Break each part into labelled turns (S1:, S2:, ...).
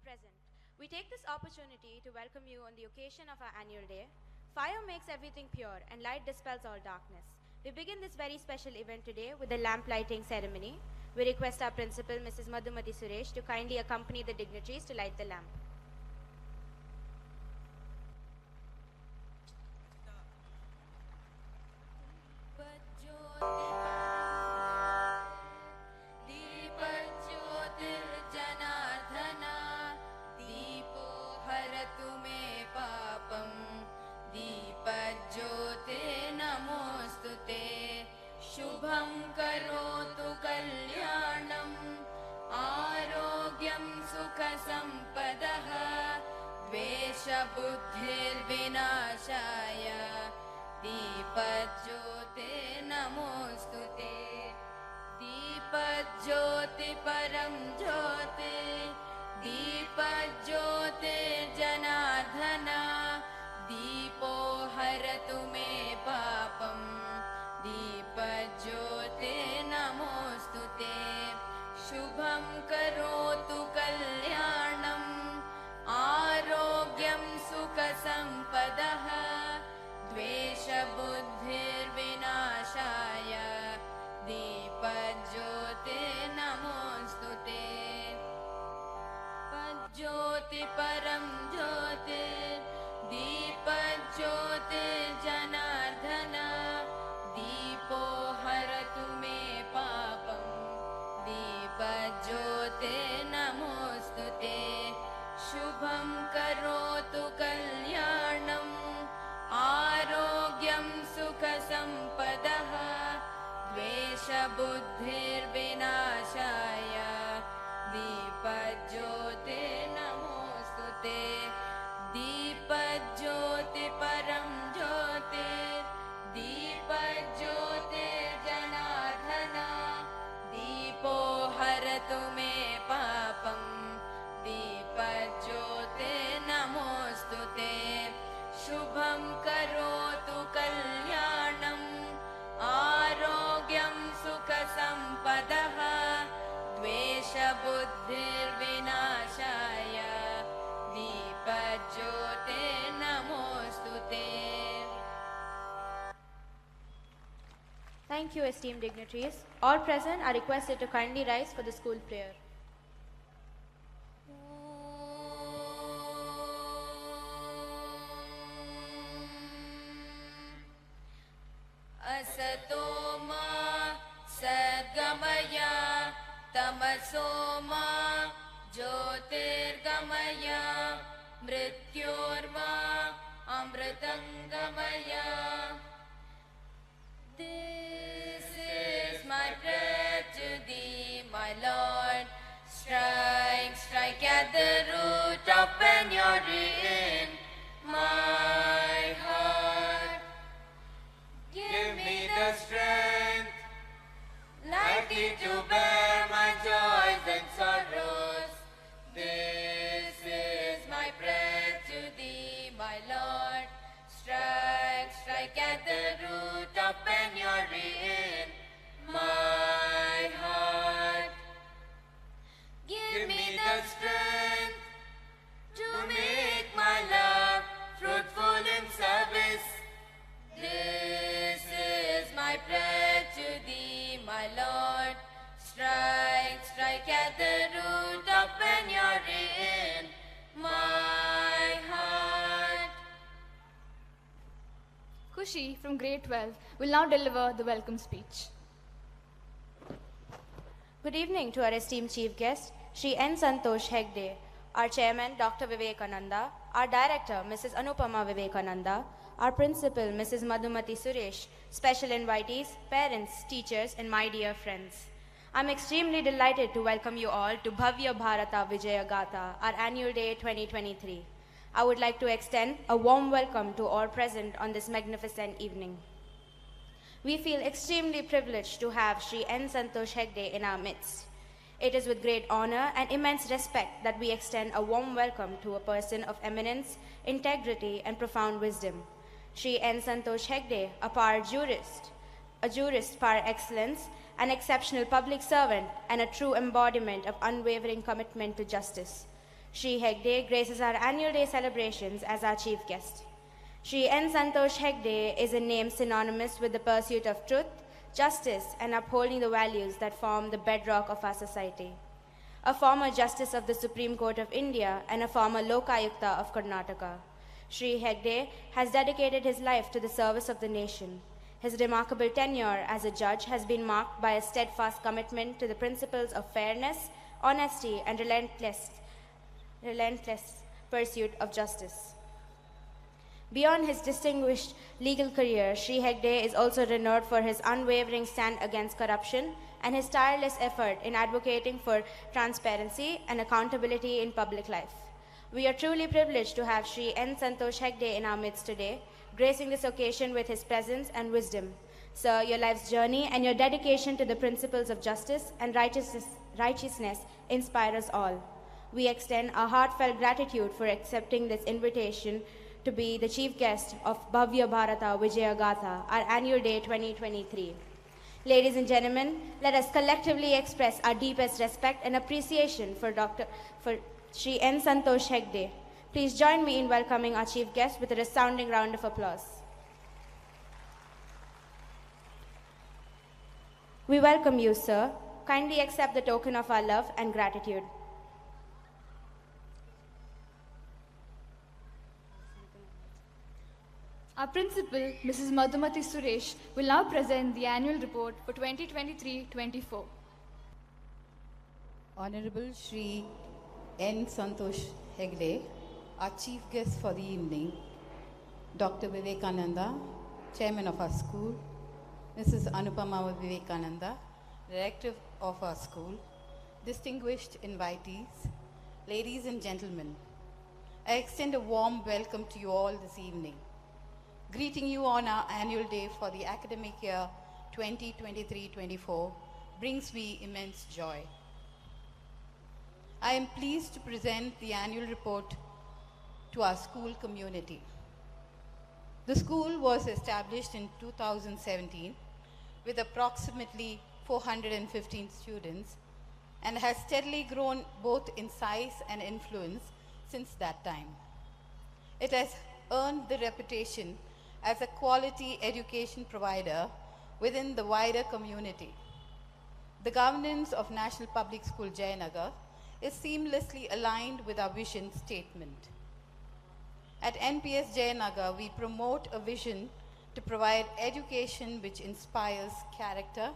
S1: present. We take this opportunity to welcome you on the occasion of our annual day. Fire makes everything pure and light dispels all darkness. We begin this very special event today with the lamp lighting ceremony. We request our principal, Mrs. Madhumati Suresh, to kindly accompany the dignitaries to light the lamp.
S2: शुभं करोतु कल्याणं आरोग्यं सुखसम्पदः द्वेषबुद्धिर्विनाशाय दीपज्योते नमोऽस्तुते दीपज्योति परं ज्योति दीपज्योतिर्जनार्दन दीपो हरतु मे पापम् दीपज्योते नमोऽस्तुते शुभं करोतु कल्याणं आरोग्यं सुखसम्पदः द्वेषबुद्धिर्विनाशाय दीपज्योते नमोऽस्तुते ज्योति परं ज्योति दीपज्योतिर्जनार्दन दीपो हरतु मे पापं दीपज्योते नमोऽस्तुते शुभं करोतु कल्याणं आरोग्यं सुखसम्पदः द्वेषबुद्धिर्विनाशाय दीपज्योते नमोऽस्तुते दीपज्योति परं ज्योति दीपज्योतिर्जनार्दन दीपो हरतु मे पापं दीपज्योते नमोऽस्तुते शुभं करोतु कल्याणं आरोग्यं सुखसम्पदः द्वेषबुद्धिर्विनाशाय दीपज्योते नमोऽस्तुते.
S1: Thank you, esteemed dignitaries. All present are requested to kindly rise for the school prayer.
S2: असतो मा सद्गमय तमसो मा ज्योतिर्गमय मृत्योर्मा अमृतंगमय. This is my prayer to thee, my Lord. Strike, strike at the root of penury in my heart. Give me the strength, lightly to bear my joys and sorrows. This is my prayer to thee, my Lord. Strike, strike at the root of penury in my heart. Give me the strength to make my love fruitful in service. This is my prayer to thee, my Lord. Strike, strike at the root of penury in my heart.
S3: Kushi from grade 12 will now deliver the welcome speech.
S1: Good evening to our esteemed chief guest, Shri N. Santosh Hegde, our chairman, Dr. Vivekananda, our director, Mrs. Anupama Vivekananda, our principal, Mrs. Madhumati Suresh, special invitees, parents, teachers, and my dear friends. I'm extremely delighted to welcome you all to Bhavya Bharata Vijaya Gatha, our annual day 2023. I would like to extend a warm welcome to all present on this magnificent evening. We feel extremely privileged to have Shri N. Santosh Hegde in our midst. It is with great honor and immense respect that we extend a warm welcome to a person of eminence, integrity, and profound wisdom. Shri N. Santosh Hegde, a jurist par excellence, an exceptional public servant, and a true embodiment of unwavering commitment to justice. Shri Hegde graces our annual day celebrations as our chief guest. Shri N. Santosh Hegde is a name synonymous with the pursuit of truth, justice, and upholding the values that form the bedrock of our society. A former Justice of the Supreme Court of India and a former Lokayukta of Karnataka, Shri Hegde has dedicated his life to the service of the nation. His remarkable tenure as a judge has been marked by a steadfast commitment to the principles of fairness, honesty, and relentless pursuit of justice. Beyond his distinguished legal career, Shri Hegde is also renowned for his unwavering stand against corruption and his tireless effort in advocating for transparency and accountability in public life. We are truly privileged to have Shri N. Santosh Hegde in our midst today, gracing this occasion with his presence and wisdom. Sir, your life's journey and your dedication to the principles of justice and righteousness inspire us all. We extend our heartfelt gratitude for accepting this invitation to be the chief guest of Bhavya Bharata Vijaya Gatha, our annual day 2023. Ladies and gentlemen, let us collectively express our deepest respect and appreciation for Shri N. Santosh Hegde. Please join me in welcoming our chief guest with a resounding round of applause. We welcome you, sir. Kindly accept the token of our love and gratitude.
S3: Our principal, Mrs. Madhumati Suresh, will now present the annual report for 2023-24.
S4: Honorable Shri N. Santosh Hegde, our chief guest for the evening, Dr. Vivekananda, chairman of our school, Mrs. Anupama Vivekananda, director of our school, distinguished invitees, ladies and gentlemen, I extend a warm welcome to you all this evening. Greeting you on our annual day for the academic year 2023-24 brings me immense joy. I am pleased to present the annual report to our school community. The school was established in 2017 with approximately 415 students and has steadily grown both in size and influence since that time. It has earned the reputation as a quality education provider within the wider community. The governance of National Public School JNR is seamlessly aligned with our vision statement. At NPS JNR, we promote a vision to provide education which inspires character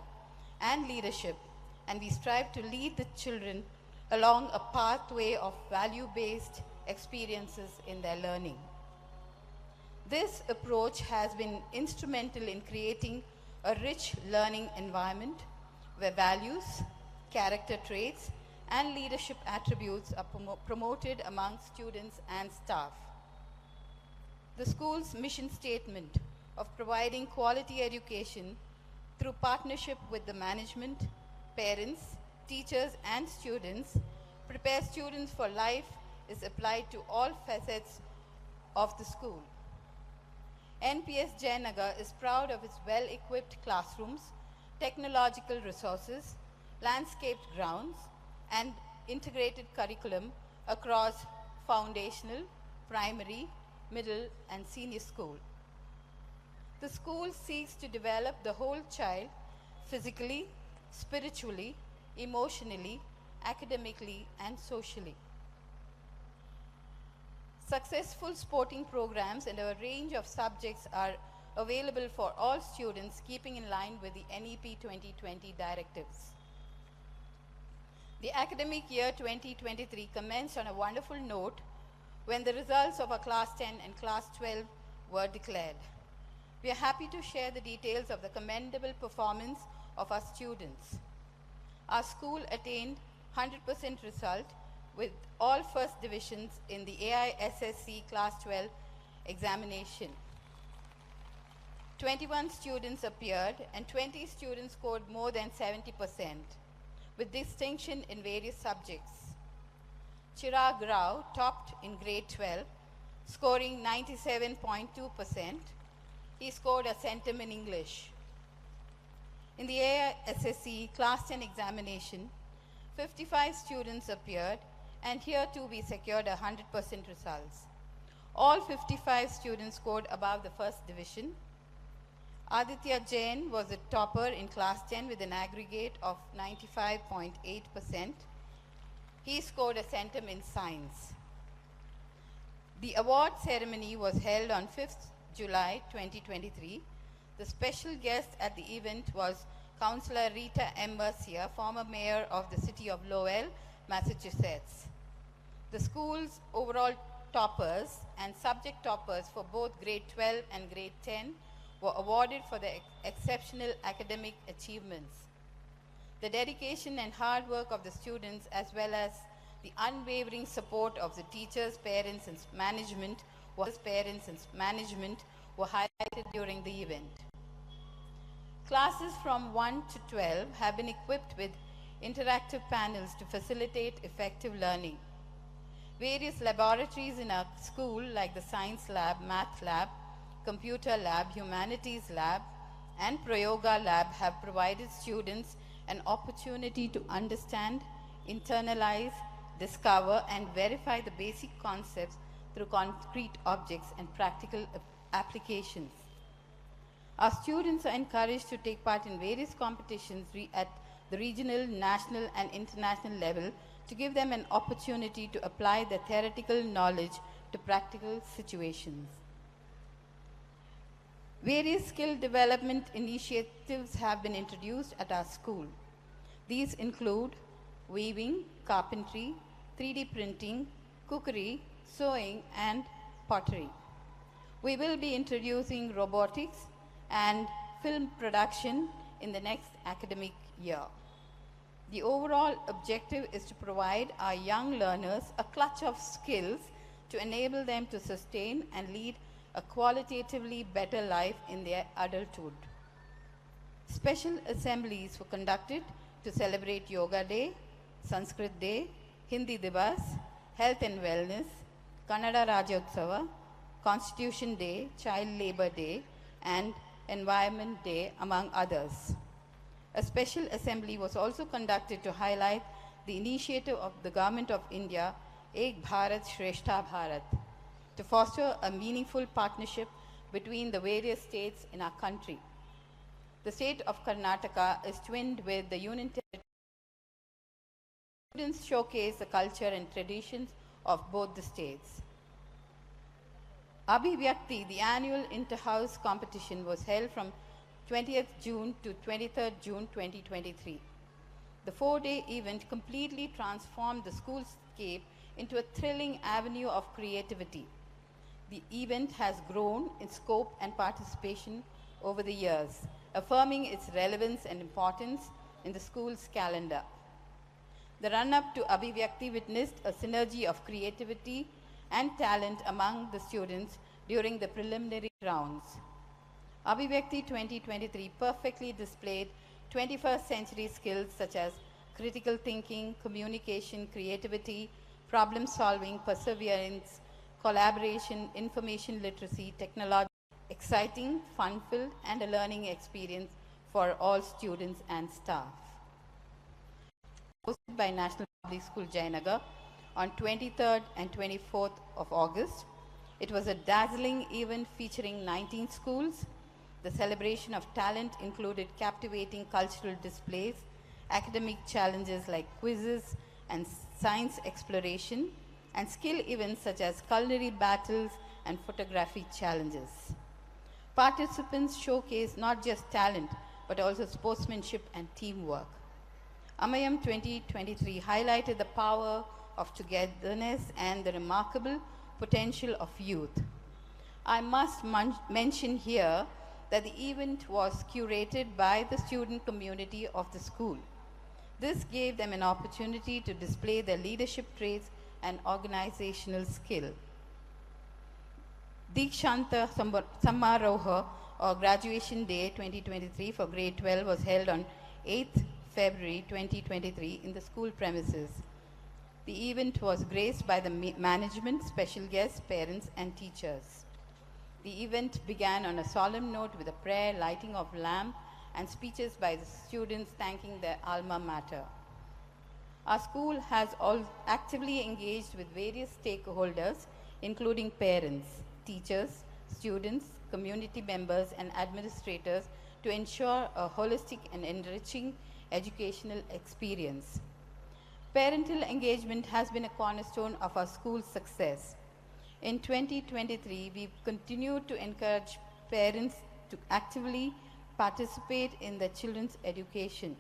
S4: and leadership, and we strive to lead the children along a pathway of value-based experiences in their learning. This approach has been instrumental in creating a rich learning environment where values, character traits, and leadership attributes are promoted among students and staff. The school's mission statement of providing quality education through partnership with the management, parents, teachers, and students, prepare students for life is applied to all facets of the school. NPS JNR is proud of its well-equipped classrooms, technological resources, landscaped grounds, and integrated curriculum across foundational, primary, middle, and senior school. The school seeks to develop the whole child physically, spiritually, emotionally, academically, and socially. Successful sporting programs and a range of subjects are available for all students, keeping in line with the NEP 2020 directives. The academic year 2023 commenced on a wonderful note when the results of our Class 10 and Class 12 were declared. We are happy to share the details of the commendable performance of our students. Our school attained 100% result with all first divisions in the AISSC Class 12 examination. 21 students appeared and 20 students scored more than 70% with distinction in various subjects. Chirag Rao topped in grade 12, scoring 97.2%. He scored a centum in English. In the AISSC Class 10 examination, 55 students appeared And here too we secured 100% results. All 55 students scored above the first division. Aditya Jain was a topper in class 10 with an aggregate of 95.8%. He scored a centum in science. The award ceremony was held on 5th July 2023. The special guest at the event was Councillor Rita M. Mercia, former mayor of the city of Lowell, Massachusetts. The school's overall toppers and subject toppers for both grade 12 and grade 10 were awarded for their exceptional academic achievements. The dedication and hard work of the students, as well as the unwavering support of the teachers, parents, and management were highlighted during the event. Classes from 1 to 12 have been equipped with interactive panels to facilitate effective learning. Various laboratories in our school, like the Science Lab, Math Lab, Computer Lab, Humanities Lab, and Prayoga Lab, have provided students an opportunity to understand, internalize, discover, and verify the basic concepts through concrete objects and practical applications. Our students are encouraged to take part in various competitions at the regional, national, and international level to give them an opportunity to apply their theoretical knowledge to practical situations. Various skill development initiatives have been introduced at our school. These include weaving, carpentry, 3D printing, cookery, sewing, and pottery. We will be introducing robotics and film production in the next academic year. The overall objective is to provide our young learners a clutch of skills to enable them to sustain and lead a qualitatively better life in their adulthood. Special assemblies were conducted to celebrate Yoga Day, Sanskrit Day, Hindi Divas, Health and Wellness, Kannada Rajyotsava, Constitution Day, Child Labor Day, and Environment Day, among others. A special assembly was also conducted to highlight the initiative of the Government of India, Ek Bharat Shrestha Bharat, to foster a meaningful partnership between the various states in our country. The state of Karnataka is twinned with the Union Territory. Students showcase the culture and traditions of both the states. Abhivyakti, the annual inter-house competition, was held from 20th June to 23rd June 2023. The 4-day event completely transformed the schoolscape into a thrilling avenue of creativity. The event has grown in scope and participation over the years, affirming its relevance and importance in the school's calendar. The run-up to Abhivyakti witnessed a synergy of creativity and talent among the students during the preliminary rounds. Abhivyakti 2023 perfectly displayed 21st century skills such as critical thinking, communication, creativity, problem solving, perseverance, collaboration, information literacy, technology, exciting, fun-filled, and a learning experience for all students and staff. Hosted by National Public School Jayanagar on 23rd and 24th of August. It was a dazzling event featuring 19 schools. The celebration of talent included captivating cultural displays, academic challenges like quizzes and science exploration, and skill events such as culinary battles and photography challenges. Participants showcased not just talent, but also sportsmanship and teamwork. Amayam 2023 highlighted the power of togetherness and the remarkable potential of youth. I must mention here that the event was curated by the student community of the school. This gave them an opportunity to display their leadership traits and organizational skill. Dikshanta Samaroha, or Graduation Day 2023 for grade 12, was held on 8th February 2023 in the school premises. The event was graced by the management, special guests, parents, and teachers. The event began on a solemn note with a prayer, lighting of lamp, and speeches by the students thanking their alma mater. Our school has actively engaged with various stakeholders, including parents, teachers, students, community members, and administrators, to ensure a holistic and enriching educational experience. Parental engagement has been a cornerstone of our school's success. In 2023, we continued to encourage parents to actively participate in their children's education.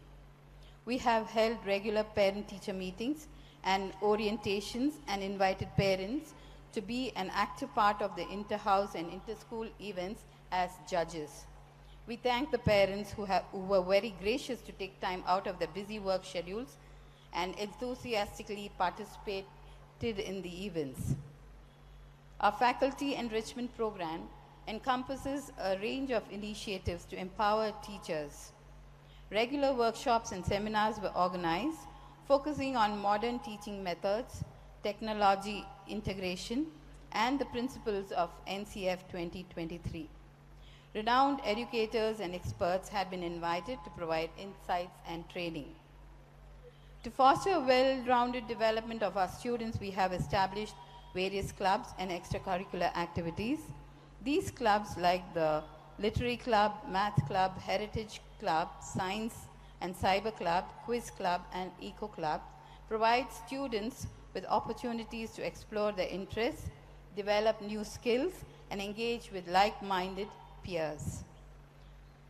S4: We have held regular parent-teacher meetings and orientations and invited parents to be an active part of the inter-house and inter-school events as judges. We thank the parents who were very gracious to take time out of their busy work schedules and enthusiastically participated in the events. Our faculty enrichment program encompasses a range of initiatives to empower teachers. Regular workshops and seminars were organized, focusing on modern teaching methods, technology integration, and the principles of NCF 2023. Renowned educators and experts had been invited to provide insights and training. To foster a well-rounded development of our students, we have established various clubs and extracurricular activities. These clubs, like the Literary Club, Math Club, Heritage Club, Science and Cyber Club, Quiz Club, and Eco Club, provide students with opportunities to explore their interests, develop new skills, and engage with like-minded peers.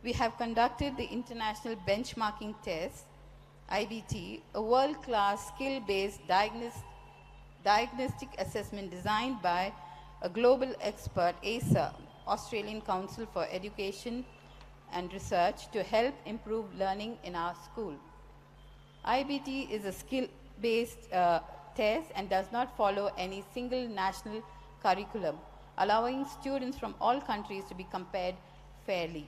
S4: We have conducted the International Benchmarking Test, IBT, a world-class skill-based diagnostic assessment designed by a global expert, ASA, Australian Council for Education and Research, to help improve learning in our school. IBT is a skill-based test and does not follow any single national curriculum, allowing students from all countries to be compared fairly.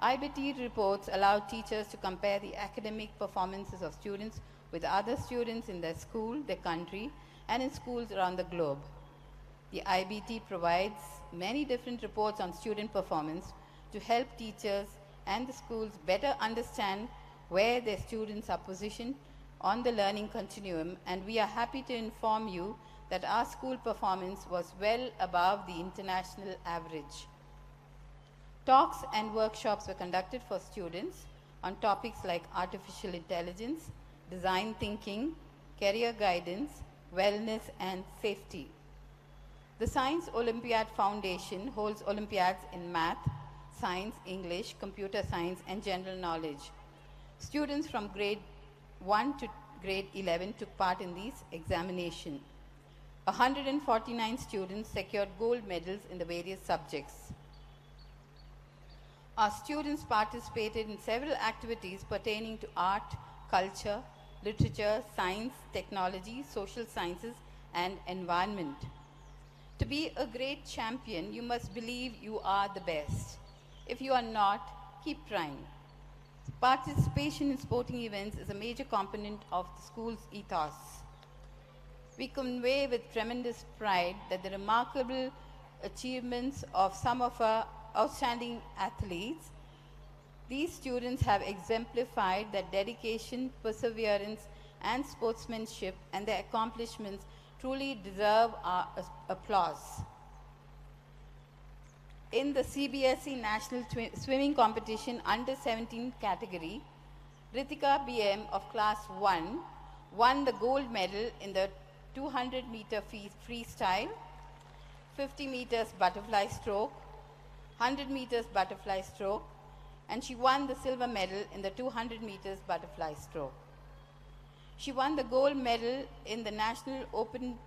S4: IBT reports allow teachers to compare the academic performances of students with other students in their school, their country, and in schools around the globe. The IBT provides many different reports on student performance to help teachers and the schools better understand where their students are positioned on the learning continuum, and we are happy to inform you that our school performance was well above the international average. Talks and workshops were conducted for students on topics like artificial intelligence, design thinking, career guidance, wellness, and safety. The Science Olympiad Foundation holds Olympiads in math, science, English, computer science, and general knowledge. Students from grade 1 to grade 11 took part in these examinations. 149 students secured gold medals in the various subjects. Our students participated in several activities pertaining to art, culture, literature, science, technology, social sciences, and environment. To be a great champion, you must believe you are the best. If you are not, keep trying. Participation in sporting events is a major component of the school's ethos. We convey with tremendous pride that the remarkable achievements of some of our outstanding athletes, these students have exemplified that dedication, perseverance, and sportsmanship, and their accomplishments truly deserve our applause. In the CBSE National Swimming Competition Under 17 category, Ritika BM of Class 1 won the gold medal in the 200-meter freestyle, 50 meters butterfly stroke, 100 meters butterfly stroke, and she won the silver medal in the 200 meters butterfly stroke. She won the gold medal in the National Open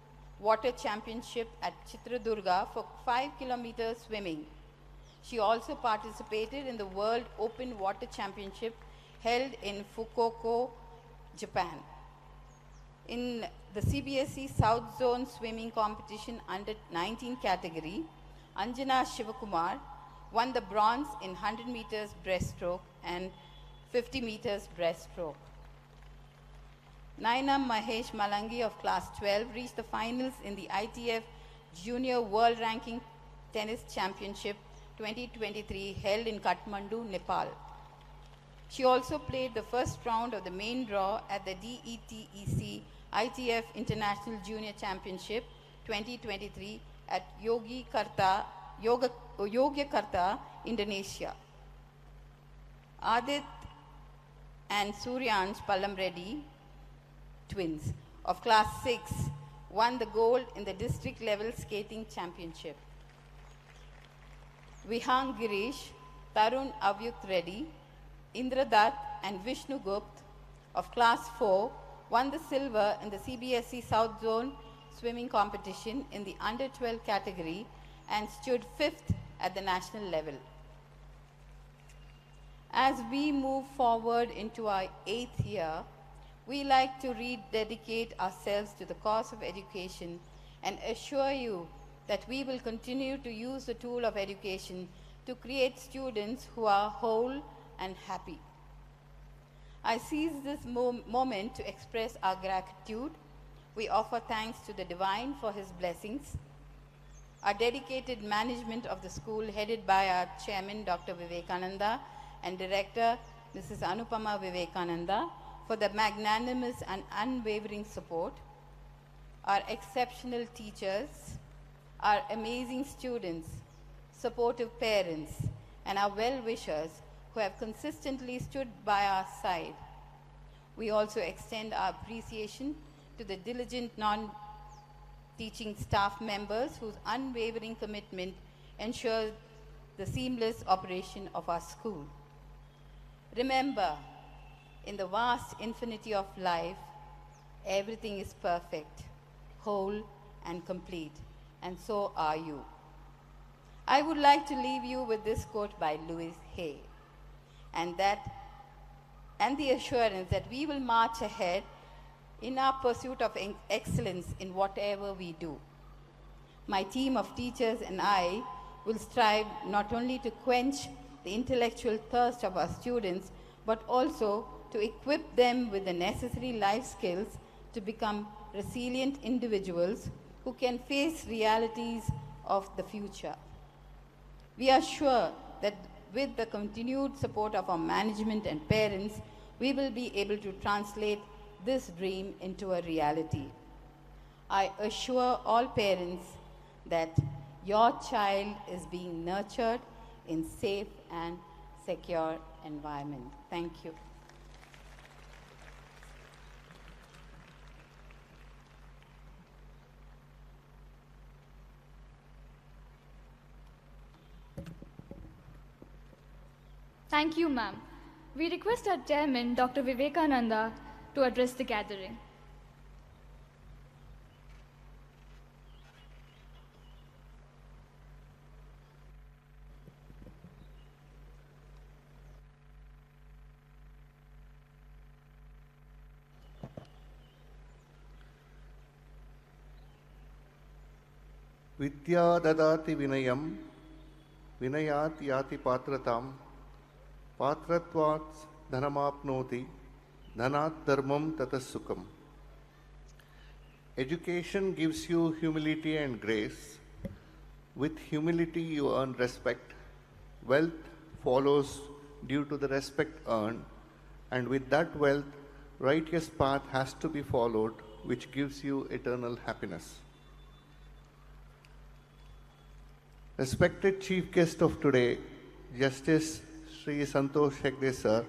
S4: Water Championship at Chitradurga for 5 kilometers swimming. She also participated in the World Open Water Championship held in Fukuoka, Japan. In the CBSE South Zone Swimming Competition Under 19 category, Anjana Shivakumar won the bronze in 100 meters breaststroke and 50 meters breaststroke. Naina Mahesh Malangi of Class 12 reached the finals in the ITF Junior World Ranking Tennis Championship 2023 held in Kathmandu, Nepal. She also played the first round of the main draw at the DETEC ITF International Junior Championship 2023 at Yogyakarta, Indonesia. Adit and Suryansh Pallamreddy, twins, of class 6, won the gold in the district level skating championship. Vihang Girish, Tarun Avyukt Reddy, Indra Dutt and Vishnu Gupt of class 4 won the silver in the CBSE South Zone swimming competition in the under 12 category and stood 5th at the national level. As we move forward into our 8th year, we like to rededicate ourselves to the cause of education and assure you that we will continue to use the tool of education to create students who are whole and happy. I seize this moment to express our gratitude. We offer thanks to the Divine for His blessings, our dedicated management of the school headed by our Chairman Dr. Vivekananda and Director Mrs. Anupama Vivekananda for the magnanimous and unwavering support, our exceptional teachers, our amazing students, supportive parents, and our well-wishers who have consistently stood by our side. We also extend our appreciation to the diligent non-teaching staff members whose unwavering commitment ensures the seamless operation of our school. Remember, in the vast infinity of life, everything is perfect, whole, and complete, and so are you. I would like to leave you with this quote by Louis Hay, and the assurance that we will march ahead in our pursuit of excellence in whatever we do. My team of teachers and I will strive not only to quench the intellectual thirst of our students, but also to equip them with the necessary life skills to become resilient individuals who can face realities of the future. We are sure that with the continued support of our management and parents, we will be able to translate this dream into a reality. I assure all parents that your child is being nurtured in safe and secure environment. Thank you.
S3: Thank you, ma'am. We request our chairman, Dr. Vivekananda, to address the gathering.
S5: Vidya dadati vinayam, vinayat yati patratam, patratvat dhanamapnoti, dhanat dharmam tatasukam. Education gives you humility and grace. With humility you earn respect. Wealth follows due to the respect earned, and with that wealth, righteous path has to be followed, which gives you eternal happiness. Respected Chief Guest of today, Justice Sri Santosh Hegde Sir,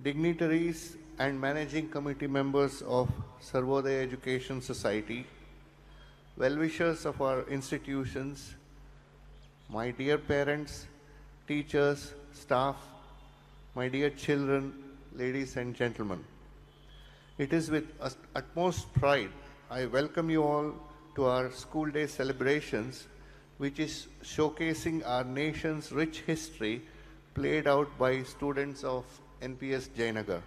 S5: dignitaries and managing committee members of Sarvodaya Education Society, well-wishers of our institutions, my dear parents, teachers, staff, my dear children, ladies and gentlemen. It is with utmost pride I welcome you all to our school day celebrations, which is showcasing our nation's rich history played out by students of NPS JNR.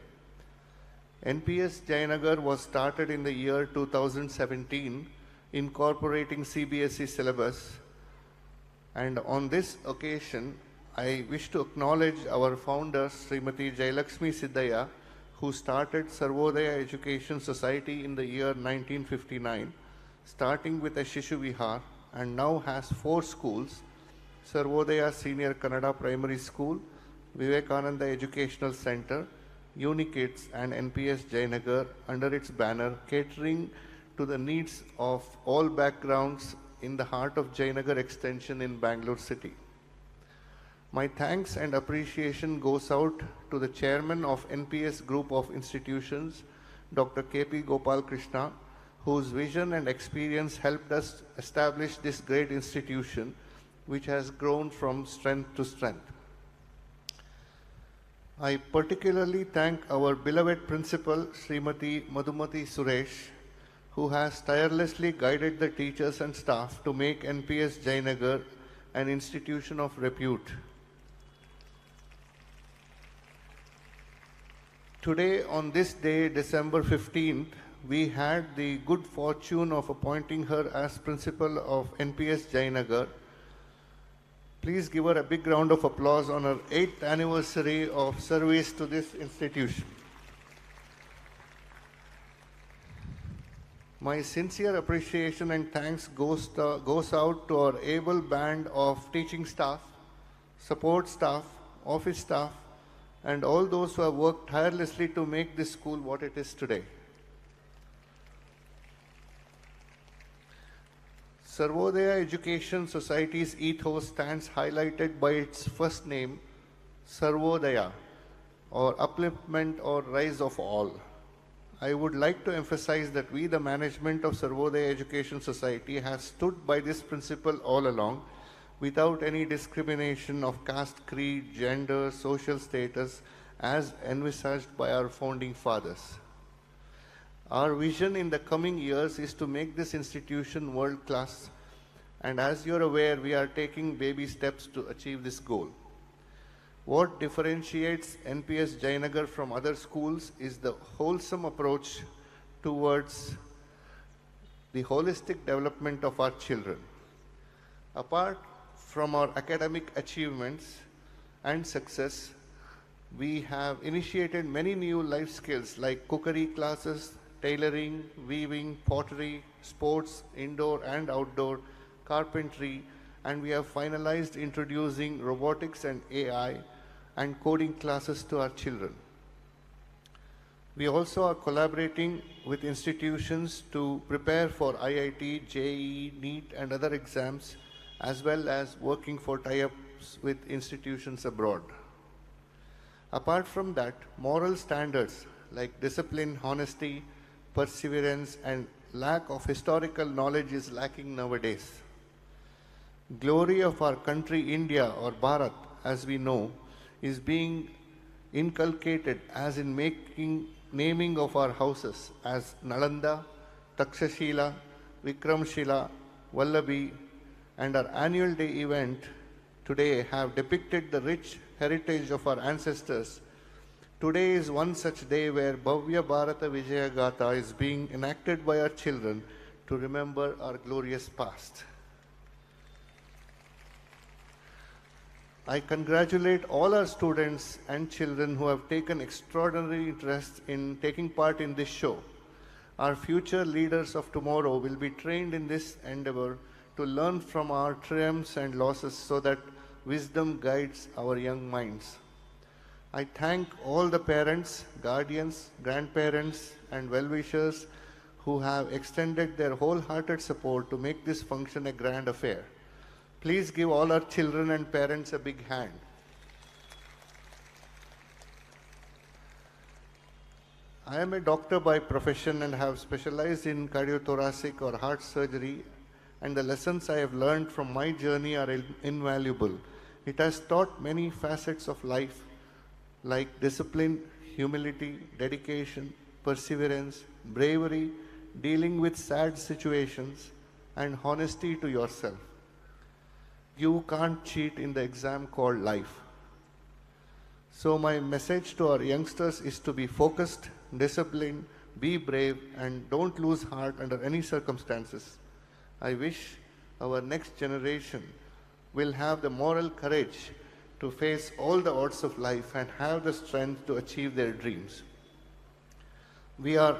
S5: NPS JNR was started in the year 2017, incorporating CBSE syllabus. And on this occasion, I wish to acknowledge our founder, Srimati Jayalakshmi Siddhaya, who started Sarvodaya Education Society in the year 1959, starting with a Shishu Vihar, and now has 4 schools: Sarvodaya Senior Kannada Primary School, Vivekananda Educational Center, Unikids and NPS JNR under its banner, catering to the needs of all backgrounds in the heart of JNR Extension in Bangalore City. My thanks and appreciation goes out to the chairman of NPS Group of Institutions, Dr. K.P. Gopal Krishna, whose vision and experience helped us establish this great institution, which has grown from strength to strength. I particularly thank our beloved principal, Srimati Madhumati Suresh, who has tirelessly guided the teachers and staff to make NPS Jayanagar an institution of repute. Today, on this day, December 15th, we had the good fortune of appointing her as principal of NPS Jayanagar. Please give her a big round of applause on her 8th anniversary of service to this institution. My sincere appreciation and thanks goes out to our able band of teaching staff, support staff, office staff, and all those who have worked tirelessly to make this school what it is today. Sarvodaya Education Society's ethos stands highlighted by its first name, Sarvodaya, or upliftment or rise of all. I would like to emphasize that we, the management of Sarvodaya Education Society, have stood by this principle all along without any discrimination of caste, creed, gender, social status as envisaged by our founding fathers. Our vision in the coming years is to make this institution world-class, and as you're aware, we are taking baby steps to achieve this goal. What differentiates NPS Jayanagar from other schools is the wholesome approach towards the holistic development of our children. Apart from our academic achievements and success, we have initiated many new life skills like cookery classes, tailoring, weaving, pottery, sports, indoor and outdoor, carpentry, and we have finalized introducing robotics and AI and coding classes to our children. We also are collaborating with institutions to prepare for IIT, JEE, NEET and other exams, as well as working for tie-ups with institutions abroad. Apart from that, moral standards like discipline, honesty, perseverance and lack of historical knowledge is lacking nowadays. Glory of our country, India or Bharat, as we know, is being inculcated as in naming of our houses as Nalanda, Takshashila, Vikramshila, Vallabhi, and our annual day event today have depicted the rich heritage of our ancestors. Today is one such day where Bhavya Bharata Vijaya Gatha is being enacted by our children to remember our glorious past. I congratulate all our students and children who have taken extraordinary interest in taking part in this show. Our future leaders of tomorrow will be trained in this endeavor to learn from our triumphs and losses so that wisdom guides our young minds. I thank all the parents, guardians, grandparents, and well-wishers who have extended their wholehearted support to make this function a grand affair. Please give all our children and parents a big hand. I am a doctor by profession and have specialized in cardiothoracic or heart surgery, and the lessons I have learned from my journey are invaluable. It has taught many facets of life like discipline, humility, dedication, perseverance, bravery, dealing with sad situations, and honesty to yourself. You can't cheat in the exam called life. So my message to our youngsters is to be focused, disciplined, be brave, and don't lose heart under any circumstances. I wish our next generation will have the moral courage to face all the odds of life and have the strength to achieve their dreams. We are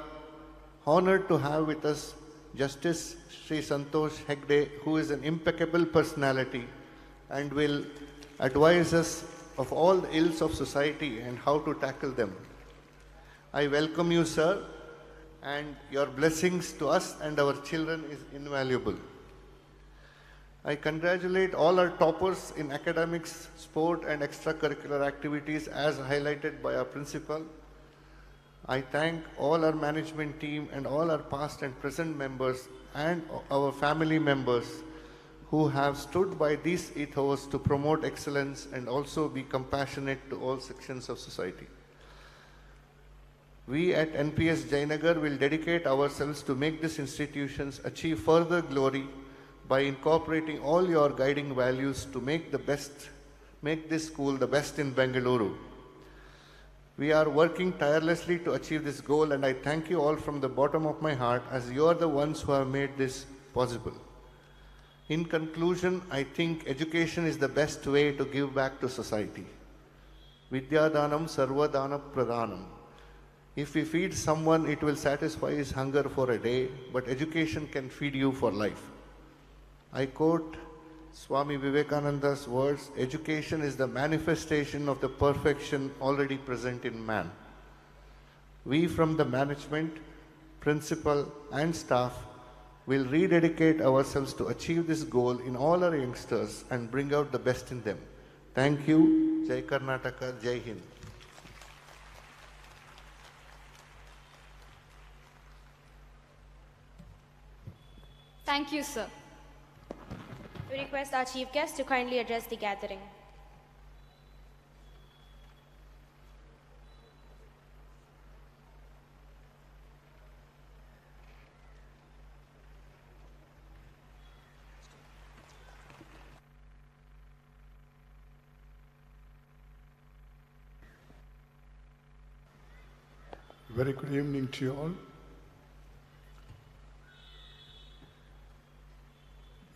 S5: honored to have with us Justice Sri Santosh Hegde, who is an impeccable personality and will advise us of all the ills of society and how to tackle them. I welcome you, sir, and your blessings to us and our children is invaluable. I congratulate all our toppers in academics, sport, and extracurricular activities as highlighted by our principal. I thank all our management team and all our past and present members and our family members who have stood by these ethos to promote excellence and also be compassionate to all sections of society. We at NPS JNR will dedicate ourselves to make these institutions achieve further glory by incorporating all your guiding values to make this school the best in Bengaluru. We are working tirelessly to achieve this goal, and I thank you all from the bottom of my heart as you are the ones who have made this possible. In conclusion, I think education is the best way to give back to society. Vidyadanam sarvadana pradhanam. If we feed someone, it will satisfy his hunger for a day, but education can feed you for life. I quote Swami Vivekananda's words, education is the manifestation of the perfection already present in man. We from the management, principal and staff will rededicate ourselves to achieve this goal in all our youngsters and bring out the best in them. Thank you. Jai Karnataka, Jai Hind.
S3: Thank you, sir.
S1: We request our chief guest to kindly address the gathering.
S6: Very good evening to you all.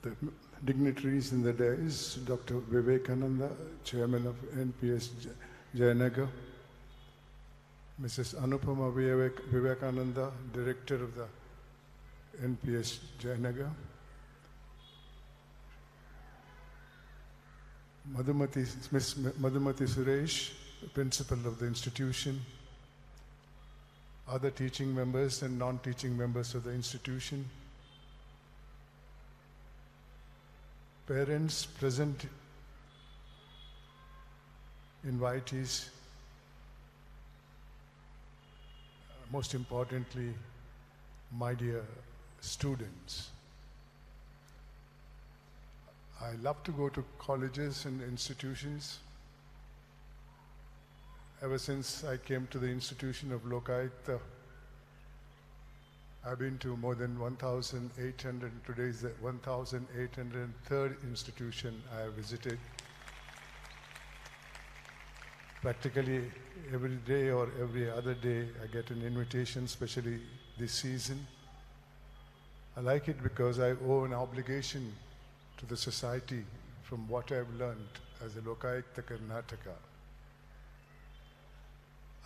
S6: The dignitaries in the dais, Dr. Vivekananda, Chairman of NPS JNR, Mrs. Anupama Vivekananda, Director of the NPS JNR, Ms. Madhumati Suresh, Principal of the institution, other teaching members and non-teaching members of the institution, parents present, invitees, most importantly, my dear students. I love to go to colleges and institutions. Ever since I came to the institution of Lokayukta, I've been to more than 1,800, today is the 1,803rd institution I have visited. Practically every day or every other day I get an invitation, especially this season. I like it because I owe an obligation to the society from what I've learned as a Lokayukta Karnataka.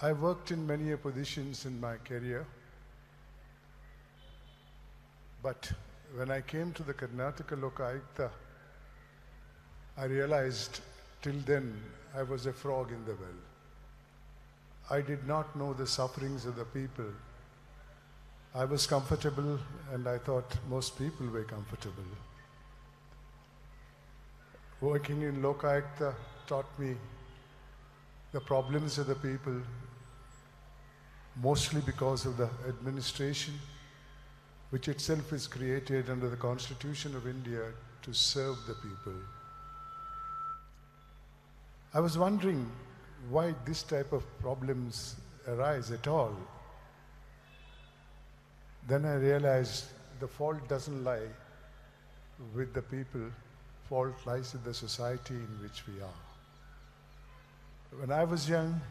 S6: I worked in many positions in my career, but when I came to the Karnataka Lokayukta, I realized till then I was a frog in the well. I did not know the sufferings of the people. I was comfortable and I thought most people were comfortable. Working in Lokayukta taught me the problems of the people, mostly because of the administration, which itself is created under the Constitution of India to serve the people. I was wondering why this type of problems arise at all. Then I realized the fault doesn't lie with the people, fault lies with the society in which we are. When I was young,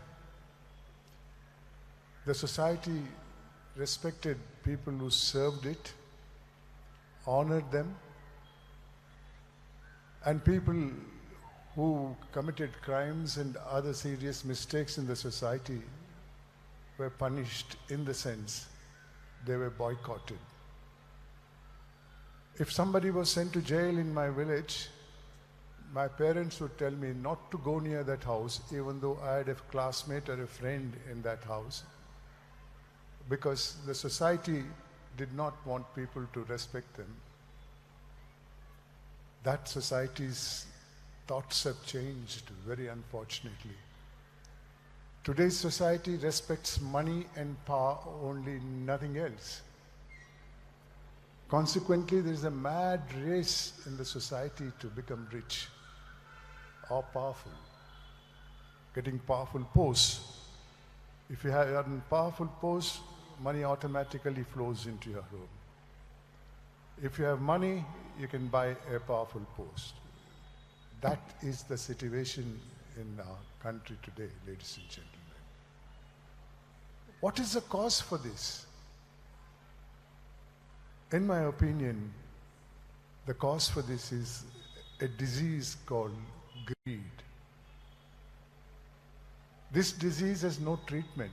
S6: the society respected people who served it, honored them, and people who committed crimes and other serious mistakes in the society were punished in the sense they were boycotted. If somebody was sent to jail in my village, my parents would tell me not to go near that house, even though I had a classmate or a friend in that house, because the society did not want people to respect them. That society's thoughts have changed, very unfortunately. Today's society respects money and power only, nothing else. Consequently, there is a mad race in the society to become rich or powerful, getting powerful posts. If you have a powerful post, money automatically flows into your home. If you have money, you can buy a powerful post. That is the situation in our country today, ladies and gentlemen. What is the cause for this? In my opinion, the cause for this is a disease called greed. This disease has no treatment.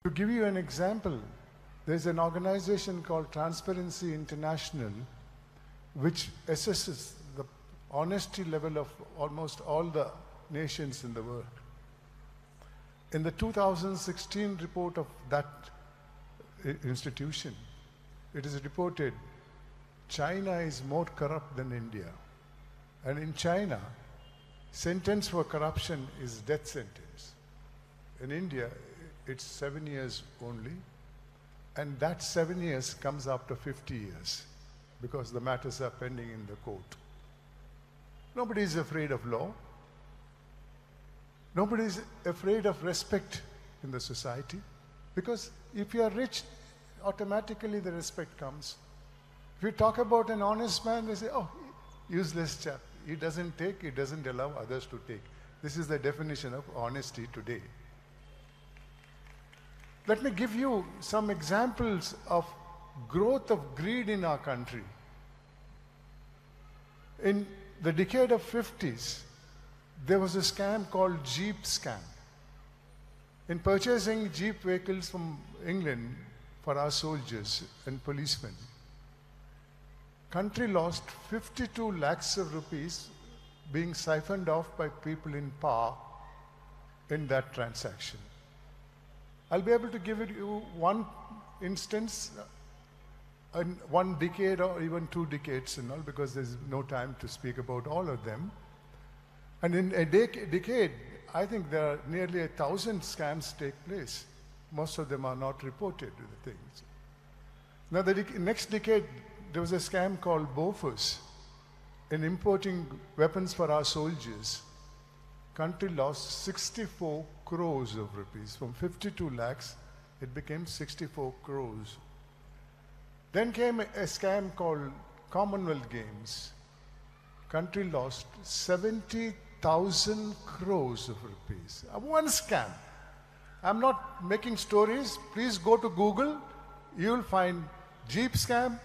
S6: To give you an example, there's an organization called Transparency International which assesses the honesty level of almost all the nations in the world. In the 2016 report of that institution, it is reported China is more corrupt than India. And in China, sentence for corruption is death sentence. In India, it's 7 years only. And that 7 years comes after 50 years because the matters are pending in the court. Nobody is afraid of law. Nobody is afraid of respect in the society because if you are rich, automatically the respect comes. If you talk about an honest man, they say, oh, useless chap. He doesn't take, he doesn't allow others to take. This is the definition of honesty today. Let me give you some examples of growth of greed in our country. In the decade of 50s, there was a scam called Jeep scam. In purchasing Jeep vehicles from England for our soldiers and policemen, country lost 52 lakhs of rupees being siphoned off by people in power in that transaction. I'll be able to give you one instance in 1 decade or even 2 decades and all, because there's no time to speak about all of them. And in a decade, I think there are nearly 1,000 scams take place. Most of them are not reported, the things. Now, the next decade, there was a scam called Bofors in importing weapons for our soldiers. Country lost 64 crores of rupees. From 52 lakhs, it became 64 crores. Then came a scam called Commonwealth Games. Country lost 70,000 crores of rupees. One scam. I'm not making stories. Please go to Google. You'll find Jeep scam.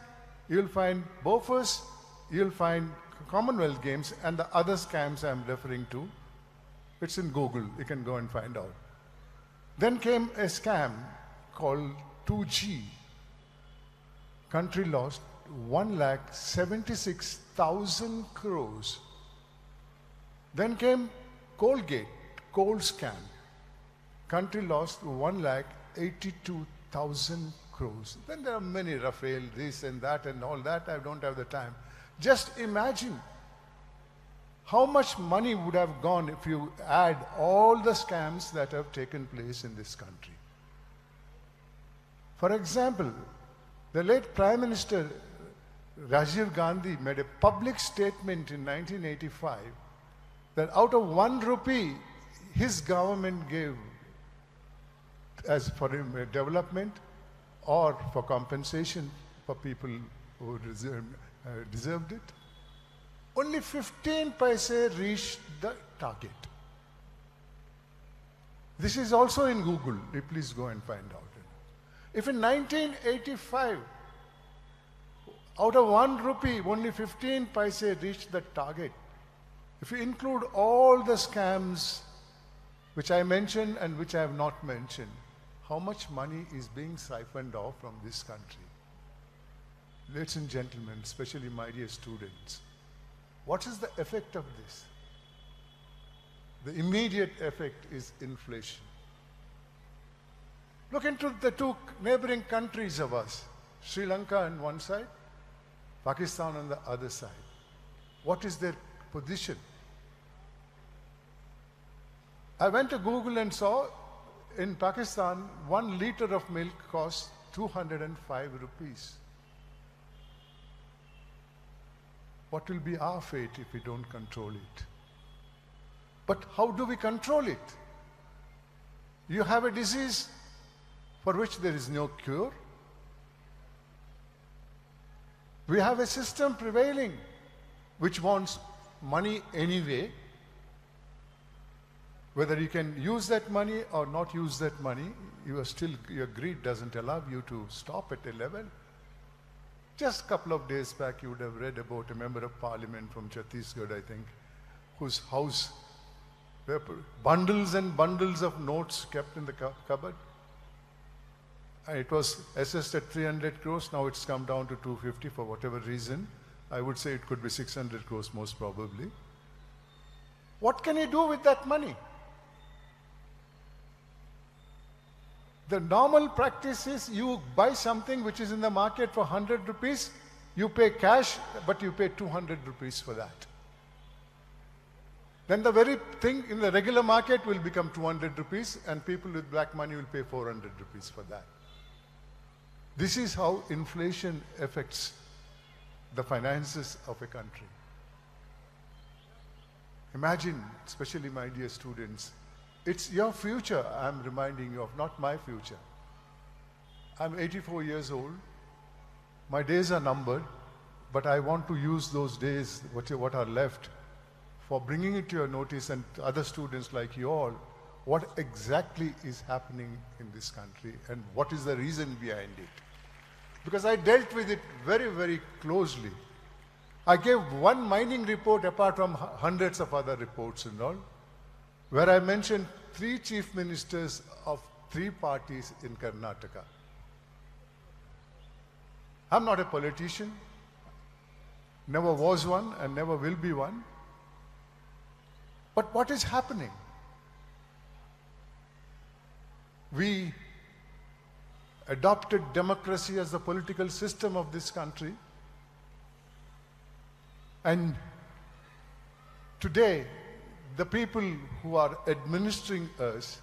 S6: You'll find Bofors. You'll find Commonwealth Games and the other scams I'm referring to. It's in Google. You can go and find out. Then came a scam called 2G. Country lost 1,76,000 crores. Then came Colgate, coal scam. Country lost 1,82,000 crores. Then there are many, Rafael, this and that and all that. I don't have the time. Just imagine how much money would have gone if you add all the scams that have taken place in this country. For example, the late Prime Minister Rajiv Gandhi made a public statement in 1985 that out of 1 rupee, his government gave as for development or for compensation for people who deserved it. Only 15 paise reached the target. This is also in Google. Please go and find out. If in 1985, out of 1 rupee, only 15 paise reached the target, if you include all the scams which I mentioned and which I have not mentioned, how much money is being siphoned off from this country? Ladies and gentlemen, especially my dear students, what is the effect of this? The immediate effect is inflation. Look into the two neighboring countries of us, Sri Lanka on one side, Pakistan on the other side. What is their position? I went to Google and saw in Pakistan, 1 liter of milk costs 205 rupees. What will be our fate if we don't control it? But how do we control it? You have a disease for which there is no cure. We have a system prevailing which wants money anyway. Whether you can use that money or not use that money, your greed doesn't allow you to stop at a level. Just a couple of days back, you would have read about a member of parliament from Chhattisgarh, I think, whose house, there were bundles and bundles of notes kept in the cupboard. And it was assessed at 300 crores. Now it's come down to 250 for whatever reason. I would say it could be 600 crores most probably. What can you do with that money? The normal practice is you buy something which is in the market for 100 rupees, you pay cash, but you pay 200 rupees for that. Then the very thing in the regular market will become 200 rupees and people with black money will pay 400 rupees for that. This is how inflation affects the finances of a country. Imagine, especially my dear students, it's your future I'm reminding you of, not my future. I'm 84 years old. My days are numbered, but I want to use those days, what are left, for bringing it to your notice and to other students like you all, what exactly is happening in this country and what is the reason behind it. Because I dealt with it very, very closely. I gave one mining report apart from hundreds of other reports and all, where I mentioned 3 chief ministers of 3 parties in Karnataka. I'm not a politician, never was one and never will be one. But what is happening? We adopted democracy as the political system of this country, and today the people who are administering us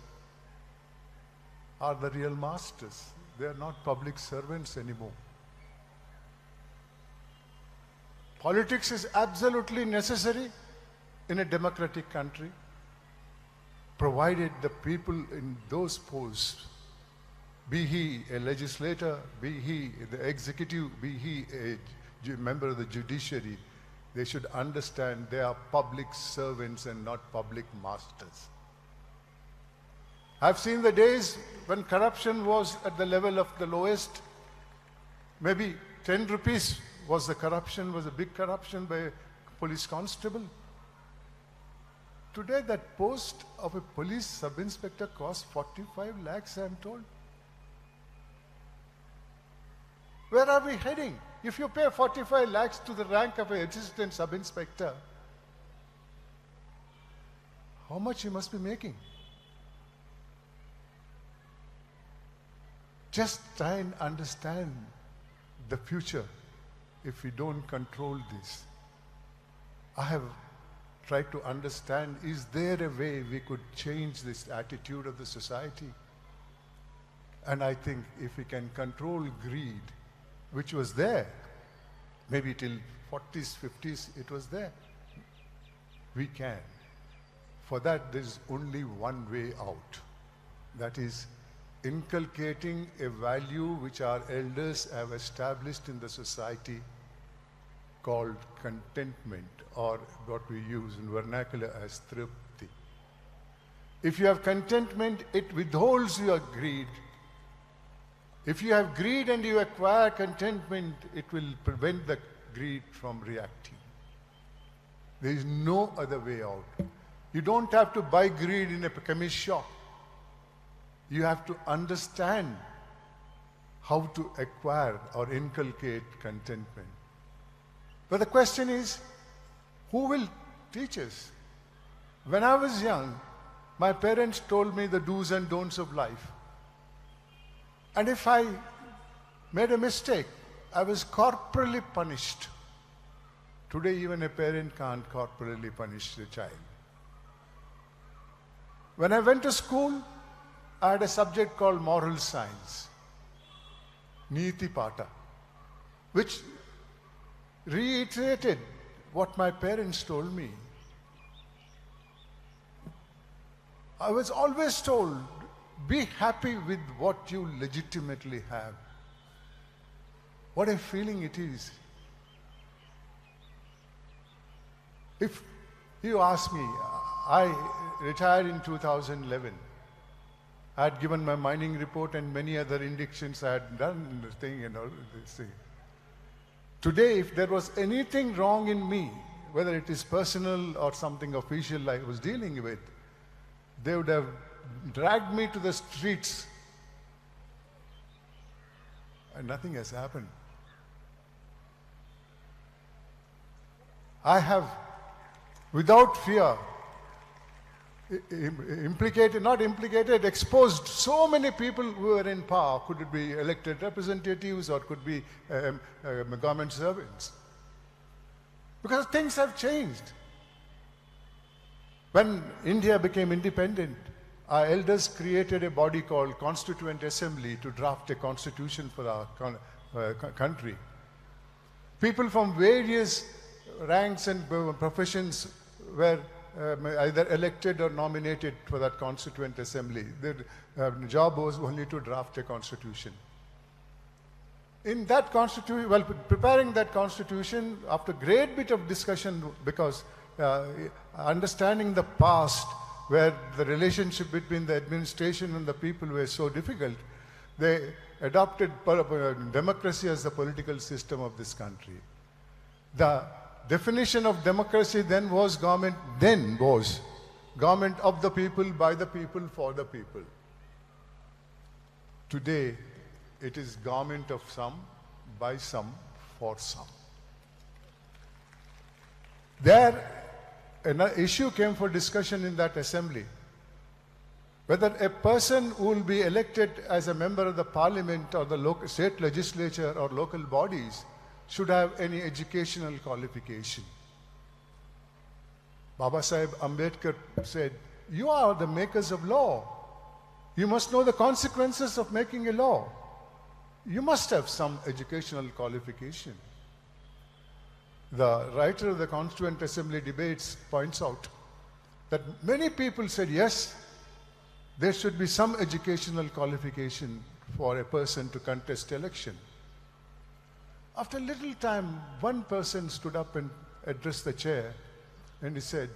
S6: are the real masters. They are not public servants anymore. Politics is absolutely necessary in a democratic country, provided the people in those posts, be he a legislator, be he the executive, be he a member of the judiciary, they should understand they are public servants and not public masters. I've seen the days when corruption was at the level of the lowest. Maybe 10 rupees was the corruption, was a big corruption by a police constable. Today that post of a police sub-inspector costs 45 lakhs, I'm told. Where are we heading? If you pay 45 lakhs to the rank of an assistant sub-inspector, how much you must be making? Just try and understand the future if we don't control this. I have tried to understand, is there a way we could change this attitude of the society? And I think if we can control greed, which was there, maybe till 40s, 50s, it was there. We can. For that, there is only one way out. That is inculcating a value which our elders have established in the society called contentment, or what we use in vernacular as tripti. If you have contentment, it withholds your greed. If you have greed and you acquire contentment, it will prevent the greed from reacting. There is no other way out. You don't have to buy greed in a chemist shop. You have to understand how to acquire or inculcate contentment. But the question is, who will teach us? When I was young, my parents told me the do's and don'ts of life. And if I made a mistake, I was corporally punished. Today, even a parent can't corporally punish the child. When I went to school, I had a subject called moral science, Niti Pata, which reiterated what my parents told me. I was always told, be happy with what you legitimately have. What a feeling it is. If you ask me, I retired in 2011. I had given my mining report and many other indictions I had done in the thing and all this thing. Today, if there was anything wrong in me, whether it is personal or something official I was dealing with, they would have dragged me to the streets and nothing has happened. I have, without fear, exposed so many people who are in power. Could it be elected representatives or could be government servants? Because things have changed. When India became independent, our elders created a body called Constituent Assembly to draft a constitution for our country. People from various ranks and professions were either elected or nominated for that Constituent Assembly. Their job was only to draft a constitution. In that constitution, well, preparing that constitution, after great bit of discussion, because understanding the past, where the relationship between the administration and the people were so difficult, they adopted democracy as the political system of this country. The definition of democracy then was government of the people, by the people, for the people. Today, it is government of some, by some, for some. There, an issue came for discussion in that assembly, whether a person who will be elected as a member of the parliament or the local, state legislature or local bodies should have any educational qualification. Baba Sahib Ambedkar said, you are the makers of law. You must know the consequences of making a law. You must have some educational qualification. The writer of the Constituent Assembly debates points out that many people said, yes, there should be some educational qualification for a person to contest election. After a little time, one person stood up and addressed the chair and he said,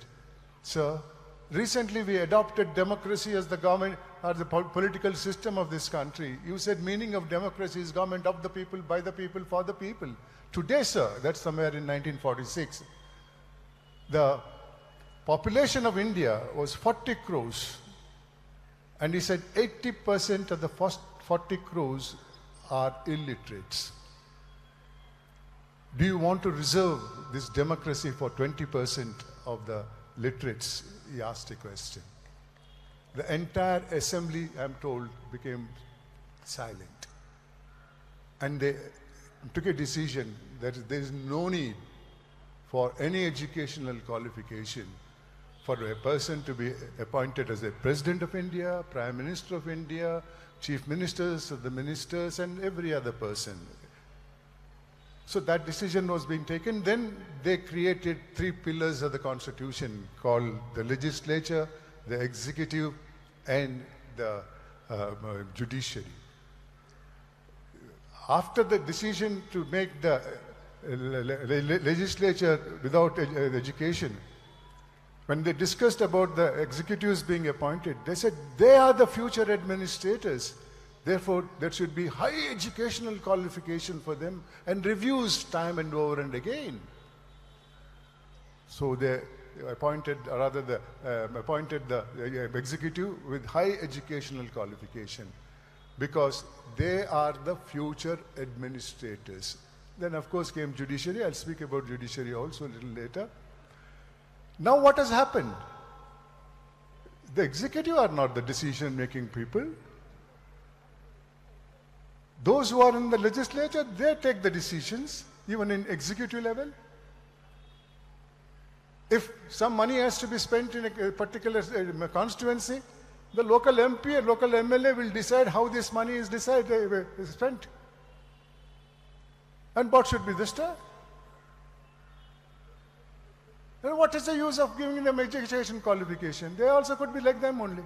S6: sir, recently we adopted democracy as the government or the political system of this country. You said meaning of democracy is government of the people, by the people, for the people. Today, sir, that's somewhere in 1946, the population of India was 40 crores. And he said 80% of the first 40 crores are illiterates. Do you want to reserve this democracy for 20% of the literates? He asked a question. The entire assembly, I'm told, became silent. And they took a decision that there is no need for any educational qualification for a person to be appointed as a President of India, Prime Minister of India, Chief Ministers of the ministers, and every other person. So that decision was being taken. Then they created 3 pillars of the Constitution called the legislature, the executive, and the judiciary. After the decision to make the legislature without education, when they discussed about the executives being appointed, they said they are the future administrators. Therefore, there should be high educational qualification for them and reviews time and over and again. So they appointed, or rather appointed the executive with high educational qualification because they are the future administrators. Then of course came judiciary. I'll speak about judiciary also a little later. Now what has happened? The executive are not the decision-making people. Those who are in the legislature, they take the decisions, even in executive level. If some money has to be spent in a particular constituency, the local MP and local MLA will decide how this money is spent. And what should be the star? And what is the use of giving them education qualification? They also could be like them only.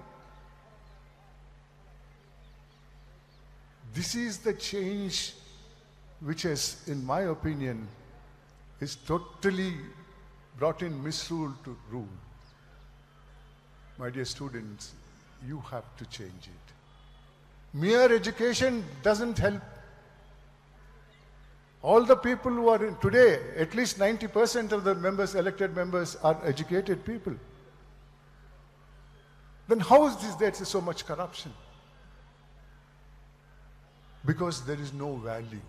S6: This is the change which has, in my opinion, is totally brought in misrule to rule. My dear students, you have to change it. Mere education doesn't help. All the people who are in today, at least 90% of the members, elected members, are educated people. Then how is there so much corruption? Because there is no value.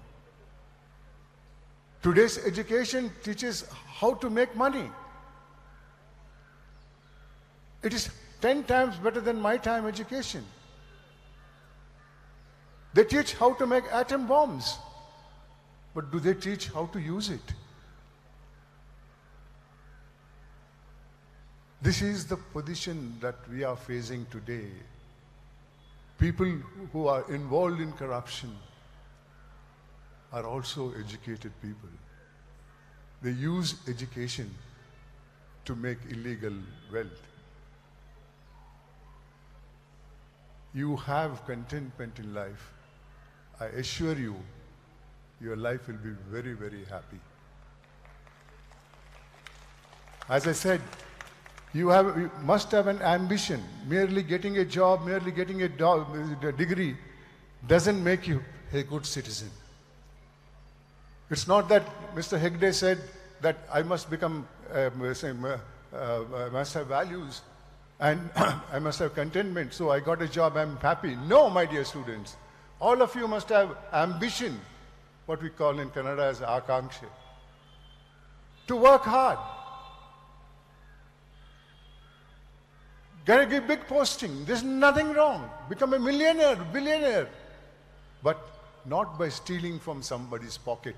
S6: Today's education teaches how to make money. It is 10 times better than my time education. They teach how to make atom bombs. But do they teach how to use it? This is the position that we are facing today. People who are involved in corruption are also educated people. They use education to make illegal wealth. You have contentment in life. I assure you, your life will be very, very happy. As I said, you must have an ambition. Merely getting a job, merely getting a degree doesn't make you a good citizen. It's not that Mr. Hegde said that I must become, I must have values and I must have contentment, so I got a job, I'm happy. No, my dear students. All of you must have ambition, what we call in Kannada as akanksha, to work hard. Get a big posting, there's nothing wrong. Become a millionaire, billionaire. But not by stealing from somebody's pocket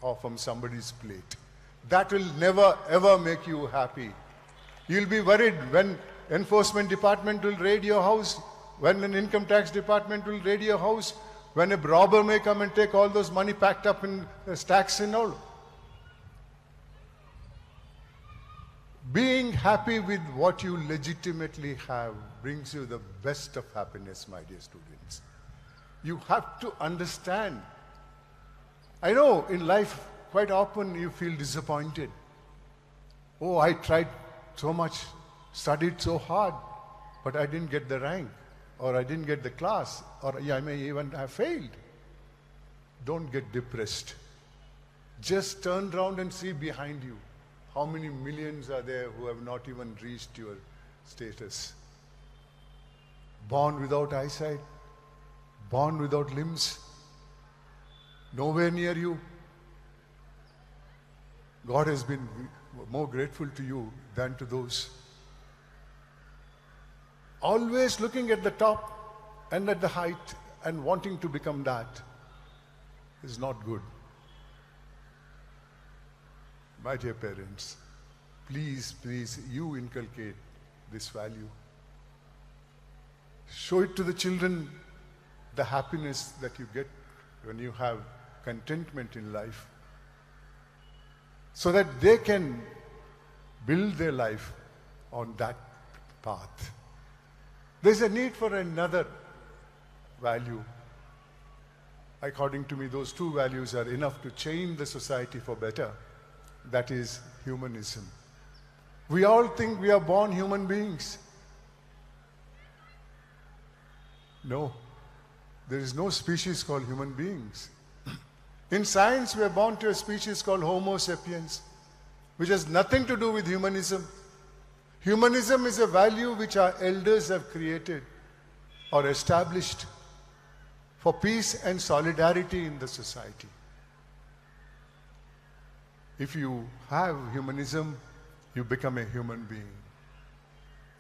S6: or from somebody's plate. That will never ever make you happy. You'll be worried when enforcement department will raid your house, when an income tax department will raid your house, when a robber may come and take all those money packed up in stacks and all. Being happy with what you legitimately have brings you the best of happiness, my dear students. You have to understand. I know in life, quite often you feel disappointed. Oh, I tried so much, studied so hard, but I didn't get the rank, or I didn't get the class, or I may even have failed. Don't get depressed. Just turn around and see behind you. How many millions are there who have not even reached your status? Born without eyesight, born without limbs, nowhere near you. God has been more grateful to you than to those. Always looking at the top and at the height and wanting to become that is not good. My dear parents, please, please, you inculcate this value. Show it to the children, the happiness that you get when you have contentment in life, so that they can build their life on that path. There's a need for another value. According to me, those two values are enough to change the society for better. That is humanism. We all think we are born human beings. No, there is no species called human beings. In science, we are born to a species called Homo sapiens, which has nothing to do with humanism. Humanism is a value which our elders have created or established for peace and solidarity in the society. If you have humanism, you become a human being.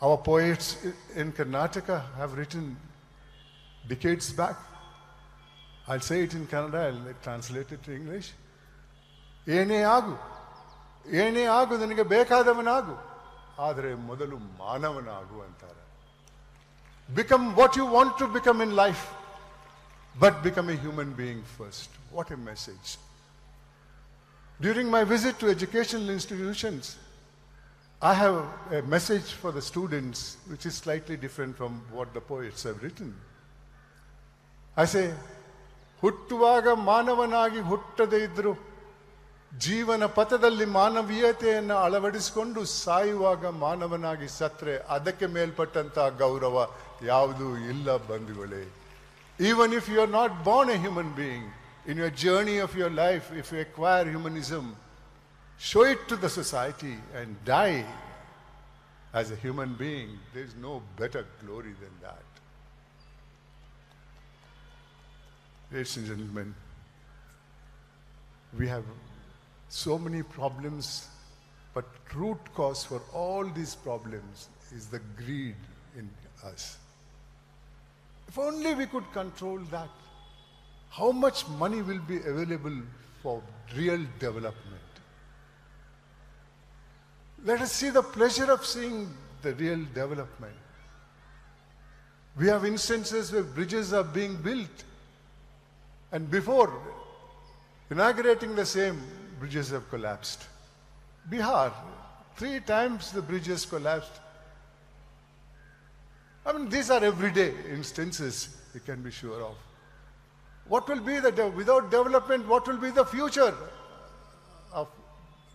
S6: Our poets in Karnataka have written decades back. I'll say it in Kannada, I'll translate it to English. ಏನೇ ಆಗು ನನಗೆ ಬೇಕಾದವನಾಗು ಆದರೆ ಮೊದಲು ಮಾನವನಾಗು ಅಂತಾರೆ. Become what you want to become in life, but become a human being first. What a message. During my visit to educational institutions, I have a message for the students which is slightly different from what the poets have written. I say, ಹುಟ್ಟುವಾಗ ಮಾನವನಾಗಿ ಹುಟ್ಟದೇ ಇದ್ದರೂ ಜೀವನ ಪಥದಲ್ಲಿ ಮಾನವೀಯತೆಯನ್ನು ಅಳವಡಿಸಿಕೊಂಡು ಸಾಯುವಾಗ ಮಾನವನಾಗಿ ಸತ್ರೆ ಅದಕ್ಕೆ ಮೇಲ್ಪಟ್ಟಂತಹ ಗೌರವ ಯಾವುದೂ ಇಲ್ಲ ಬಂಧುಗಳೇ. Even if you are not born a human being, in your journey of your life, if you acquire humanism, show it to the society and die as a human being. There is no better glory than that. Ladies and gentlemen, we have so many problems, but root cause for all these problems is the greed in us. If only we could control that, how much money will be available for real development? Let us see the pleasure of seeing the real development. We have instances where bridges are being built, and before inaugurating the same, bridges have collapsed. Bihar, 3 times the bridges collapsed. I mean, these are everyday instances we can be sure of. What will be without development, what will be the future of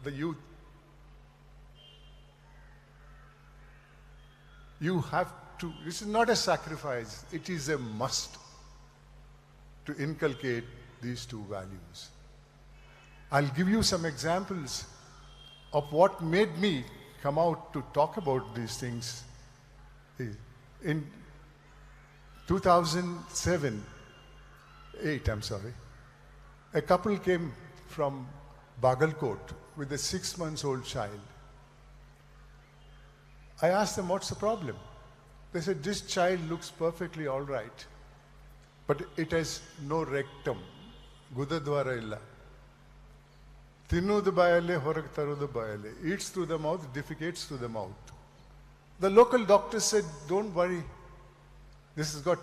S6: the youth? You have to, this is not a sacrifice, it is a must to inculcate these 2 values. I'll give you some examples of what made me come out to talk about these things. In 2008, a couple came from Bagalkot with a 6-month-old child. I asked them, what's the problem? They said, this child looks perfectly all right, but it has no rectum, Gudadwara illa. ತಿನ್ನುವುದು ಬಾಯಲ್ಲೇ ಹೊರಗೆ ತರೋದು ಬಾಯಲ್ಲೇ, eats through the mouth, defecates through the mouth. The local doctor said, don't worry, this has got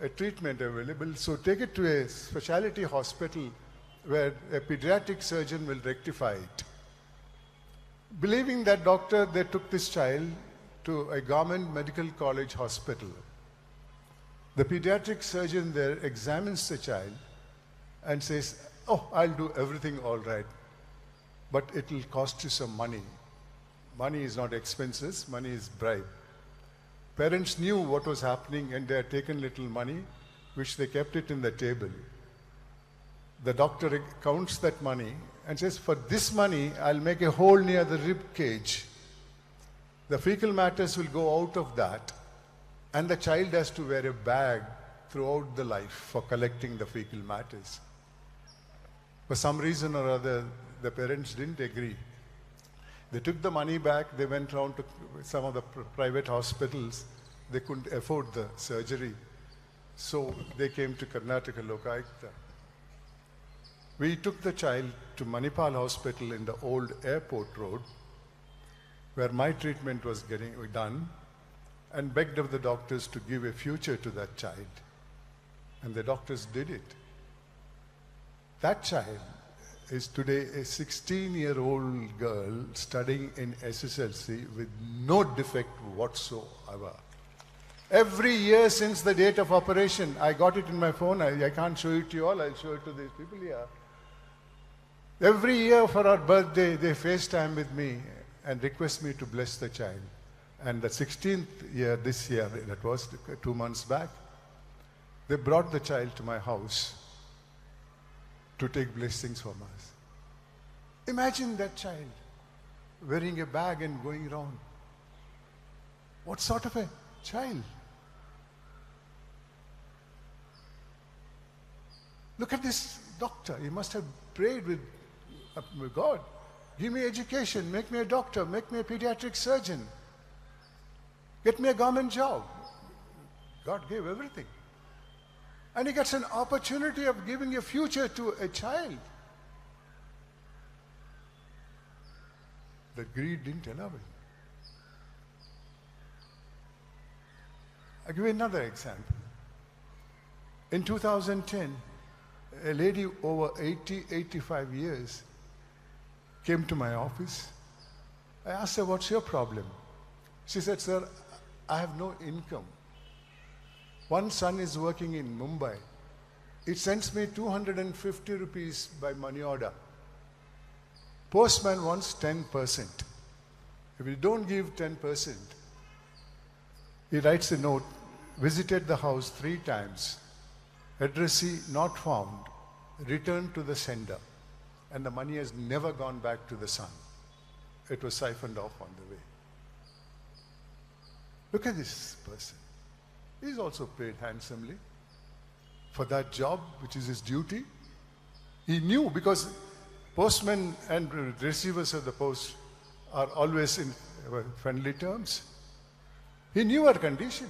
S6: a treatment available, so take it to a specialty hospital where a pediatric surgeon will rectify it. Believing that doctor, they took this child to a government medical college hospital. The pediatric surgeon there examines the child and says, oh, I'll do everything all right, but it will cost you some money. Money is not expenses, money is bribe. Parents knew what was happening and they had taken little money, which they kept it in the table. The doctor counts that money and says, for this money, I'll make a hole near the rib cage. The fecal matters will go out of that, and the child has to wear a bag throughout the life for collecting the fecal matters. For some reason or other, the parents didn't agree. They took the money back, they went round to some of the private hospitals. They couldn't afford the surgery. So they came to Karnataka Lokayukta. We took the child to Manipal Hospital in the old airport road, where my treatment was getting done, and begged of the doctors to give a future to that child. And the doctors did it. That child is today a 16-year-old girl studying in SSLC with no defect whatsoever. Every year since the date of operation, I got it in my phone, I can't show it to you all, I'll show it to these people here. Every year for our birthday, they FaceTime with me and request me to bless the child. And the 16th year, this year, that was 2 months back, they brought the child to my house to take blessings from us. Imagine that child wearing a bag and going around. What sort of a child? Look at this doctor. He must have prayed with God. Give me education, make me a doctor, make me a pediatric surgeon. Get me a government job. God gave everything. And he gets an opportunity of giving a future to a child. The greed didn't allow it. I'll give you another example. In 2010, a lady over 85 years came to my office. I asked her, what's your problem? She said, sir, I have no income. One son is working in Mumbai. It sends me 250 rupees by money order. Postman wants 10%. If you don't give 10%, he writes a note, visited the house 3 times, addressee not found, returned to the sender, and the money has never gone back to the son. It was siphoned off on the way. Look at this person. He's also paid handsomely for that job, which is his duty. He knew, because postmen and receivers of the post are always in friendly terms. He knew her condition,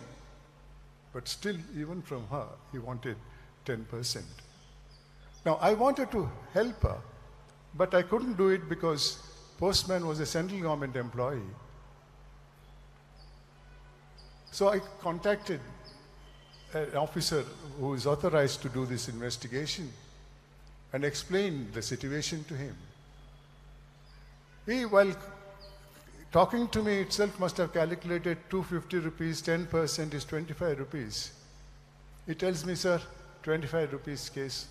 S6: but still, even from her, he wanted 10%. Now, I wanted to help her, but I couldn't do it because postman was a central government employee. So I contacted an officer who is authorized to do this investigation and explained the situation to him. He, while talking to me itself, must have calculated 250 rupees, 10% is 25 rupees. He tells me, sir, 25 rupees case.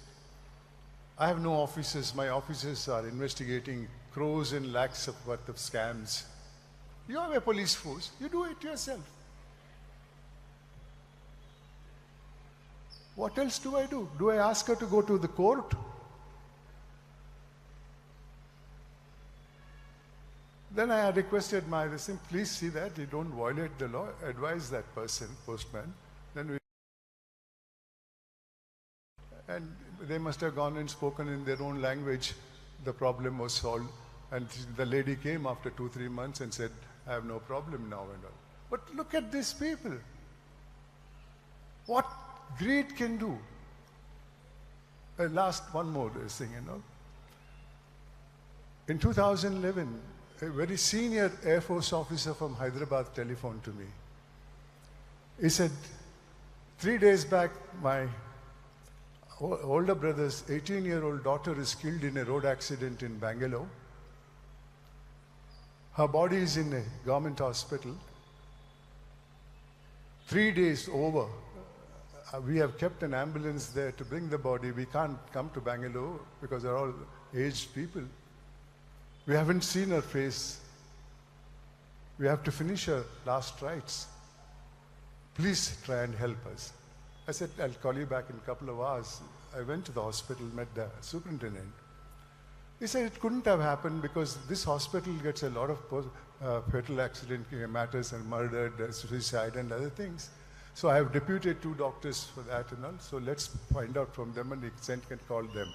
S6: I have no officers. My officers are investigating crores and lakhs of worth of scams. You have a police force. You do it yourself. What else do I do? Do I ask her to go to the court? Then I requested my listening, please see that you don't violate the law. Advise that person, postman. Then and they must have gone and spoken in their own language. The problem was solved. And the lady came after 2-3 months and said, I have no problem now and all. But look at these people. What greed can do. Last one more thing, In 2011, a very senior Air Force officer from Hyderabad telephoned to me. He said, 3 days back, my older brother's 18-year-old daughter is killed in a road accident in Bangalore. Her body is in a government hospital. 3 days over. We have kept an ambulance there to bring the body. We can't come to Bangalore because they're all aged people. We haven't seen her face. We have to finish her last rites. Please try and help us. I said, I'll call you back in a couple of hours. I went to the hospital, met the superintendent. He said it couldn't have happened because this hospital gets a lot of fatal accident matters and murder, suicide and other things. So I have deputed 2 doctors for that and all. So let's find out from them, and he can call them.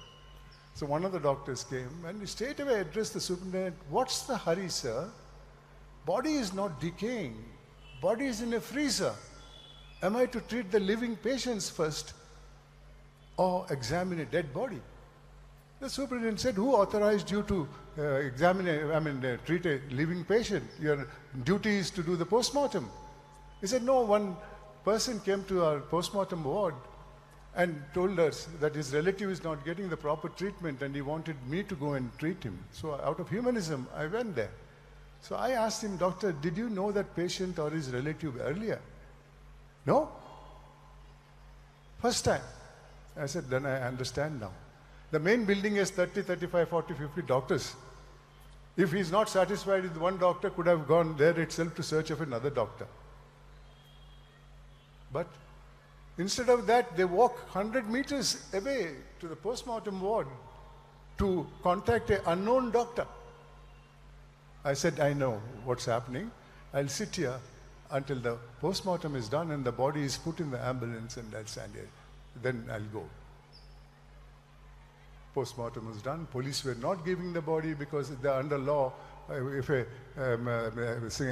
S6: So one of the doctors came and he straight away addressed the superintendent. What's the hurry, sir? Body is not decaying. Body is in a freezer. Am I to treat the living patients first or examine a dead body? The superintendent said, who authorized you to treat a living patient? Your duty is to do the postmortem. He said, no, one person came to our postmortem ward and told us that his relative is not getting the proper treatment and he wanted me to go and treat him. So out of humanism, I went there. So I asked him, doctor, did you know that patient or his relative earlier? No? First time. I said, then I understand now. The main building has 30, 35, 40, 50 doctors. If he's not satisfied with one doctor, could have gone there itself to search of another doctor. But instead of that, they walk 100 meters away to the postmortem ward to contact an unknown doctor. I said, I know what's happening. I'll sit here until the postmortem is done and the body is put in the ambulance and I'll stand here. Then I'll go. Postmortem was done. Police were not giving the body because they're under law. if a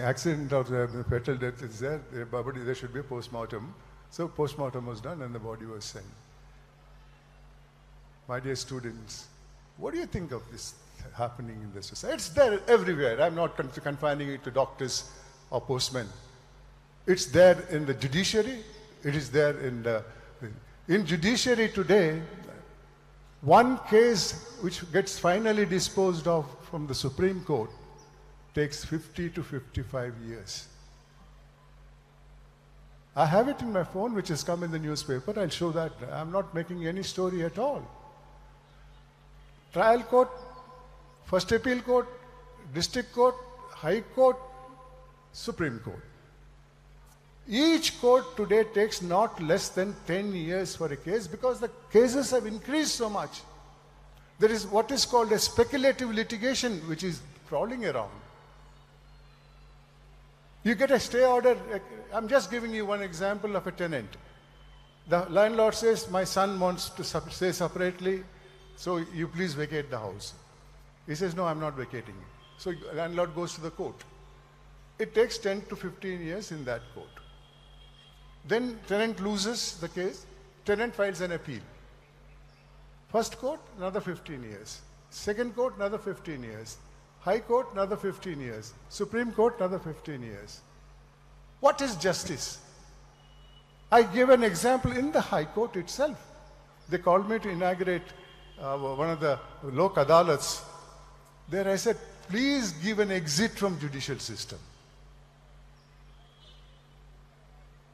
S6: accident or fatal death is there, there should be a post-mortem. So post-mortem was done and the body was sent. My dear students, what do you think of this happening in the society? It's there everywhere. I'm not confining it to doctors or postmen. It's there in the judiciary. It is there in judiciary today. One case which gets finally disposed of from the Supreme Court takes 50 to 55 years. I have it in my phone, which has come in the newspaper. I'll show that. I'm not making any story at all. Trial court, first appeal court, district court, high court, Supreme Court. Each court today takes not less than 10 years for a case because the cases have increased so much. There is what is called a speculative litigation which is crawling around. You get a stay order. I'm just giving you one example of a tenant. The landlord says, my son wants to stay separately, so you please vacate the house. He says, no, I'm not vacating it. So landlord goes to the court. It takes 10 to 15 years in that court. Then tenant loses the case, tenant files an appeal. First court, another 15 years. Second court, another 15 years. High court, another 15 years. Supreme Court, another 15 years. What is justice? I gave an example in the High Court itself. They called me to inaugurate one of the Lok Adalats. There I said, please give an exit from judicial system.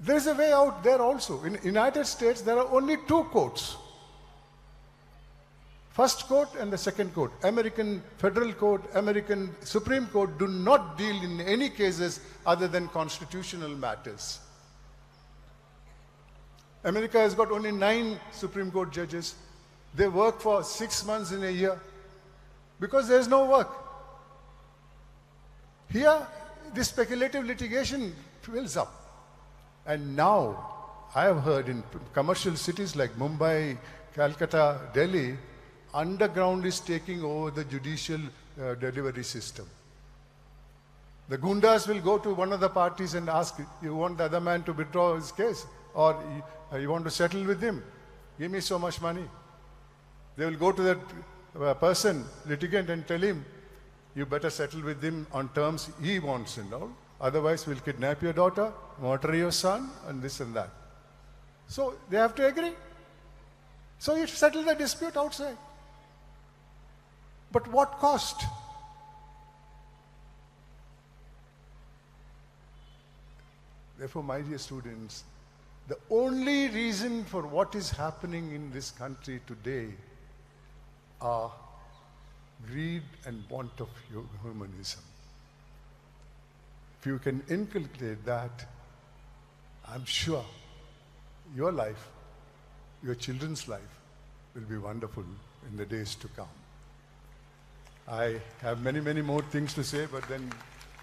S6: There is a way out there also. In United States, there are only two courts. First court and the second court. American Federal Court, American Supreme Court do not deal in any cases other than constitutional matters. America has got only 9 Supreme Court judges. They work for 6 months in a year because there is no work. Here, this speculative litigation fills up. And now, I have heard in commercial cities like Mumbai, Calcutta, Delhi, underground is taking over the judicial delivery system. The gundas will go to one of the parties and ask, you want the other man to withdraw his case? Or you want to settle with him? Give me so much money. They will go to that person, litigant, and tell him, you better settle with him on terms he wants and all. Otherwise, we'll kidnap your daughter, murder your son, and this and that. So they have to agree. So you settle the dispute outside. But what cost? Therefore, my dear students, the only reason for what is happening in this country today are greed and want of humanism. If you can inculcate that, I'm sure your life, your children's life will be wonderful in the days to come. I have many, many more things to say, but then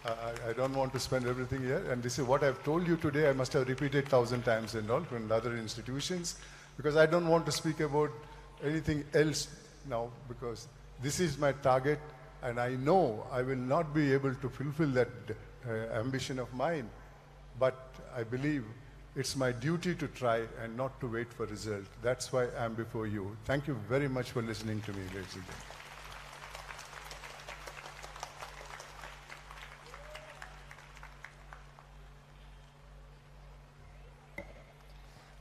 S6: I don't want to spend everything here. And this is what I've told you today. I must have repeated 1,000 times and all from other institutions, because I don't want to speak about anything else now, because this is my target, and I know I will not be able to fulfill that ambition of mine, but I believe it's my duty to try and not to wait for result. That's why I'm before you. Thank you very much for listening to me, ladies and gentlemen.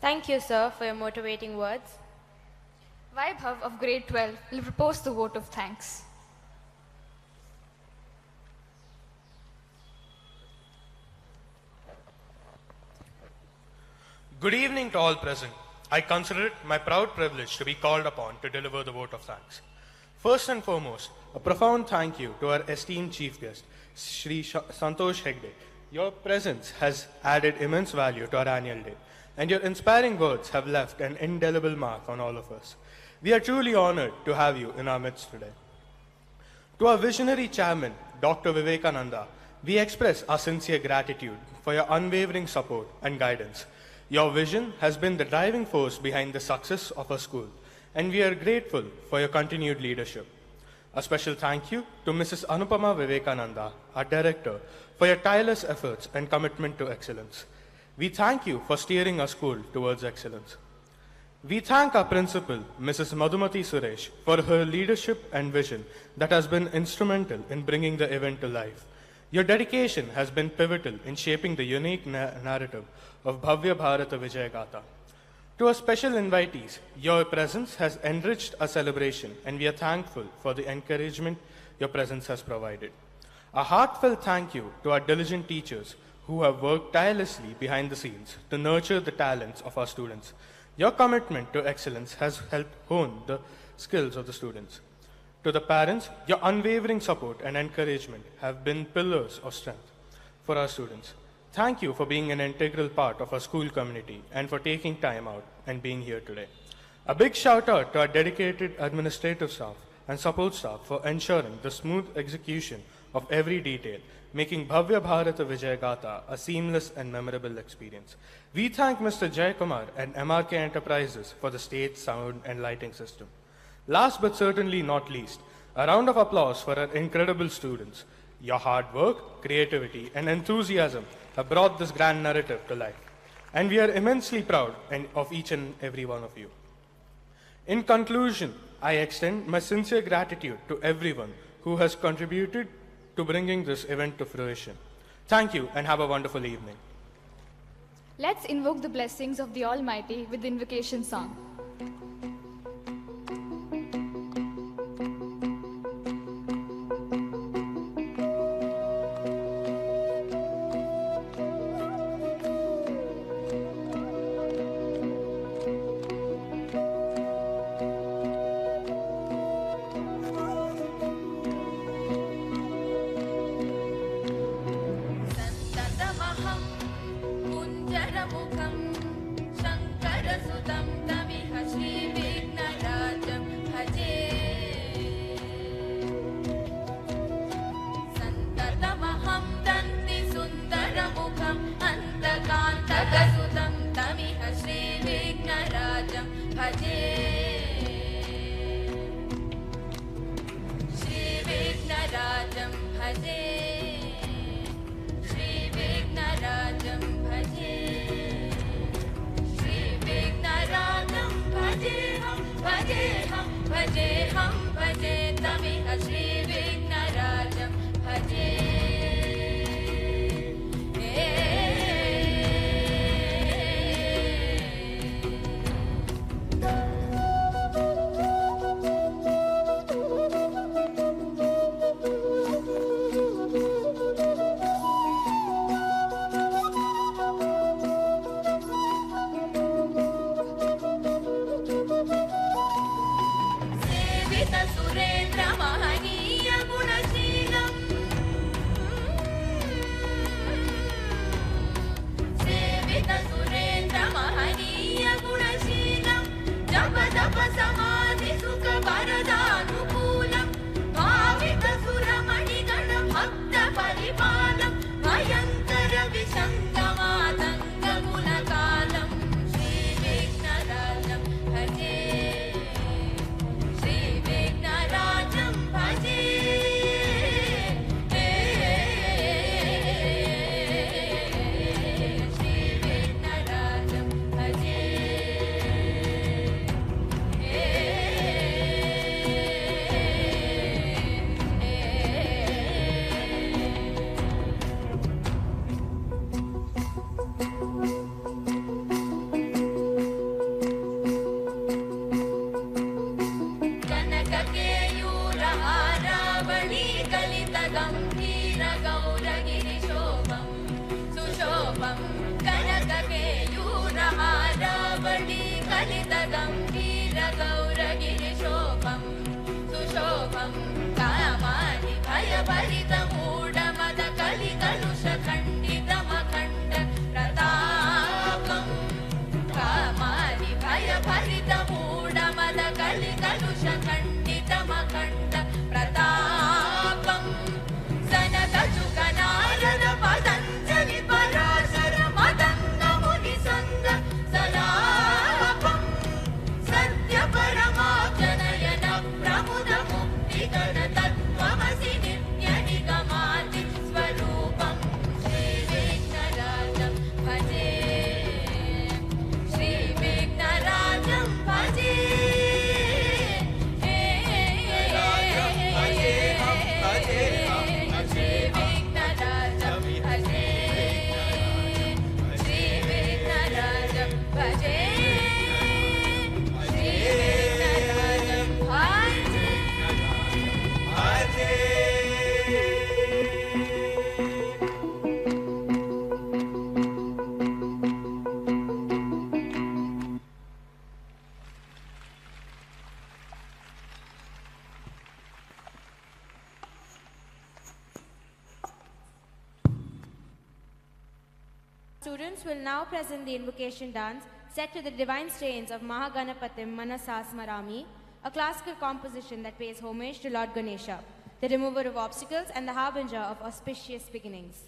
S1: Thank you, sir, for your motivating words.
S3: Vaibhav of grade 12 will propose the vote of thanks.
S7: Good evening to all present. I consider it my proud privilege to be called upon to deliver the vote of thanks. First and foremost, a profound thank you to our esteemed chief guest, Shri Santosh Hegde. Your presence has added immense value to our annual day, and your inspiring words have left an indelible mark on all of us. We are truly honored to have you in our midst today. To our visionary chairman, Dr. Vivekananda, we express our sincere gratitude for your unwavering support and guidance. Your vision has been the driving force behind the success of our school, and we are grateful for your continued leadership. A special thank you to Mrs. Anupama Vivekananda, our director, for your tireless efforts and commitment to excellence. We thank you for steering our school towards excellence. We thank our principal, Mrs. Madhumati Suresh, for her leadership and vision that has been instrumental in bringing the event to life. Your dedication has been pivotal in shaping the unique narrative of Bhavya Bharata Vijaya Gatha. To our special invitees, your presence has enriched our celebration, and we are thankful for the encouragement your presence has provided. A heartfelt thank you to our diligent teachers who have worked tirelessly behind the scenes to nurture the talents of our students. Your commitment to excellence has helped hone the skills of the students. To the parents, your unwavering support and encouragement have been pillars of strength for our students. Thank you for being an integral part of our school community and for taking time out and being here today. A big shout out to our dedicated administrative staff and support staff for ensuring the smooth execution of every detail, making Bhavya Bharata Vijaya Gatha a seamless and memorable experience. We thank Mr. Jayakumar and MRK Enterprises for the stage, sound, and lighting system. Last but certainly not least, a round of applause for our incredible students. Your hard work, creativity, and enthusiasm have brought this grand narrative to life, and we are immensely proud of each and every one of you. In conclusion, I extend my sincere gratitude to everyone who has contributed to bringing this event to fruition. Thank you and have a wonderful evening.
S3: Let's invoke the blessings of the Almighty with the invocation song.
S2: सन्ततमहं कुञ्जरमुखं शङ्करसुतं तमिह श्रीविघ्नराजं भजे सन्ततमहं दन्तिसुन्दरमुखम् अन्तकान्तकसुतं तमिह श्रीविघ्नराजं भजे श्रीविघ्नराजं भजे श्रीविघ्नराजं भजे श्रीविघ्नराजं भजेऽहं भजेऽहं भजेऽहं भजे तमिह श्रीविघ्नराजं भजे सेवित सुरेन्द्र महनीय गुणशीलम् सेवित सुरेन्द्र महनीय गुणशीलम् जप तप समाधि सुख वरदानुकूलम् भावित सुरमणिगण भक्त परिपालम् भयङ्कर विशङ्कमातङ्ग गुणकालम् श्रीविघ्नराजं भजे श्रीविघ्नराजं भजे श्रीविघ्नराजं भजे कनककेयूरहारावळी कलितगम्भीरगौरगिरिशोभं सुशोभं कनककेयूरहारावळी कलितगम्भीरगौरगिरिशोभं सुशोभं कामानि भयभरितमूढमद कलिकलुषखण्डितमखण्ड प्रतापम् कामानि भयभरितमूढमद कलिकलुषखण्डितमखण्ड प्रतापम् सनकचुकनारद Patanjali Parashar मदङ्ग मुनिसङ्ग सलापम् सत्यपरं
S1: Students will now present the invocation dance set to the divine strains of Mahaganapatim Manasa Smarami, a classical composition that pays homage to Lord Ganesha, the remover of obstacles and the harbinger of auspicious beginnings.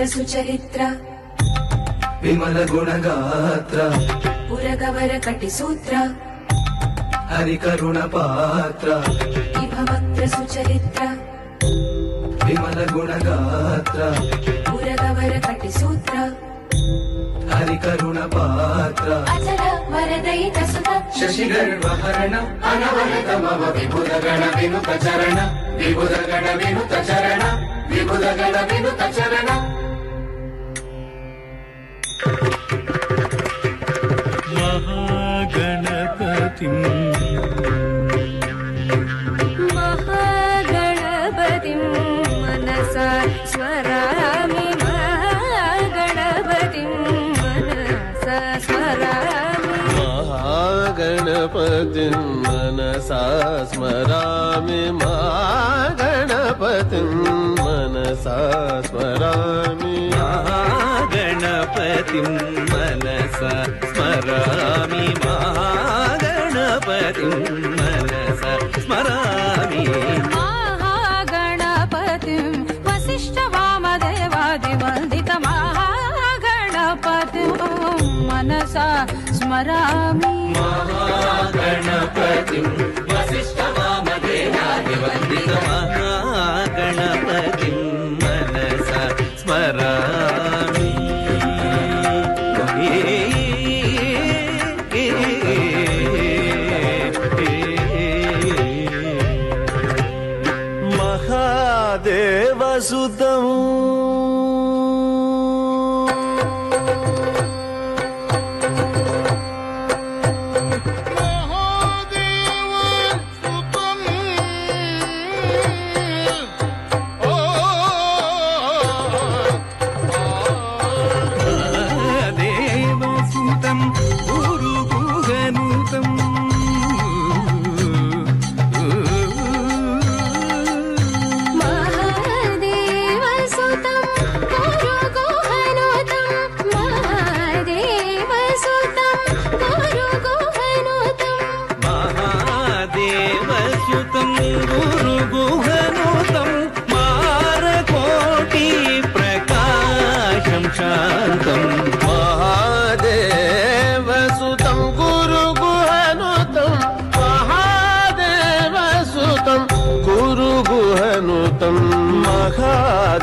S8: सुचरित्र
S9: विमल गुणगात्र
S8: पुरगवर कटिसूत्र
S9: हरिकरुण पात्र
S8: विभवक्त्र सुचरित्र
S9: विमल गुणगात्र
S8: पुरगवर कटिसूत्र
S9: हरिकरुण पात्र
S8: अचल वरदयित सुत
S9: शशिगर्वहरण अनवरत मम विबुधगण विनुत चरण विबुधगण विनुत चरण विबुधगण विनुत चरण
S10: महागणपतिं मनसा स्मरामि महागणपतिं मनसा स्मरामि
S11: महागणपतिं मनसा स्मरामि महागणपतिं मनसा स्मरामि
S10: महागणपतिं मनसा स्मरामि महागणपतिं मनसा स्मरामि
S8: महागणपतिं वसिष्ठवामदेवादिवन्दित महागणपतिं मनसा स्मरामि
S9: महागणपतिं वसिष्ठवामदेवादिवन्दित
S10: महागणपतिं मनसा स्मरामि
S11: महादेवसुतं शान्तं महादेवसुतं गुरुगुहनुतं महादेवसुतं गुरुगुहनुतं महादेवसुतं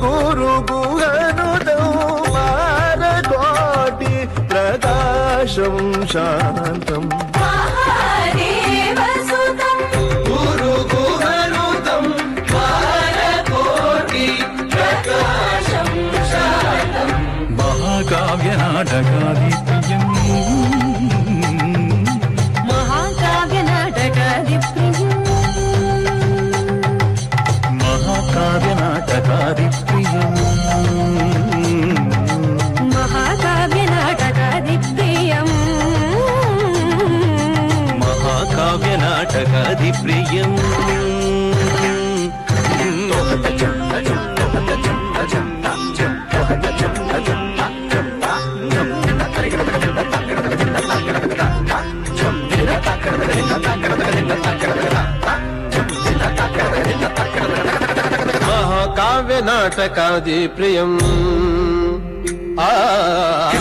S11: गुरुगुहनुतं मारकोटि प्रकाशं शान्तम्
S8: महादेवसुतं
S9: गुरुगुहनुतं मारकोटि प्रकाशं शान्तम्
S10: महाकाव्यनाटकादिप्रियम्
S8: महाकाव्यनाटकादिप्रियम्
S10: महाकाव्यनाटकादिप्रियम्
S8: महाकाव्यनाटकादिप्रियम्
S11: మహాకావ్య నాటకాది ప్రియం
S10: మహాకావ్య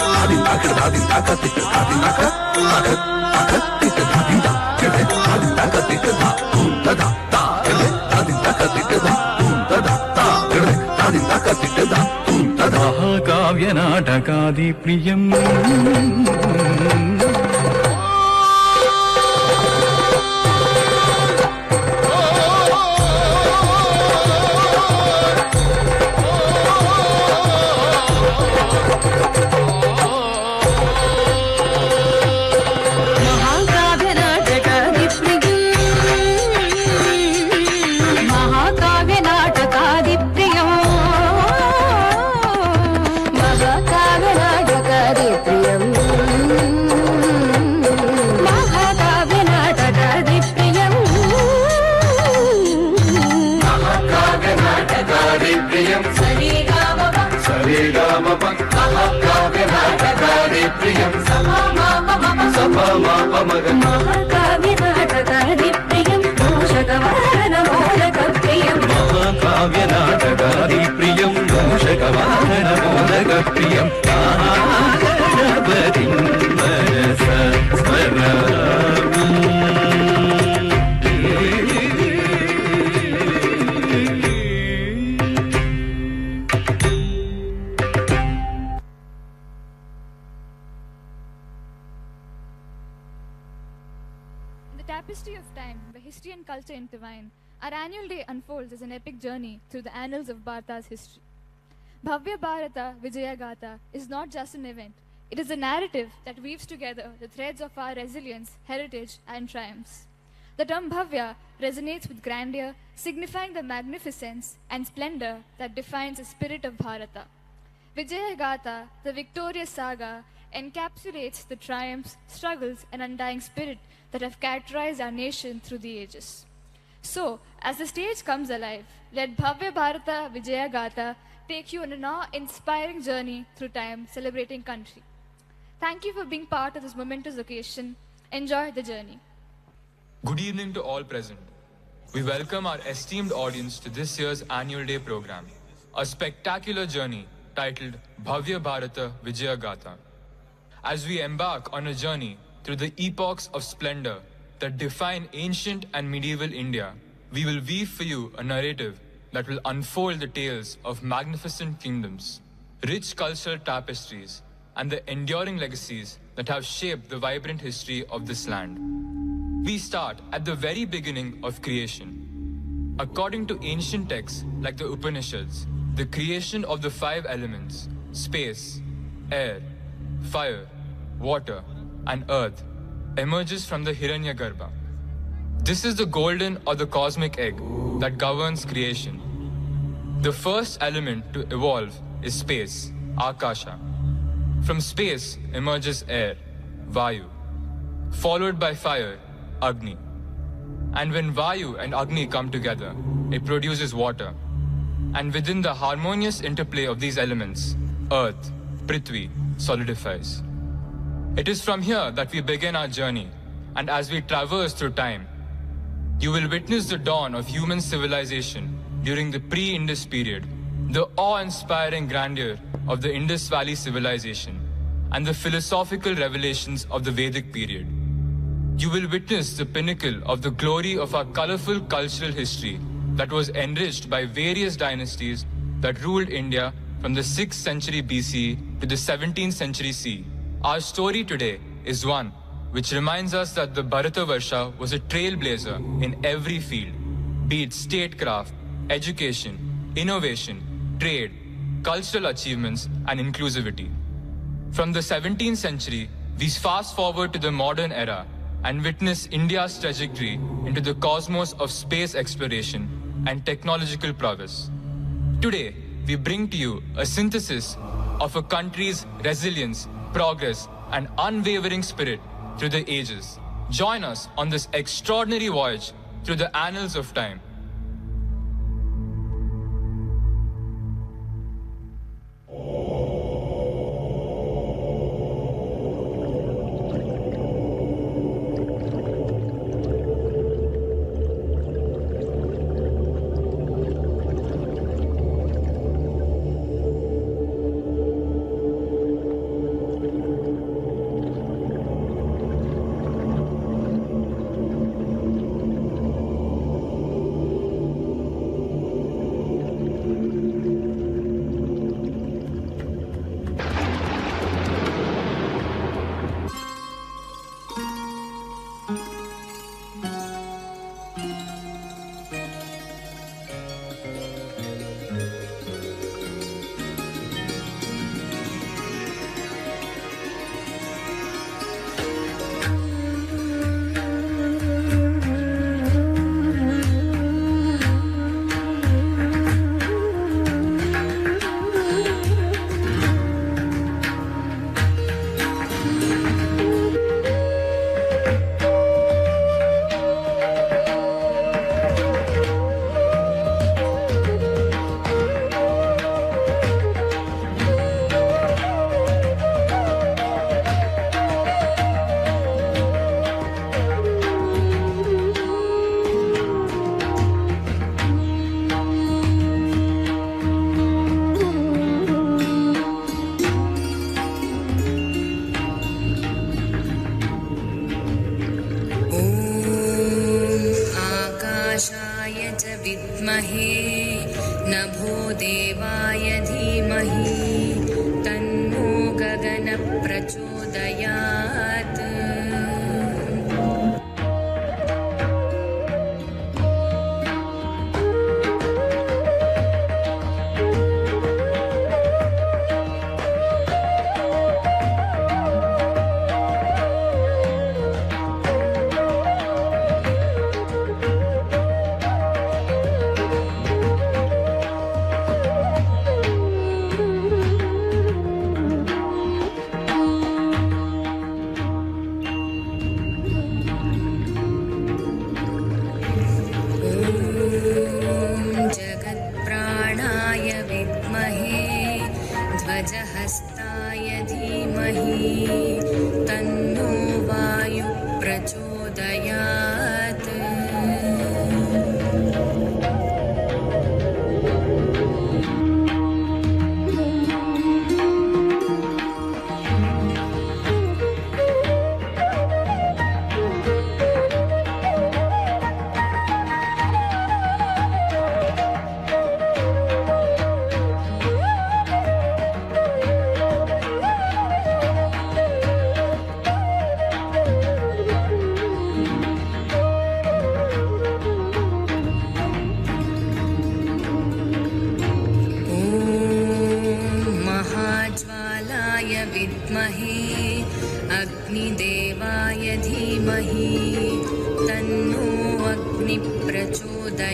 S10: నాటకాది ప్రియం మహాకావ్య నాటకాది ప్రియం మూషకవాహన మోదక ప్రియం గణపతి మనస స్మరామి.
S3: In the tapestry of time, where history and culture intertwine, our annual day unfolds as an epic journey through the annals of Bharata's history. Bhavya Bharata Vijaya Gatha is not just an event, it is a narrative that weaves together the threads of our resilience, heritage, and triumphs. The term Bhavya resonates with grandeur, signifying the magnificence and splendor that defines the spirit of Bharata. Vijaya Gatha, the victorious saga, encapsulates the triumphs, struggles, and undying spirit that have characterized our nation through the ages. So, as the stage comes alive, let Bhavya Bharata Vijaya Gatha take you on an awe-inspiring journey through time, celebrating country. Thank you for being part of this momentous occasion. Enjoy the journey.
S12: Good evening to all present. We welcome our esteemed audience to this year's annual day program, a spectacular journey titled Bhavya Bharata Vijaya Gatha. As we embark on a journey through the epochs of splendor that define ancient and medieval India, we will weave for you a narrative that will unfold the tales of magnificent kingdoms, rich cultural tapestries, and the enduring legacies that have shaped the vibrant history of this land. We start at the very beginning of creation. According to ancient texts like the Upanishads, the creation of the 5 elements, space, air, fire, water, and earth, emerges from the Hiranyagarbha. This is the golden or the cosmic egg that governs creation. The first element to evolve is space, Akasha. From space emerges air, Vayu, followed by fire, Agni. And when Vayu and Agni come together, it produces water. And within the harmonious interplay of these elements, earth, Prithvi, solidifies. It is from here that we begin our journey, and as we traverse through time, you will witness the dawn of human civilization during the pre-Indus period, the awe-inspiring grandeur of the Indus Valley civilization, and the philosophical revelations of the Vedic period. You will witness the pinnacle of the glory of our colorful cultural history that was enriched by various dynasties that ruled India from the 6th century BC to the 17th century CE. Our story today is one which reminds us that the Bharatavarsha was a trailblazer in every field, be it statecraft, education, innovation, trade, cultural achievements, and inclusivity. From the 17th century, we fast forward to the modern era and witness India's trajectory into the cosmos of space exploration and technological prowess. Today, we bring to you a synthesis of a country's resilience, progress, and unwavering spirit through the ages. Join us on this extraordinary voyage through the annals of time.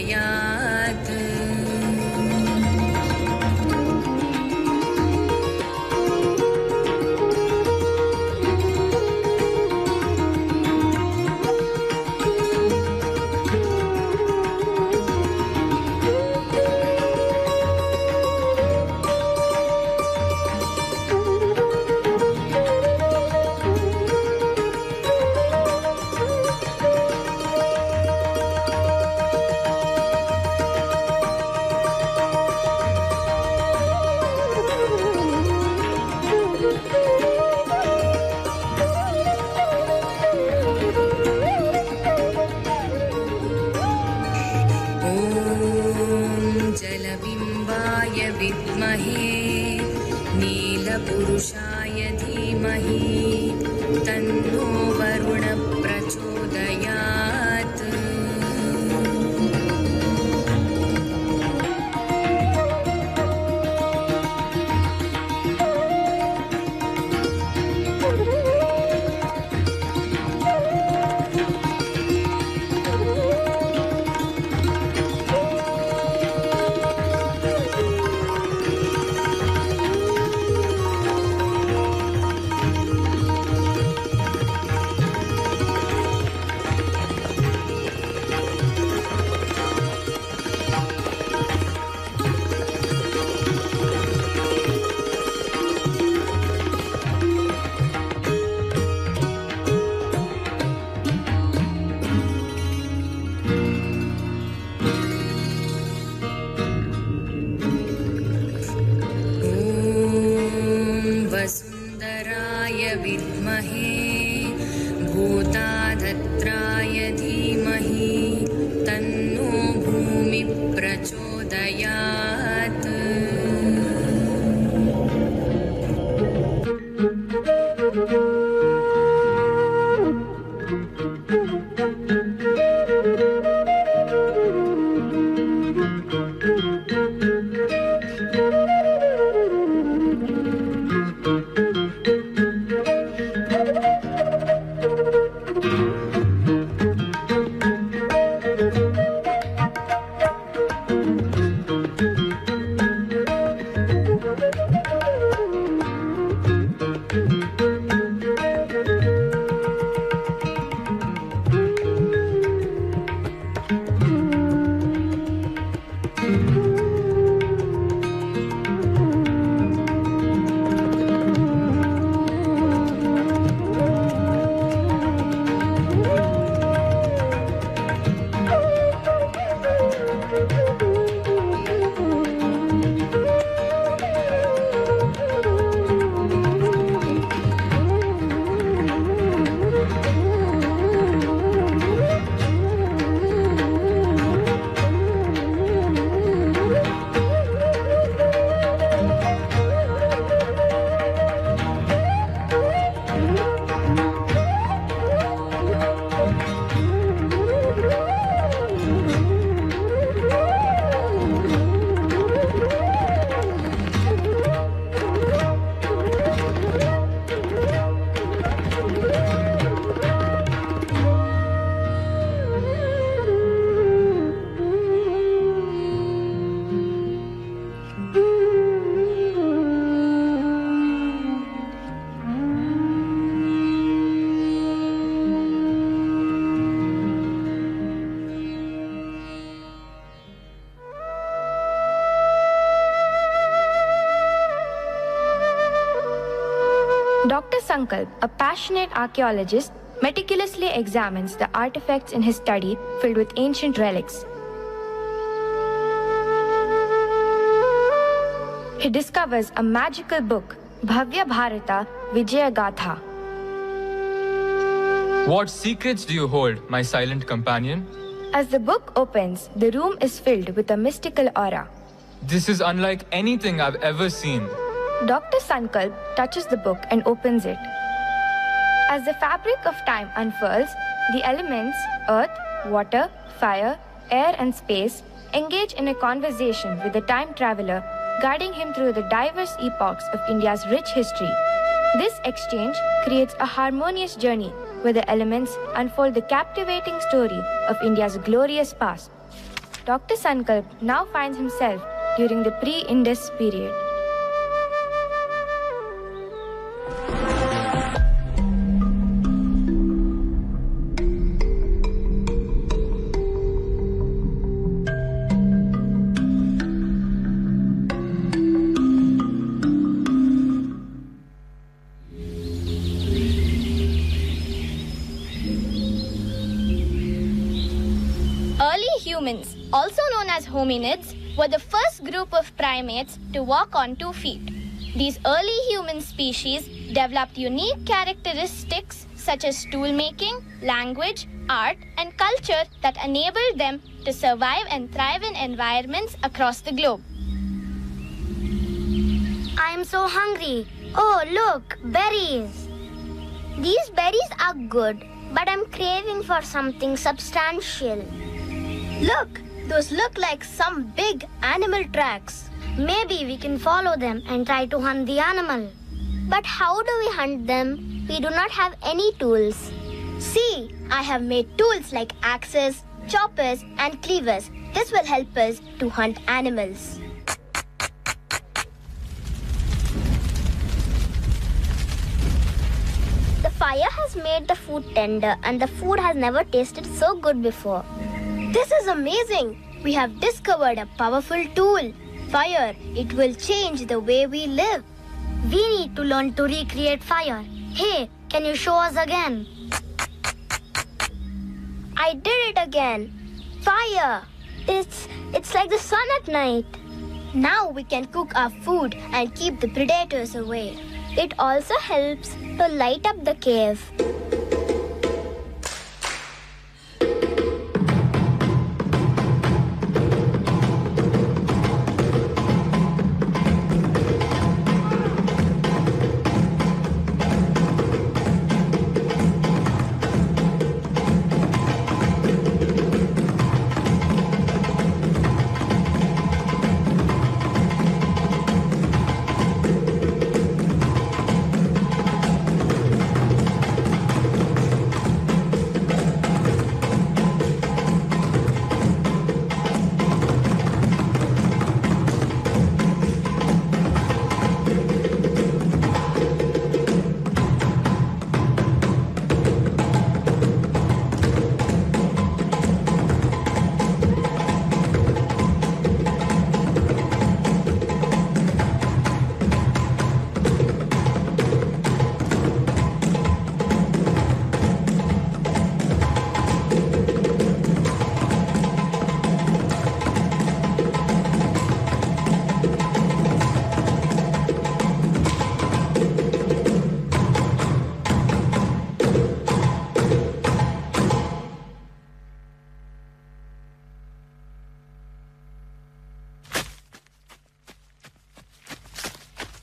S13: प्रचोदयात् जलबिम्बाय विद्महे नीलपुरुषाय धीमहि तन्नो वरुण प्रचोदयात् वसुन्दराय विद्महे भूताधत्राय धीमहि तन्नो भूमि प्रचोदयात्
S14: Dr. Sankalp, a passionate archaeologist, meticulously examines the artifacts in his study filled with ancient relics. He discovers a magical book, Bhavya Bharata Vijaya Gatha.
S12: What secrets do you hold, my silent companion?
S14: As the book opens, the room is filled with a mystical aura.
S12: This is unlike anything I've ever seen.
S14: Dr. Sankalp touches the book and opens it. As the fabric of time unfurls, the elements earth, water, fire, air and space engage in a conversation with the time traveler, guiding him through the diverse epochs of India's rich history. This exchange creates a harmonious journey where the elements unfold the captivating story of India's glorious past. Dr. Sankalp now finds himself during the pre-Indus period.
S15: Early humans, also known as hominids, were the first group of primates to walk on 2 feet. These early human species developed unique characteristics such as tool making, language, art, and culture that enabled them to survive and thrive in environments across the globe.
S16: I am so hungry. Oh, look, berries. These berries are good, but I'm craving for something substantial. Look, those look like some big animal tracks. Maybe we can follow them and try to hunt the animal. But how do we hunt them? We do not have any tools. See, I have made tools like axes, choppers, and cleavers. This will help us to hunt animals. The fire has made the food tender, and the food has never tasted so good before. This is amazing! We have discovered a powerful tool. Fire, it will change the way we live. We need to learn to recreate fire. Hey, can you show us again? I did it again. Fire! It's like the sun at night. Now we can cook our food and keep the predators away. It also helps to light up the cave.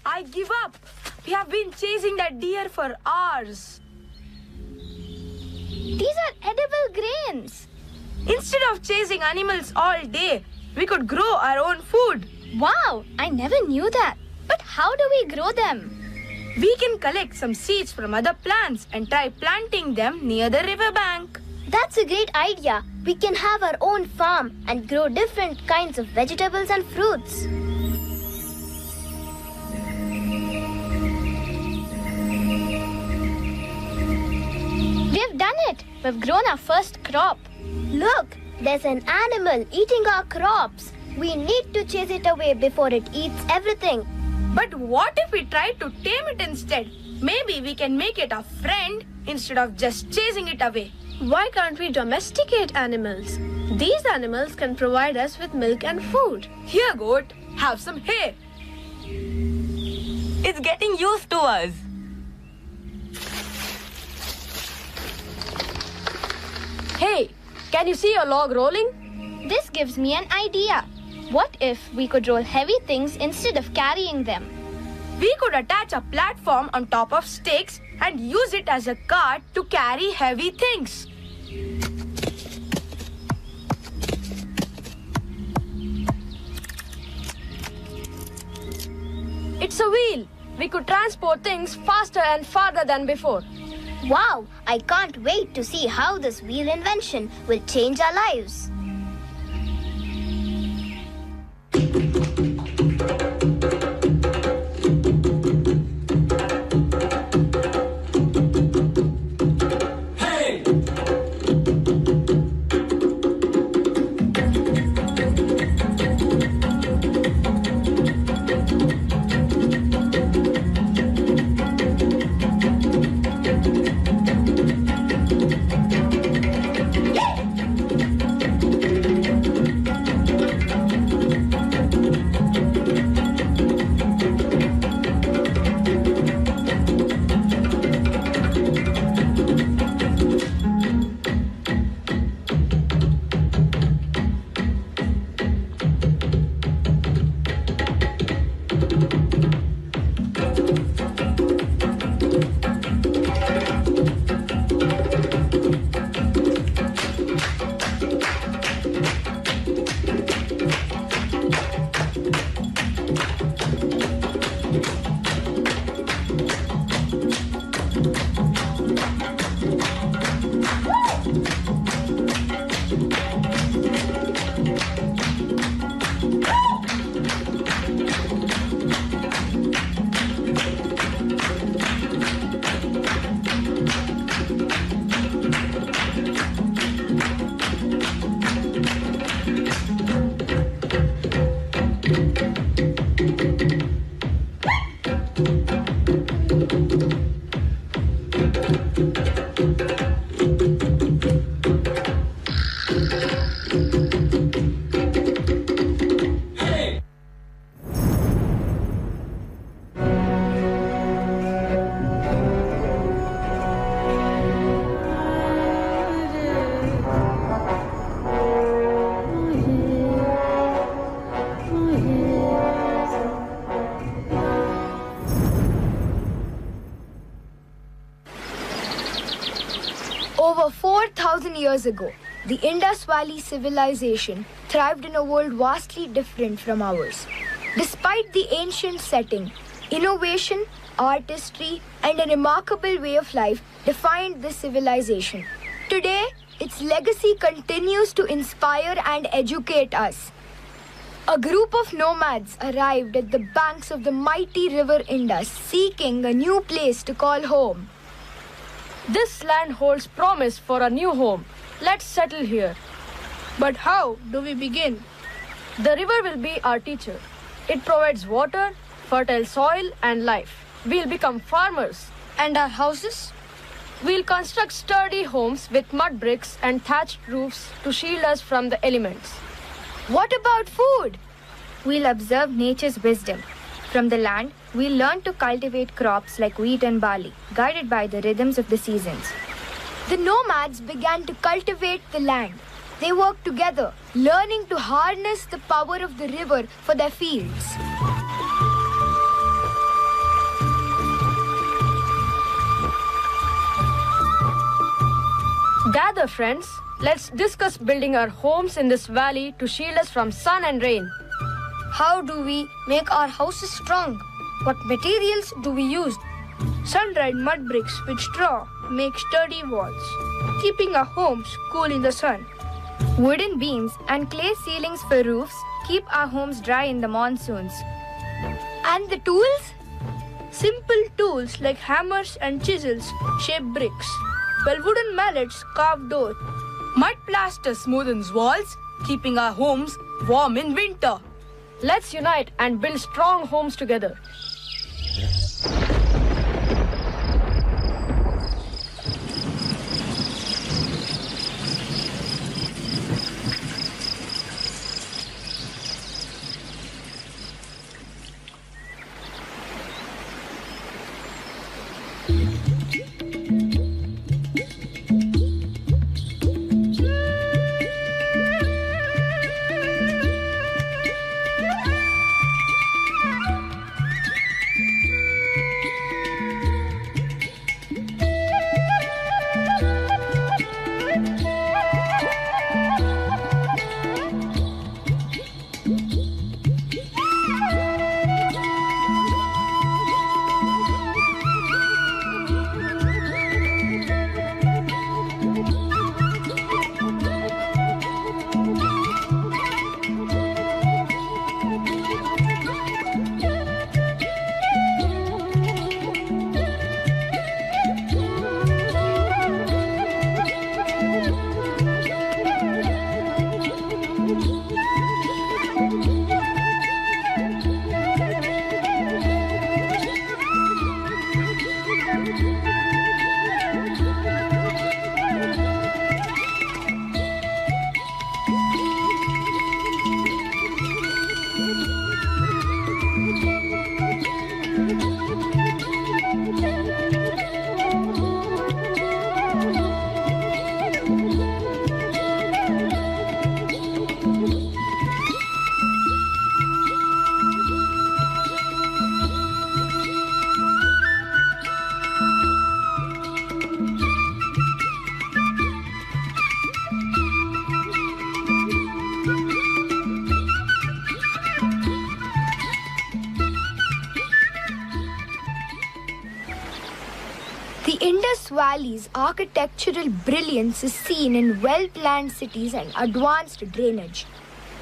S17: I give up. We have been chasing that deer for hours.
S16: These are edible grains.
S17: Instead of chasing animals all day, we could grow our own food.
S15: Wow, I never knew that. But how do we grow them?
S17: We can collect some seeds from other plants and try planting them near the riverbank.
S16: That's a great idea. We can have our own farm and grow different kinds of vegetables and fruits.
S15: We've done it. We've grown our first crop.
S16: Look, there's an animal eating our crops. We need to chase it away before it eats everything.
S17: But what if we try to tame it instead? Maybe we can make it a friend instead of just chasing it away.
S18: Why can't we domesticate animals? These animals can provide us with milk and food.
S17: Here, goat, have some hay.
S2: It's getting used to us.
S18: Hey, can you see a log rolling?
S15: This gives me an idea. What if we could roll heavy things instead of carrying them?
S17: We could attach a platform on top of stakes and use it as a cart to carry heavy things.
S18: It's a wheel. We could transport things faster and farther than before.
S16: Wow, I can't wait to see how this wheel invention will change our lives.
S14: Over 4,000 years ago, the Indus Valley civilization thrived in a world vastly different from ours. Despite the ancient setting, innovation, artistry, and a remarkable way of life defined this civilization. Today, its legacy continues to inspire and educate us. A group of nomads arrived at the banks of the mighty river Indus, seeking a new place to call home.
S17: This land holds promise for a new home. Let's settle here. But how do we begin? The river will be our teacher. It provides water, fertile soil, and life. We'll become farmers. And our houses? We'll construct sturdy homes with mud bricks and thatched roofs to shield us from the elements.
S14: What about food? We'll observe nature's wisdom. From the land, we'll learn to cultivate crops like wheat and barley, guided by the rhythms of the seasons. The nomads began to cultivate the land. They worked together, learning to harness the power of the river for their fields.
S17: Gather, friends. Let's discuss building our homes in this valley to shield us from sun and rain.
S16: How do we make our houses strong? What materials do we use?
S17: Sun-dried mud bricks with straw make sturdy walls, keeping our homes cool in the sun.
S14: Wooden beams and clay ceilings for roofs keep our homes dry in the monsoons.
S17: And the tools? Simple tools like hammers and chisels shape bricks, while wooden mallets carve doors. Mud plaster smoothens walls, keeping our homes warm in winter. Let's unite and build strong homes together.
S14: Indus Valley's architectural brilliance is seen in well-planned cities and advanced drainage.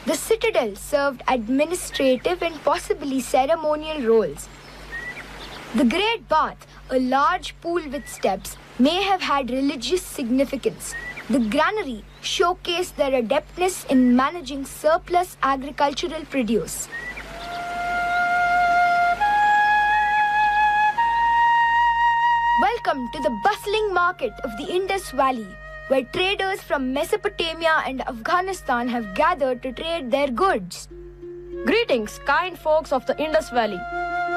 S14: The citadel served administrative and possibly ceremonial roles. The Great Bath, a large pool with steps, may have had religious significance. The granary showcased their adeptness in managing surplus agricultural produce. Welcome to the bustling market of the Indus Valley, where traders from Mesopotamia and Afghanistan have gathered to trade their goods.
S17: Greetings, kind folks of the Indus Valley.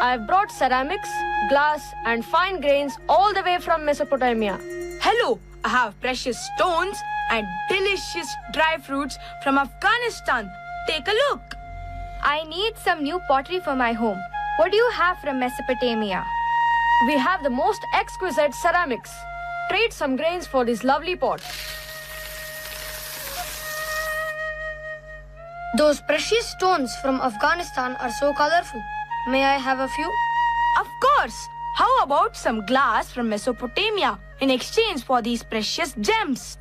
S17: I have brought ceramics, glass, and fine grains all the way from Mesopotamia.
S19: Hello, I have precious stones and delicious dry fruits from Afghanistan. Take a look.
S14: I need some new pottery for my home. What do you have from Mesopotamia?
S17: We have the most exquisite ceramics. Trade some grains for these lovely pots.
S20: Those precious stones from Afghanistan are so colorful. May I have a few?
S19: Of course. How about some glass from Mesopotamia in exchange for these precious gems?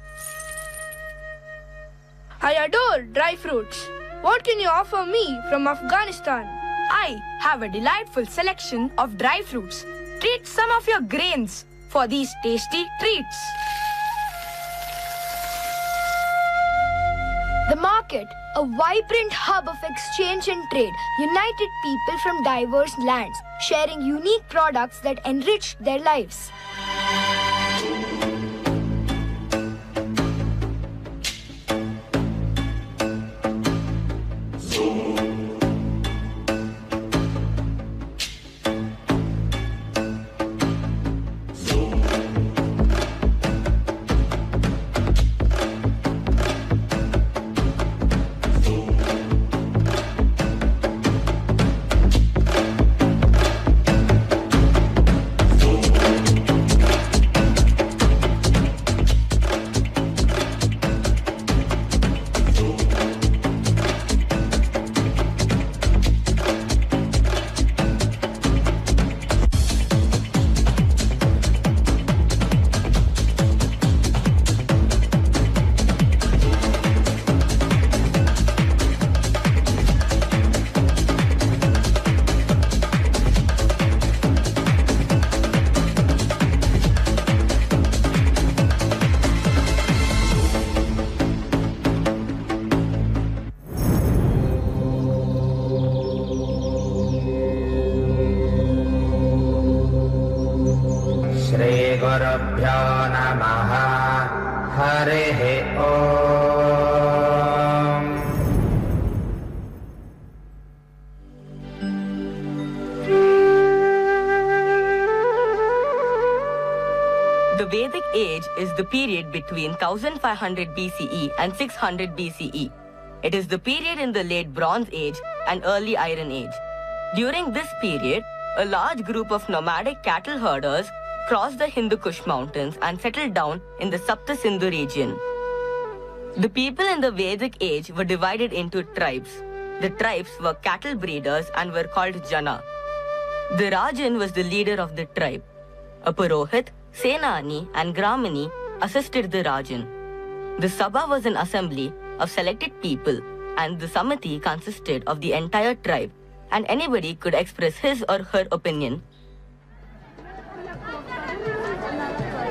S18: I adore dry fruits. What can you offer me from Afghanistan?
S19: I have a delightful selection of dry fruits. Treat some of your grains for these tasty treats.
S14: The market, a vibrant hub of exchange and trade, united people from diverse lands, sharing unique products that enriched their lives.
S9: श्रीगुरुभ्यो नमः हरिः ओम्
S21: The Vedic age is the period between 1500 BCE and 600 BCE. It is the period in the late Bronze Age and early Iron Age. During this period, a large group of nomadic cattle herders crossed the Hindu Kush mountains and settled down in the Sapta Sindhu region. The people in the Vedic age were divided into tribes. The tribes were cattle breeders and were called Jana. The Rajan was the leader of the tribe. A Purohit, Senani and Gramini assisted the Rajan. The Sabha was an assembly of selected people and the Samiti consisted of the entire tribe and anybody could express his or her opinion.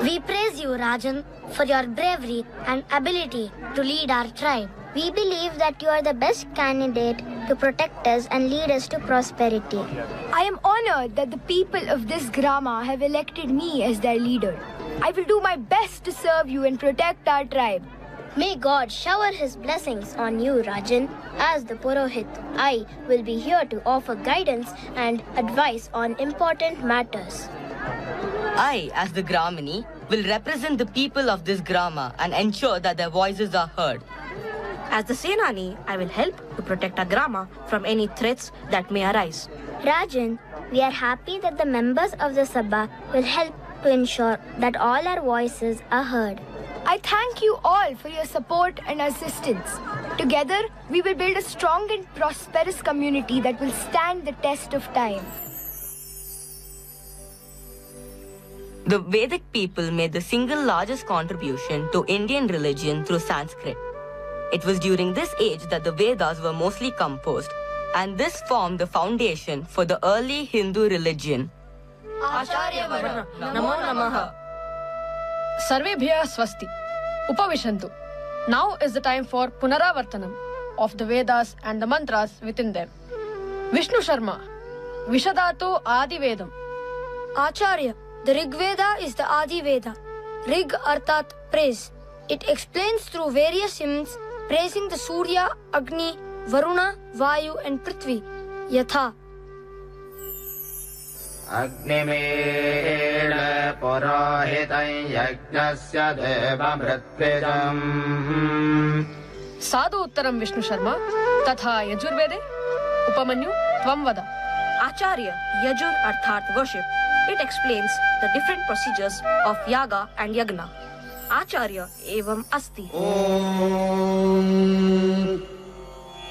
S16: We praise you, Rajan, for your bravery and ability to lead our tribe. We believe that you are the best candidate to protect us and lead us to prosperity.
S14: I am honored that the people of this grama have elected me as their leader. I will do my best to serve you and protect our tribe.
S16: May God shower his blessings on you, Rajan. As the Purohit, I will be here to offer guidance and advice on important matters.
S21: I, as the Gramini, will represent the people of this grama and ensure that their voices are heard.
S19: As the Senani, I will help to protect our grama from any threats that may arise.
S16: Rajan, we are happy that the members of the Sabha will help to ensure that all our voices are heard.
S14: I thank you all for your support and assistance. Together, we will build a strong and prosperous community that will stand the test of time.
S21: The Vedic people made the single largest contribution to Indian religion through Sanskrit. It was during this age that the Vedas were mostly composed, and this formed the foundation for the early Hindu religion.
S17: Acharya Varna, Namo Namaha. Sarvebhya Swasti. Upavishantu. Now is the time for Punaravartanam of the Vedas and the mantras within them. Vishnu Sharma. Vishadato Adi Vedam.
S20: Acharya, the Rig Veda is the Adi Veda. Rig arthat praise. It explains through various hymns praising the Surya, Agni, Varuna, Vayu and Prithvi. Yatha.
S9: Agnimeela Purohitam Yajnasya Deva Mritvijam.
S17: Sadhu Uttaram Vishnu Sharma. Tatha Yajurvede. Upamanyu Tvam Vada.
S4: Acharya, Yajur arthat worship. It explains the different procedures of Yaga and Yagna. Acharya evam asti.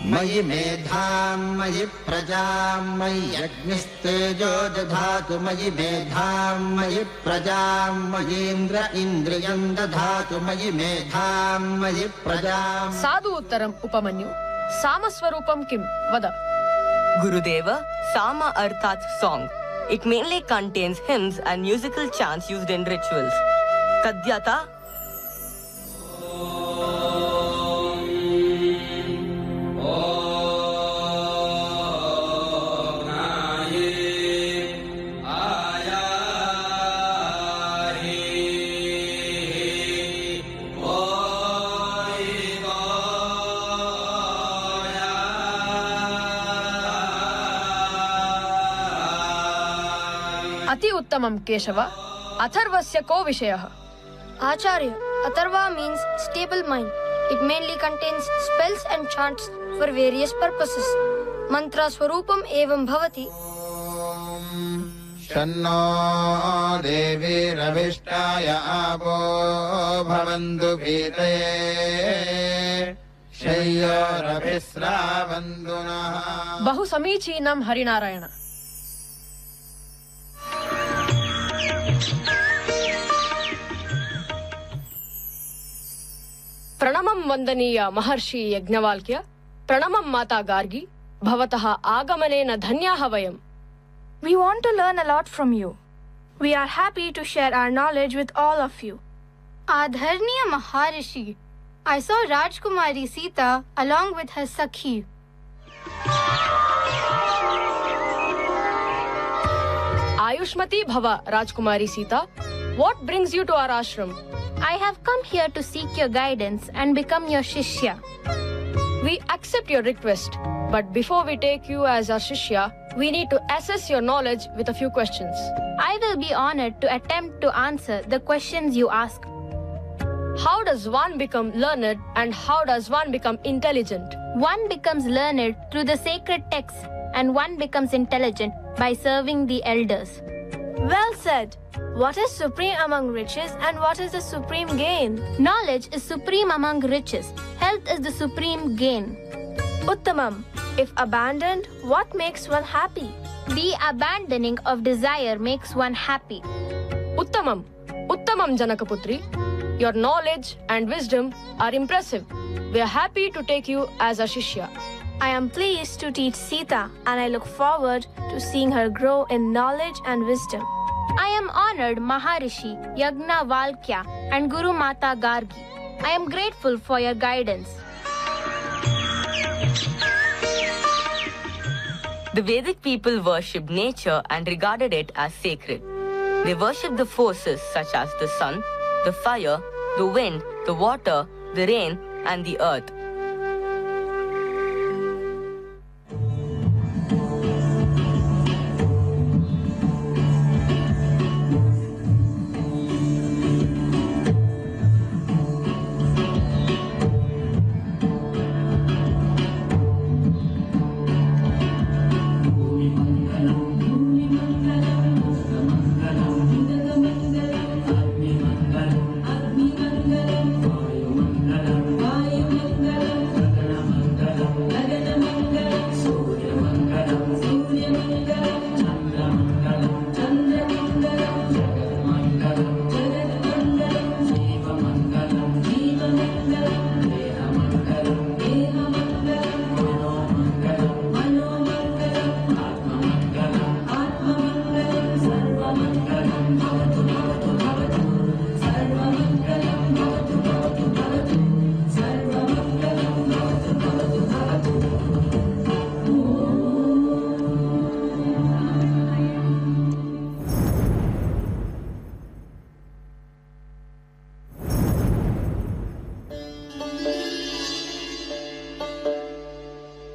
S9: Mayi medham, mayi prajam, mayi yajnistejo dadhatu, mayi medham, mayi prajam, mayi indra indriyam dadhatu, mayi medham, mayi prajam.
S17: Sadhu Uttaram Upamanyu. Samaswarupam Kim Vada.
S21: Gurudeva, Sama Arthat song. It mainly contains hymns and musical chants used in rituals. Kadyata.
S17: Ati Uttamam Keshava. Atharvasya ko Vishayaha.
S20: Acharya, Atharva means stable mind. It mainly contains spells and chants for various purposes. Mantra Swarupam evam bhavati.
S9: Shanno Devi Ravishtaya Abo Bhavandu Bhitaye Shayya Ravisra Vanduna.
S17: Bahu Samichinam Harinarayana. Pranamam Vandaniya Maharshi Yajnavalkya. Pranamam Mata Gargi. Bhavataha Agamanena Dhanyaha Vayam.
S22: We want to learn a lot from you. We are happy to share our knowledge with all of you.
S23: Adharniya Maharishi. I saw Rajkumari Sita along with her Sakhi.
S17: Ayushmati Bhava Rajkumari Sita. What brings you to our ashram?
S23: I have come here to seek your guidance and become your Shishya.
S17: We accept your request, but before we take you as our Shishya, we need to assess your knowledge with a few questions.
S23: I will be honored to attempt to answer the questions you ask.
S17: How does one become learned and how does one become intelligent?
S23: One becomes learned through the sacred texts and one becomes intelligent by serving the elders.
S22: Well said. What is supreme among riches and what is the supreme gain?
S23: Knowledge is supreme among riches. Health is the supreme gain.
S22: Uttamam. If abandoned, what makes one happy?
S23: The abandoning of desire makes one happy.
S17: Uttamam. Uttamam Janakaputri. Your knowledge and wisdom are impressive. We are happy to take you as a Shishya.
S22: I am pleased to teach Sita and I look forward to seeing her grow in knowledge and wisdom.
S23: I am honored Maharishi Yagna Valkya and Guru Mata Gargi. I am grateful for your guidance.
S21: The Vedic people worshipped nature and regarded it as sacred. They worshipped the forces such as the sun, the fire, the wind, the water, the rain, and the earth.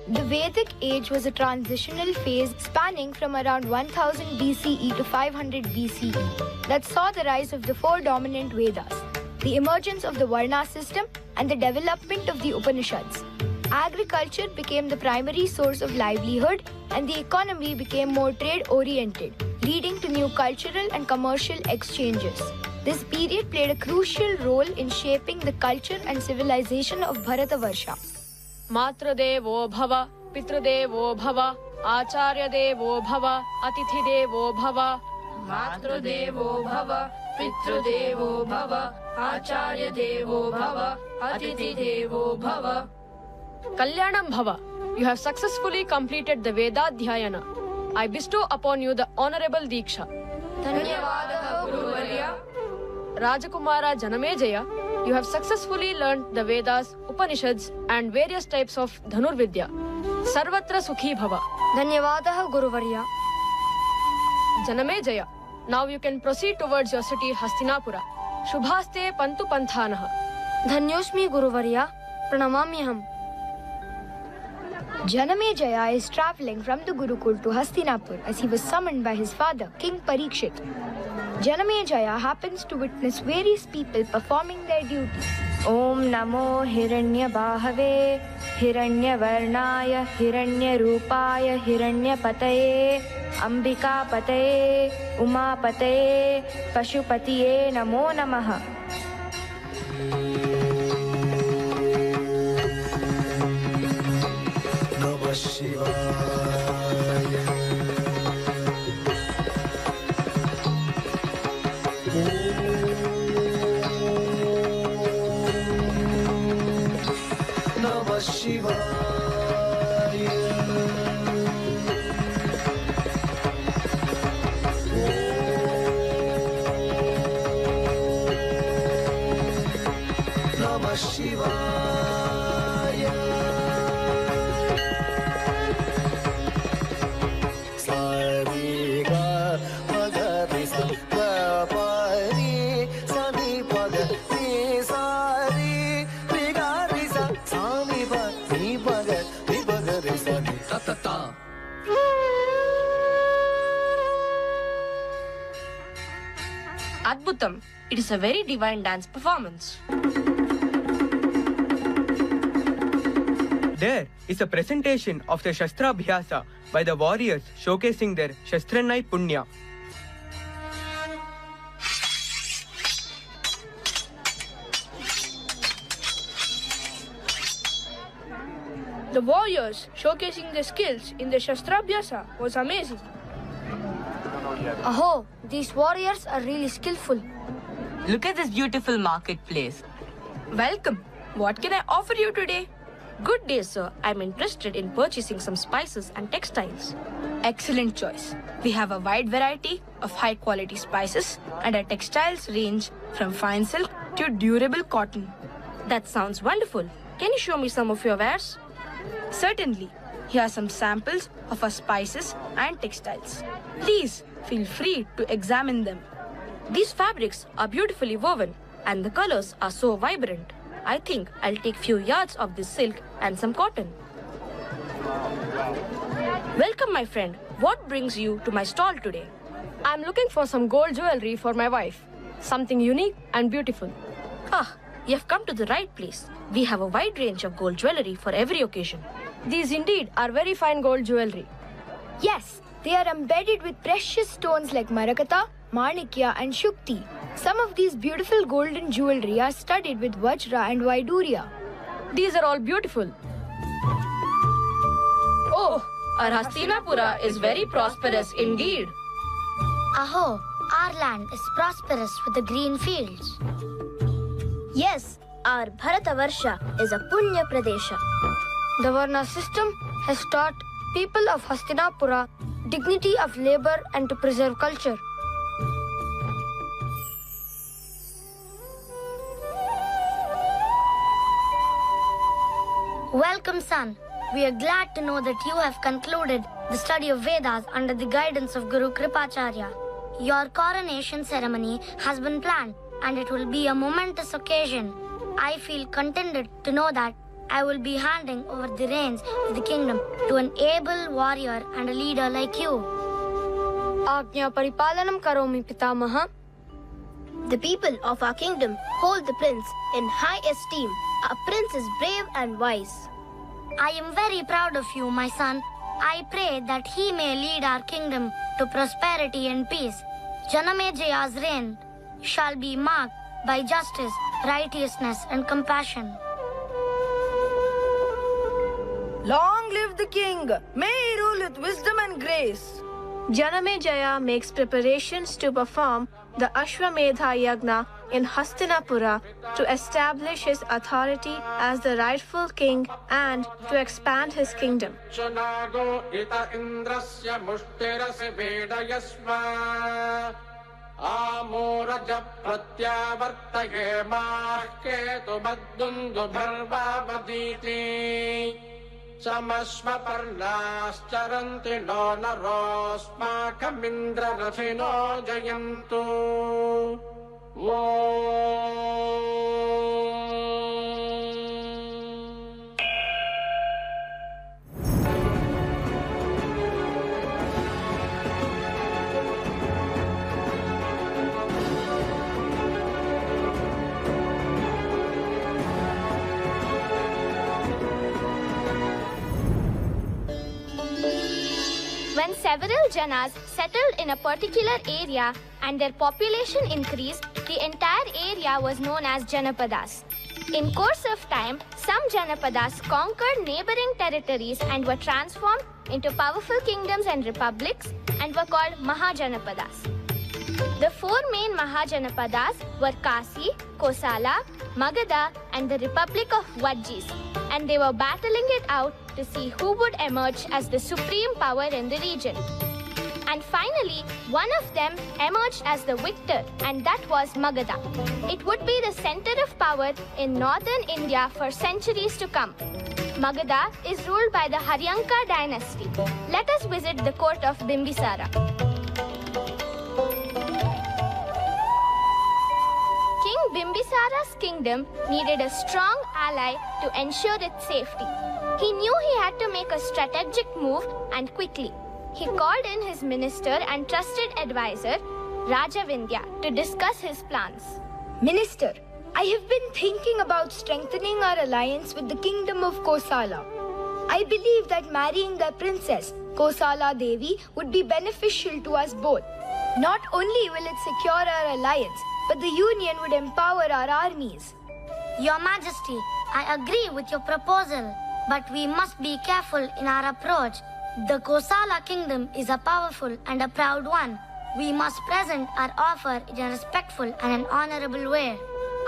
S14: The Vedic age was a transitional phase spanning from around 1000 BCE to 500 BCE that saw the rise of the four dominant Vedas, the emergence of the Varna system, and the development of the Upanishads. Agriculture became the primary source of livelihood, and the economy became more trade-oriented, leading to new cultural and commercial exchanges. This period played a crucial role in shaping the culture and civilization of Bharatavarsha.
S17: Matradevo bhava, Pitradevo bhava, Acharya devo bhava, Atithi devo bhava.
S2: Matradevo bhava, Pitradevo bhava, Acharya devo bhava, Atithi devo bhava.
S17: Kalyanam bhava. You have successfully completed the Vedadhyayana. I bestow upon you the honorable Diksha.
S2: Dhanyavadaha Guruvarya.
S17: Rajakumara Janamejaya, you have successfully learned the Vedas, Upanishads and various types of Dhanurvidya. Sarvatra Sukhi Bhava.
S20: Dhanyavadaha Guruvarya.
S17: Janamejaya, now you can proceed towards your city Hastinapura. Shubhaste Pantu Panthanaha.
S20: Dhanyosmi Guruvarya. Pranamamyaham. Janamejaya is travelling from the Gurukul to Hastinapur as he was summoned by his father, King Parikshit. Janamejaya happens to witness various people performing their duties. Om Namo Hiranya Bahave, Hiranya Varnaya, Hiranya Rupaya, Hiranya Pataye, Ambika Pataye, Uma Pataye, Pashupatiye Namo Namaha.
S2: Namah Shivaya. Namah Shivaya. Namah Shivaya. Sariga Magadisa Papari Sami Pagati Sari Vigarisa Sami Pagati Pagati Pagarisa Tatata.
S4: Adbhutam. It is a very divine dance performance.
S5: There is a presentation of the Shastra Abhyasa by the warriors showcasing their Shastranai Punya.
S17: The warriors showcasing their skills in the Shastrabhyasa was amazing.
S20: Aho, these warriors are really skillful.
S21: Look at this beautiful marketplace.
S4: Welcome. What can I offer you today? Good day, sir. I'm interested in purchasing some spices and textiles. Excellent choice. We have a wide variety of high-quality spices and our textiles range from fine silk to durable cotton. That sounds wonderful. Can you show me some of your wares? Certainly. Here are some samples of our spices and textiles. Please feel free to examine them. These fabrics are beautifully woven and the colors are so vibrant. I think I'll take few yards of this silk and some cotton. Welcome, my friend. What brings you to my stall today?
S17: I'm looking for some gold jewelry for my wife. Something unique and beautiful.
S4: Ah, you have come to the right place. We have a wide range of gold jewelry for every occasion.
S17: These indeed are very fine gold jewelry.
S14: Yes, they are embedded with precious stones like Marakata, Manikya and Shukti. Some of these beautiful golden jewelry are studded with Vajra and Vaidurya.
S17: These are all beautiful.
S4: Oh, our Hastinapura is very prosperous indeed.
S16: Aho, our land is prosperous with the green fields. Yes, our Bharatavarsha is a Punya Pradesha.
S20: The Varna system has taught people of Hastinapura dignity of labor and to preserve culture.
S16: Welcome, son. We are glad to know that you have concluded the study of Vedas under the guidance of Guru Kripacharya. Your coronation ceremony has been planned and it will be a momentous occasion. I feel contented to know that I will be handing over the reins of the kingdom to an able warrior and a leader like you.
S20: Ajna paripalanam karomi pitamaha.
S18: The people of our kingdom hold the prince in high esteem. Our prince is brave and wise.
S16: I am very proud of you, my son. I pray that he may lead our kingdom to prosperity and peace. Janamejaya's reign shall be marked by justice, righteousness, and compassion.
S17: Long live the king! May he rule with wisdom and grace.
S22: Janamejaya makes preparations to perform the Ashwamedha Yagna in Hastinapura to establish his authority as the rightful king and to expand his kingdom.
S9: Samasma parnascharanti no narosmakhamindra rathino jayantu.
S15: When several Janas settled in a particular area and their population increased, the entire area was known as Janapadas. In course of time, some Janapadas conquered neighboring territories and were transformed into powerful kingdoms and republics and were called Mahajanapadas. The four main Mahajanapadas were Kasi, Kosala, Magadha and the Republic of Vajjis, and they were battling it out to see who would emerge as the supreme power in the region. And finally, one of them emerged as the victor, and that was Magadha. It would be the center of power in northern India for centuries to come. Magadha is ruled by the Haryanka dynasty. Let us visit the court of Bimbisara. King Bimbisara's kingdom needed a strong ally to ensure its safety. He knew he had to make a strategic move and quickly. He called in his minister and trusted advisor, Rajavindya, to discuss his plans.
S20: Minister, I have been thinking about strengthening our alliance with the kingdom of Kosala. I believe that marrying the princess, Kosala Devi, would be beneficial to us both. Not only will it secure our alliance, but the union would empower our armies.
S16: Your Majesty, I agree with your proposal, but we must be careful in our approach. The Kosala kingdom is a powerful and a proud one. We must present our offer in a respectful and an honorable way.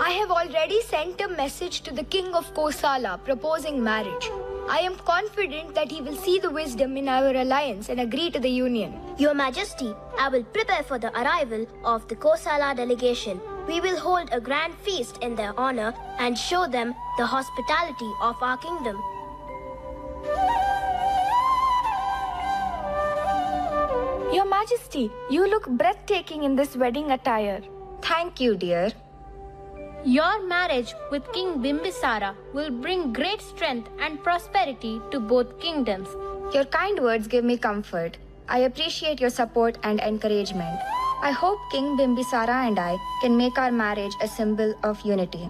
S20: I have already sent a message to the king of Kosala proposing marriage. I am confident that he will see the wisdom in our alliance and agree to the union.
S18: Your Majesty, I will prepare for the arrival of the Kosala delegation. We will hold a grand feast in their honor and show them the hospitality of our kingdom.
S4: Your Majesty, you look breathtaking in this wedding attire.
S20: Thank you, dear.
S23: Your marriage with King Bimbisara will bring great strength and prosperity to both kingdoms.
S20: Your kind words give me comfort. I appreciate your support and encouragement. I hope King Bimbisara and I can make our marriage a symbol of unity.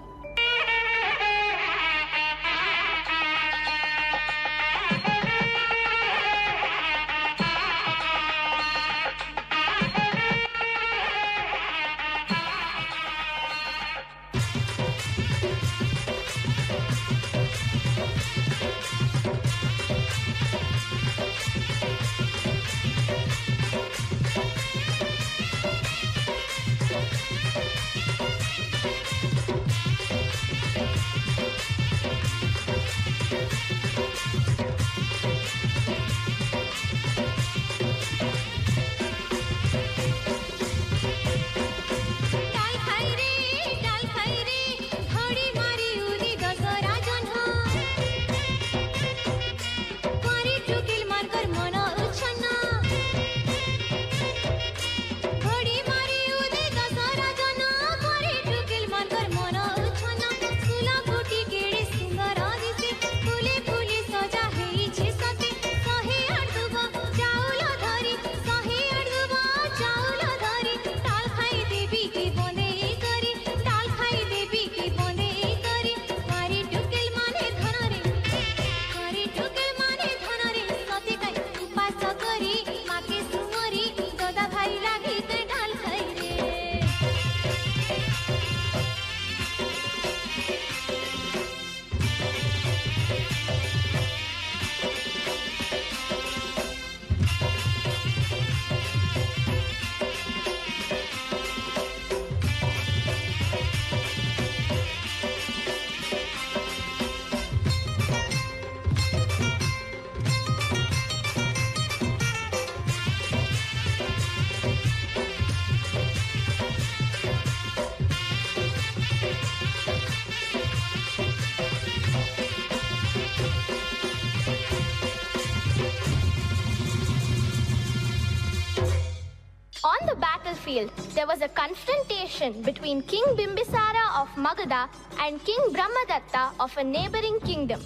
S15: battlefield, there was a confrontation between King Bimbisara of Magadha and King Brahmadatta of a neighboring kingdom.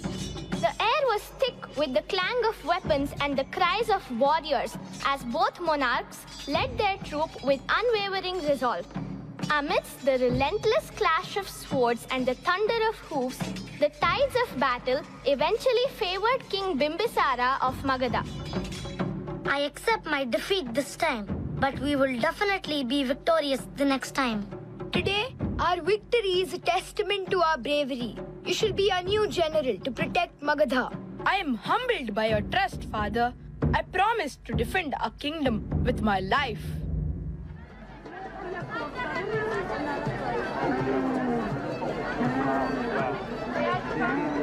S15: The air was thick with the clang of weapons and the cries of warriors as both monarchs led their troop with unwavering resolve. Amidst the relentless clash of swords and the thunder of hoofs, the tides of battle eventually favored King Bimbisara of Magadha.
S16: I accept my defeat this time, but we will definitely be victorious the next time.
S20: Today, our victory is a testament to our bravery. You should be a new general to protect Magadha.
S17: I am humbled by your trust, Father. I promise to defend our kingdom with my life.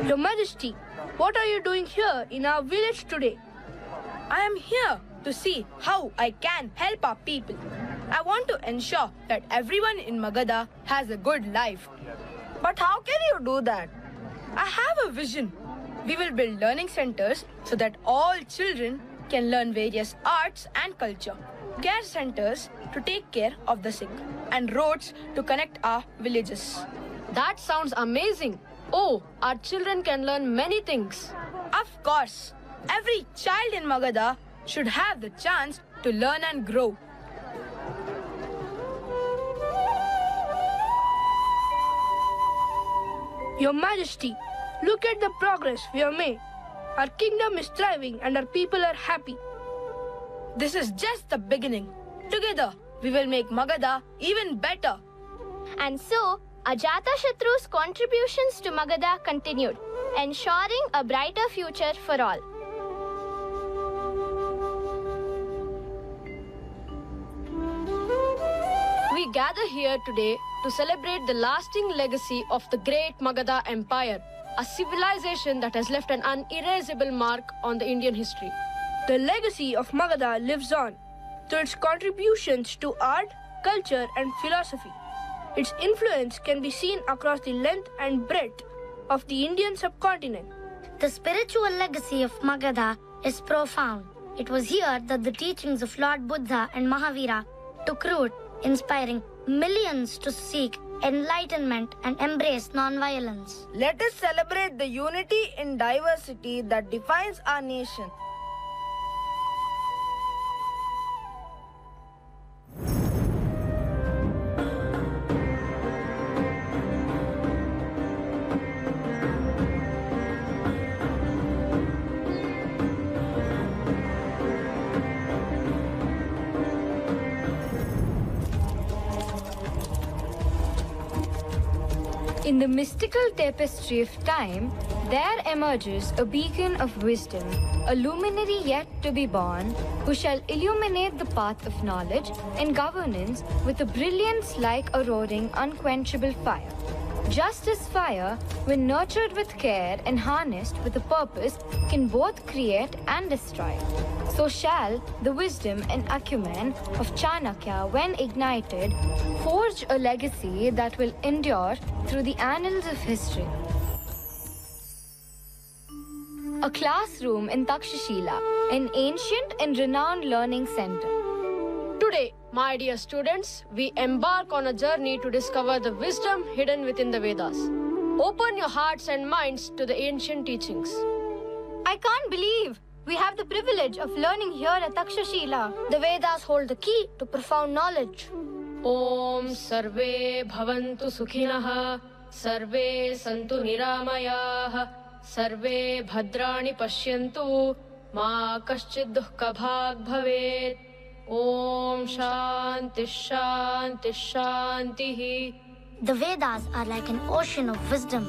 S17: Your Majesty, what are you doing here in our village today? I am here to see how I can help our people. I want to ensure that everyone in Magadha has a good life. But how can you do that? I have a vision. We will build learning centers so that all children can learn various arts and culture, care centers to take care of the sick, and roads to connect our villages. That sounds amazing. Oh, our children can learn many things. Of course. Every child in Magadha should have the chance to learn and grow.
S1: Your Majesty, look at the progress we have made. Our kingdom is thriving and our people are happy.
S17: This is just the beginning. Together, we will make Magadha even better.
S15: And so, Ajatashatru's contributions to Magadha continued, ensuring a brighter future for all.
S17: We gather here today to celebrate the lasting legacy of the great Magadha Empire, a civilization that has left an unerasable mark on the Indian history.
S1: The legacy of Magadha lives on through its contributions to art, culture, and philosophy. Its influence can be seen across the length and breadth of the Indian subcontinent.
S16: The spiritual legacy of Magadha is profound. It was here that the teachings of Lord Buddha and Mahavira took root, inspiring millions to seek enlightenment and embrace non-violence.
S19: Let us celebrate the unity in diversity that defines our nation.
S3: In the mystical tapestry of time, there emerges a beacon of wisdom, a luminary yet to be born, who shall illuminate the path of knowledge and governance with a brilliance like a roaring, unquenchable fire. Just as fire, when nurtured with care and harnessed with a purpose, can both create and destroy, so shall the wisdom and acumen of Chanakya, when ignited, forge a legacy that will endure through the annals of history. A classroom in Takshashila, an ancient and renowned learning center.
S17: Today, my dear students, we embark on a journey to discover the wisdom hidden within the Vedas. Open your hearts and minds to the ancient teachings.
S20: I can't believe we have the privilege of learning here at Takshashila. The Vedas hold the key to profound knowledge.
S17: Om Sarve Bhavantu Sukhinah, Sarve Santu Niramayah, Sarve Bhadrani Pashyantu, Ma Kaschid Dukkha Bhag Bhavet. Om Shanti Shanti Shanti.
S16: The Vedas are like an ocean of wisdom,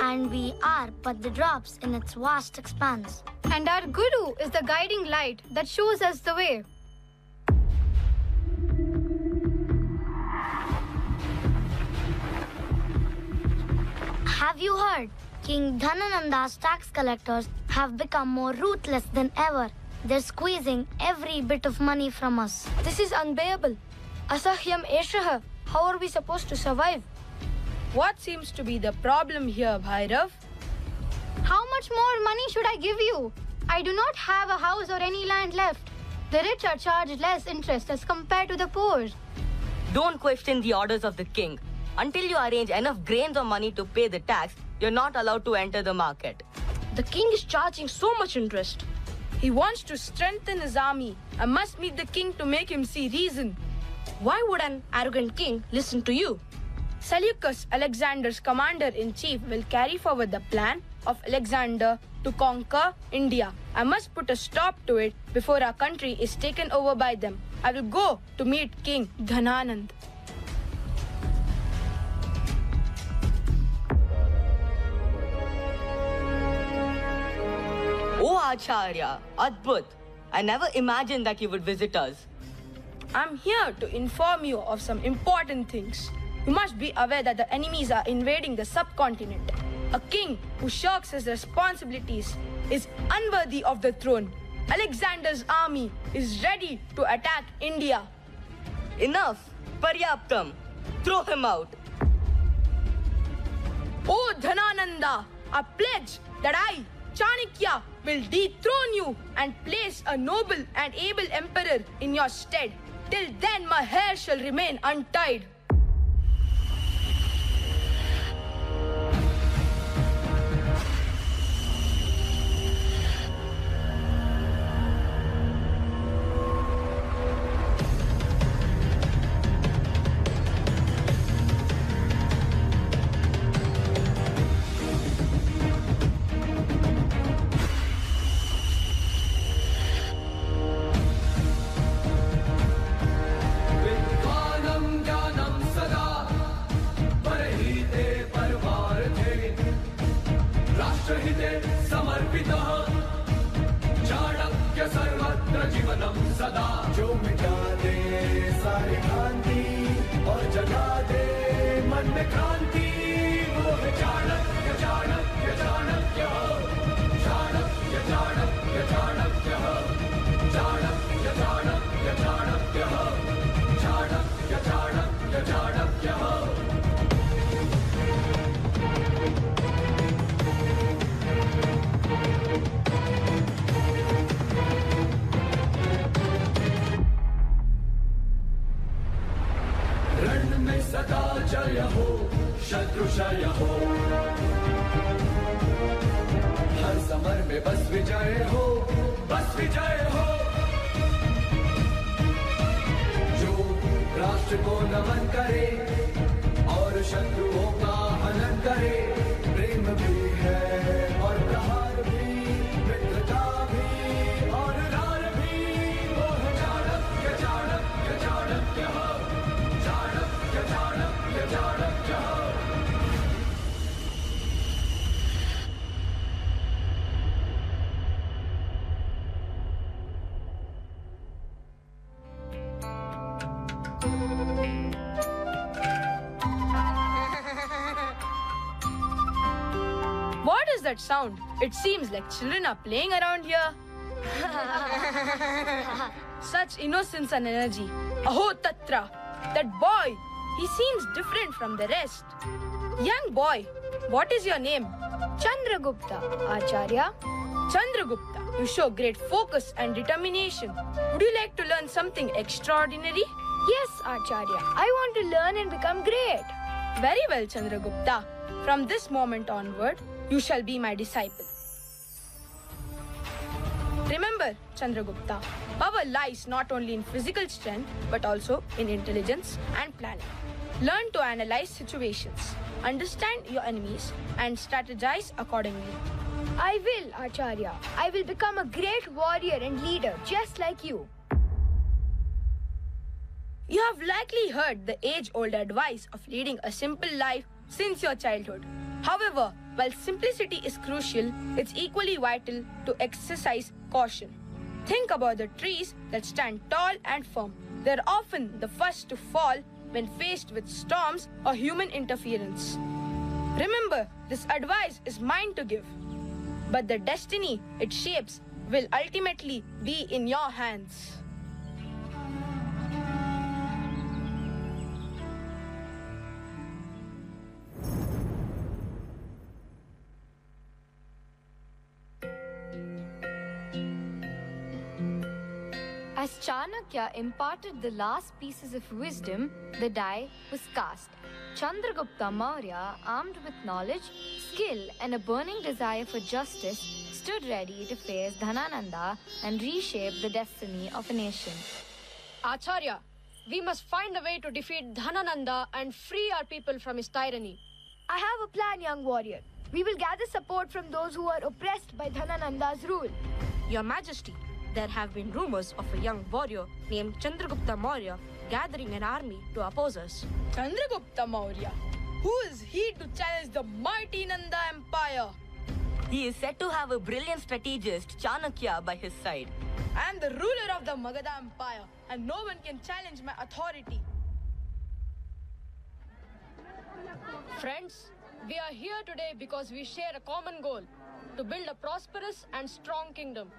S16: and we are but the drops in its vast expanse.
S20: And our Guru is the guiding light that shows us the way.
S16: Have you heard? King Dhanananda's tax collectors have become more ruthless than ever. They're squeezing every bit of money from us.
S20: This is unbearable. Asahyam Eshaha. How are we supposed to survive?
S17: What seems to be the problem here, Bhairav?
S20: How much more money should I give you? I do not have a house or any land left. The rich are charged less interest as compared to the poor.
S21: Don't question the orders of the king. Until you arrange enough grains or money to pay the tax, you're not allowed to enter the market.
S17: The king is charging so much interest. He wants to strengthen his army. I must meet the king to make him see reason.
S1: Why would an arrogant king listen to you?
S17: Seleucus, Alexander's commander-in-chief, will carry forward the plan of Alexander to conquer India. I must put a stop to it before our country is taken over by them. I will go to meet King Dhananand.
S21: Oh, Acharya, Adbhut. I never imagined that you would visit us.
S17: I'm here to inform you of some important things. You must be aware that the enemies are invading the subcontinent. A king who shirks his responsibilities is unworthy of the throne. Alexander's army is ready to attack India.
S21: Enough! Paryaptam! Throw him out!
S17: Oh Dhanananda, I pledge that I, Chanakya, will dethrone you and place a noble and able emperor in your stead. Till then my hair shall remain untied. What is that sound? It seems like children are playing around here. Such innocence and energy. Aho Tatra! That boy! He seems different from the rest. Young boy, what is your name?
S20: Chandragupta, Acharya.
S17: Chandragupta, you show great focus and determination. Would you like to learn something extraordinary?
S20: Yes, Acharya. I want to learn and become great.
S17: Very well, Chandragupta. From this moment onward, you shall be my disciple. Remember, Chandragupta, power lies not only in physical strength but also in intelligence and planning. Learn to analyze situations, understand your enemies, and strategize accordingly.
S20: I will, Acharya. I will become a great warrior and leader just like you.
S17: You have likely heard the age-old advice of leading a simple life since your childhood. However, while simplicity is crucial, it's equally vital to exercise caution. Think about the trees that stand tall and firm. They're often the first to fall when faced with storms or human interference. Remember, this advice is mine to give, but the destiny it shapes will ultimately be in your hands.
S14: As Chanakya imparted the last pieces of wisdom, the die was cast. Chandragupta Maurya, armed with knowledge, skill, and a burning desire for justice, stood ready to face Dhanananda and reshape the destiny of a nation.
S17: Acharya, we must find a way to defeat Dhanananda and free our people from his tyranny.
S20: I have a plan, young warrior. We will gather support from those who are oppressed by Dhanananda's rule.
S4: Your Majesty, there have been rumors of a young warrior named Chandragupta Maurya gathering an army to oppose us.
S17: Chandragupta Maurya? Who is he to challenge the mighty Nanda Empire?
S21: He is said to have a brilliant strategist, Chanakya, by his side.
S17: I am the ruler of the Magadha Empire, and no one can challenge my authority. Friends, we are here today because we share a common goal, to build a prosperous and strong kingdom.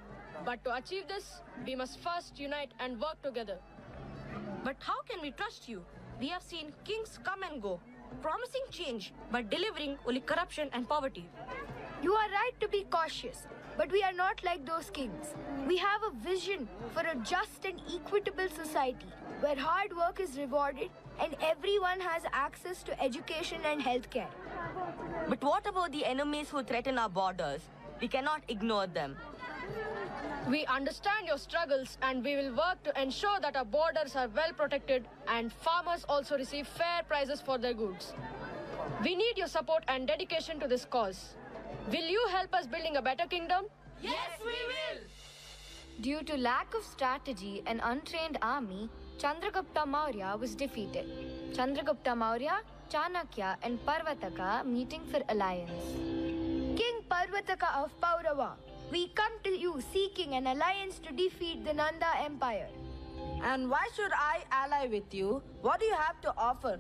S17: But to achieve this, we must first unite and work together.
S4: But how can we trust you? We have seen kings come and go, promising change, but delivering only corruption and poverty.
S20: You are right to be cautious, but we are not like those kings. We have a vision for a just and equitable society where hard work is rewarded and everyone has access to education and healthcare.
S21: But what about the enemies who threaten our borders? We cannot ignore them.
S17: We understand your struggles and we will work to ensure that our borders are well protected and farmers also receive fair prices for their goods. We need your support and dedication to this cause. Will you help us building a better kingdom?
S19: Yes, we will!
S14: Due to lack of strategy and untrained army, Chandragupta Maurya was defeated. Chandragupta Maurya, Chanakya, and Parvataka meeting for alliance.
S20: King Parvataka of Paurava, we come to you seeking an alliance to defeat the Nanda Empire.
S19: And why should I ally with you? What do you have to offer?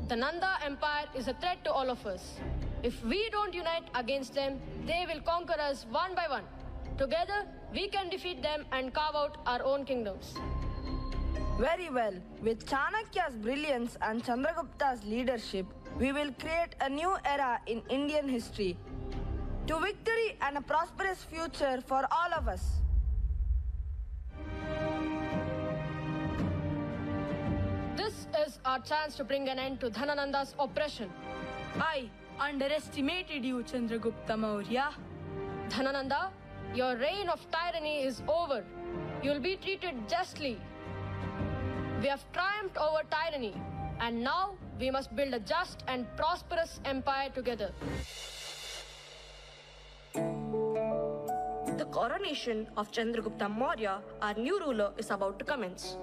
S17: The Nanda Empire is a threat to all of us. If we don't unite against them, they will conquer us one by one. Together, we can defeat them and carve out our own kingdoms.
S19: Very well. With Chanakya's brilliance and Chandragupta's leadership, we will create a new era in Indian history. To victory and a prosperous future for all of us.
S17: This is our chance to bring an end to Dhanananda's oppression.
S19: I underestimated you, Chandragupta Maurya.
S17: Dhanananda, your reign of tyranny is over. You will be treated justly. We have triumphed over tyranny, and now we must build a just and prosperous empire together.
S4: The coronation of Chandragupta Maurya, our new ruler, is about to commence.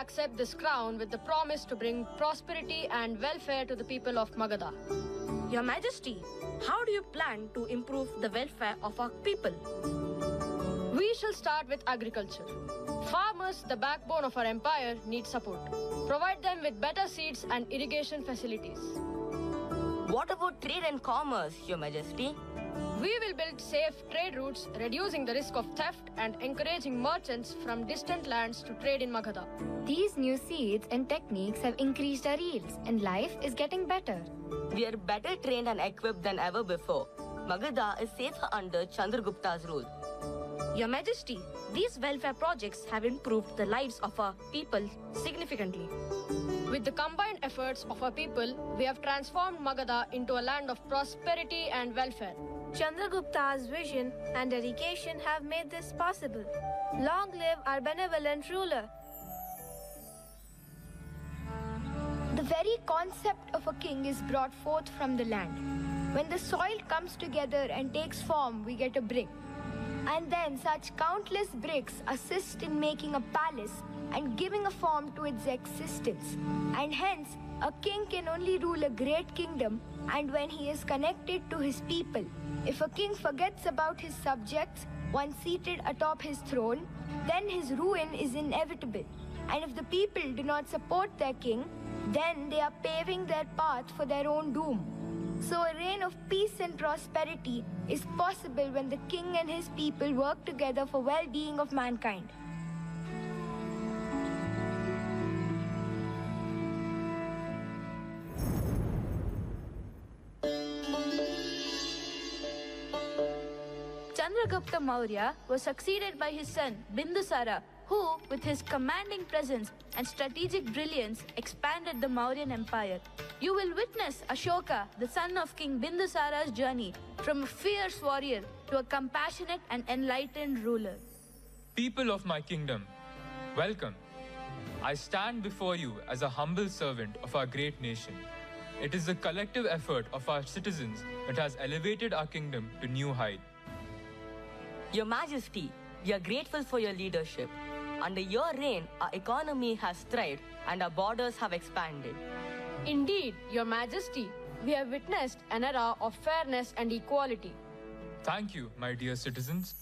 S17: Accept this crown with the promise to bring prosperity and welfare to the people of Magadha.
S4: Your Majesty, how do you plan to improve the welfare of our people?
S17: We shall start with agriculture. Farmers, the backbone of our empire, need support. Provide them with better seeds and irrigation facilities.
S21: What about trade and commerce, Your Majesty?
S17: We will build safe trade routes, reducing the risk of theft and encouraging merchants from distant lands to trade in Magadha.
S14: These new seeds and techniques have increased our yields, and life is getting better.
S21: We are better trained and equipped than ever before. Magadha is safer under Chandragupta's rule.
S4: Your Majesty, these welfare projects have improved the lives of our people significantly.
S17: With the combined efforts of our people, we have transformed Magadha into a land of prosperity and welfare.
S22: Chandragupta's vision and dedication have made this possible. Long live our benevolent ruler.
S14: The very concept of a king is brought forth from the land. When the soil comes together and takes form, we get a brick. And then such countless bricks assist in making a palace and giving a form to its existence. And hence, a king can only rule a great kingdom and when he is connected to his people. If a king forgets about his subjects once seated atop his throne, then his ruin is inevitable. And if the people do not support their king, then they are paving their path for their own doom. So a reign of peace and prosperity is possible when the king and his people work together for well-being of mankind.
S6: Chandragupta Maurya was succeeded by his son Bindusara, who, with his commanding presence and strategic brilliance, expanded the Mauryan Empire. You will witness Ashoka, the son of King Bindusara's journey from a fierce warrior to a compassionate and enlightened ruler.
S12: People of my kingdom, welcome. I stand before you as a humble servant of our great nation. It is the collective effort of our citizens that has elevated our kingdom to new heights.
S21: Your Majesty, we are grateful for your leadership. Under your reign, our economy has thrived and our borders have expanded.
S17: Indeed, Your Majesty, we have witnessed an era of fairness and equality.
S12: Thank you, my dear citizens.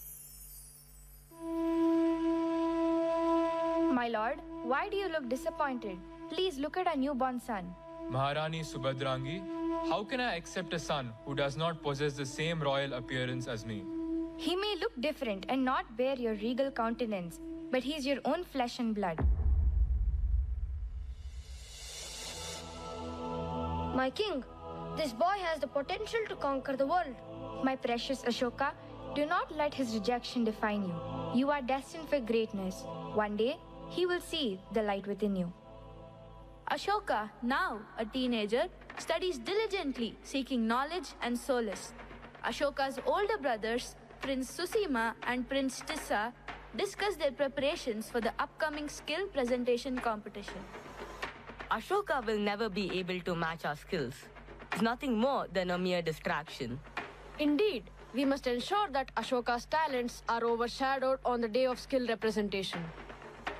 S14: My lord, why do you look disappointed? Please look at our newborn son.
S12: Maharani Subhadrangi, how can I accept a son who does not possess the same royal appearance as me?
S14: He may look different and not bear your regal countenance, but he is your own flesh and blood.
S20: My king, this boy has the potential to conquer the world.
S14: My precious Ashoka, do not let his rejection define you. You are destined for greatness. One day, he will see the light within you.
S6: Ashoka, now a teenager, studies diligently, seeking knowledge and solace. Ashoka's older brothers, Prince Susima and Prince Tissa, discuss their preparations for the upcoming skill presentation competition.
S21: Ashoka will never be able to match our skills. It's nothing more than a mere distraction.
S17: Indeed, we must ensure that Ashoka's talents are overshadowed on the day of skill representation.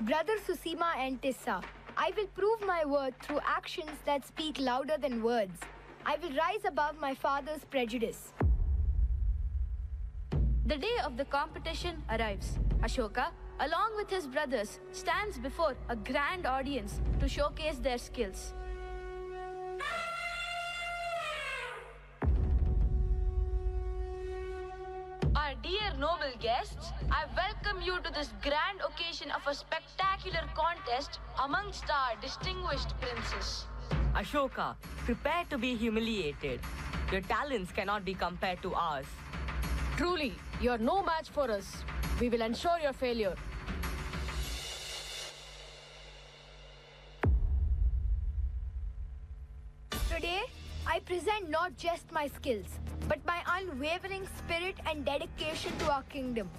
S14: Brother Susima and Tissa, I will prove my worth through actions that speak louder than words. I will rise above my father's prejudice.
S6: The day of the competition arrives. Ashoka, along with his brothers, stands before a grand audience to showcase their skills.
S7: Our dear noble guests, I welcome you to this grand occasion of a spectacular contest amongst our distinguished princes.
S21: Ashoka, prepare to be humiliated. Your talents cannot be compared to ours.
S17: Truly, you are no match for us. We will ensure your failure.
S14: Today, I present not just my skills, but my unwavering spirit and dedication to our kingdom.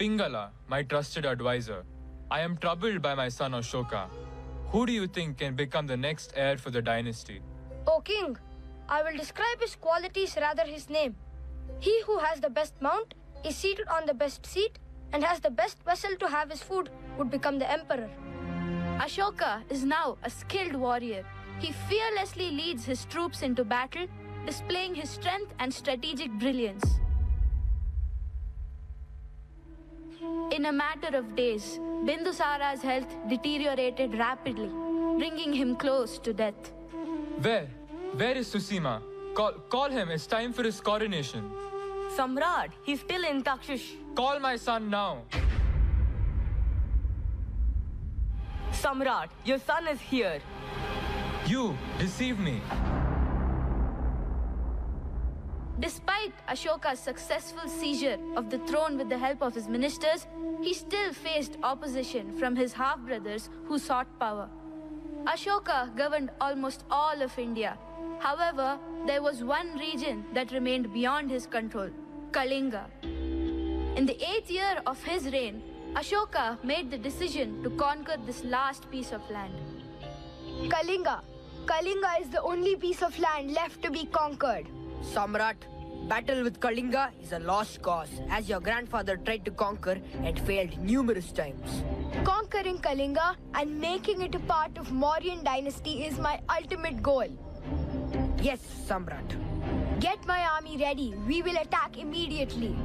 S12: Pingala, my trusted advisor, I am troubled by my son Ashoka. Who do you think can become the next heir for the dynasty?
S20: O king, I will describe his qualities rather his name. He who has the best mount, is seated on the best seat, and has the best vessel to have his food would become the emperor.
S6: Ashoka is now a skilled warrior. He fearlessly leads his troops into battle, displaying his strength and strategic brilliance. In a matter of days, Bindusara's health deteriorated rapidly, bringing him close to death.
S12: Where is Susima? Call him, it's time for his coronation.
S21: Samrat, he's still in Takshish.
S12: Call my son now.
S21: Samrat, your son is here.
S12: You deceive me.
S6: Despite Ashoka's successful seizure of the throne with the help of his ministers, he still faced opposition from his half-brothers who sought power. Ashoka governed almost all of India. However, there was one region that remained beyond his control, Kalinga. In the 8th year of his reign, Ashoka made the decision to conquer this last piece of land.
S20: Kalinga. Kalinga is the only piece of land left to be conquered.
S8: Samrat, battle with Kalinga is a lost cause, as your grandfather tried to conquer and failed numerous times.
S20: Conquering Kalinga and making it a part of Mauryan dynasty is my ultimate goal.
S8: Yes, Samrat.
S20: Get my army ready. We will attack immediately.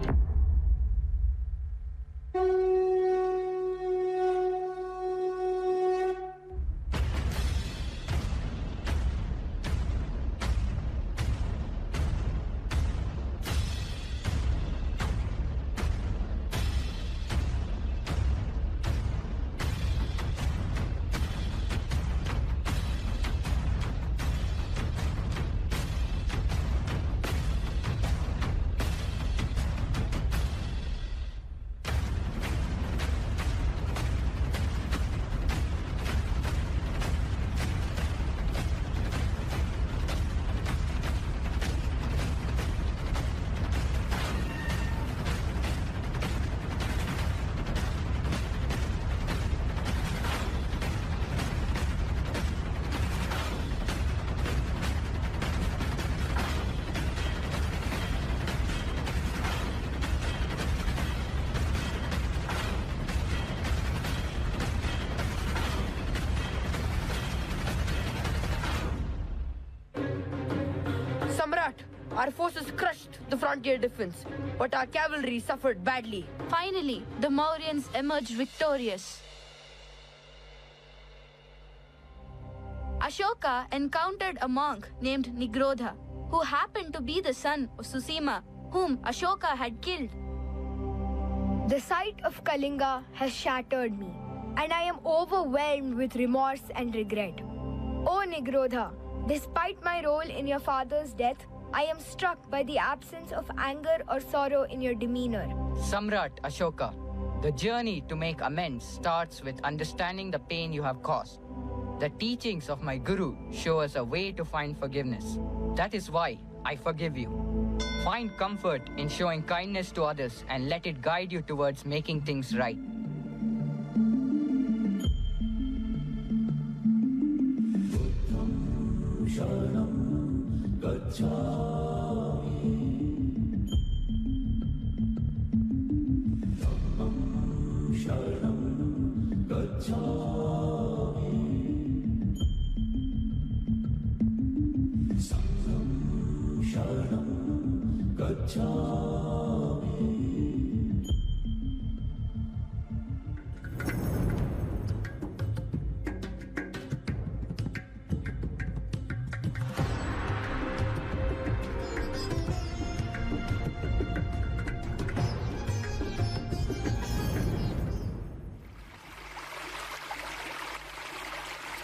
S8: Samrat, our forces crushed the frontier defense, but our cavalry suffered badly.
S6: Finally, the Mauryans emerged victorious. Ashoka encountered a monk named Nigrodha, who happened to be the son of Susima, whom Ashoka had killed.
S20: The sight of Kalinga has shattered me, and I am overwhelmed with remorse and regret. O Nigrodha, despite my role in your father's death, I am struck by the absence of anger or sorrow in your demeanor.
S10: Samrat Ashoka, the journey to make amends starts with understanding the pain you have caused. The teachings of my guru show us a way to find forgiveness. That is why I forgive you. Find comfort in showing kindness to others and let it guide you towards making things right.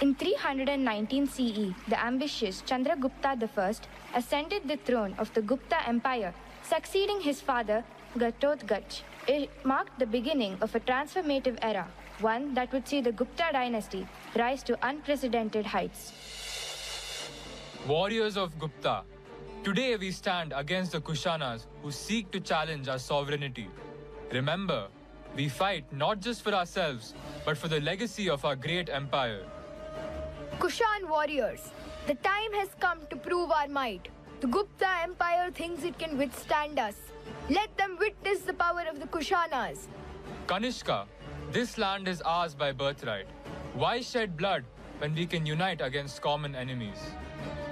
S14: In 319 CE, the ambitious Chandragupta I ascended the throne of the Gupta Empire, succeeding his father, Ghatotkacha. It marked the beginning of a transformative era, one that would see the Gupta dynasty rise to unprecedented heights.
S12: Warriors of Gupta, today we stand against the Kushanas who seek to challenge our sovereignty. Remember, We fight not just for ourselves, but for the legacy of our great empire.
S2: Kushan warriors, the time has come to prove our might. The Gupta Empire thinks it can withstand us. Let them witness the power of the Kushanas.
S12: Kanishka, this land is ours by birthright. Why shed blood when we can unite against common enemies?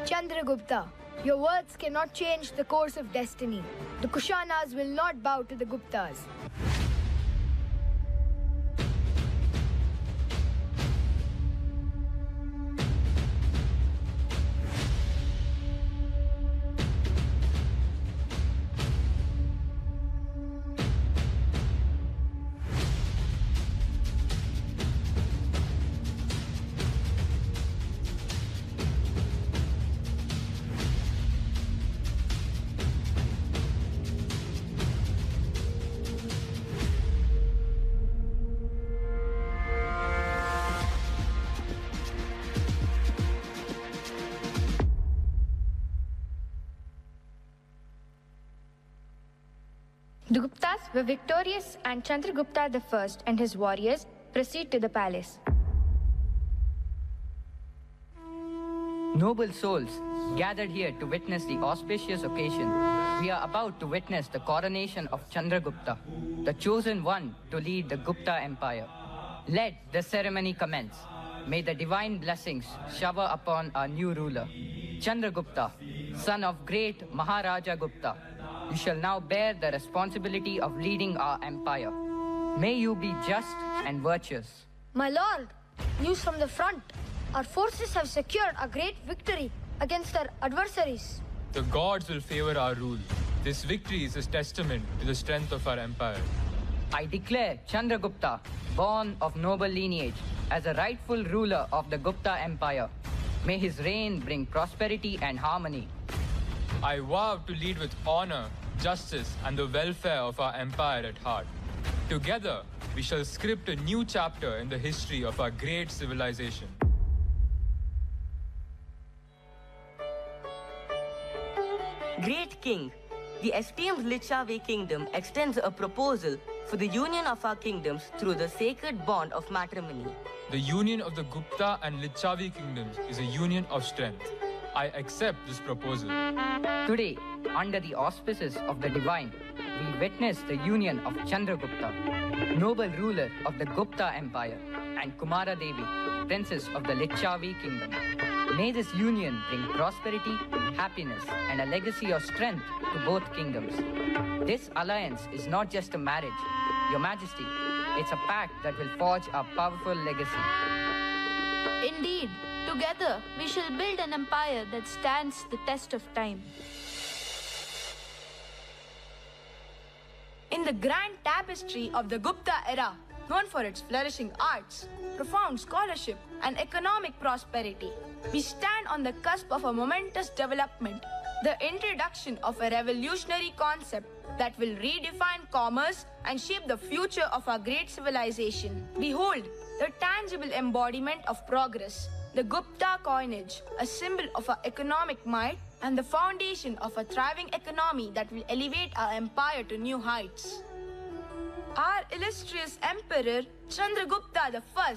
S2: Chandragupta, your words cannot change the course of destiny. The Kushanas will not bow to the Guptas.
S14: The Guptas were victorious and Chandragupta I and his warriors proceed to the palace.
S10: Noble souls, gathered here to witness the auspicious occasion, we are about to witness the coronation of Chandragupta, the chosen one to lead the Gupta Empire. Let the ceremony commence. May the divine blessings shower upon our new ruler, Chandragupta, son of great Maharaja Gupta. You shall now bear the responsibility of leading our empire. May you be just and virtuous.
S20: My lord, news from the front. Our forces have secured a great victory against our adversaries.
S12: The gods will favor our rule. This victory is a testament to the strength of our empire.
S10: I declare Chandragupta, born of noble lineage, as a rightful ruler of the Gupta Empire. May his reign bring prosperity and harmony.
S12: I vow to lead with honor, justice, and the welfare of our empire at heart. Together, we shall script a new chapter in the history of our great civilization.
S21: Great King, the esteemed Lichavi kingdom extends a proposal for the union of our kingdoms through the sacred bond of matrimony.
S12: The union of the Gupta and Lichavi kingdoms is a union of strength. I accept this proposal.
S10: Today, under the auspices of the divine, we witness the union of Chandragupta, noble ruler of the Gupta Empire, and Kumara Devi, princess of the Lichavi kingdom. May this union bring prosperity, happiness, and a legacy of strength to both kingdoms. This alliance is not just a marriage, Your Majesty. It's a pact that will forge a powerful legacy.
S6: Indeed, together we shall build an empire that stands the test of time.
S4: In the grand tapestry of the Gupta era, known for its flourishing arts, profound scholarship, and economic prosperity, we stand on the cusp of a momentous development, the introduction of a revolutionary concept that will redefine commerce and shape the future of our great civilization. Behold, the tangible embodiment of progress, the Gupta coinage, a symbol of our economic might and the foundation of a thriving economy that will elevate our empire to new heights. Our illustrious emperor, Chandragupta I,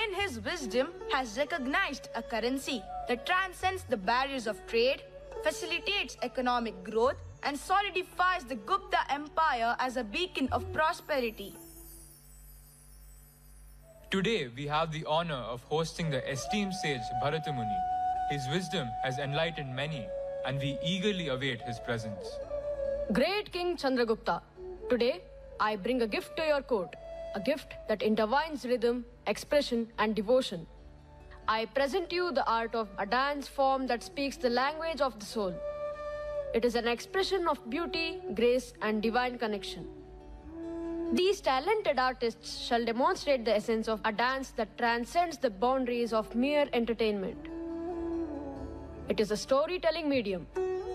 S4: in his wisdom, has recognized a currency that transcends the barriers of trade, facilitates economic growth, and solidifies the Gupta Empire as a beacon of prosperity.
S12: Today, we have the honor of hosting the esteemed sage Bharatamuni. His wisdom has enlightened many, and we eagerly await his presence.
S17: Great King Chandragupta, today I bring a gift to your court, a gift that intertwines rhythm, expression, and devotion. I present you the art of a dance form that speaks the language of the soul. It is an expression of beauty, grace, and divine connection. These talented artists shall demonstrate the essence of a dance that transcends the boundaries of mere entertainment. It is a storytelling medium.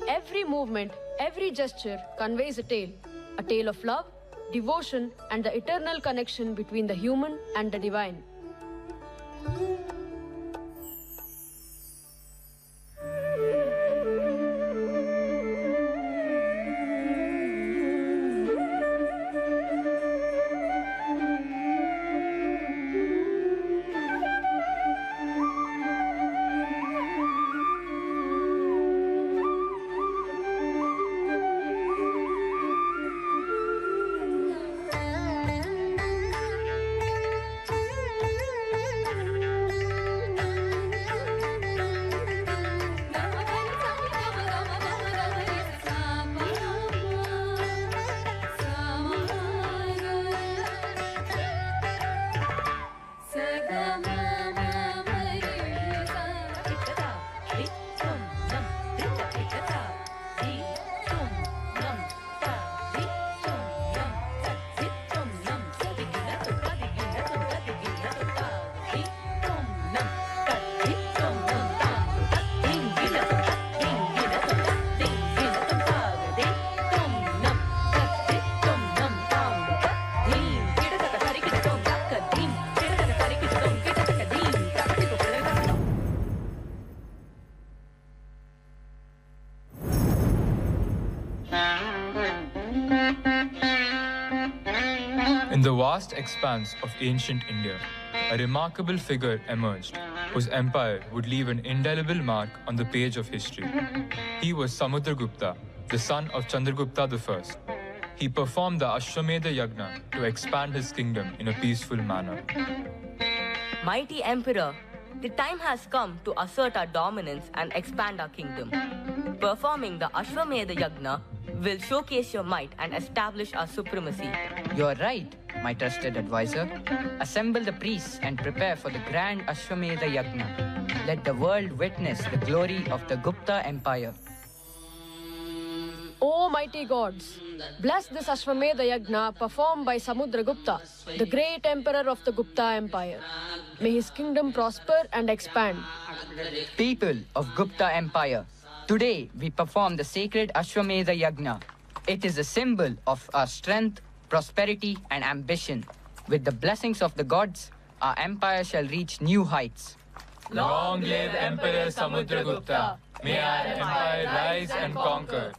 S17: Every movement, every gesture conveys a tale of love, devotion, and the eternal connection between the human and the divine.
S12: vast expanse of ancient India, a remarkable figure emerged, whose empire would leave an indelible mark on the page of history. He was Samudragupta, the son of Chandragupta I. He performed the Ashwamedha Yagna to expand his kingdom in a peaceful manner.
S21: Mighty Emperor, the time has come to assert our dominance and expand our kingdom. Performing the Ashwamedha Yagna will showcase your might and establish our supremacy.
S10: You're right, my trusted advisor. Assemble the priests and prepare for the grand Ashwamedha Yagna. Let the world witness the glory of the Gupta Empire.
S17: O mighty gods, bless this Ashwamedha Yagna performed by Samudragupta, the great emperor of the Gupta Empire. May his kingdom prosper and expand.
S10: People of Gupta Empire, today we perform the sacred Ashwamedha Yagna. It is a symbol of our strength, prosperity and ambition. With the blessings of the gods, our empire shall reach new heights.
S12: Long live Emperor Samudragupta. May our empire rise and conquer.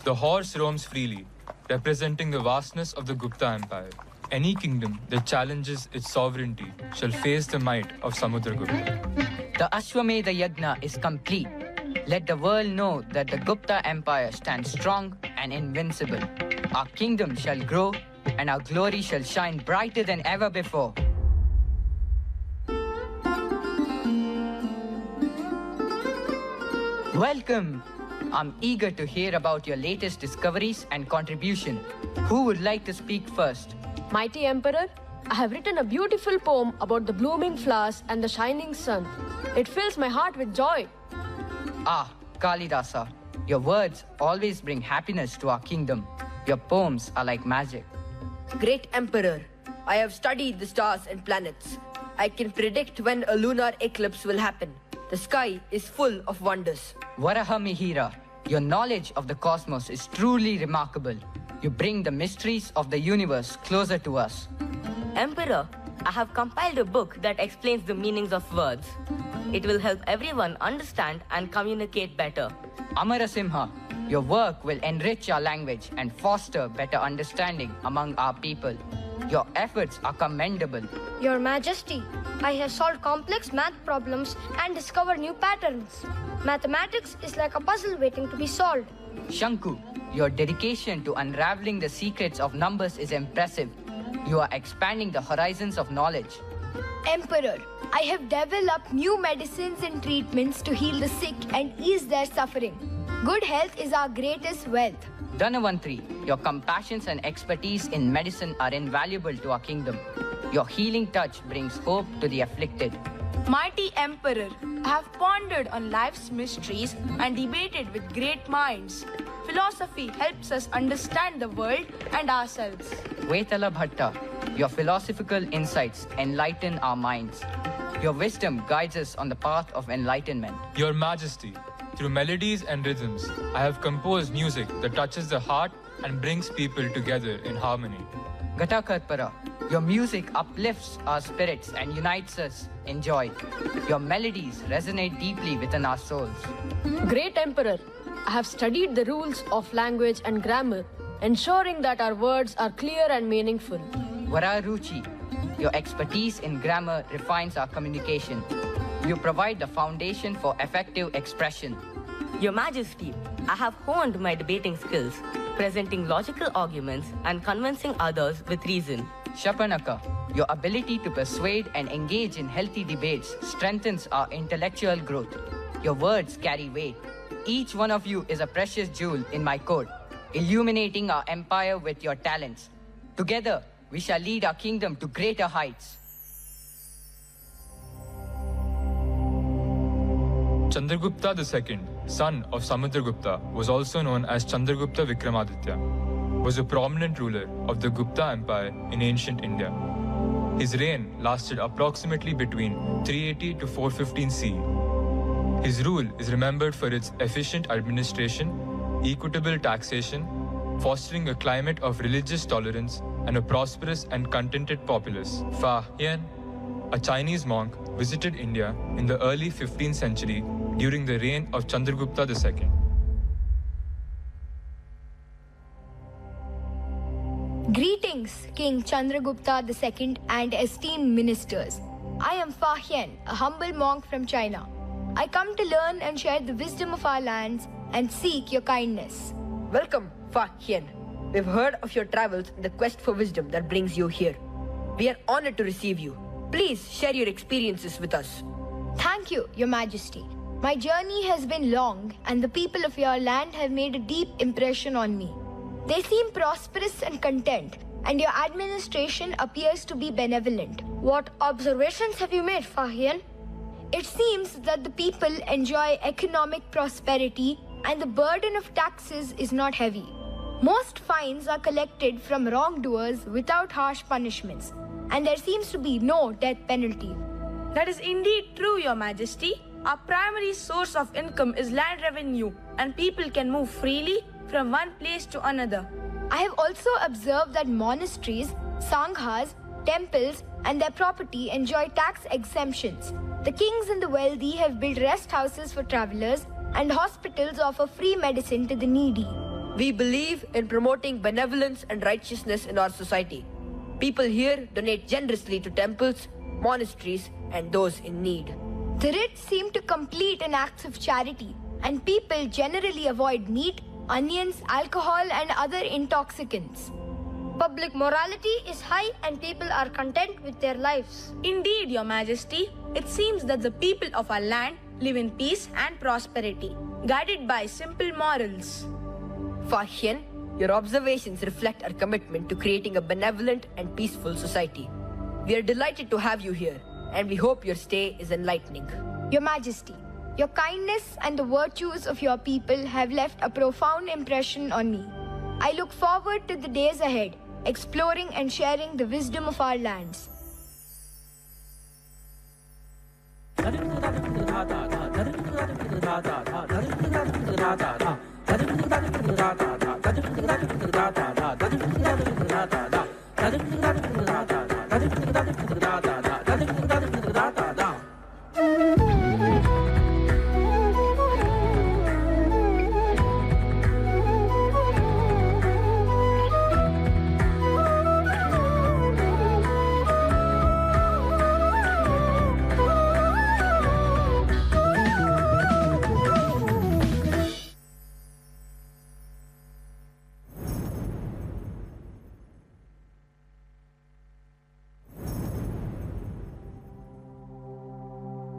S12: The horse roams freely, representing the vastness of the Gupta Empire. Any kingdom that challenges its sovereignty shall face the might of Samudragupta.
S10: The Ashwamedha Yagna is complete. Let the world know that the Gupta Empire stands strong and invincible. Our kingdom shall grow and our glory shall shine brighter than ever before. Welcome! I'm eager to hear about your latest discoveries and contribution. Who would like to speak first?
S17: Mighty Emperor, I have written a beautiful poem about the blooming flowers and the shining sun. It fills my heart with joy.
S10: Ah, Kalidasa, your words always bring happiness to our kingdom. Your poems are like magic.
S8: Great Emperor, I have studied the stars and planets. I can predict when a lunar eclipse will happen. The sky is full of wonders.
S10: Varaha Mihira, your knowledge of the cosmos is truly remarkable. You bring the mysteries of the universe closer to us.
S21: Emperor, I have compiled a book that explains the meanings of words. It will help everyone understand and communicate better.
S10: Amarasimha, your work will enrich our language and foster better understanding among our people. Your efforts are commendable.
S20: Your Majesty, I have solved complex math problems and discovered new patterns. Mathematics is like a puzzle waiting to be solved.
S10: Shanku, your dedication to unraveling the secrets of numbers is impressive. You are expanding the horizons of knowledge.
S2: Emperor, I have developed new medicines and treatments to heal the sick and ease their suffering. Good health is our greatest wealth.
S10: Dhanavantri, your compassions and expertise in medicine are invaluable to our kingdom. Your healing touch brings hope to the afflicted.
S5: Mighty Emperor, I have pondered on life's mysteries and debated with great minds. Philosophy helps us understand the world and ourselves.
S10: Vetala Bhatta, your philosophical insights enlighten our minds. Your wisdom guides us on the path of enlightenment.
S12: Your Majesty, through melodies and rhythms, I have composed music that touches the heart and brings people together in harmony.
S10: Gatakarpara, your music uplifts our spirits and unites us in joy. Your melodies resonate deeply within our souls.
S17: Great Emperor, I have studied the rules of language and grammar, ensuring that our words are clear and meaningful.
S10: Vararuchi, your expertise in grammar refines our communication. You provide the foundation for effective expression.
S21: Your Majesty, I have honed my debating skills, presenting logical arguments and convincing others with reason.
S10: Shapanaka, your ability to persuade and engage in healthy debates strengthens our intellectual growth. Your words carry weight. Each one of you is a precious jewel in my court, illuminating our empire with your talents. Together, we shall lead our kingdom to greater heights.
S12: Chandragupta II, son of Samudragupta, was also known as Chandragupta Vikramaditya, was a prominent ruler of the Gupta Empire in ancient India. His reign lasted approximately between 380 to 415 CE. His rule is remembered for its efficient administration, equitable taxation, fostering a climate of religious tolerance, and a prosperous and contented populace. Fa Hien, a Chinese monk, visited India in the early 15th century during the reign of Chandragupta II.
S2: Greetings, King Chandragupta II and esteemed ministers. I am Fa Hien, a humble monk from China. I come to learn and share the wisdom of our lands and seek your kindness.
S8: Welcome, Fa Hien. We've heard of your travels and the quest for wisdom that brings you here. We are honored to receive you. Please share your experiences with us.
S2: Thank you, Your Majesty. My journey has been long, and the people of your land have made a deep impression on me. They seem prosperous and content, and your administration appears to be benevolent.
S20: What observations have you made, Fa Hien?
S2: It seems that the people enjoy economic prosperity and the burden of taxes is not heavy. Most fines are collected from wrongdoers without harsh punishments, and there seems to be no death penalty.
S5: That is indeed true, Your Majesty. Our primary source of income is land revenue, and people can move freely from one place to another.
S2: I have also observed that monasteries, sanghas, temples, and their property enjoy tax exemptions. The kings and the wealthy have built rest houses for travelers, and hospitals offer free medicine to the needy.
S8: We believe in promoting benevolence and righteousness in our society. People here donate generously to temples, monasteries, and those in need.
S2: The rich seem to complete in acts of charity, and people generally avoid meat, onions, alcohol, and other intoxicants.
S20: Public morality is high and people are content with their lives.
S5: Indeed, Your Majesty. It seems that the people of our land live in peace and prosperity, guided by simple morals.
S8: Fa Hien, your observations reflect our commitment to creating a benevolent and peaceful society. We are delighted to have you here, and we hope your stay is enlightening.
S2: Your Majesty, your kindness and the virtues of your people have left a profound impression on me. I look forward to the days ahead, exploring and sharing the wisdom of our lands.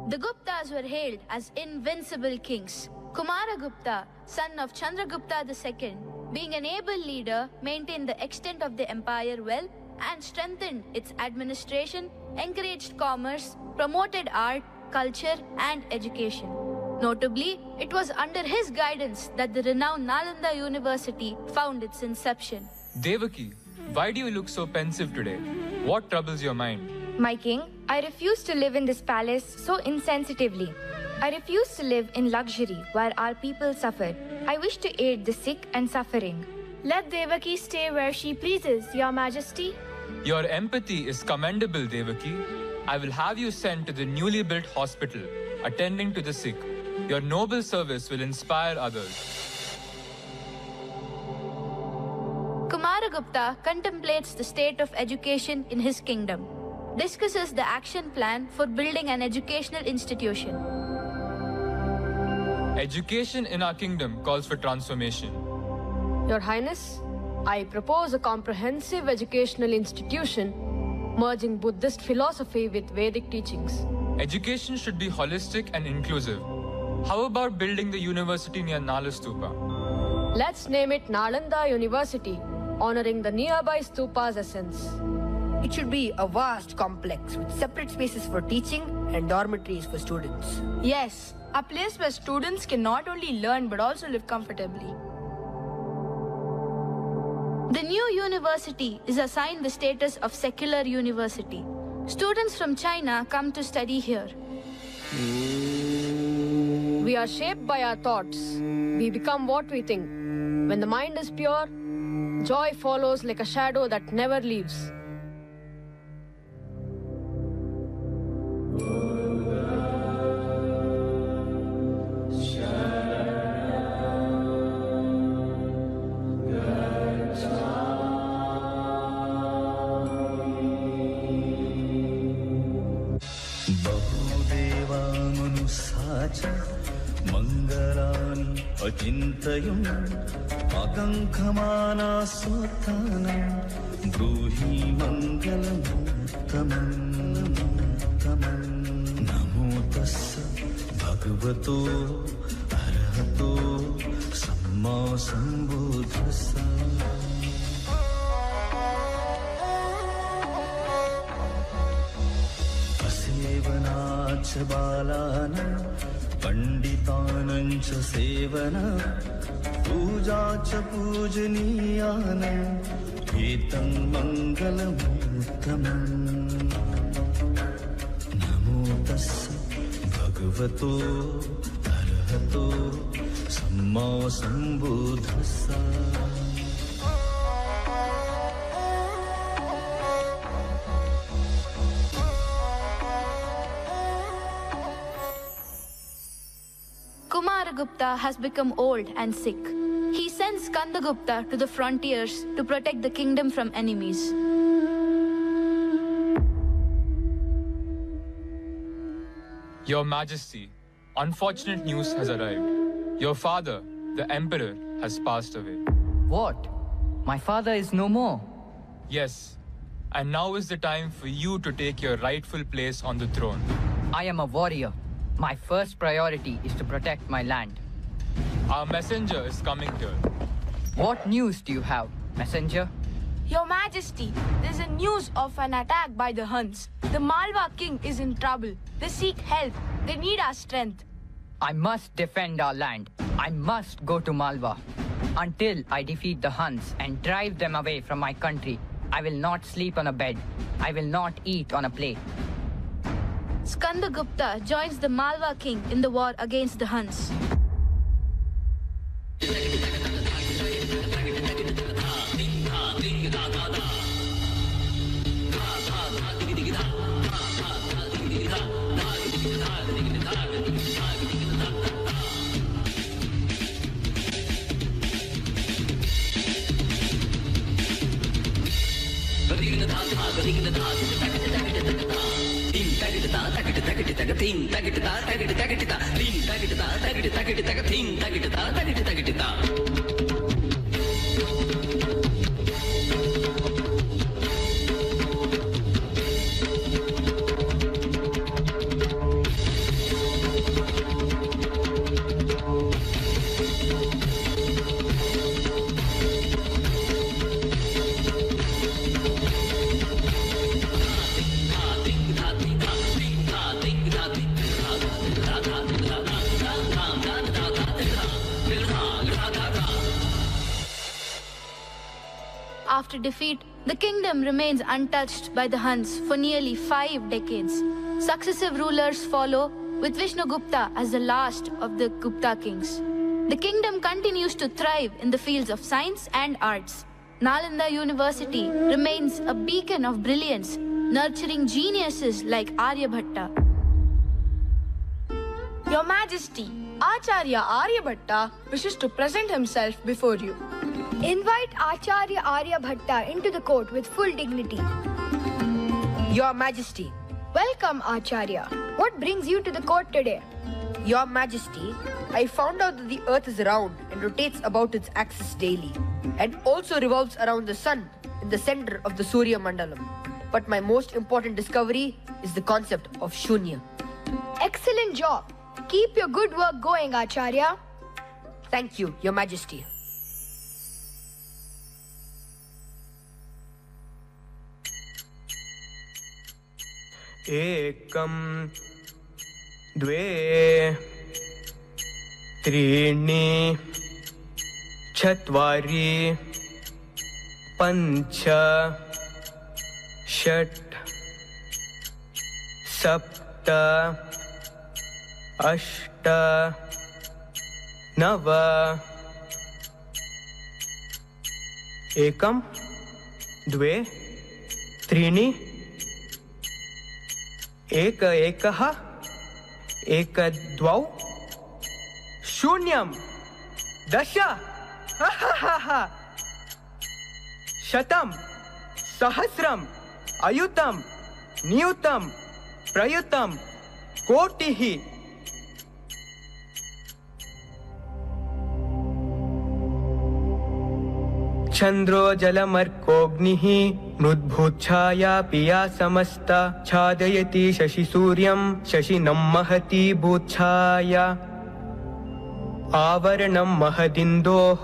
S6: The Guptas were hailed as invincible kings. Kumaragupta, son of Chandragupta II, being an able leader, maintained the extent of the empire well and strengthened its administration, encouraged commerce, promoted art, culture, and education. Notably, it was under his guidance that the renowned Nalanda University found its inception.
S12: Devaki, why do you look so pensive today? What troubles your mind?
S14: My king, I refuse to live in this palace so insensitively. I refuse to live in luxury while our people suffer. I wish to aid the sick and suffering.
S22: Let Devaki stay where she pleases, Your Majesty.
S12: Your empathy is commendable, Devaki. I will have you sent to the newly built hospital, attending to the sick. Your noble service will inspire others.
S6: Kumaragupta contemplates the state of education in his kingdom, discusses the action plan for building an educational institution.
S12: Education in our kingdom calls for transformation.
S17: Your Highness, I propose a comprehensive educational institution merging Buddhist philosophy with Vedic teachings.
S12: Education should be holistic and inclusive. How about building the university near Nala Stupa?
S17: Let's name it Nalanda University, honoring the nearby stupa's essence.
S8: It should be a vast complex with separate spaces for teaching and dormitories for students.
S5: Yes, a place where students can not only learn but also live comfortably.
S6: The new university is assigned the status of secular university. Students from China come to study here.
S17: We are shaped by our thoughts. We become what we think. When the mind is pure, Joy follows like a shadow that never leaves.
S9: मंगलानि अचिन्तयम् अकङ्खमाना सोत्थानं ब्रूहि मङ्गलमुत्तमम् नमो तस्स भगवतो अरहतो सम्मा सम्बुद्धस्स असेवनाच बालानां पंडितानां च सेवना पूजा च पूजनीयानां एतं मङ्गलमुत्तमम् नमो तस्स भगवतो अरहतो सम्मा सम्बुद्धस्स
S6: Kumaragupta has become old and sick. He sends Skandagupta to the frontiers to protect the kingdom from enemies.
S12: Your Majesty, unfortunate news has arrived. Your father, the Emperor, has passed away.
S10: What? My father is no more.
S12: Yes, and now is the time for you to take your rightful place on the throne.
S10: I am a warrior. My first priority is to protect my land.
S12: Our messenger is coming here.
S10: What news do you have, messenger?
S5: Your Majesty, there's a news of an attack by the Huns. The Malwa king is in trouble. They seek help. They need our strength.
S10: I must defend our land. I must go to Malwa. Until I defeat the Huns and drive them away from my country, I will not sleep on a bed. I will not eat on a plate.
S6: Skandagupta joins the Malwa king in the war against the Huns. After defeat, the kingdom remains untouched by the Huns for nearly 5 decades. Successive rulers follow, with Vishnugupta as the last of the Gupta kings. The kingdom continues to thrive in the fields of science and arts. Nalanda University remains a beacon of brilliance, nurturing geniuses like Aryabhatta.
S5: Your Majesty, Acharya Aryabhatta wishes to present himself before you.
S2: Invite Acharya Aryabhatta into the court with full dignity.
S8: Your Majesty.
S2: Welcome, Acharya. What brings you to the court today?
S8: Your Majesty, I found out that the earth is round and rotates about its axis daily, and also revolves around the sun in the center of the Surya Mandalam. But my most important discovery is the concept of Shunya.
S2: Excellent job. Keep your good work going, Acharya.
S8: Thank you, Your Majesty.
S11: एकं द्वे त्रीणि चत्वारि पञ्च षट् सप्त अष्ट नव एकम, द्वे, त्रीणि, एकः, द्वौ, शून्यं, 10, शतं, सहस्रम्, अयुतं, नियुतं, प्रयुतं, कोटिः। चंद्रो जलमर्कोऽग्निः मृद्भूच्छाया पिया समस्ता छादयति शशिसूर्यं शशिनं महती भूच्छाया आवरणं महदिन्दोः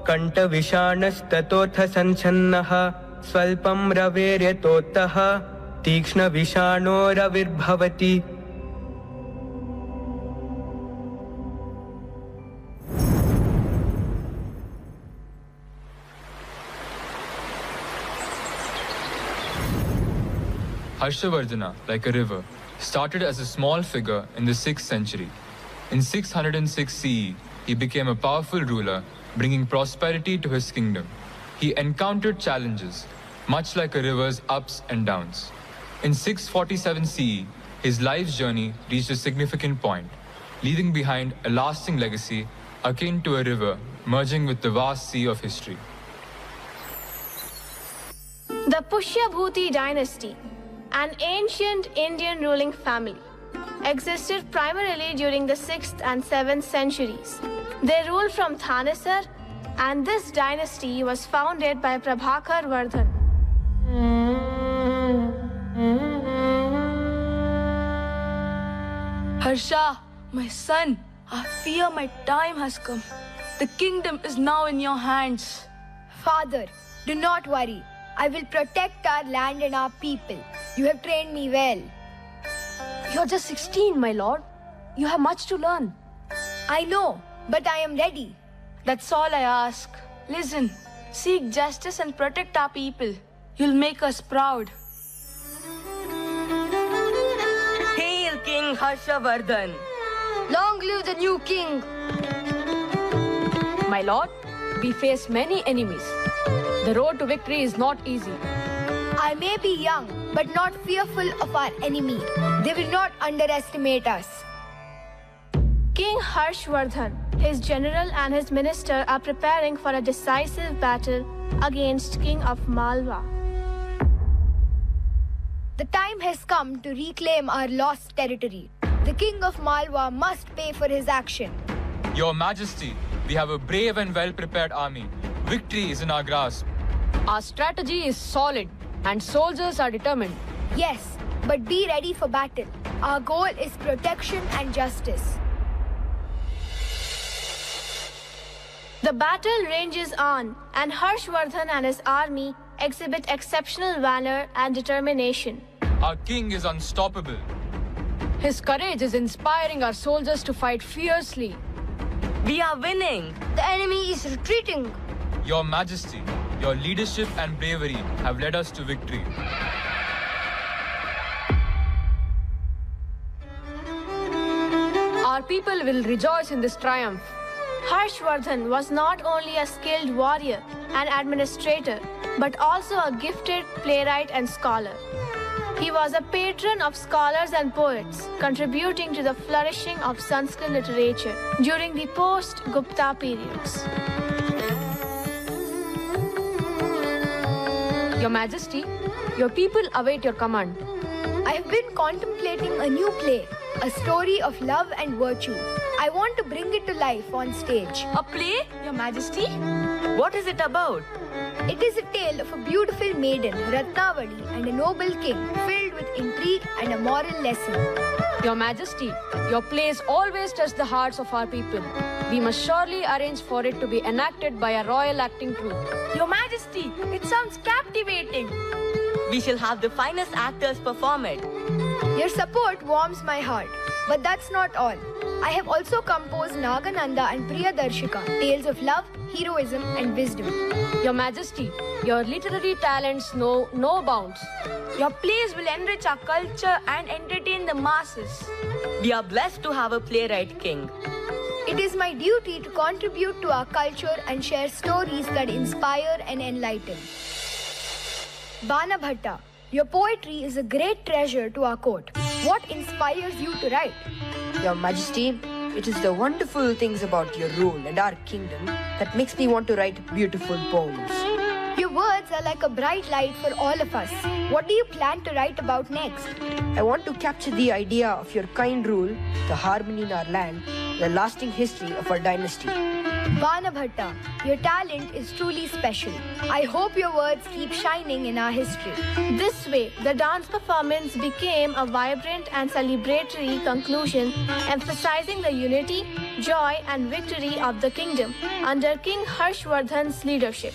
S11: कण्ठविषाणस्ततोऽथ सञ्छन्नः स्वल्पं रवेर्यतोत्तः तीक्ष्णविषाणो रविर्भवति।
S12: Harshavardhana, like a river, started as a small figure in the 6th century. In 606 CE, he became a powerful ruler, bringing prosperity to his kingdom. He encountered challenges, much like a river's ups and downs. In 647 CE, his life's journey reached a significant point, leaving behind a lasting legacy akin to a river merging with the vast sea of history.
S22: The Pushyabhuti dynasty, an ancient Indian ruling family, existed primarily during the 6th and 7th centuries. They ruled from Thanesar, and this dynasty was founded by Prabhakar Vardhan.
S5: Harsha, my son, I fear my time has come. The kingdom is now in your hands.
S2: Father, do not worry. I will protect our land and our people. You have trained me well.
S17: You're just 16, my lord. You have much to learn.
S2: I know, but I am ready.
S5: That's all I ask. Listen, seek justice and protect our people. You'll make us proud.
S21: Hail King Harshavardhan!
S2: Long live the new king!
S17: My lord, we face many enemies. The road to victory is not easy.
S2: I may be young, but not fearful of our enemy. They will not underestimate us.
S22: King Harshvardhan, his general and his minister are preparing for a decisive battle against King of Malwa.
S2: The time has come to reclaim our lost territory. The King of Malwa must pay for his action.
S12: Your Majesty, we have a brave and well-prepared army. Victory is in our grasp.
S17: Our strategy is solid and soldiers are determined.
S2: Yes, but be ready for battle. Our goal is protection and justice.
S22: The battle rages on, and Harshvardhan and his army exhibit exceptional valor and determination.
S12: Our king is unstoppable.
S17: His courage is inspiring our soldiers to fight fiercely.
S21: We are winning.
S2: The enemy is retreating.
S12: Your Majesty, your leadership and bravery have led us to victory.
S17: Our people will rejoice in this triumph.
S22: Harshvardhan was not only a skilled warrior and administrator, but also a gifted playwright and scholar. He was a patron of scholars and poets, contributing to the flourishing of Sanskrit literature during the post-Gupta periods.
S17: Your Majesty, your people await your command.
S2: I have been contemplating a new play, a story of love and virtue. I want to bring it to life on stage.
S5: A play, Your Majesty?
S21: What is it about?
S2: It is a tale of a beautiful maiden, Ratnavali, and a noble king, filled with intrigue and a moral lesson.
S17: Your Majesty, your plays always touch the hearts of our people. We must surely arrange for it to be enacted by a royal acting troupe.
S5: Your Majesty, it sounds captivating.
S21: We shall have the finest actors perform it.
S2: Your support warms my heart. But that's not all. I have also composed Nagananda and Priyadarshika, tales of love, heroism, and wisdom.
S17: Your Majesty, your literary talents know no bounds.
S5: Your plays will enrich our culture and entertain the masses.
S21: We are blessed to have a playwright king.
S2: It is my duty to contribute to our culture and share stories that inspire and enlighten. Banabhatta, your poetry is a great treasure to our court. What inspires you to write?
S8: Your Majesty, it is the wonderful things about your rule and our kingdom that makes me want to write beautiful poems.
S2: Your words are like a bright light for all of us. What do you plan to write about next?
S8: I want to capture the idea of your kind rule, the harmony in our land, the lasting history of our dynasty.
S2: Banabhatta, your talent is truly special. I hope your words keep shining in our history.
S22: This way, the dance performance became a vibrant and celebratory conclusion, emphasizing the unity, joy, and victory of the kingdom under King Harshvardhan's leadership.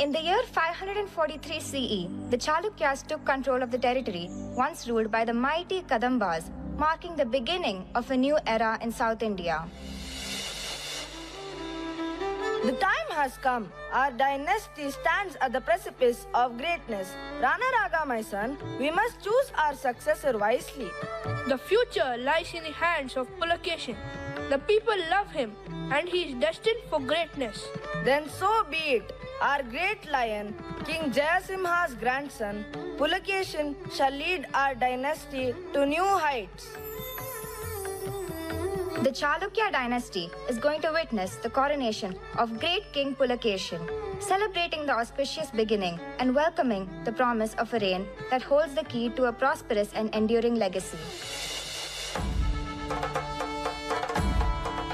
S14: In the year 543 CE, the Chalukyas took control of the territory once ruled by the mighty Kadambas, marking the beginning of a new era in South India.
S19: The time has come. Our dynasty stands at the precipice of greatness. Rana Raga, my son, we must choose our successor wisely.
S1: The future lies in the hands of Pulakeshin. The people love him, and he is destined for greatness.
S19: Then so be it. Our great lion, King Jayasimha's grandson, Pulakeshin, shall lead our dynasty to new heights.
S14: The Chalukya dynasty is going to witness the coronation of great King Pulakeshin, celebrating the auspicious beginning and welcoming the promise of a reign that holds the key to a prosperous and enduring legacy.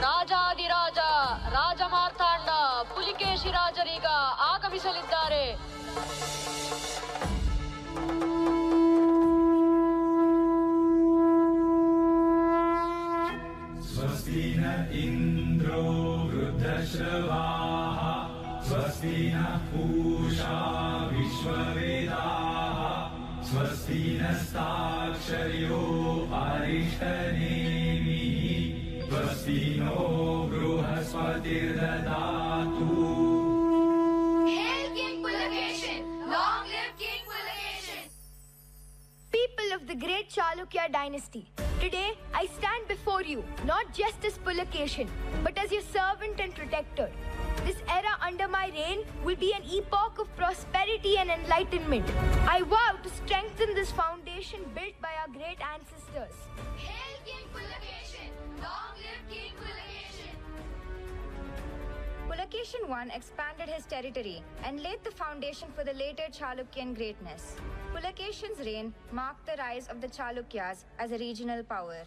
S7: ರಾಜಾದಿರಾಜ ರಾಜಮಾರ್ತಾಂಡ Pulakeshi ರಾಜರೀಗ ಆಗಮಿಸಲಿದ್ದಾರೆ.
S9: ಸ್ವಸ್ತಿ ನ ಇಂದ್ರೋ ವೃದ್ಧಶ್ರವಾಃ ಸ್ವಸ್ತಿ ನ ಪೂಷಾ ವಿಶ್ವವೇದಾಃ ಸ್ವಸ್ತಿ ನಸ್ತಾಕ್ಷರ್ಯೋ ಅರಿಷ್ಟನೇಮಿಃ ಸ್ವಸ್ತಿ no ಬೃಹಸ್ಪತಿರ್ದದಾತು.
S2: Hail King Pulakeshin! Long live King Pulakeshin! People of the great Chalukya dynasty, today I stand before you not just as Pulakeshin, but as your servant and protector. This era under my reign will be an epoch of prosperity and enlightenment. I vow to strengthen this foundation nation built by our great ancestors.
S13: Hail King Pulakeshin! Long live King Pulakeshin!
S14: Pulakeshin I expanded his territory and laid the foundation for the later Chalukyan greatness. Pulakeshin's reign marked the rise of the Chalukyas as a regional power.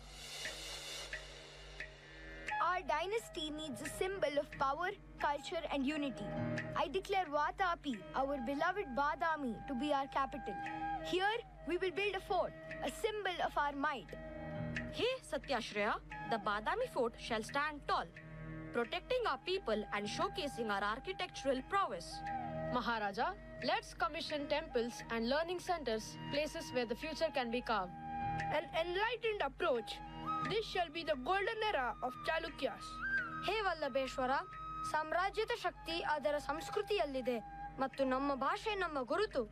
S2: Our dynasty needs a symbol of power, culture, and unity. I declare Vatapi, our beloved Badami, to be our capital. Here, we will build a fort, a symbol of our might.
S4: Hey, Satyashreya, the Badami fort shall stand tall, protecting our people and showcasing our architectural prowess.
S18: Maharaja, let's commission temples and learning centers, places where the future can be carved.
S1: An enlightened approach. This shall be the golden era of Chalukyas.
S20: ಹೇ ವಲ್ಲಭೇಶ್ವರ, ಸಾಮ್ರಾಜ್ಯದ ಶಕ್ತಿ ಅದರ ಸಂಸ್ಕೃತಿಯಲ್ಲಿದೆ ಮತ್ತು ನಮ್ಮ ಭಾಷೆ ನಮ್ಮ ಗುರುತು.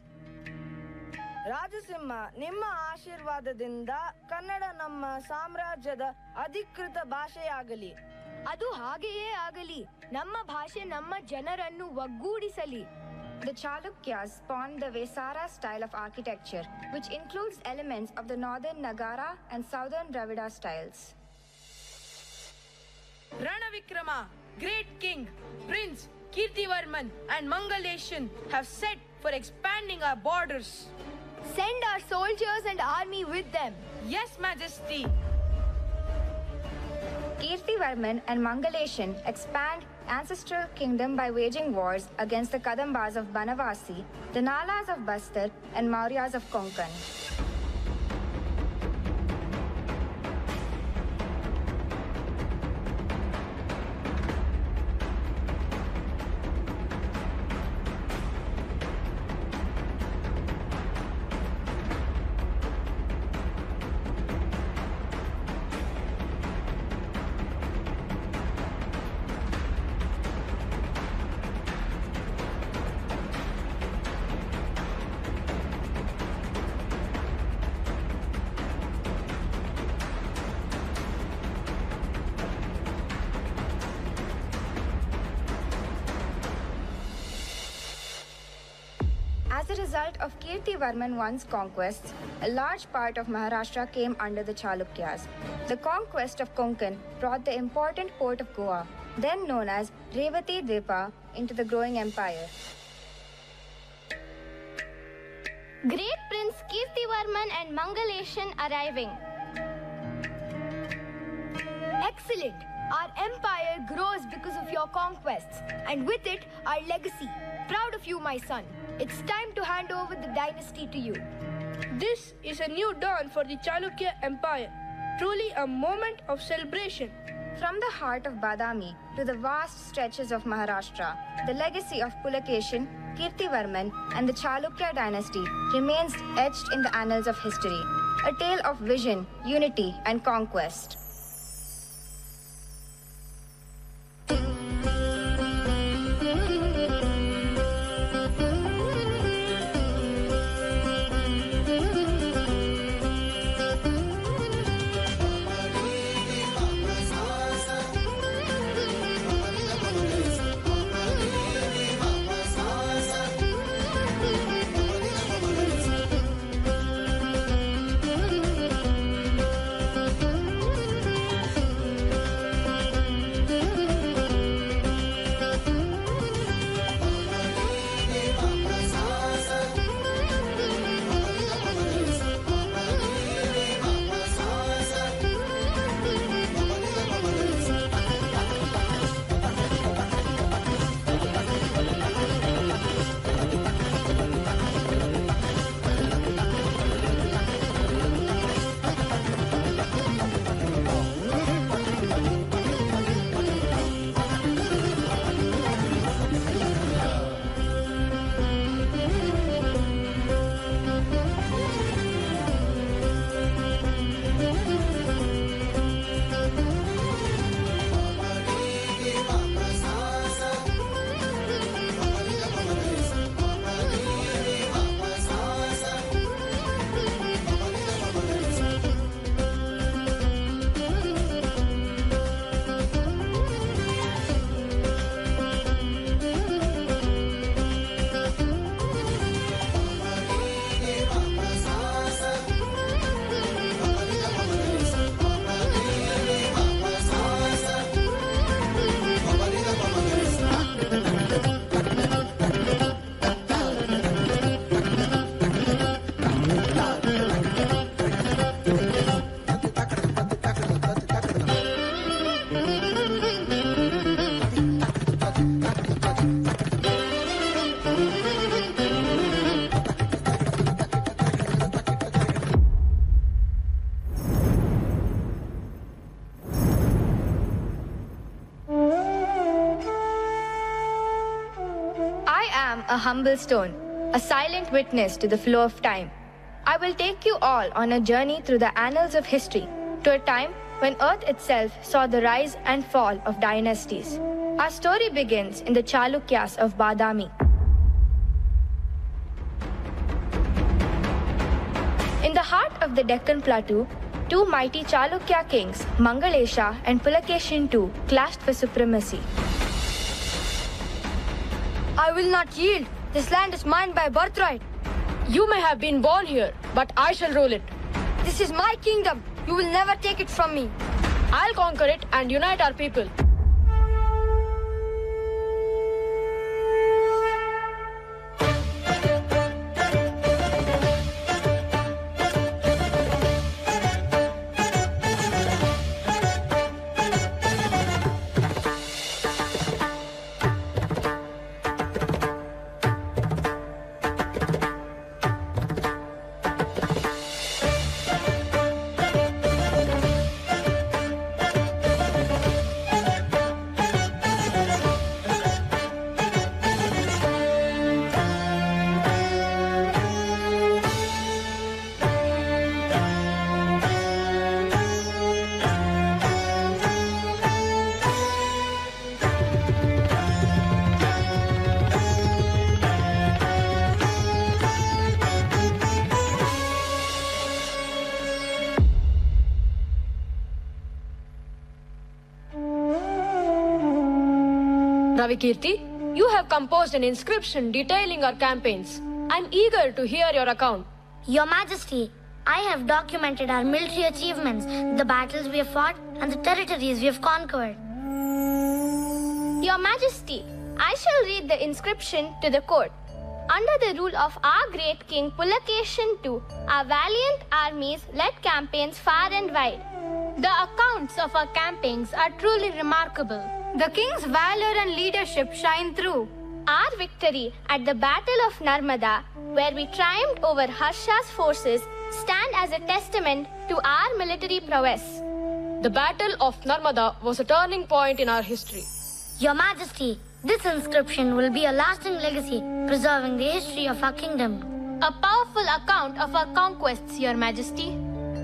S19: ರಾಜಸಿಂಹ, ನಿಮ್ಮ ಆಶೀರ್ವಾದದಿಂದ ಕನ್ನಡ ನಮ್ಮ ಸಾಮ್ರಾಜ್ಯದ ಅಧಿಕೃತ ಭಾಷೆಯಾಗಲಿ.
S2: ಅದು ಹಾಗೆಯೇ ಆಗಲಿ. ನಮ್ಮ ಭಾಷೆ ನಮ್ಮ ಜನರನ್ನು ಒಗ್ಗೂಡಿಸಲಿ.
S14: The Chalukyas spawned the Vesara style of architecture, which includes elements of the northern Nagara and southern Dravida styles.
S5: Ranavikrama, great king, Prince Kirtivarman and Mangaleshan have set for expanding our borders.
S2: Send our soldiers and army with them.
S5: Yes, Majesty.
S14: Kirtivarman and Mangaleshan expand ancestral kingdom by waging wars against the Kadambas of Banavasi, the Nalas of Bastar, and Mauryas of Konkan. As a result of Kirtivarman I's conquests, a large part of Maharashtra came under the Chalukyas. The conquest of Konkan brought the important port of Goa, then known as Revati Dvipa, into the growing empire.
S15: Great Prince Kirtivarman and Mangaleshan arriving.
S2: Excellent! Our empire grows because of your conquests, and with it, our legacy. Proud of you, my son. It's time to hand over the dynasty to you.
S1: This is a new dawn for the Chalukya Empire. Truly a moment of celebration.
S14: From the heart of Badami to the vast stretches of Maharashtra, the legacy of Pulakeshin, Kirtivarman, and the Chalukya dynasty remains etched in the annals of history. A tale of vision, unity, and conquest. a humble stone, a silent witness to the flow of time. I will take you all on a journey through the annals of history to a time when Earth itself saw the rise and fall of dynasties. Our story begins in the Chalukyas of Badami. In the heart of the Deccan Plateau, two mighty Chalukya kings, Mangalesha and Pulakeshin II, clashed for supremacy.
S20: I will not yield. This land is mine by birthright.
S17: You may have been born here, but I shall rule it.
S20: This is my kingdom. You will never take it from me.
S17: I'll conquer it and unite our people. Ravikirti, you have composed an inscription detailing our campaigns. I'm eager to hear your account.
S3: Your Majesty, I have documented our military achievements, the battles we have fought, and the territories we have conquered.
S15: Your Majesty, I shall read the inscription to the court. Under the rule of our great king Pulakeshin II, our valiant armies led campaigns far and wide. The accounts of our campaigns are truly remarkable.
S14: The king's valor and leadership shine through.
S15: Our victory at the Battle of Narmada, where we triumphed over Harsha's forces, stand as a testament to our military prowess.
S17: The Battle of Narmada was a turning point in our history.
S3: Your Majesty, this inscription will be a lasting legacy, preserving the history of our kingdom.
S15: A powerful account of our conquests, Your Majesty.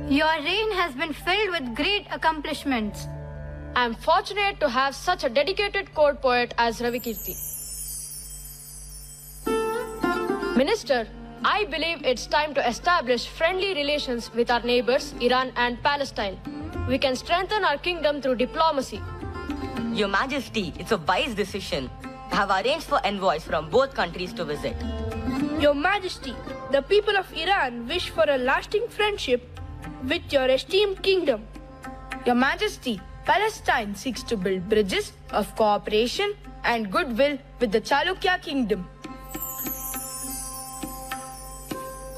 S14: Your reign has been filled with great accomplishments.
S17: I am fortunate to have such a dedicated court poet as Ravikirti. Minister, I believe it's time to establish friendly relations with our neighbors, Iran and Palestine. We can strengthen our kingdom through diplomacy.
S21: Your Majesty, it's a wise decision. I have arranged for envoys from both countries to visit.
S1: Your Majesty, the people of Iran wish for a lasting friendship with your esteemed kingdom.
S5: Your Majesty, Palestine seeks to build bridges of cooperation and goodwill with the Chalukya kingdom.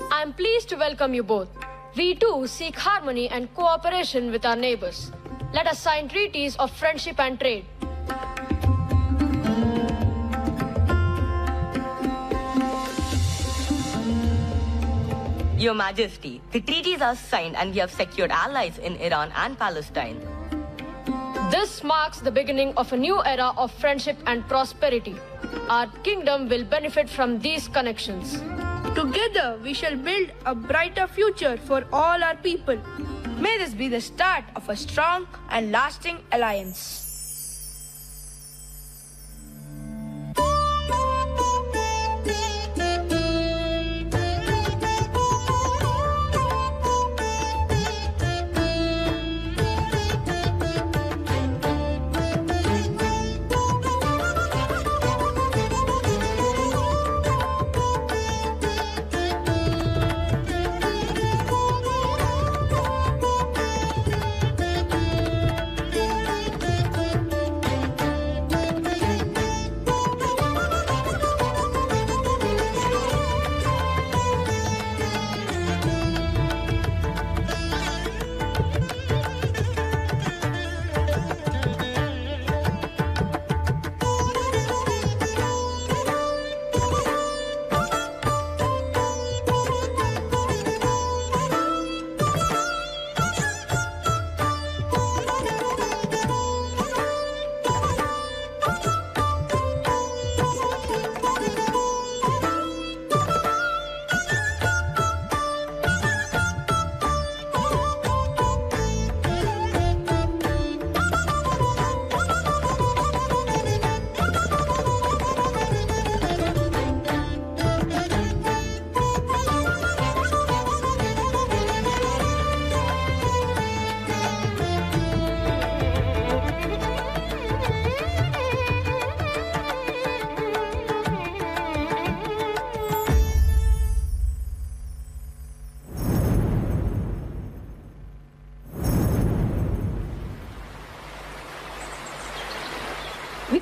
S17: I am pleased to welcome you both. We too seek harmony and cooperation with our neighbors. Let us sign treaties of friendship and trade.
S21: Your Majesty, the treaties are signed and we have secured allies in Iran and Palestine.
S17: This marks the beginning of a new era of friendship and prosperity. Our kingdom will benefit from these connections.
S1: Together, we shall build a brighter future for all our people.
S5: May this be the start of a strong and lasting alliance.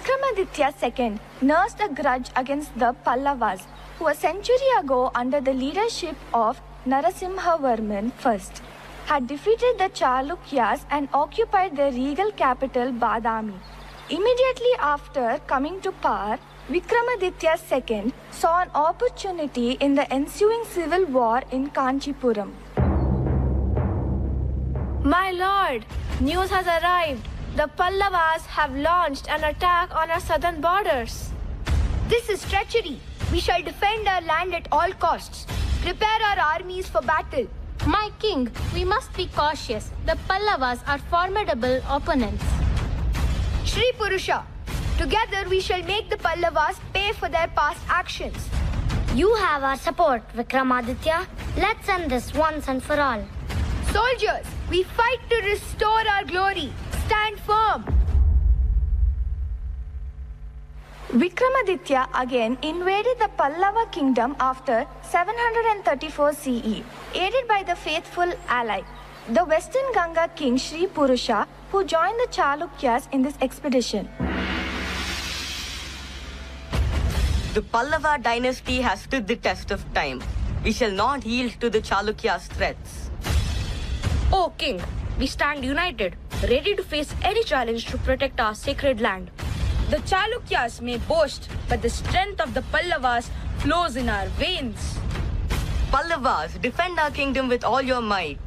S14: Vikramaditya II nursed a grudge against the Pallavas, who a century ago, under the leadership of Narasimhavarman I, had defeated the Chalukyas and occupied their regal capital Badami. Immediately after coming to power, Vikramaditya II saw an opportunity in the ensuing civil war in Kanchipuram.
S22: My lord, news has arrived. The Pallavas have launched an attack on our southern borders.
S2: This is treachery. We shall defend our land at all costs. Prepare our armies for battle.
S15: My king, we must be cautious. The Pallavas are formidable opponents.
S2: Shri Purusha, together we shall make the Pallavas pay for their past actions.
S3: You have our support, Vikramaditya. Let's end this once and for all.
S2: Soldiers, we fight to restore our glory. Stand firm.
S14: Vikramaditya again invaded the Pallava kingdom after 734 CE, aided by the faithful ally, the Western Ganga king Shri Purusha, who joined the Chalukyas in this expedition.
S21: The Pallava dynasty has stood the test of time. We shall not yield to the Chalukyas' threats.
S4: O king, we stand united, ready to face any challenge to protect our sacred land. The Chalukyas may boast, but the strength of the Pallavas flows in our veins.
S21: Pallavas, defend our kingdom with all your might.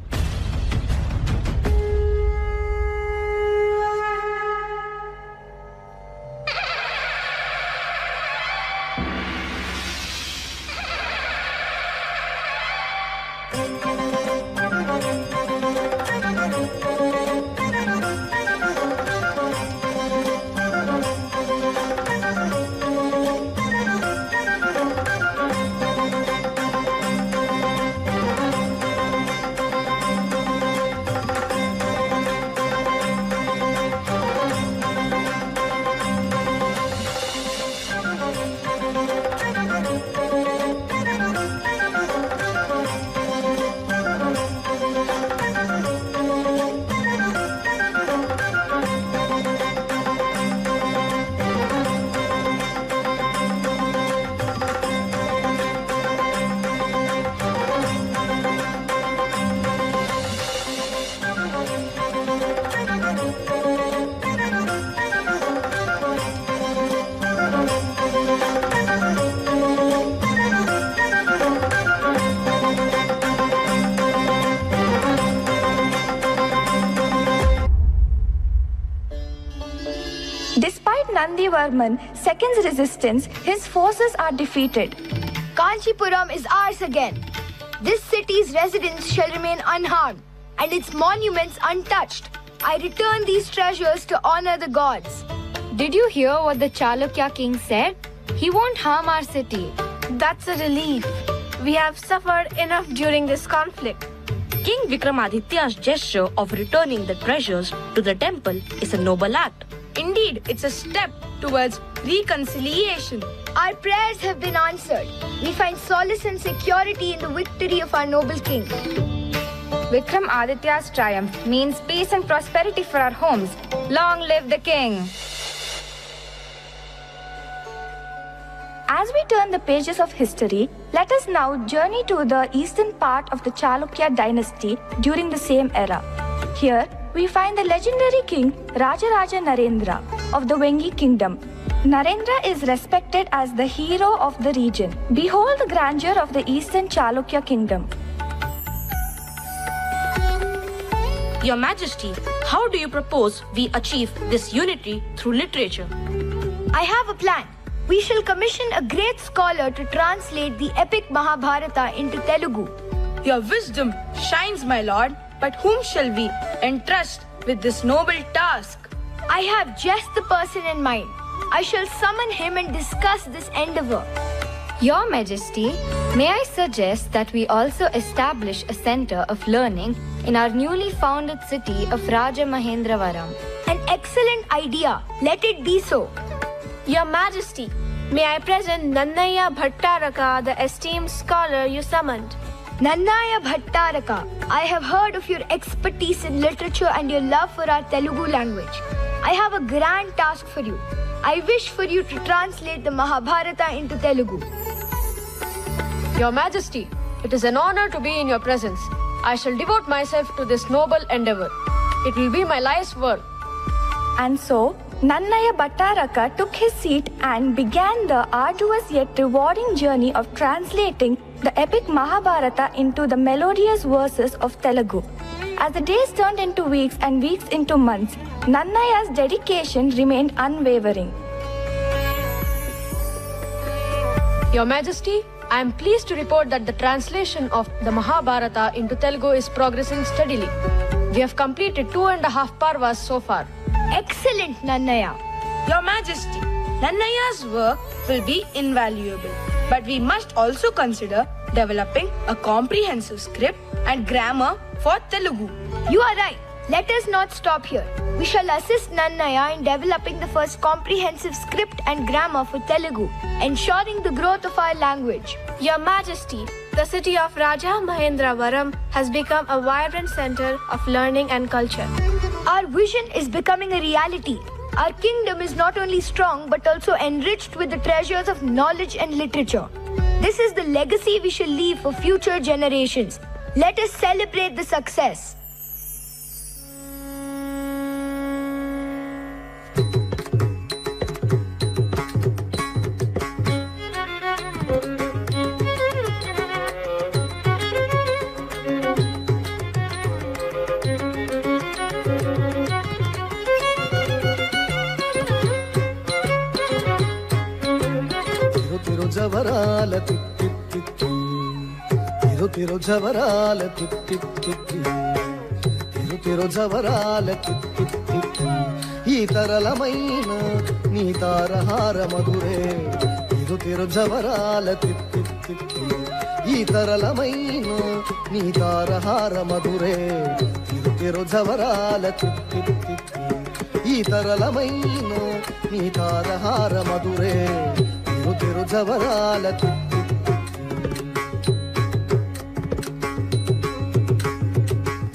S14: Despite Nandivarman II's resistance, his forces are defeated.
S2: Kanchipuram is ours again. This city's residents shall remain unharmed and its monuments untouched. I return these treasures to honor the gods.
S14: Did you hear what the Chalukya king said? He won't harm our city.
S22: That's a relief. We have suffered enough during this conflict.
S4: King Vikramaditya's gesture of returning the treasures to the temple is a noble act. Indeed, it's a step towards reconciliation.
S2: Our prayers have been answered. We find solace and security in the victory of our noble king.
S14: Vikramaditya's triumph means peace and prosperity for our homes. Long live the king! As we turn the pages of history, let us now journey to the eastern part of the Chalukya dynasty during the same era. Here, we find the legendary king Rajaraja Narendra of the Vengi kingdom. Narendra is respected as the hero of the region. Behold the grandeur of the eastern Chalukya kingdom.
S4: Your Majesty, how do you propose we achieve this unity through literature?
S2: I have a plan. We shall commission a great scholar to translate the epic Mahabharata into Telugu.
S5: Your wisdom shines, my lord, but whom shall we entrust with this noble task?
S2: I have just the person in mind. I shall summon him and discuss this endeavor.
S14: Your Majesty, may I suggest that we also establish a center of learning in our newly founded city of Rajamahendravaram?
S2: An excellent idea. Let it be so.
S22: Your Majesty, may I present Nannaya Bhattaraka, the esteemed scholar you summoned.
S2: Nannaya Bhattaraka, I have heard of your expertise in literature and your love for our Telugu language. I have a grand task for you. I wish for you to translate the Mahabharata into Telugu.
S18: Your Majesty, it is an honor to be in your presence. I shall devote myself to this noble endeavor. It will be my life's work.
S14: And so, Nannaya Bhattaraka took his seat and began the arduous yet rewarding journey of translating the epic Mahabharata into the melodious verses of Telugu. As the days turned into weeks and weeks into months, Nannaya's dedication remained unwavering.
S18: Your Majesty, I am pleased to report that the translation of the Mahabharata into Telugu is progressing steadily. We have completed 2.5 parvas so far.
S2: Excellent, Nannaya.
S5: Your Majesty, Nannaya's work will be invaluable. But we must also consider developing a comprehensive script and grammar for Telugu.
S2: You are right. Let us not stop here. We shall assist Nannaya in developing the first comprehensive script and grammar for Telugu, ensuring the growth of our language.
S22: Your Majesty, the city of Raja Mahendravaram has become a vibrant center of learning and culture.
S2: Our vision is becoming a reality. Our kingdom is not only strong but also enriched with the treasures of knowledge and literature. This is the legacy we shall leave for future generations. Let us celebrate the success.
S10: జవరాల తిత్తి తిత్తి తిరు తిరు జవరాల తిత్తి తిత్తి తిరు తిరు జవరాల తిత్తి తిత్తి ఈ తరళమైన నీ తారహార మధురే తిరు తిరు జవరాల తిత్తి తిత్తి ఈ తరళమైన నీ తారహార మధురే తిరు తిరు జవరాల తిత్తి తిత్తి ఈ తరళమైన నీ తారహార మధురే తిరు జవరాల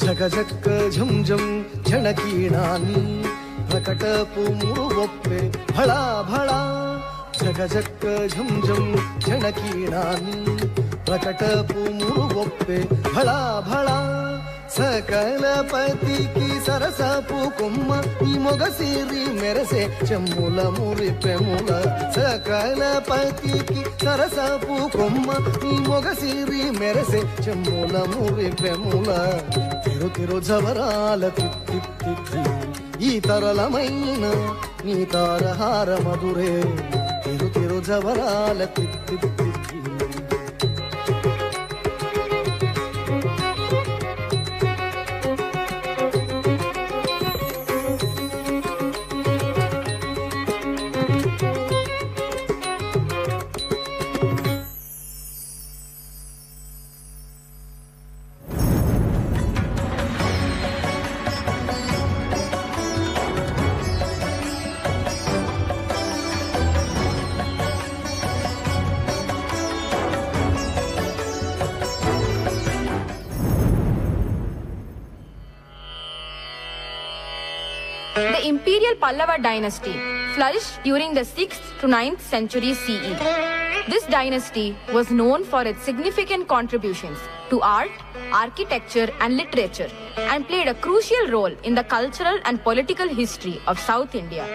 S10: జగ జక్క ఝం ఝం ఝణకీణాన్ని ప్రకటపు మురువొప్పే భళా భళా జగ జక్క ఝం ఝం ఝణకీణాన్ని ప్రకటపు మురువొప్పే భళా భళా సకల పతికి సరసపు కొమ్మ ఈ మొగ సిరి మెరసే చెమ్ముల మురి పెముల సకల పతికి సరసపు కొమ్మ ఈ మొగ సిరి మెరసే చెమ్ముల మురి పెముల తిరు తిరు జవరాల తిత్తి తిత్తి ఈ తరళమైన నీ తారహార మధురే తిరు తిరు జవరాల తిత్తి తిత్తి
S4: The imperial Pallava dynasty flourished during the 6th to 9th century CE. This dynasty was known for its significant contributions to art, architecture and literature and played a crucial role in the cultural and political history of South India.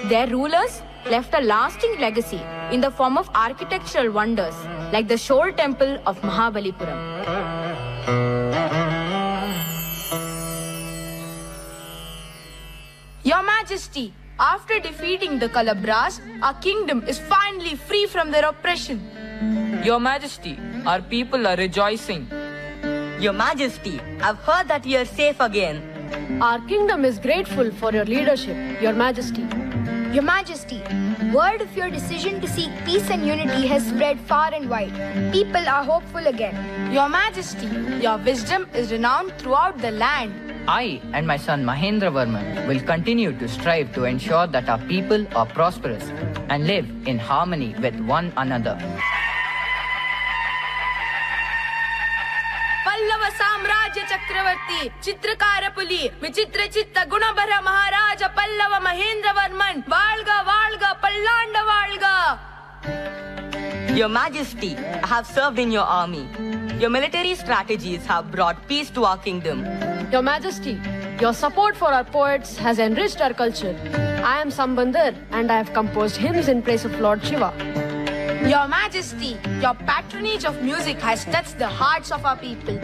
S4: Their rulers left a lasting legacy in the form of architectural wonders like the Shore Temple of Mahabalipuram.
S5: Your Majesty, after defeating the Kalabras, our kingdom is finally free from their oppression.
S16: Your Majesty, our people are rejoicing.
S21: Your Majesty, I've heard that you are safe again.
S18: Our kingdom is grateful for your leadership, Your Majesty.
S2: Your Majesty, word of your decision to seek peace and unity has spread far and wide. People are hopeful again.
S5: Your Majesty, your wisdom is renowned throughout the land.
S23: I and my son Mahendravarman will continue to strive to ensure that our people are prosperous and live in harmony with one another.
S5: Pallava Pallav साम्राज्य चक्रवर्ती चित्रकार पुली विचित्र चित्त गुणभर महाराज Pallav Mahendra Varman वाल्गा वाल्गा पल्लांड वाल्गा.
S21: Your Majesty, I have served in your army. Your military strategies have brought peace to our kingdom.
S18: Your Majesty, your support for our poets has enriched our culture. I am Sambandar and I have composed hymns in praise of Lord Shiva.
S5: Your Majesty, your patronage of music has touched the hearts of our people.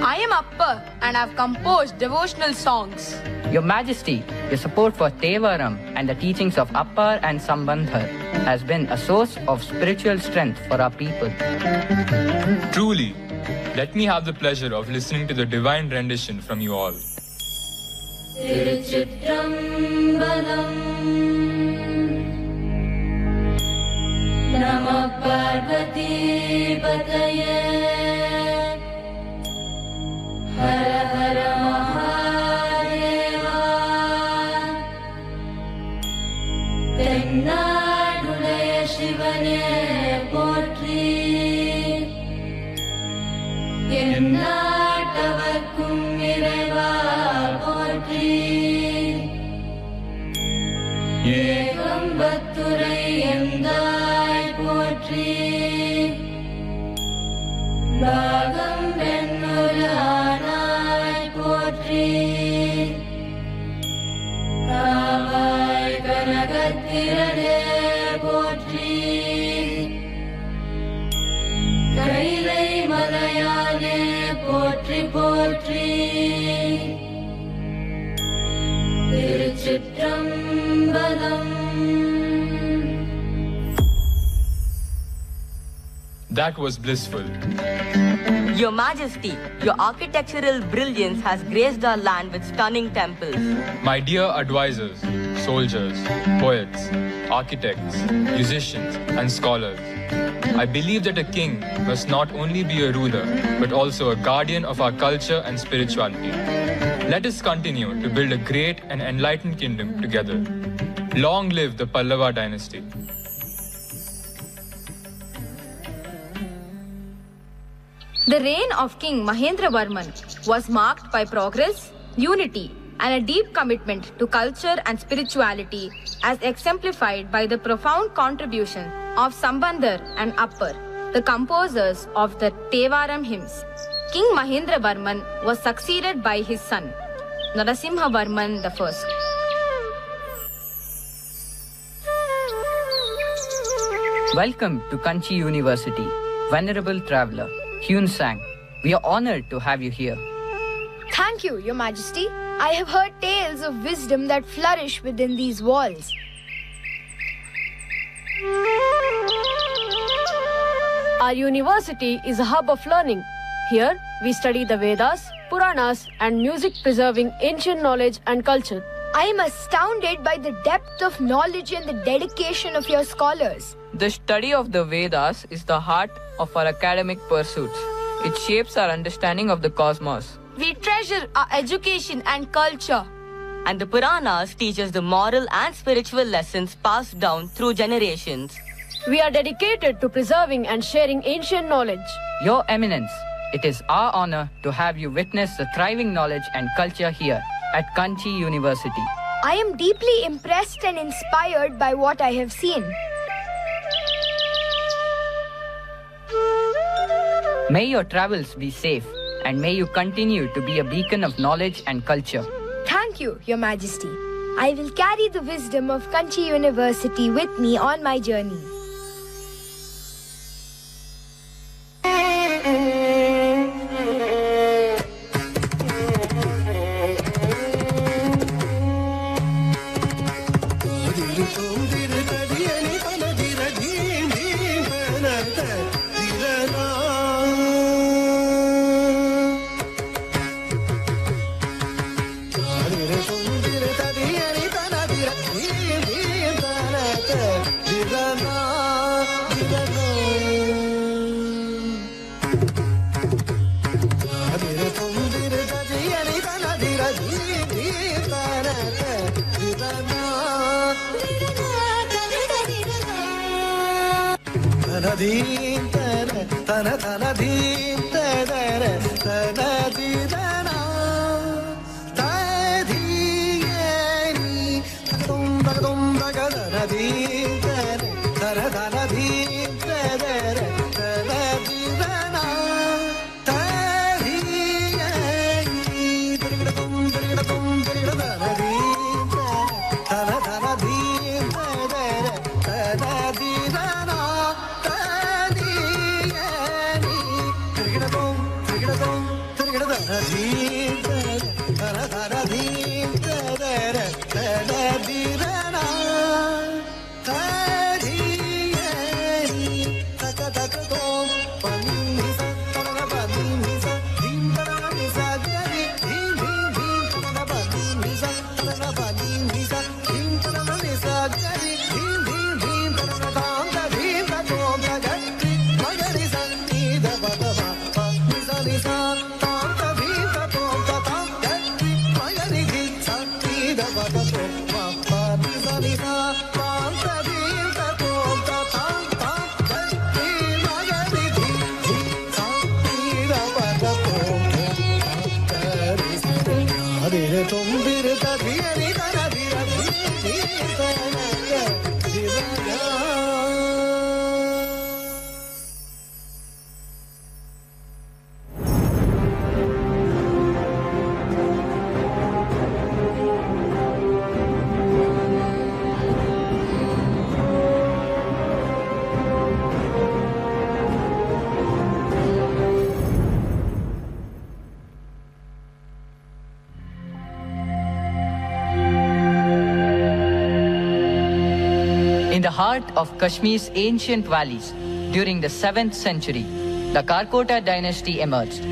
S5: I am Upper and I have composed devotional songs.
S23: Your Majesty, your support for Tevaram and the teachings of Appar and Sambandhar has been a source of spiritual strength for our people.
S6: Truly, let me have the pleasure of listening to the divine rendition from you all.
S11: Namah Parvati Pataye Hara Hara Mahadeva Tennadudaya Shivane Potri Ennatavarkum Iraiva Potri Ekambaturai Endai Potri Bhagam Bennulanai Potri Avai Kanagatirade Potri Kailai Malayane Potri Potri Tiruchitrambalam.
S6: That was blissful.
S21: Your Majesty, your architectural brilliance has graced our land with stunning temples.
S6: My dear advisors, soldiers, poets, architects, musicians, and scholars, I believe that a king must not only be a ruler, but also a guardian of our culture and spirituality. Let us continue to build a great and enlightened kingdom together. Long live the Pallava dynasty.
S4: The reign of King Mahendra Varman was marked by progress, unity, and a deep commitment to culture and spirituality, as exemplified by the profound contribution of Sambandar and Appar, the composers of the Tevaram hymns. King Mahendra Varman was succeeded by his son, Narasimha Varman I.
S23: Welcome to Kanchi University, venerable traveler. Hyun Sang, we are honored to have you here.
S2: Thank you, Your Majesty. I have heard tales of wisdom that flourish within these walls.
S18: Our university is a hub of learning. Here, we study the Vedas, Puranas, and music preserving ancient knowledge and culture.
S2: I am astounded by the depth of knowledge and the dedication of your scholars.
S16: The study of the Vedas is the heart of our academic pursuits. It shapes our understanding of the cosmos.
S5: We treasure our education and culture.
S21: And the Puranas teach us the moral and spiritual lessons passed down through generations.
S18: We are dedicated to preserving and sharing ancient knowledge.
S23: Your Eminence, it is our honor to have you witness the thriving knowledge and culture here at Kanchi University.
S2: I am deeply impressed and inspired by what I have seen.
S23: May your travels be safe and may you continue to be a beacon of knowledge and culture.
S2: Thank you, Your Majesty. I will carry the wisdom of Kanchi University with me on my journey.
S10: धीम तरे तन तन धीम तरे तन दीदना तधीयनी तुम बगदन धीम तरे तन तन धीम तरे तन दीदना तधीयनी तुम बगदन धीम तन तन धीम तरे तन Didna
S23: In the heart of Kashmir's ancient valleys, during the 7th century, the Karkota dynasty emerged.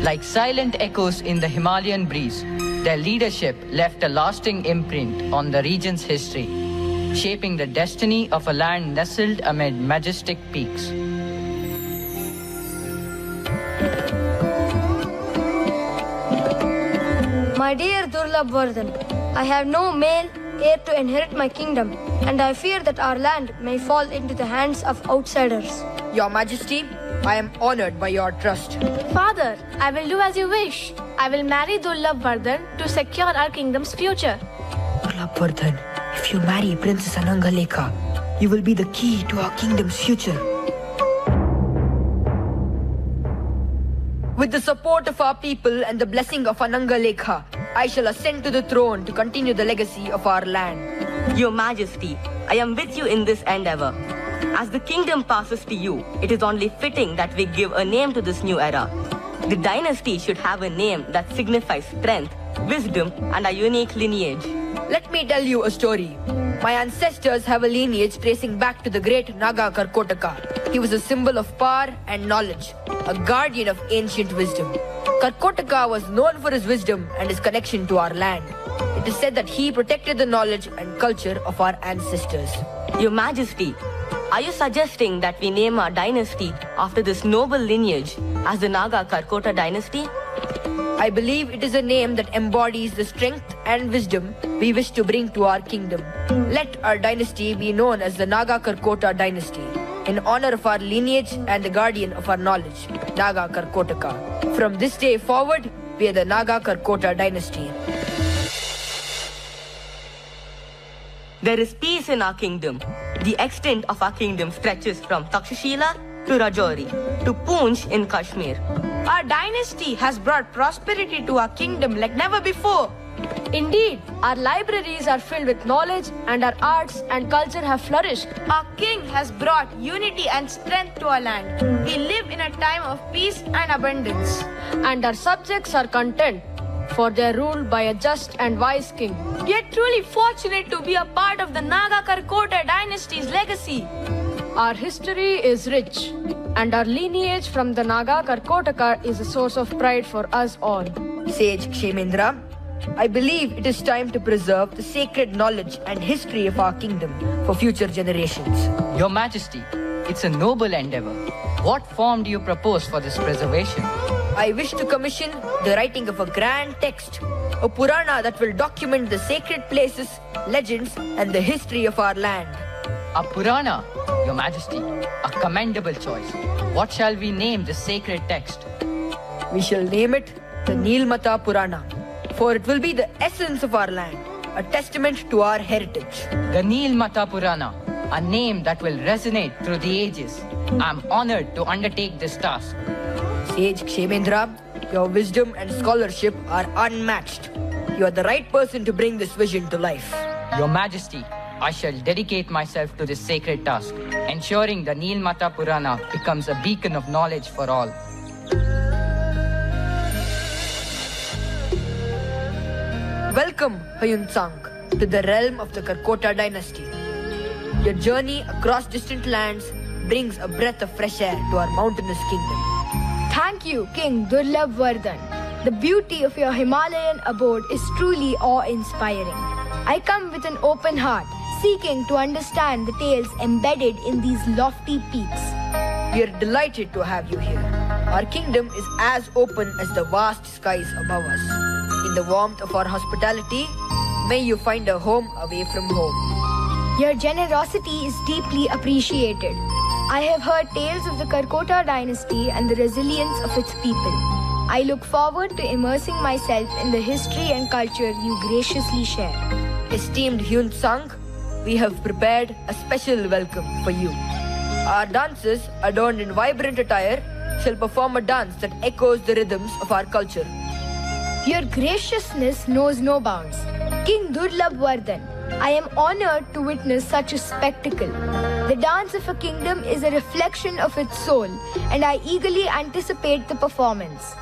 S23: Like silent echoes in the Himalayan breeze, their leadership left a lasting imprint on the region's history, shaping the destiny of a land nestled amid majestic peaks.
S20: My dear Durlabhvardhan, I have no male heir to inherit my kingdom, and I fear that our land may fall into the hands of outsiders.
S5: Your Majesty, I am honored by your trust.
S22: Father, I will do as you wish. I will marry Durlabhvardhan to secure our kingdom's future.
S5: Durlabhvardhan, if you marry Princess Anangalekha, you will be the key to our kingdom's future. With the support of our people and the blessing of Anangalekha, I shall ascend to the throne to continue the legacy of our land.
S21: Your Majesty, I am with you in this endeavor. As the kingdom passes to you, it is only fitting that we give a name to this new era. The dynasty should have a name that signifies strength, wisdom, and a unique lineage.
S5: Let me tell you a story. My ancestors have a lineage tracing back to the great Naga Karkotaka. He was a symbol of power and knowledge, a guardian of ancient wisdom. Karkotaka was known for his wisdom and his connection to our land. It is said that he protected the knowledge and culture of our ancestors.
S21: Your Majesty, are you suggesting that we name our dynasty after this noble lineage as the Naga Karkota dynasty?
S5: I believe it is a name that embodies the strength and wisdom we wish to bring to our kingdom. Let our dynasty be known as the Naga Karkota dynasty, in honor of our lineage and the guardian of our knowledge, Naga Karkotaka. From this day forward, we are the Naga Karkota dynasty.
S21: There is peace in our kingdom. The extent of our kingdom stretches from Takshashila to Rajouri to Poonch in Kashmir.
S5: Our dynasty has brought prosperity to our kingdom like never before.
S18: Indeed, our libraries are filled with knowledge and our arts and culture have flourished.
S17: Our king has brought unity and strength to our land. We live in a time of peace and abundance.
S18: And our subjects are content, for they are ruled by a just and wise king.
S17: We are truly fortunate to be a part of the Naga Karkota dynasty's legacy.
S18: Our history is rich, and our lineage from the Naga Karkotaka is a source of pride for us all.
S5: Sage Kshemendra, I believe it is time to preserve the sacred knowledge and history of our kingdom for future generations.
S23: Your Majesty, it's a noble endeavor. What form do you propose for this preservation?
S5: I wish to commission the writing of a grand text, a Purana that will document the sacred places, legends, and the history of our land.
S23: A Purana, Your Majesty. A commendable choice. What shall we name this sacred text?
S5: We shall name it the Nilmata Purana, for it will be the essence of our land, a testament to our heritage.
S23: The Nilmata Purana, a name that will resonate through the ages. I am honored to undertake this task.
S5: Sage Kshemendra, your wisdom and scholarship are unmatched. You are the right person to bring this vision to life.
S23: Your Majesty, I shall dedicate myself to this sacred task, ensuring the Nilmata Purana becomes a beacon of knowledge for all.
S5: Welcome, Hyun Tsang, to the realm of the Karkota dynasty. Your journey across distant lands brings a breath of fresh air to our mountainous kingdom.
S2: Thank you, King Durlabh Vardhan. The beauty of your Himalayan abode is truly awe-inspiring. I come with an open heart, seeking to understand the tales embedded in these lofty peaks.
S5: We are delighted to have you here. Our kingdom is as open as the vast skies above us. In the warmth of our hospitality, may you find a home away from home.
S2: Your generosity is deeply appreciated. I have heard tales of the Karkota dynasty and the resilience of its people. I look forward to immersing myself in the history and culture you graciously share.
S5: Esteemed Hyun Tsang, we have prepared a special welcome for you. Our dancers, adorned in vibrant attire, shall perform a dance that echoes the rhythms of our culture.
S2: Your graciousness knows no bounds. King Durlabh Vardhan, I am honored to witness such a spectacle. The dance of a kingdom is a reflection of its soul, and I eagerly anticipate the performance.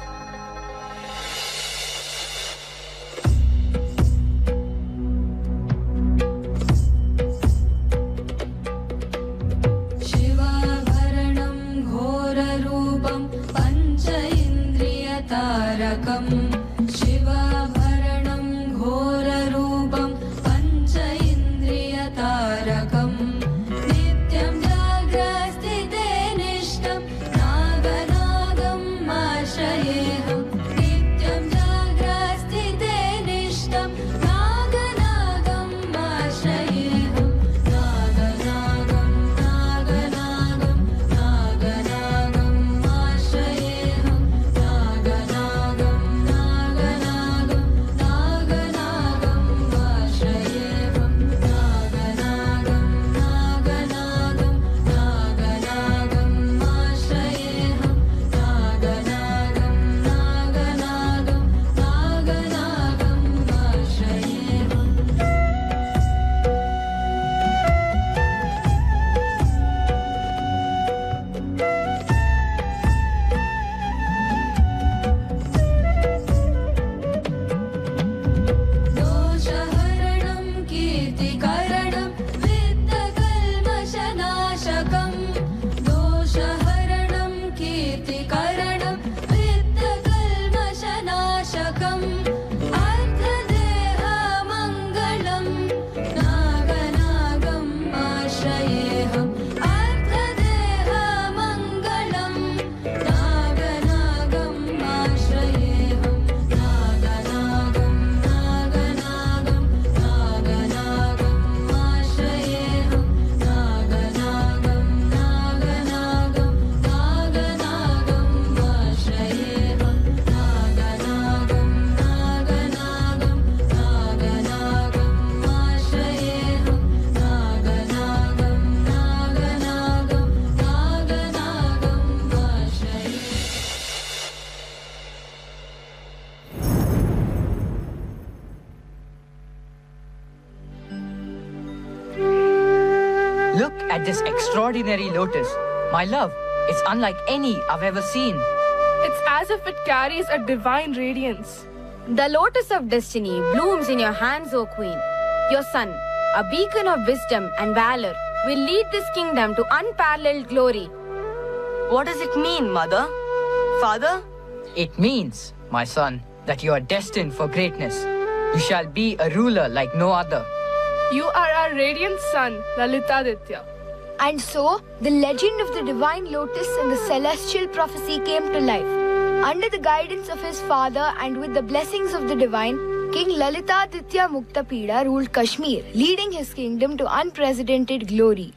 S11: शिवाभरणं घोररूपं पञ्च इन्द्रियतारकम् शिवाभरणं घोररूपं पञ्च इन्द्रियतारकम् नित्यं जाग्रस्थिते निष्ठं नागनागम् आश्रयेऽहं नित्यं जाग्रस्थिते निष्ठं नागनागम् आश्रयेऽहं नागनागं नागनागं नागनागम् आश्रयेऽहं नागनागं नागनागं नागनागम् आश्रयेऽहं नागनागं नागनागं नागनागम् आश्रयेऽहं नागनागं नागनागं नागनागम् आश्रयेऽहम् दोषहरणं कीर्तिकरणं वित्तकल्मषनाशकम् दोषहरणं कीर्तिकरणं वित्तकल्मषनाशकम् अर्थदेहमङ्गलं नागनागम् आश्रयेऽहम् अर्थदेहमङ्गलं नागनागम् आश्रयेऽहं नागनागं नागनागं नागनागम् आश्रयेऽहं नागनागं नागनागं नागनागम् आश्रयेऽहं नागनागं नागनागं नागनागम् आश्रयेऽहं नागनागं नागनागं नागनागम् आश्रयेऽहम्
S23: Look at this extraordinary lotus. My love, it's unlike any I've ever seen.
S1: It's as if it carries a divine radiance.
S4: The lotus of destiny blooms in your hands, O Queen. Your son, a beacon of wisdom and valor, will lead this kingdom to unparalleled glory.
S21: What does it mean, Mother? Father?
S23: It means, my son, that you are destined for greatness. You shall be a ruler like no other.
S1: You are our radiant son, Lalitaditya.
S2: And so, the legend of the divine lotus and the celestial prophecy came to life. Under the guidance of his father and with the blessings of the divine, King Lalitaditya Muktapida ruled Kashmir, leading his kingdom to unprecedented glory.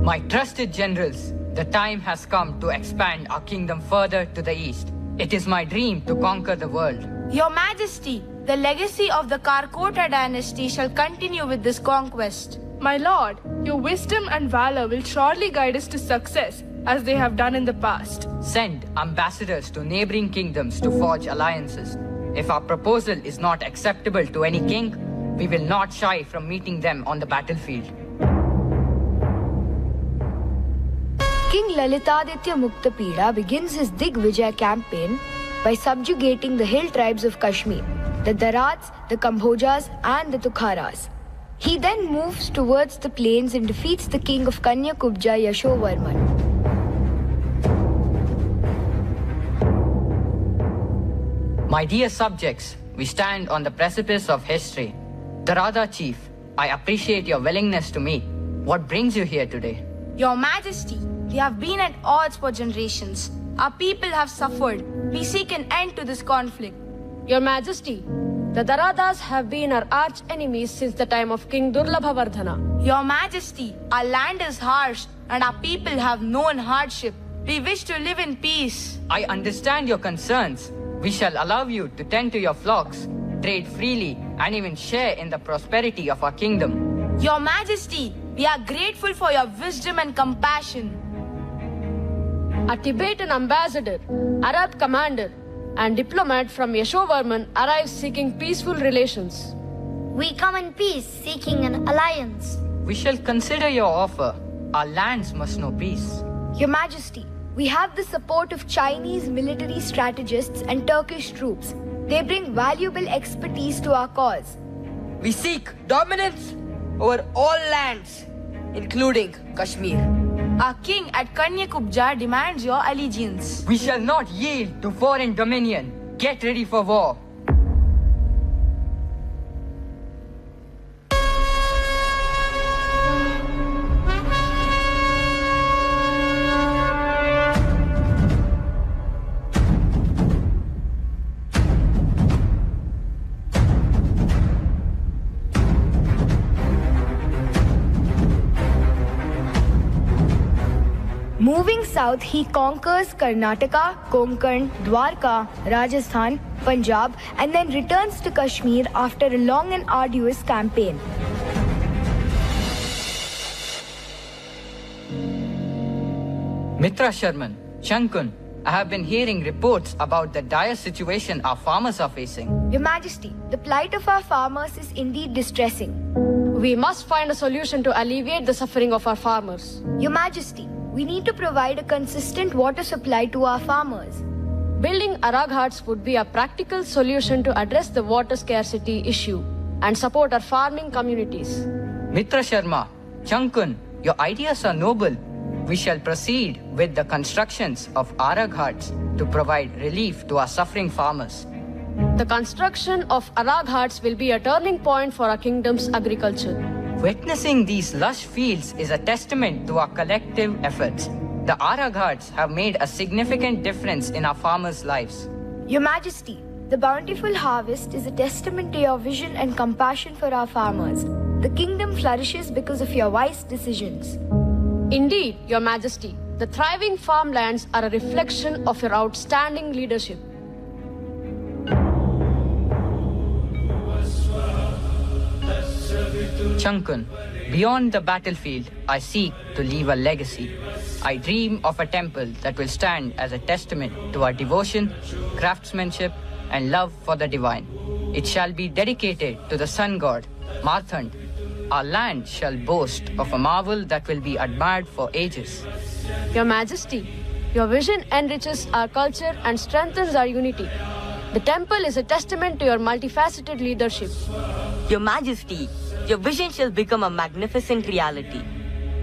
S23: My trusted generals, the time has come to expand our kingdom further to the east. It is my dream to conquer the world.
S4: Your Majesty, the legacy of the Karkota dynasty shall continue with this conquest.
S1: My lord, your wisdom and valor will surely guide us to success, as they have done in the past.
S23: Send ambassadors to neighboring kingdoms to forge alliances. If our proposal is not acceptable to any king, we will not shy from meeting them on the battlefield.
S2: King Lalitaditya Muktapida begins his Digvijay campaign by subjugating the hill tribes of Kashmir, the Darats, the Kambhojas, and the Tukharas. He then moves towards the plains and defeats the king of Kanyakubja, Yashovarman.
S23: My dear subjects, we stand on the precipice of history. Darada Chief, I appreciate your willingness to meet. What brings you here today?
S4: Your Majesty, we have been at odds for generations. Our people have suffered. We seek an end to this conflict.
S18: Your Majesty, the Daradas have been our arch enemies since the time of King Durlabhavardhana.
S4: Your Majesty, our land is harsh and our people have known hardship. We wish to live in peace.
S23: I understand your concerns. We shall allow you to tend to your flocks, trade freely, and even share in the prosperity of our kingdom.
S4: Your Majesty, we are grateful for your wisdom and compassion.
S18: A Tibetan ambassador, Arab commander, and diplomat from Yashovarman arrives seeking peaceful relations.
S3: We come in peace, seeking an alliance.
S23: We shall consider your offer. Our lands must know peace.
S2: Your Majesty, we have the support of Chinese military strategists and Turkish troops. They bring valuable expertise to our cause.
S5: We seek dominance over all lands, including Kashmir.
S4: Our king at Kanyakubja demands your allegiance.
S23: We shall not yield to foreign dominion. Get ready for war.
S2: Moving south, he conquers Karnataka, Konkan, Dwarka, Rajasthan, Punjab, and then returns to Kashmir after a long and arduous campaign.
S23: Mitra Sharman, Shankun, I have been hearing reports about the dire situation our farmers are facing.
S2: Your Majesty, the plight of our farmers is indeed distressing.
S18: We must find a solution to alleviate the suffering of our farmers.
S2: Your Majesty, we need to provide a consistent water supply to our farmers.
S18: Building Araghats would be a practical solution to address the water scarcity issue and support our farming communities.
S23: Mitra Sharma, Shankun, your ideas are noble. We shall proceed with the constructions of Araghats to provide relief to our suffering farmers.
S18: The construction of Araghats will be a turning point for our kingdom's agriculture.
S23: Witnessing these lush fields is a testament to our collective efforts. The Araghats have made a significant difference in our farmers' lives.
S2: Your Majesty, the bountiful harvest is a testament to your vision and compassion for our farmers. The kingdom flourishes because of your wise decisions.
S18: Indeed, Your Majesty, the thriving farmlands are a reflection of your outstanding leadership.
S23: Shankun, beyond the battlefield, I seek to leave a legacy. I dream of a temple that will stand as a testament to our devotion, craftsmanship, and love for the divine. It shall be dedicated to the sun god, Marthand. Our land shall boast of a marvel that will be admired for ages.
S18: Your Majesty, your vision enriches our culture and strengthens our unity. The temple is a testament to your multifaceted leadership.
S21: Your Majesty, your vision shall become a magnificent reality.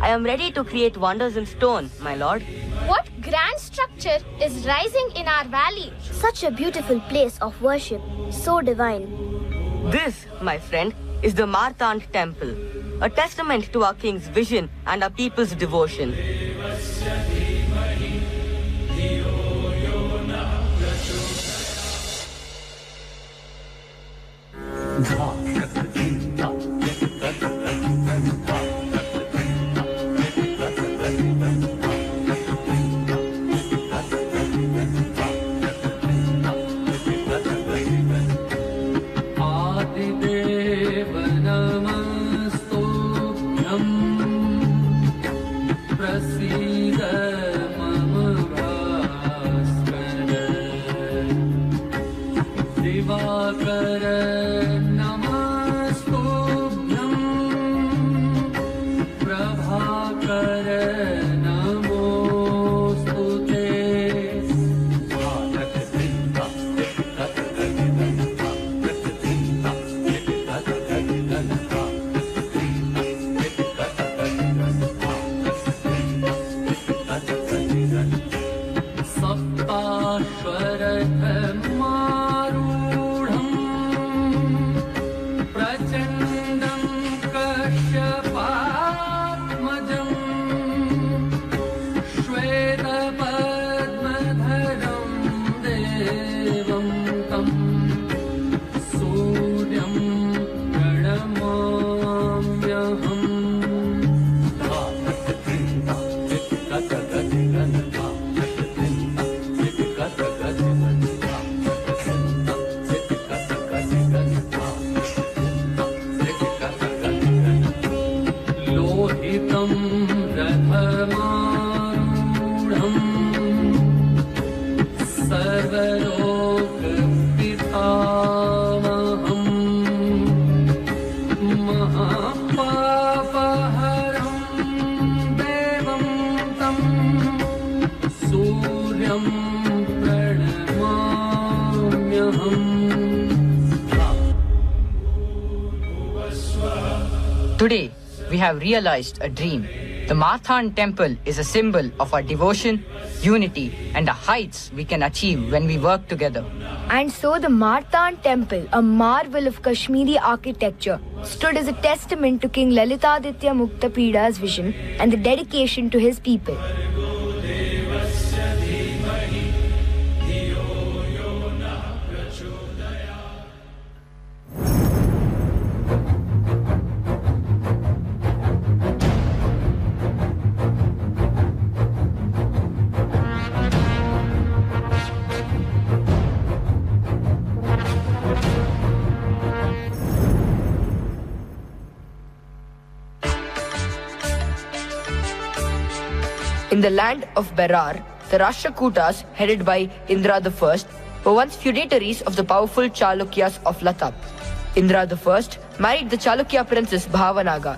S21: I am ready to create wonders in stone, my lord.
S15: What grand structure is rising in our valley?
S3: Such a beautiful place of worship, so divine.
S21: This, my friend, is the Marthand temple, a testament to our king's vision and our people's devotion.
S11: अश्वरथमारूढम् प्रचण्डं कश्यपात्मजम् श्वेतपद्मधरं देवं तं सूर्यं प्रणमाम्यहम् लोहितं रथमारूढम् सर्वलोकपितामहम् महापापहरं देवं तं सूर्यं प्रणमाम्यहम्
S23: Today, we have realized a dream. The Marthan temple is a symbol of our devotion, unity, and the heights we can achieve when we work together.
S2: And so the Marthan temple, a marvel of Kashmiri architecture, stood as a testament to King Lalitaditya Muktapida's vision and the dedication to his people.
S5: In the land of Berar, the Rashtrakutas, headed by Indra I, were once feudatories of the powerful Chalukyas of Latap. Indra I married the Chalukya princess Bhavanaga.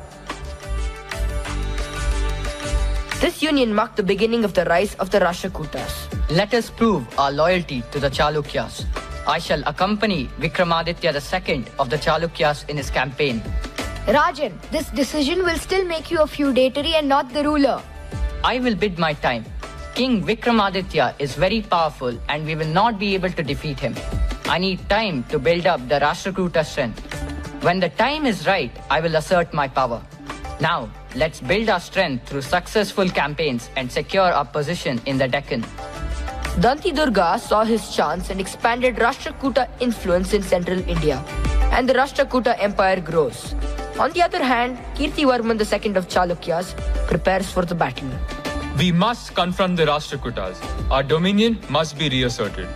S5: This union marked the beginning of the rise of the Rashtrakutas.
S23: Let us prove our loyalty to the Chalukyas. I shall accompany Vikramaditya II of the Chalukyas in his campaign.
S2: Rajan, this decision will still make you a feudatory and not the ruler.
S23: I will bid my time. King Vikramaditya is very powerful and we will not be able to defeat him. I need time to build up the Rashtrakuta strength. When the time is right, I will assert my power. Now, let's build our strength through successful campaigns and secure our position in the Deccan.
S5: Danti Durga saw his chance and expanded Rashtrakuta influence in central India, and the Rashtrakuta empire grows. On the other hand, Kirtivarman II of Chalukyas prepares for the battle.
S6: We must confront the Rashtrakutas. Our dominion must be reasserted.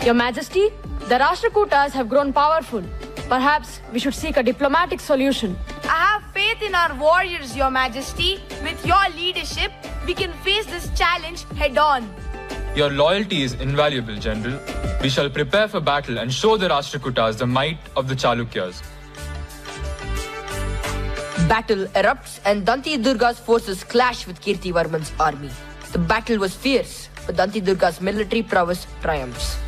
S18: Your Majesty, the Rashtrakutas have grown powerful. Perhaps we should seek a diplomatic solution.
S4: I have faith in our warriors, Your Majesty. With your leadership, we can face this challenge head on.
S6: Your loyalty is invaluable, General. We shall prepare for battle and show the Rashtrakutas the might of the Chalukyas.
S5: Battle erupts and Danti Durga's forces clash with Kirtivarman's army. The battle was fierce, but Danti Durga's military prowess triumphs.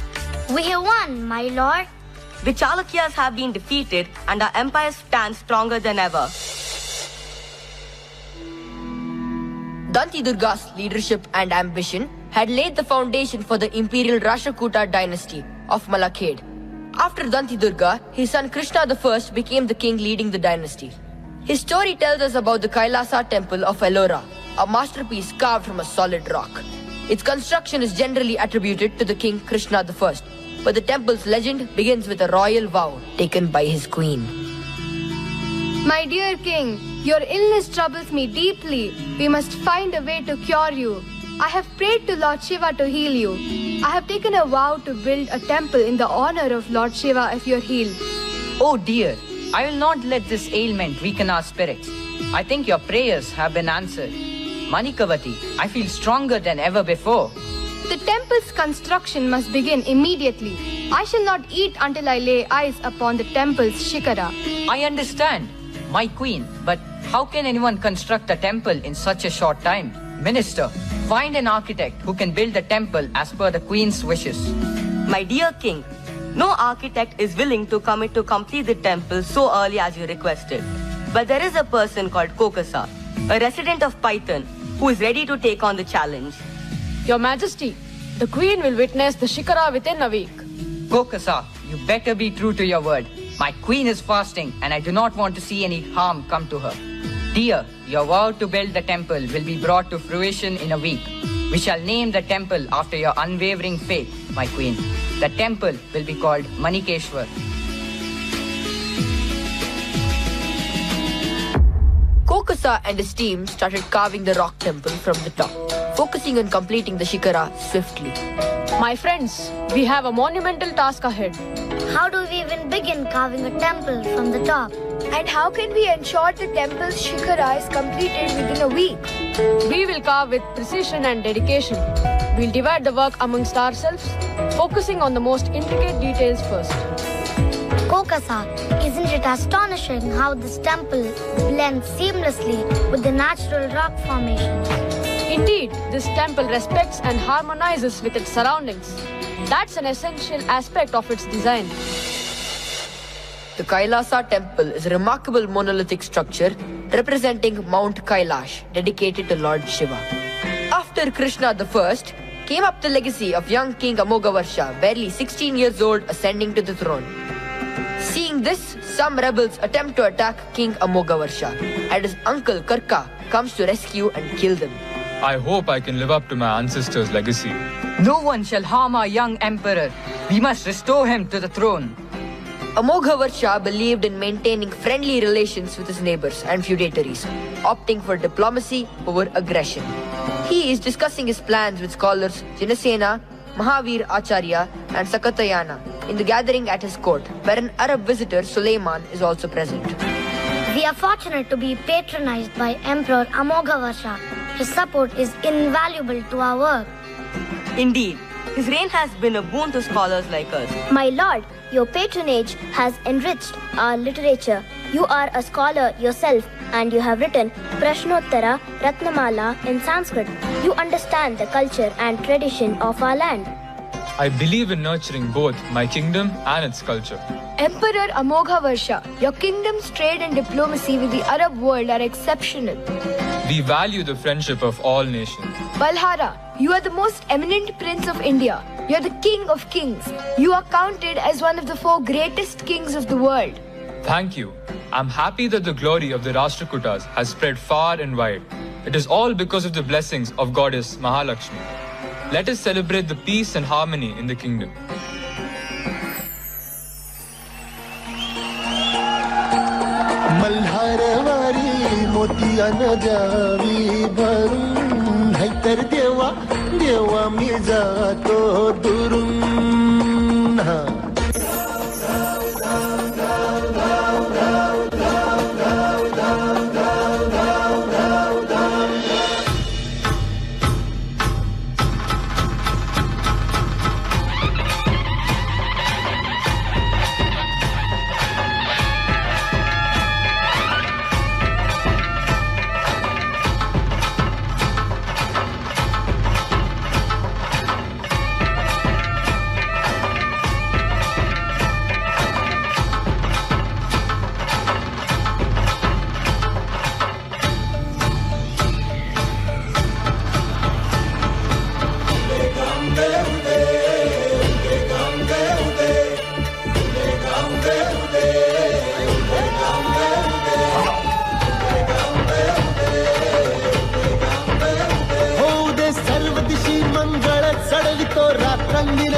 S3: We have won, my lord.
S21: The Chalukyas have been defeated and our empire stands stronger than ever.
S5: Danti Durga's leadership and ambition had laid the foundation for the imperial Rashtrakuta dynasty of Malakhed. After Danti Durga, his son Krishna I became the king leading the dynasty. His story tells us about the Kailasa temple of Ellora, a masterpiece carved from a solid rock. Its construction is generally attributed to the king Krishna I, but the temple's legend begins with a royal vow taken by his queen.
S2: My dear king, your illness troubles me deeply. We must find a way to cure you. I have prayed to Lord Shiva to heal you. I have taken a vow to build a temple in the honor of Lord Shiva if you're healed.
S23: Oh dear, I will not let this ailment weaken our spirits. I think your prayers have been answered. Manikavati, I feel stronger than ever before.
S2: The temple's construction must begin immediately. I shall not eat until I lay eyes upon the temple's shikara.
S23: I understand, my queen, but how can anyone construct a temple in such a short time? Minister, find an architect who can build the temple as per the queen's wishes.
S21: My dear king, no architect is willing to commit to complete the temple so early as you requested. But there is a person called Kokasa, a resident of Python, who is ready to take on the challenge.
S18: Your Majesty, The queen will witness the Shikara within a week.
S23: Kokasa, you better be true to your word. My queen is fasting and I do not want to see any harm come to her. Dear, your vow to build the temple will be brought to fruition in a week. We shall name the temple after your unwavering faith, my queen. The temple will be called Manikeshwar.
S5: Kokasa and his team started carving the rock temple from the top, focusing on completing the Shikara swiftly.
S18: My friends, we have a monumental task ahead.
S3: How do we even begin carving a temple from the top?
S2: And how can we ensure the temple's Shikara is completed within a week?
S18: We will carve with precision and dedication. We'll divide the work amongst ourselves, focusing on the most intricate details first.
S3: Kokasa, isn't it astonishing how this temple blends seamlessly with the natural rock formations?
S18: Indeed, this temple respects and harmonizes with its surroundings. That's an essential aspect of its design.
S5: The Kailasa temple is a remarkable monolithic structure representing Mount Kailash, dedicated to Lord Shiva. After Krishna I came up the legacy of young King Amogavarsha, barely 16 years old, ascending to the throne. Seeing this, some rebels attempt to attack King Amogavarsha, and his uncle Karka comes to rescue and kill them.
S6: I hope I can live up to my ancestors' legacy.
S23: No one shall harm our young emperor. We must restore him to the throne.
S5: Amogavarsha believed in maintaining friendly relations with his neighbors and feudatories, opting for diplomacy over aggression. He is discussing his plans with scholars Jinasena, Mahavir Acharya and Sakatayana in the gathering at his court, where an Arab visitor, Suleiman, is also present.
S3: We are fortunate to be patronized by Emperor Amogavarsha. His support is invaluable to our work.
S21: Indeed, his reign has been a boon to scholars like us.
S15: My lord, your patronage has enriched our literature. You are a scholar yourself and you have written Prashnottara Ratnamala in Sanskrit. You understand the culture and tradition of our land.
S6: I believe in nurturing both my kingdom and its culture.
S2: Emperor Amogavarsha, your kingdom's trade and diplomacy with the Arab world are exceptional.
S6: We value the friendship of all nations.
S2: Balhara, you are the most eminent prince of India. You are the king of kings. You are counted as one of the 4 greatest kings of the world.
S6: Thank you. I'm happy that the glory of the Rashtrakutas has spread far and wide. It is all because of the blessings of Goddess Mahalakshmi. Let us celebrate the peace and harmony in the kingdom.
S10: मल्हारवारी मोतियानं द्यावी भरून नाहीतर देवा देवा मी जातो दुरून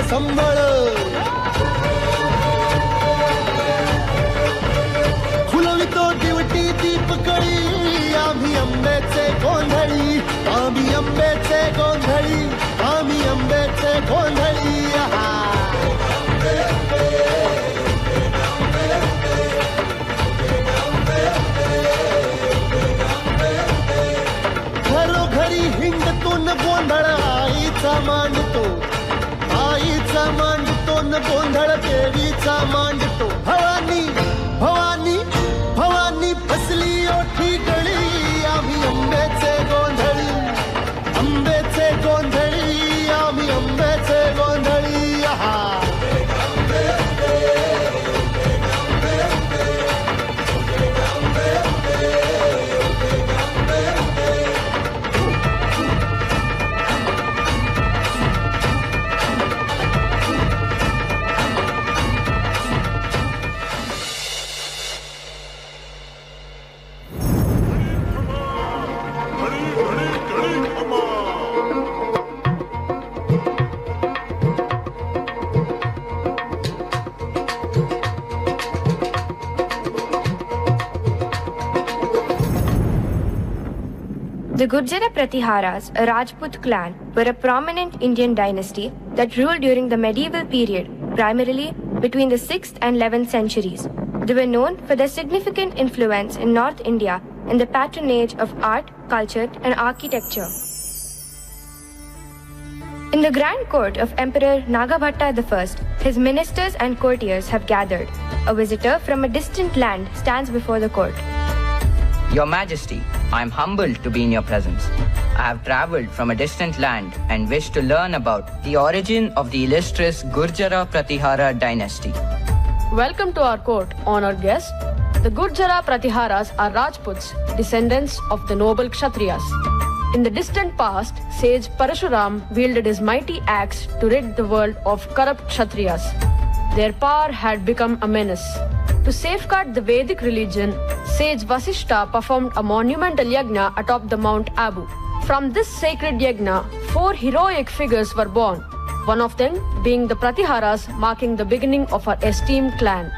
S10: संबळ फुलवितो दिवटी दीपकळी आम्ही आंब्याचे गोंधळी आम्ही आंब्याचे गोंधळी आम्ही आंब्याचे गोंधळी घरोघरी हिंडतून गोंधळ आईचा मांडतो आईचा मांडतो न गोंधळ देवीचा मांडतो भवानी भवानी भवानी फसली ओठी गळी आम्ही आंब्याचे गोंधळी आंब्याचे गोंधळी आम्ही आंब्याचे गोंधळी
S14: The Gurjara Pratiharas, a Rajput clan, were a prominent Indian dynasty that ruled during the medieval period, primarily between the 6th and 11th centuries. They were known for their significant influence in North India and the patronage of art, culture, and architecture. In the grand court of Emperor Nagabhatta I, his ministers and courtiers have gathered. A visitor from a distant land stands before the court.
S23: Your Majesty, I am humbled to be in your presence. I have travelled from a distant land and wish to learn about the origin of the illustrious Gurjara Pratihara dynasty.
S18: Welcome to our court, honored guest. The Gurjara Pratiharas are Rajputs, descendants of the noble Kshatriyas. In the distant past, sage Parashuram wielded his mighty axe to rid the world of corrupt Kshatriyas. Their power had become a menace. To safeguard the Vedic religion, sage Vasishta performed a monumental yajna atop the Mount Abu. From this sacred yajna, 4 heroic figures were born, one of them being the Pratiharas, marking the beginning of our esteemed clan.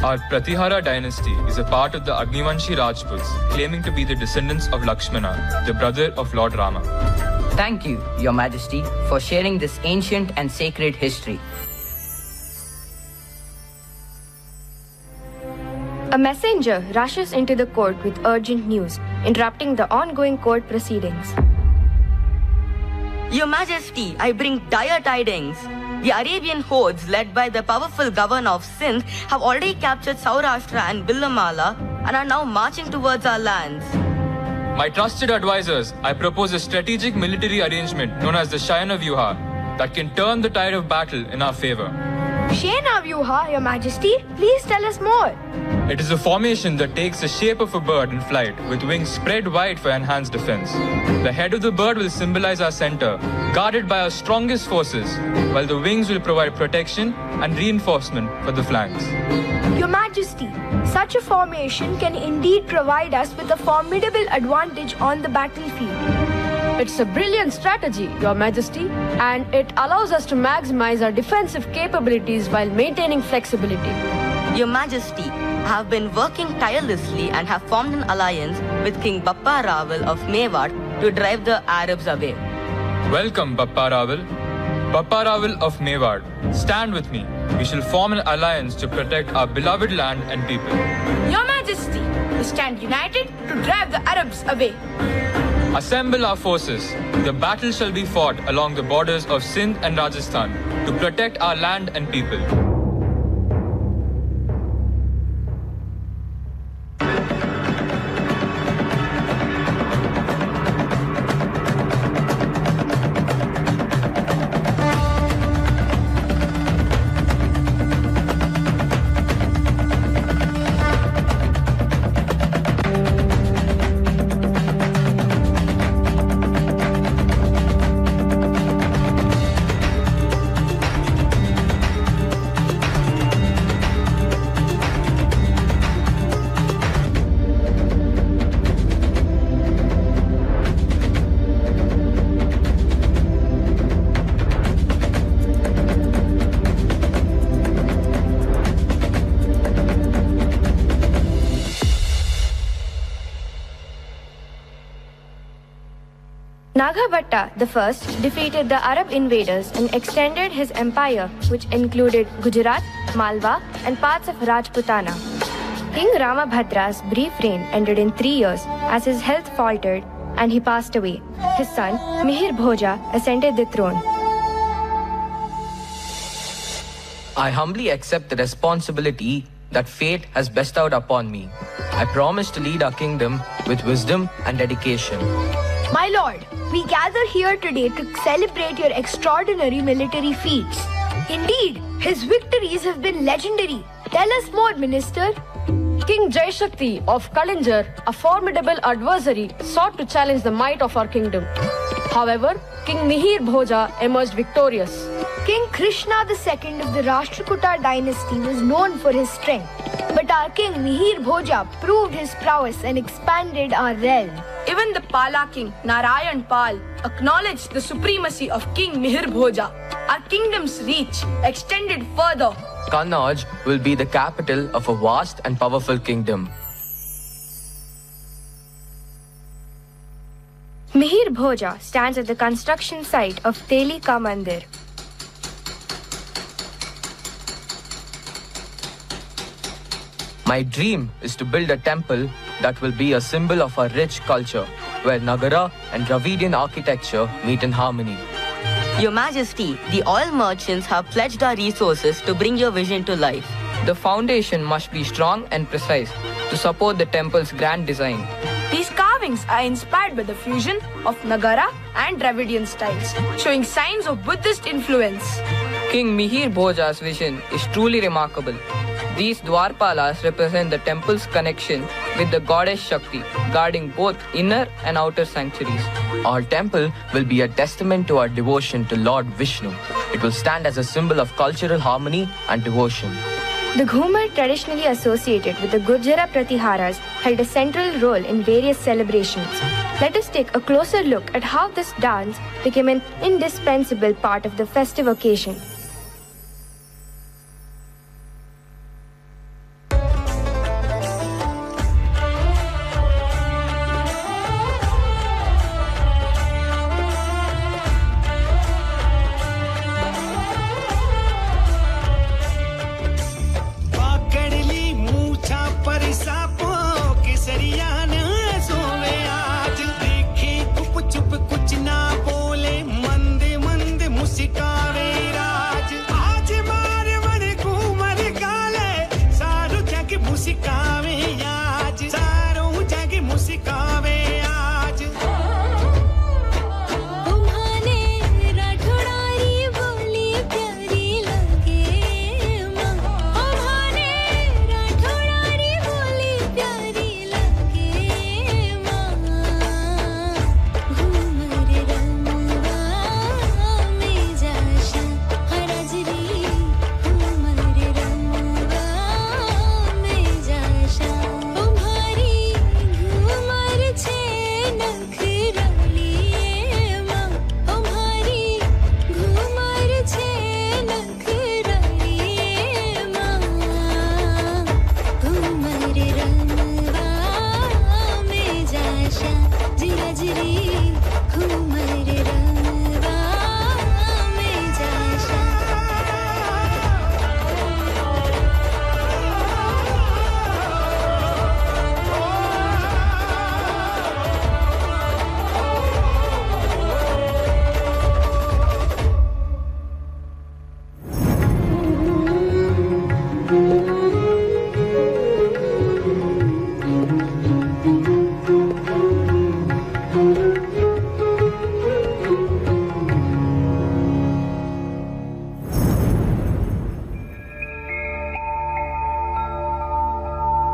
S6: Our Pratihara dynasty is a part of the Agnivanshi Rajputs, claiming to be the descendants of Lakshmana, the brother of Lord Rama.
S23: Thank you, Your Majesty, for sharing this ancient and sacred history.
S14: A messenger rushes into the court with urgent news, interrupting the ongoing court proceedings.
S21: Your Majesty, I bring dire tidings. The Arabian hordes led by the powerful governor of Sindh have already captured Saurashtra and Billamala and are now marching towards our lands.
S6: My trusted advisors, I propose a strategic military arrangement known as the Shayana Vyuha that can turn the tide of battle in our favor.
S2: Shayana Vyuha, Your Majesty, please tell us more.
S6: It is a formation that takes the shape of a bird in flight with wings spread wide for enhanced defense. The head of the bird will symbolize our center, guarded by our strongest forces, while the wings will provide protection and reinforcement for the flanks.
S2: Your Majesty, such a formation can indeed provide us with a formidable advantage on the battlefield.
S18: It's a brilliant strategy, Your Majesty, and it allows us to maximize our defensive capabilities while maintaining flexibility.
S21: Your Majesty, I have been working tirelessly and have formed an alliance with King Bappa Rawal of Mewar to drive the Arabs away.
S6: Welcome, Bappa Rawal. Bappa Rawal of Mewar, stand with me. We shall form an alliance to protect our beloved land and people.
S4: Your Majesty, we stand united to drive the Arabs away.
S6: Assemble our forces. The battle shall be fought along the borders of Sindh and Rajasthan to protect our land and people.
S14: Nagabhatta I defeated the Arab invaders and extended his empire, which included Gujarat, Malwa, and parts of Rajputana. King Ramabhadra's brief reign ended in 3 years as his health faltered and he passed away. His son, Mihir Bhoja, ascended the throne.
S16: I humbly accept the responsibility that fate has bestowed upon me. I promise to lead our kingdom with wisdom and dedication.
S2: My lord, we gather here today to celebrate your extraordinary military feats. Indeed, his victories have been legendary. Tell us more, Minister.
S18: King Jaishakti of Kalinjar, a formidable adversary, sought to challenge the might of our kingdom. However, King Mihir Bhoja emerged victorious.
S2: King Krishna II of the Rashtrakuta dynasty was known for his strength. But our king Mihir Bhoja proved his prowess and expanded our realm.
S4: Even the Pala king, Narayan Pal, acknowledged the supremacy of King Mihir Bhoja. Our kingdom's reach extended further.
S16: Kannauj will be the capital of a vast and powerful kingdom.
S14: Mihir Bhoja stands at the construction site of Teli Ka Mandir.
S16: My dream is to build a temple that will be a symbol of our rich culture, where Nagara and Dravidian architecture meet in harmony.
S21: Your Majesty, the oil merchants have pledged our resources to bring your vision to life.
S7: The foundation must be strong and precise to support the temple's grand design.
S4: These carvings are inspired by the fusion of Nagara and Dravidian styles, showing signs of Buddhist influence.
S7: King Mihir Bhoja's vision is truly remarkable. These Dwarpalas represent the temple's connection with the goddess Shakti, guarding both inner and outer sanctuaries.
S16: Our temple will be a testament to our devotion to Lord Vishnu. It will stand as a symbol of cultural harmony and devotion.
S14: The Ghumar, traditionally associated with the Gurjara Pratiharas, held a central role in various celebrations. Let us take a closer look at how this dance became an indispensable part of the festive occasion.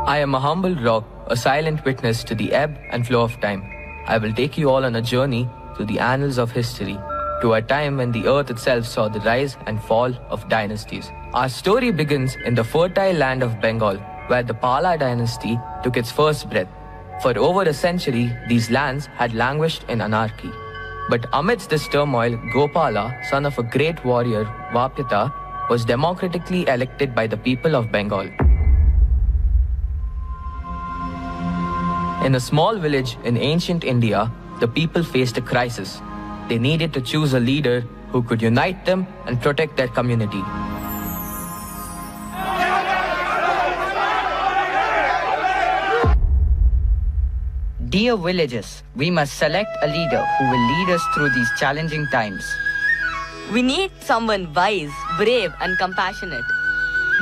S16: I am a humble rock, a silent witness to the ebb and flow of time. I will take you all on a journey through the annals of history, to a time when the earth itself saw the rise and fall of dynasties. Our story begins in the fertile land of Bengal, where the Pala dynasty took its first breath. For over a century, these lands had languished in anarchy. But amidst this turmoil, Gopala, son of a great warrior, Vapyata, was democratically elected by the people of Bengal. In a small village in ancient India, the people faced a crisis. They needed to choose a leader who could unite them and protect their community.
S23: Dear villagers, we must select a leader who will lead us through these challenging times.
S21: We need someone wise, brave, and compassionate.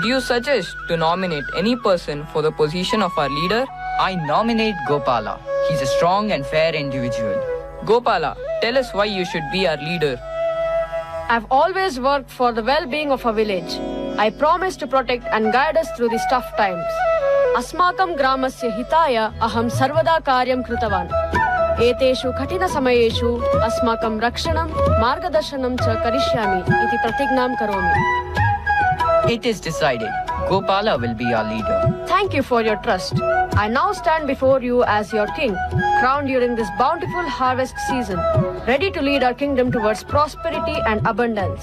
S7: Do you suggest to nominate any person for the position of our leader?
S23: I nominate Gopala. He's a strong and fair individual.
S7: Gopala, tell us why you should be our leader.
S18: I've always worked for the well-being of our village. I promise to protect and guide us through these tough times. Asmakam gramasya hitaya aham sarvada karyam kritavan. Eteshu katina samayeshu asmakam rakshanam margadarshanam cha karishyami iti pratignam karomi.
S23: It is decided. Gopala will be our leader.
S18: Thank you for your trust. I now stand before you as your king, crowned during this bountiful harvest season, ready to lead our kingdom towards prosperity and abundance.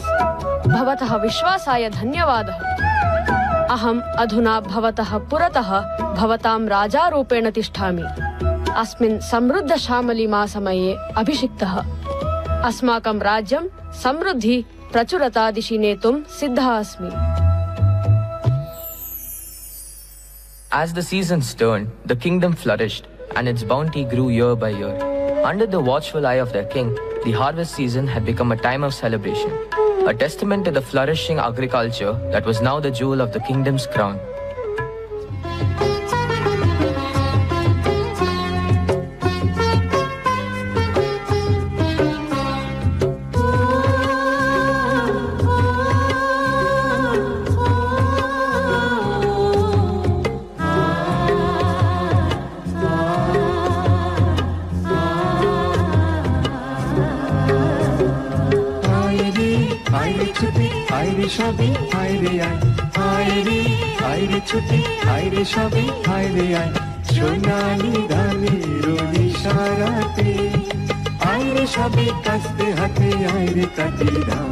S18: Bhavataha vishwasaya dhanyavadaha. Aham adhuna bhavataha purataha bhavatam raja rupena tisthami. अस्मिन् समृद्ध श्यामलिमा समये अभिषिक्तः। अस्माकं राज्यं समृद्धि प्रचुरता दिशि नेतुं सिद्धः अस्मि।
S16: As the seasons turned, the kingdom flourished, and its bounty grew year by year. Under the watchful eye of their king, the harvest season had become a time of celebration, a testament to the flourishing agriculture that was now the jewel of the kingdom's crown.
S10: সবে হায়রে আয় ছুটি হায়রে সবে হায়রে আয় সোনালি ধানের ইশারাতে আয়রে সবে কাস্তে হাতে আয়রে কাটি ধান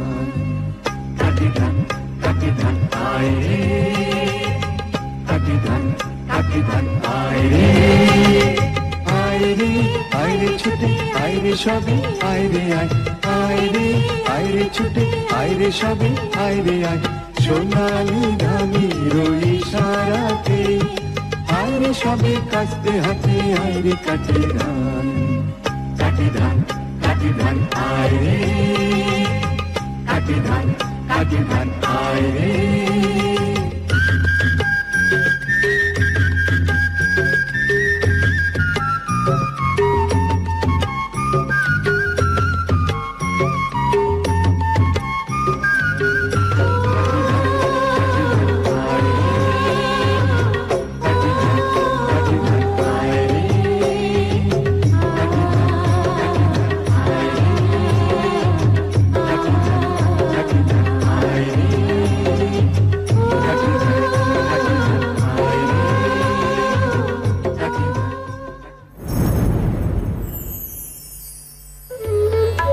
S10: আয়রে কাটি ধান আয়রে আয়রে ছুটি আয়রে সবে হায়রে আয়রে ছুটি আয়রে সবে হায়রে আয় সোনালি ধানের ইশারাতে আয়রে সবে কাস্তে হাতে আয়রে কাটি ধান আয়রে কাটি ধান আয়রে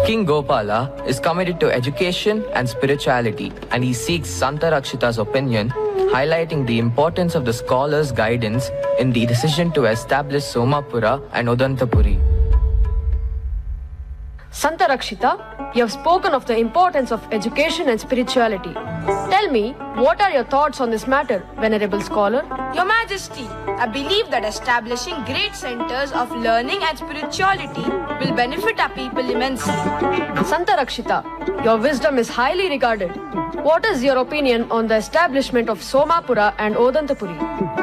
S16: King Gopala is committed to education and spirituality, and he seeks Santarakshita's opinion, highlighting the importance of the scholar's guidance in the decision to establish Somapura and Udantapuri.
S18: Santarakshita, you have spoken of the importance of education and spirituality. Tell me, what are your thoughts on this matter, Venerable Scholar?
S4: Your Majesty, I believe that establishing great centers of learning and spirituality will benefit our people immensely.
S18: Santarakshita, your wisdom is highly regarded. What is your opinion on the establishment of Somapura and Odantapuri?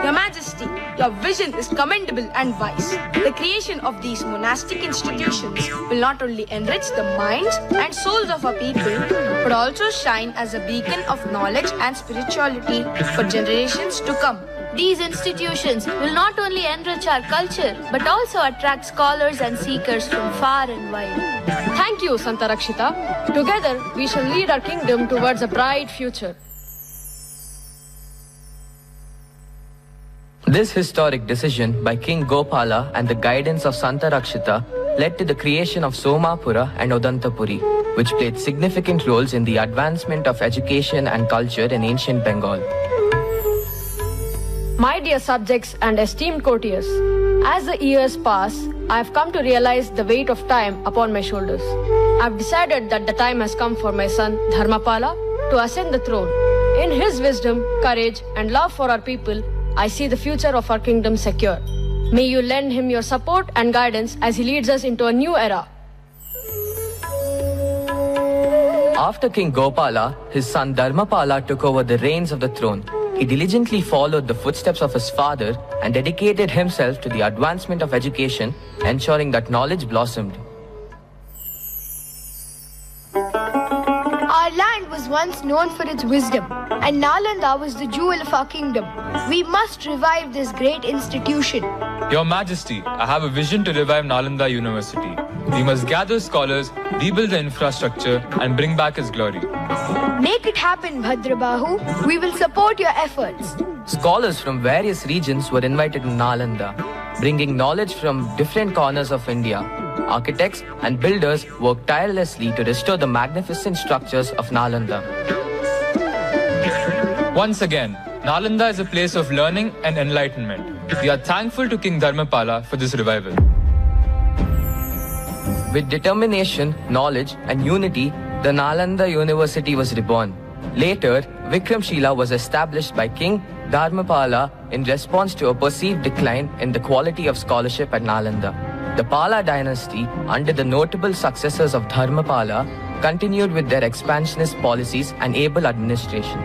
S4: Your Majesty, your vision is commendable and wise. The creation of these monastic institutions will not only enrich the minds and souls of our people, but also shine as a beacon of knowledge and spirituality for generations to come.
S15: These institutions will not only enrich our culture, but also attract scholars and seekers from far and wide.
S18: Thank you, Santarakshita. Together, we shall lead our kingdom towards a bright future.
S16: This historic decision by King Gopala and the guidance of Santarakshita led to the creation of Somapura and Odantapuri, which played significant roles in the advancement of education and culture in ancient Bengal.
S18: My dear subjects and esteemed courtiers, as the years pass, I have come to realize the weight of time upon my shoulders. I have decided that the time has come for my son Dharmapala to ascend the throne. In his wisdom, courage, and love for our people, I see the future of our kingdom secure. May you lend him your support and guidance as he leads us into a new era.
S16: After King Gopala, his son Dharmapala took over the reins of the throne. He diligently followed the footsteps of his father and dedicated himself to the advancement of education, ensuring that knowledge blossomed.
S2: Our land was once known for its wisdom, and Nalanda was the jewel of our kingdom. We must revive this great institution.
S6: Your Majesty, I have a vision to revive Nalanda University. We must gather scholars, rebuild the infrastructure, and bring back its glory.
S2: Make it happen, Bhadrabahu. We will support your efforts.
S16: Scholars from various regions were invited to Nalanda, bringing knowledge from different corners of India. Architects and builders worked tirelessly to restore the magnificent structures of Nalanda.
S6: Once again, Nalanda is a place of learning and enlightenment. We are thankful to King Dharmapala for this revival.
S16: With determination, knowledge, and unity, the Nalanda University was reborn. Later, Vikramshila was established by King Dharmapala in response to a perceived decline in the quality of scholarship at Nalanda. The Pala dynasty, under the notable successors of Dharmapala, continued with their expansionist policies and able administration.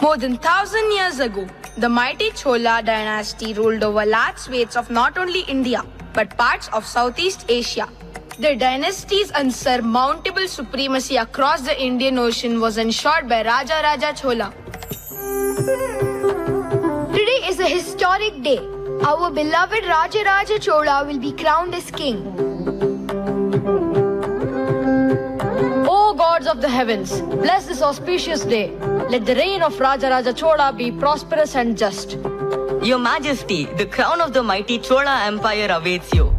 S4: More than 1,000 years ago, the mighty Chola dynasty ruled over large swathes of not only India, but parts of Southeast Asia. Their dynasty's unsurmountable supremacy across the Indian Ocean was ensured by Raja Chola.
S2: Today is a historic day. Our beloved Raja Chola will be crowned as king.
S17: O gods of the heavens, bless this auspicious day. Let the reign of Raja Chola be prosperous and just.
S21: Your Majesty, the crown of the mighty Chola Empire awaits you.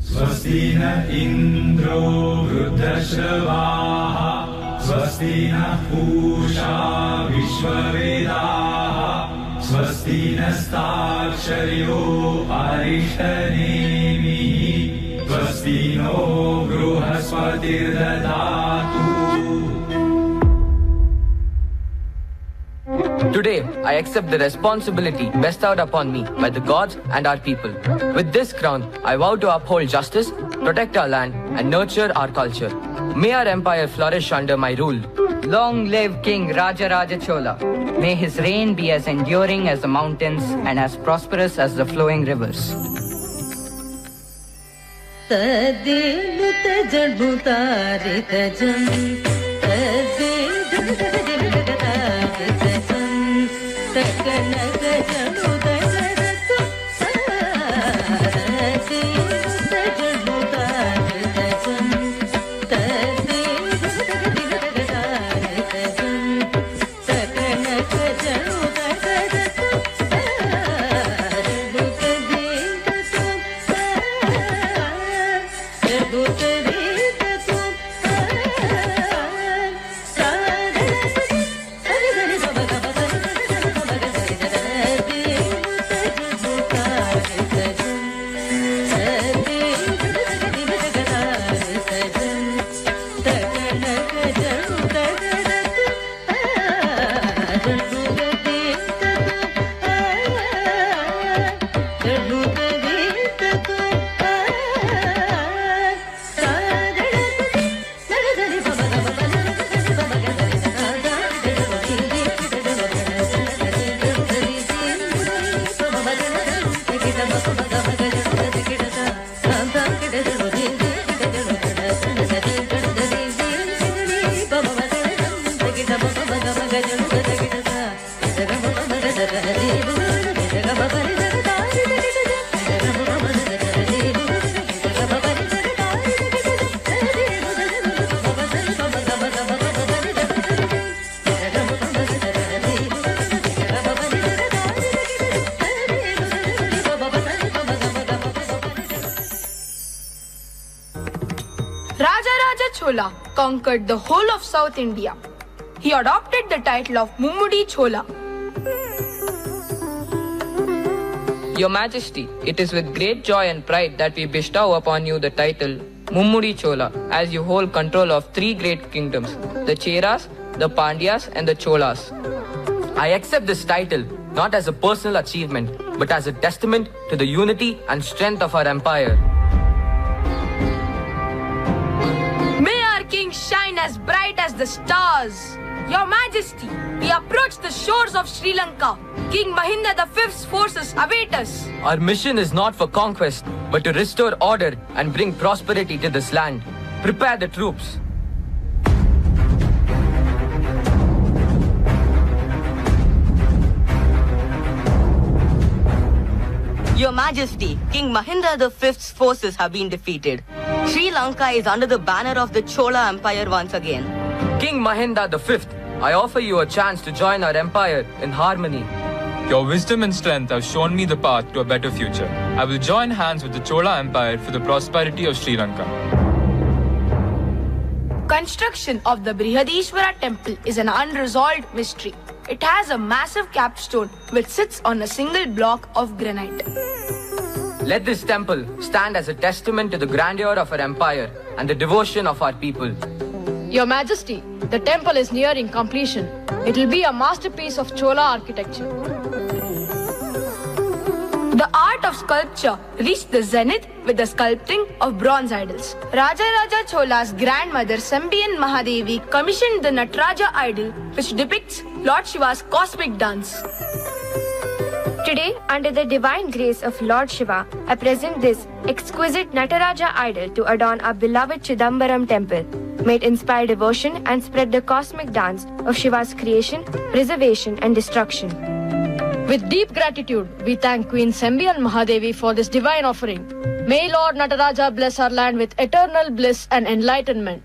S10: Swastina Indro Vruddhashavaha Swastina Pusha Vishwavedaha Swastina Staksharyo Arishtanemihi Swastino Gruhaspatir Dadatu.
S16: Today, I accept the responsibility bestowed upon me by the gods and our people. With this crown, I vow to uphold justice, protect our land, and nurture our culture. May our empire flourish under my rule.
S23: Long live King Raja Chola. May his reign be as enduring as the mountains and as prosperous as the flowing rivers.
S10: Sa
S4: Raja Chola conquered the whole of South India. He adopted the title of Mummudi Chola.
S7: Your Majesty, it is with great joy and pride that we bestow upon you the title Mummudi Chola, as you hold control of three great kingdoms, the Cheras, the Pandyas and the Cholas.
S16: I accept this title not as a personal achievement, but as a testament to the unity and strength of our empire.
S4: May our king shine as bright as the stars. Your Majesty, we approach the shores of Sri Lanka. King Mahinda V's forces await us.
S16: Our mission is not for conquest, but to restore order and bring prosperity to this land. Prepare the troops.
S21: Your Majesty, King Mahinda V's forces have been defeated. Sri Lanka is under the banner of the Chola Empire once again.
S16: King Mahinda V, I offer you a chance to join our empire in harmony.
S6: Your wisdom and strength have shown me the path to a better future. I will join hands with the Chola Empire for the prosperity of Sri Lanka.
S4: Construction of the Brihadishwara temple is an unresolved mystery. It has a massive capstone which sits on a single block of granite.
S16: Let this temple stand as a testament to the grandeur of our empire and the devotion of our people.
S18: Your Majesty, the temple is nearing completion. It will be a masterpiece of Chola architecture.
S4: The art of sculpture reached the zenith with the sculpting of bronze idols. Raja Chola's grandmother Sembian Mahadevi commissioned the Nataraja idol, which depicts Lord Shiva's cosmic dance.
S14: Today, under the divine grace of Lord Shiva, I present this exquisite Nataraja idol to adorn our beloved Chidambaram temple. May it inspire devotion and spread the cosmic dance of Shiva's creation, preservation and destruction.
S18: With deep gratitude, we thank Queen Sembian Mahadevi for this divine offering. May Lord Nataraja bless our land with eternal bliss and enlightenment.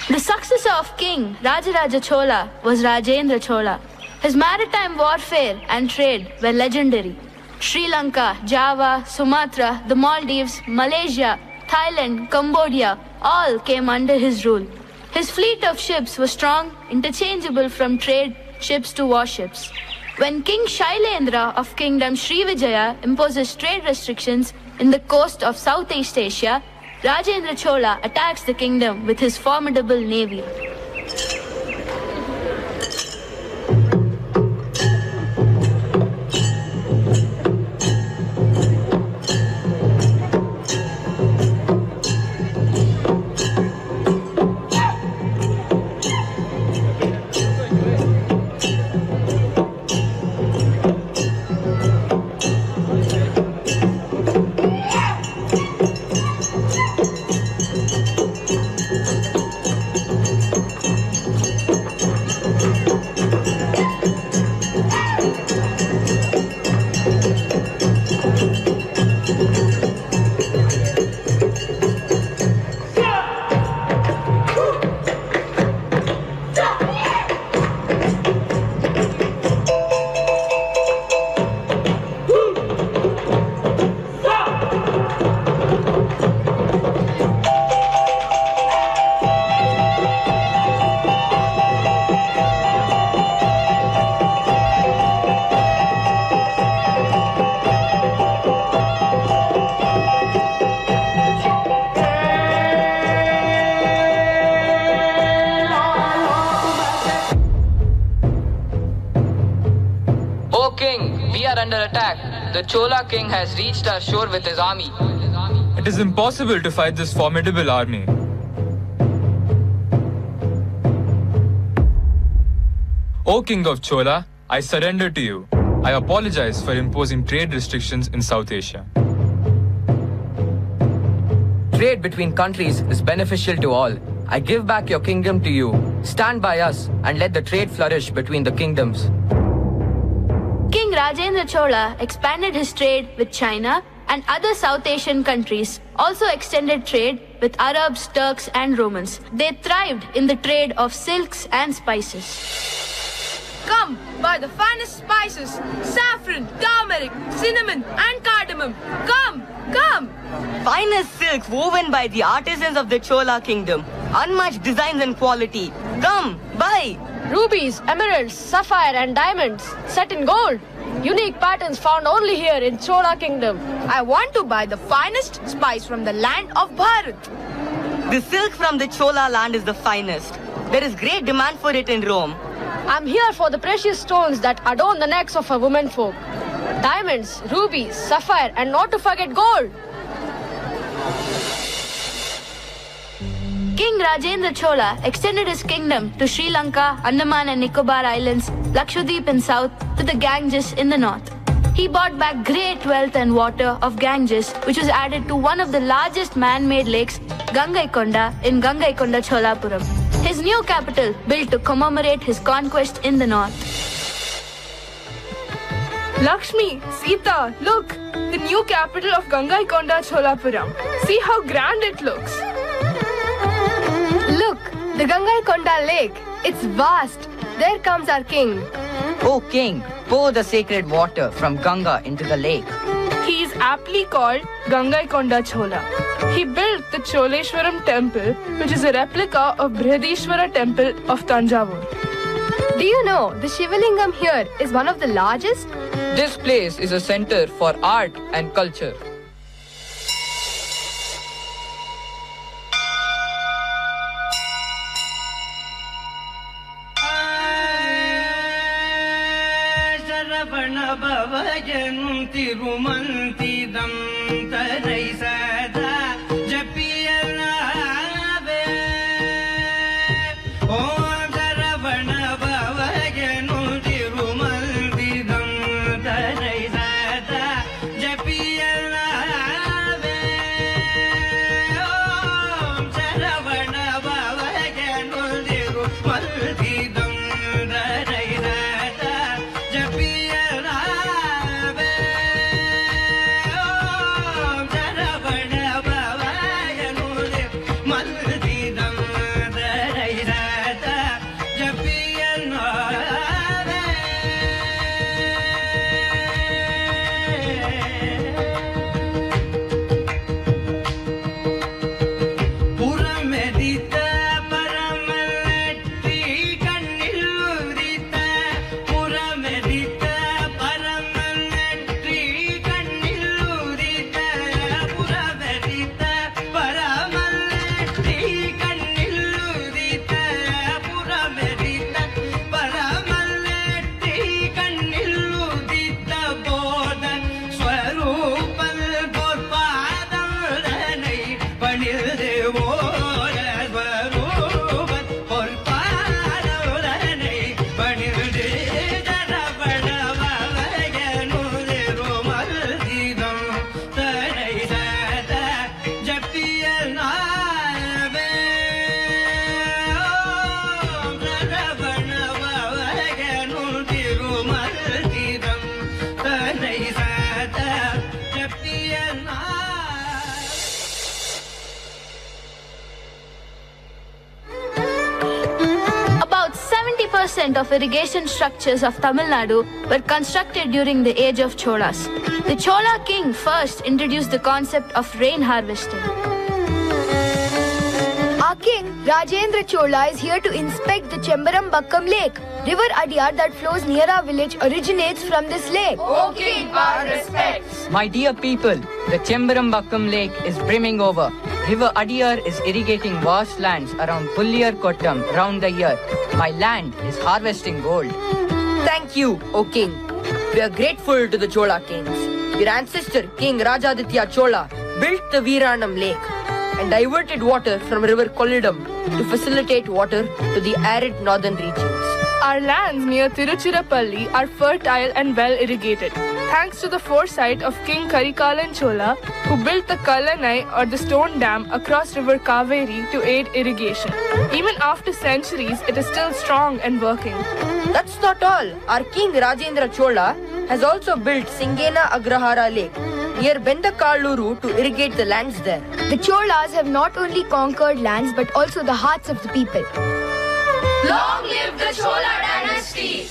S1: The successor of King Raja Chola was Rajendra Chola. His maritime warfare and trade were legendary. Sri Lanka, Java, Sumatra, the Maldives, Malaysia, Thailand, Cambodia all came under his rule. His fleet of ships was strong, interchangeable from trade ships to warships. When King Shailendra of Kingdom Srivijaya imposes trade restrictions in the coast of Southeast Asia, Rajendra Chola attacks the kingdom with his formidable navy.
S7: king, we are under attack. The Chola king has reached our shore with his army.
S6: It is impossible to fight this formidable army. O King of Chola, I surrender to you. I apologize for imposing trade restrictions in South Asia.
S16: Trade between countries is beneficial to all. I give back your kingdom to you. Stand by us and let the trade flourish between the kingdoms.
S8: King Rajendra Chola expanded his trade with China and other South Asian countries, also extended trade with Arabs, Turks and Romans. They thrived in the trade of silks and spices.
S17: Come, buy the finest spices, saffron, turmeric, cinnamon and cardamom. Come, come!
S21: Finest silks woven by the artisans of the Chola kingdom. Unmatched designs and quality. Come, buy!
S18: Rubies, emeralds, sapphire and diamonds set in gold. Unique patterns found only here in Chola kingdom.
S17: I want to buy the finest spice from the land of Bharat.
S21: The silk from the Chola land is the finest. There is great demand for it in Rome.
S18: I'm here for the precious stones that adorn the necks of a woman folk. Diamonds, rubies, sapphire and not to forget gold.
S8: King Rajendra Chola extended his kingdom to Sri Lanka, Andaman and Nicobar Islands, Lakshadweep in south, to the Ganges in the north. He brought back great wealth and water of Ganges, which was added to one of the largest man-made lakes, Gangaikonda, in Gangaikonda, Cholapuram. His new capital, built to commemorate his conquest in the north.
S1: Lakshmi, Sita, look! The new capital of Gangaikonda, Cholapuram. See how grand it looks.
S9: Look, the Gangaikonda lake. It's vast. There comes our king.
S23: O king, pour the sacred water from Ganga into the lake.
S1: He is aptly called Gangaikonda Chola. He built the Choleshwaram temple, which is a replica of Brihadishwara temple of Tanjavur.
S9: Do you know the Shivalingam here is one of the largest?
S7: This place is a center for art and culture.
S8: Of irrigation structures of Tamil Nadu were constructed during the age of Cholas. The Chola king first introduced the concept of rain harvesting.
S2: Our king, Rajendra Chola, is here to inspect the Chembarambakkam lake. River Adyar that flows near our village originates from this lake.
S1: O king, our respects.
S23: My dear people, the Chembarambakkam lake is brimming over. River Adyar is irrigating vast lands around Pulliyar Kottam round the year. My land is harvesting gold.
S5: Thank you, O king. We are grateful to the Chola kings. Your ancestor, King Rajaditya Chola, built the Veeranam Lake and diverted water from River Kollidam to facilitate water to the arid northern regions.
S1: Our lands near Tiruchirappalli are fertile and well irrigated, thanks to the foresight of King Karikalan Chola, who built the Kallanai or the stone dam across River Kaveri to aid irrigation. Even after centuries, it is still strong and working.
S5: That's not all. Our King Rajendra Chola has also built Singena Agrahara Lake near Bendakaluru to irrigate the lands there.
S2: The Cholas have not only conquered lands but also the hearts of the people.
S8: Long live the Chola dynasty!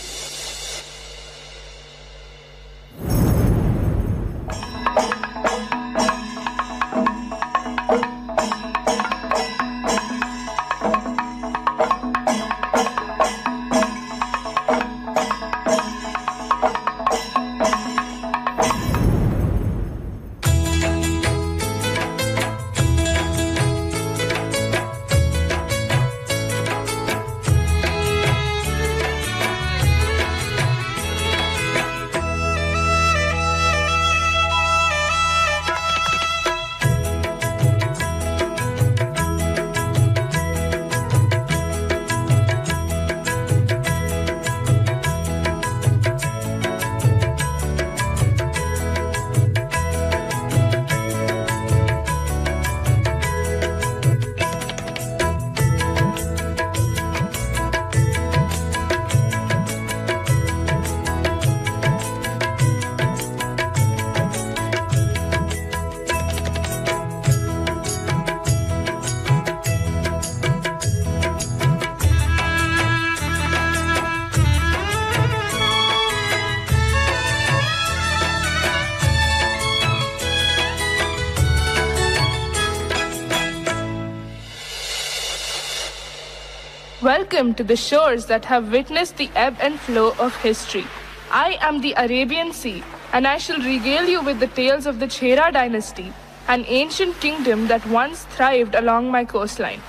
S1: Welcome to the shores that have witnessed the ebb and flow of history. I am the Arabian Sea, and I shall regale you with the tales of the Chera dynasty, an ancient kingdom that once thrived along my coastline.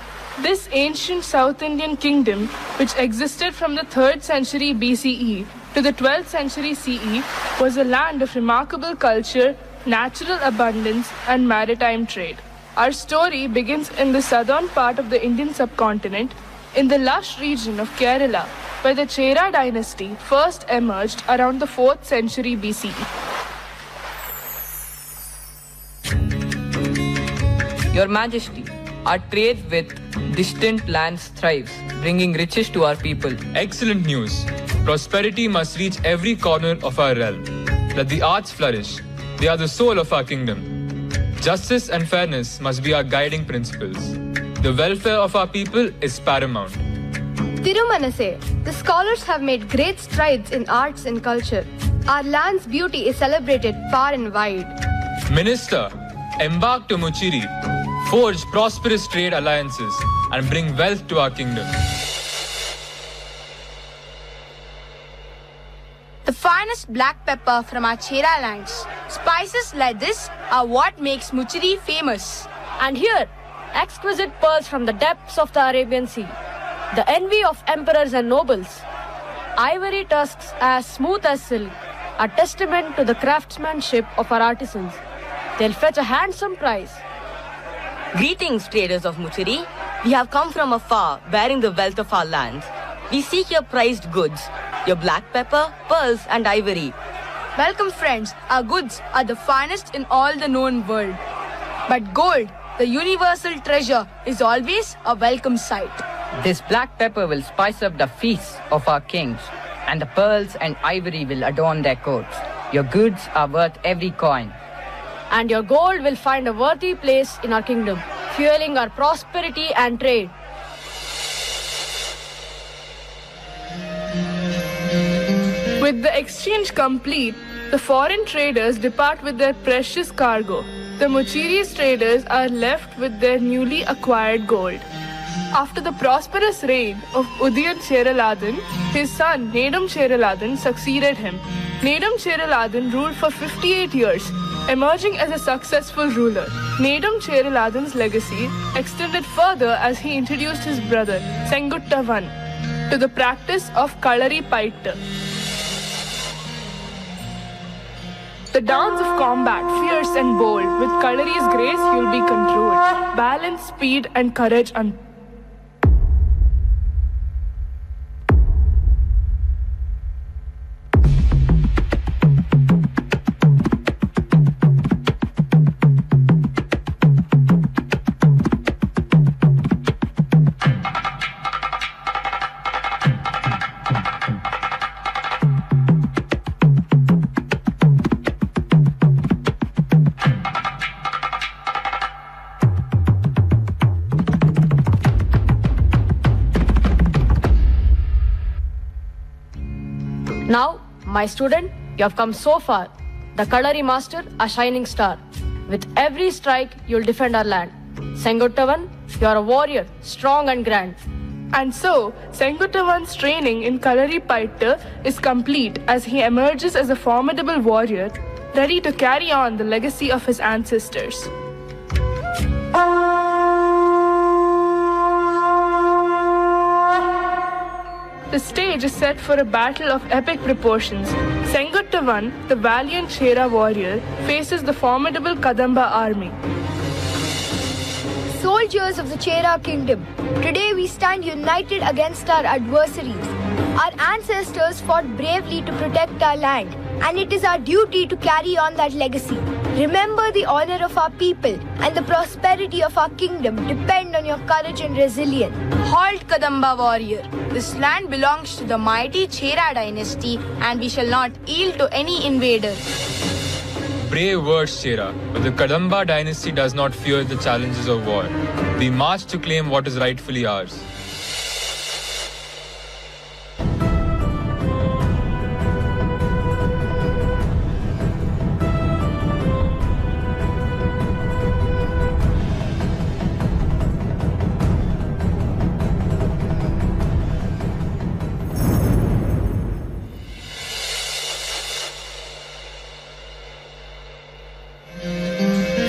S1: This ancient South Indian kingdom, which existed from the 3rd century BCE to the 12th century CE, was a land of remarkable culture, natural abundance, and maritime trade. Our story begins in the southern part of the Indian subcontinent, in the lush region of Kerala, where the Chera dynasty first emerged around the 4th century BCE.
S7: Your Majesty, our trade with distant lands thrives, bringing riches to our people.
S6: Excellent news. Prosperity must reach every corner of our realm. Let the arts flourish. They are the soul of our kingdom. Justice and fairness must be our guiding principles. The welfare of our people is paramount.
S9: Tirumanase, the scholars have made great strides in arts and culture. Our land's beauty is celebrated far and wide.
S6: Minister, embark to Muchiri, forge prosperous trade alliances, and bring wealth to our kingdom.
S4: The finest black pepper from our Chera lands. Spices like this are what makes Muchiri famous.
S18: And here, exquisite pearls from the depths of the Arabian Sea, the envy of emperors and nobles. Ivory tusks as smooth as silk, a testament to the craftsmanship of our artisans. They'll fetch a handsome price.
S21: Greetings, traders of Muchiri. We have come from afar, bearing the wealth of our land. We seek your prized goods, your black pepper, pearls, and ivory.
S4: Welcome, friends. Our goods are the finest in all the known world. But gold, the universal treasure, is always a welcome sight.
S23: This black pepper will spice up the feasts of our kings, and the pearls and ivory will adorn their courts. Your goods are worth every coin.
S18: And your gold will find a worthy place in our kingdom, fueling our prosperity and trade.
S1: With the exchange complete, the foreign traders depart with their precious cargo. The Muchiri's traders are left with their newly acquired gold. After the prosperous reign of Udayan Cheraladan, his son Nedum Cheraladan succeeded him. Nedum Cheraladan ruled for 58 years, emerging as a successful ruler. Nedum Cheraladan's legacy extended further as he introduced his brother, Sengutta I, to the practice of Kalari Paittu.
S12: The dance of combat, fierce and bold, with Kalari's grace you'll be controlled. Balance, speed and courage
S18: Now, my student, you have come so far. The Kalari Master, a shining star. With every strike, you'll defend our land. Senguttavan, you are a warrior, strong and grand.
S12: And so, Senguttavan's training in Kalari Paittu is complete as he emerges as a formidable warrior, ready to carry on the legacy of his ancestors. The stage is set for a battle of epic proportions. Senguttavan, the valiant Chera warrior, faces the formidable Kadamba army.
S2: Soldiers of the Chera kingdom, today we stand united against our adversaries. Our ancestors fought bravely to protect our land, and it is our duty to carry on that legacy. Remember, the honor of our people and the prosperity of our kingdom depend on your courage and resilience.
S4: Halt, Kadamba warrior. This land belongs to the mighty Chera dynasty and we shall not yield to any invader.
S6: Brave words, Chera, but the Kadamba dynasty does not fear the challenges of war. We march to claim what is rightfully ours.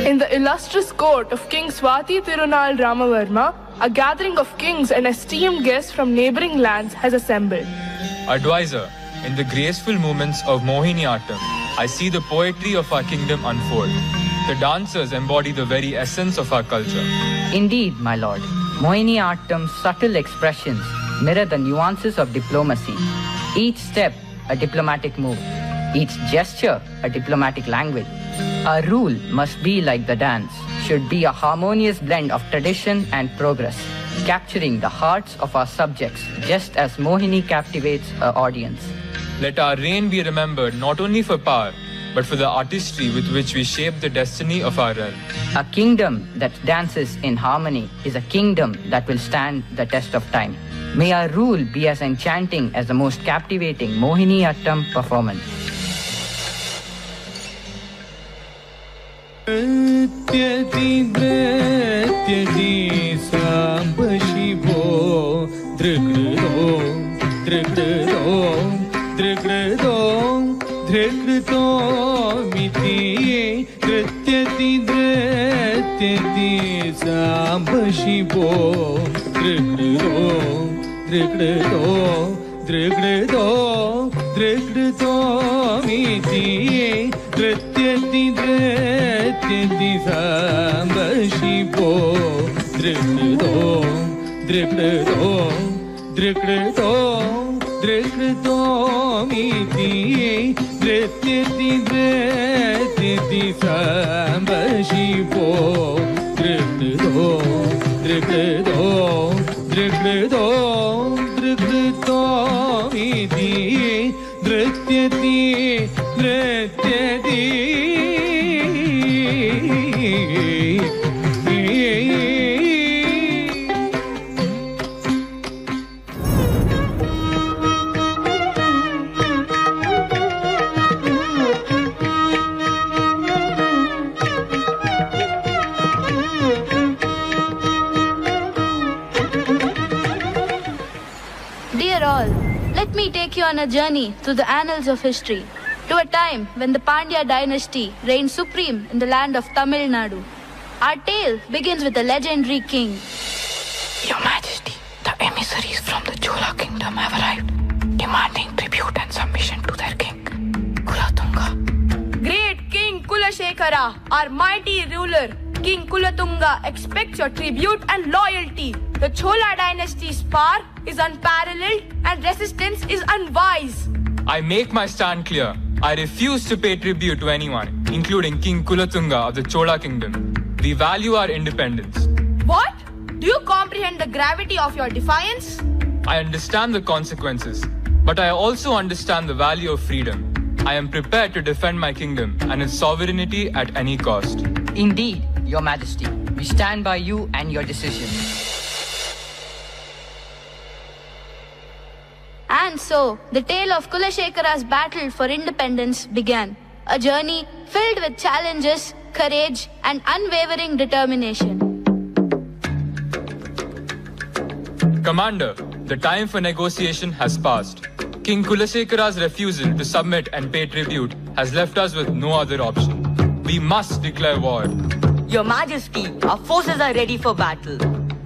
S12: In the illustrious court of King Swati Tirunal Ramavarma, a gathering of kings and esteemed guests from neighboring lands has assembled.
S6: Advisor, in the graceful movements of Mohiniyattam, I see the poetry of our kingdom unfold. The dancers embody the very essence of our culture.
S23: Indeed, my lord. Mohiniyattam's subtle expressions mirror the nuances of diplomacy. Each step, a diplomatic move. Each gesture, a diplomatic language. Our rule must be like the dance, should be a harmonious blend of tradition and progress, capturing the hearts of our subjects just as Mohini captivates her audience.
S6: Let our reign be remembered not only for power, but for the artistry with which we shape the destiny of our realm.
S23: A kingdom that dances in harmony is a kingdom that will stand the test of time. May our rule be as enchanting as the most captivating Mohiniyattam performance.
S8: Dear all, let me take you on a journey through the annals of history to a time when the Pandya dynasty reigned supreme in the land of Tamil Nadu. Our tale begins with a legendary king.
S7: Your Majesty, the emissaries from the Chola kingdom have arrived, demanding tribute and submission to their king, Kulatunga.
S12: Great
S4: Kulashekara, our mighty ruler, King Kulatunga, expects your tribute and loyalty. The Chola dynasty's power is unparalleled and resistance is unwise.
S6: I make my stand clear. I refuse to pay tribute to anyone, including King Kulatunga of the Chola kingdom. We value our independence.
S4: What? Do you comprehend the gravity of your defiance?
S6: I understand the consequences, but I also understand the value of freedom. I am prepared to defend my kingdom and its sovereignty at any cost.
S23: Indeed, Your Majesty, we stand by you and your decision.
S8: And so, the tale of Kulashekara's battle for independence began. A journey filled with challenges, courage, and unwavering determination.
S6: Commander, the time for negotiation has passed. King Kulashekara's refusal to submit and pay tribute has left us with no other option. We must declare war.
S21: Your Majesty, our forces are ready for battle.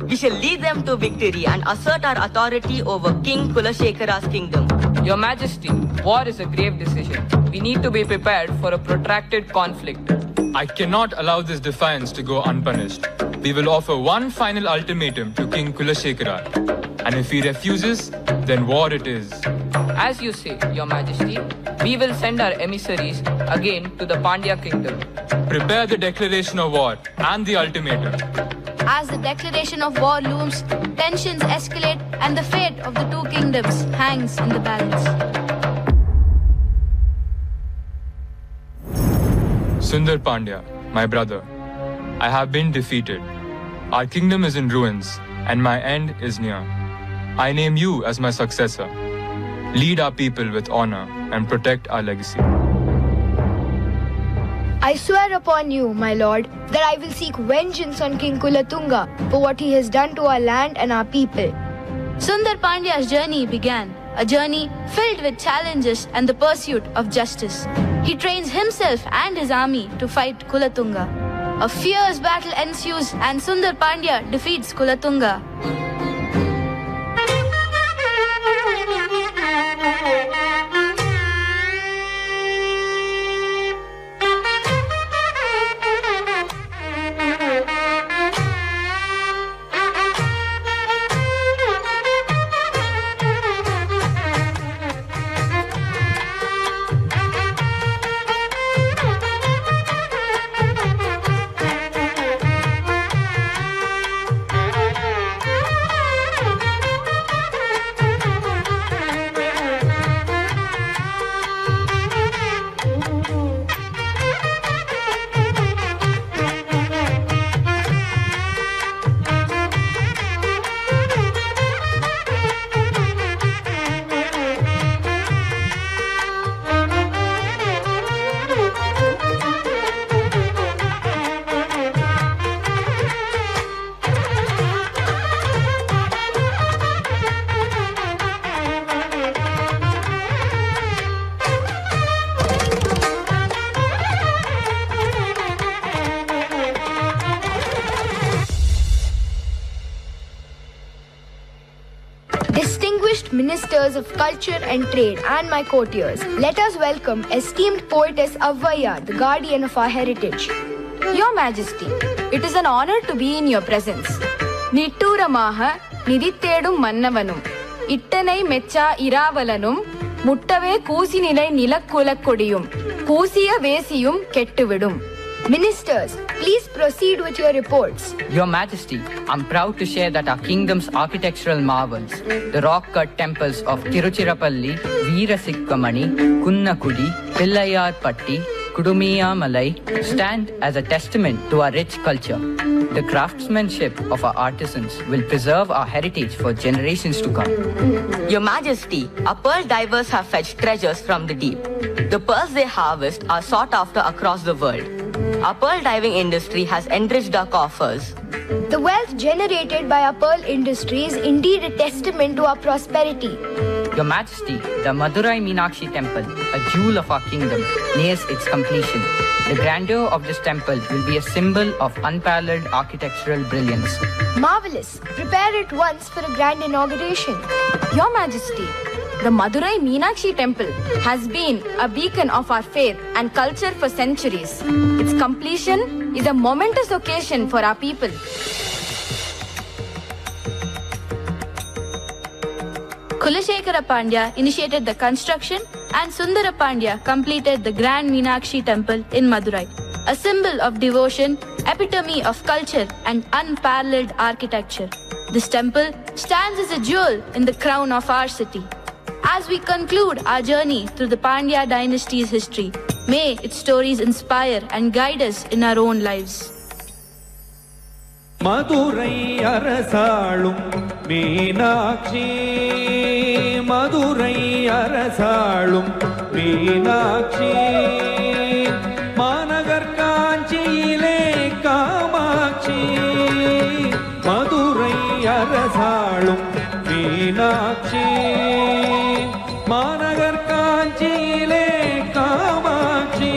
S21: We shall lead them to victory and assert our authority over King Kulashekara's kingdom.
S7: Your Majesty, war is a grave decision. We need to be prepared for a protracted conflict.
S6: I cannot allow this defiance to go unpunished. We will offer one final ultimatum to King Kulashekara, and if he refuses, then war it is.
S7: As you say, Your Majesty, we will send our emissaries again to the Pandya kingdom.
S6: Prepare the declaration of war and the ultimatum.
S8: As the declaration of war looms, tensions escalate and the fate of the two kingdoms hangs in the balance.
S6: Sundar Pandya, my brother, I have been defeated. Our kingdom is in ruins, and my end is near. I name you as my successor. Lead our people with honor and protect our legacy.
S2: I swear upon you, my lord, that I will seek vengeance on King Kulatunga for what he has done to our land and our people.
S8: Sundar Pandya's journey began, a journey filled with challenges and the pursuit of justice. He trains himself and his army to fight Kulatunga. A fierce battle ensues and Sundar Pandya defeats Kulatunga.
S2: Ministers of Culture and Trade and my courtiers, let us welcome esteemed poetess Avvaya, the guardian of our heritage.
S13: Your Majesty, it is an honor to be in your presence. Nitturamaha nidithedum mannavanum, ittanai mecha iravalanum, muttave koosinilai nilakkulakkodiyum, koosiya vesiyum kettuvidum.
S2: Ministers, please proceed with your reports.
S23: Your Majesty, I'm proud to share that our kingdom's architectural marvels, the rock-cut temples of Tiruchirappalli, Veerasikkamani, Kunnakudi, Pillayarpatti, Kudumiyamalai, stand as a testament to our rich culture. The craftsmanship of our artisans will preserve our heritage for generations to come.
S21: Your Majesty, our pearl divers have fetched treasures from the deep. The pearls they harvest are sought after across the world. Our pearl diving industry has enriched our coffers.
S2: The wealth generated by our pearl industry is indeed a testament to our prosperity.
S23: Your Majesty, the Madurai Meenakshi temple, a jewel of our kingdom, nears its completion. The grandeur of this temple will be a symbol of unparalleled architectural brilliance.
S2: Marvelous! Prepare at once for a grand inauguration.
S13: Your Majesty, The Madurai Meenakshi temple has been a beacon of our faith and culture for centuries. Its completion is a momentous occasion for our people.
S8: Kulashekara Pandya initiated the construction and Sundara Pandya completed the Grand Meenakshi temple in Madurai, a symbol of devotion, epitome of culture and unparalleled architecture. This temple stands as a jewel in the crown of our city. As we conclude our journey through the Pandya dynasty's history, may its stories inspire and guide us in our own lives.
S10: Madurai Arasalum Meenakshi, Madurai Arasalum Meenakshi, Managar Kanchile Kamakshi, Madurai Arasalum Meenakshi, Managar Kanchile Kamakshi,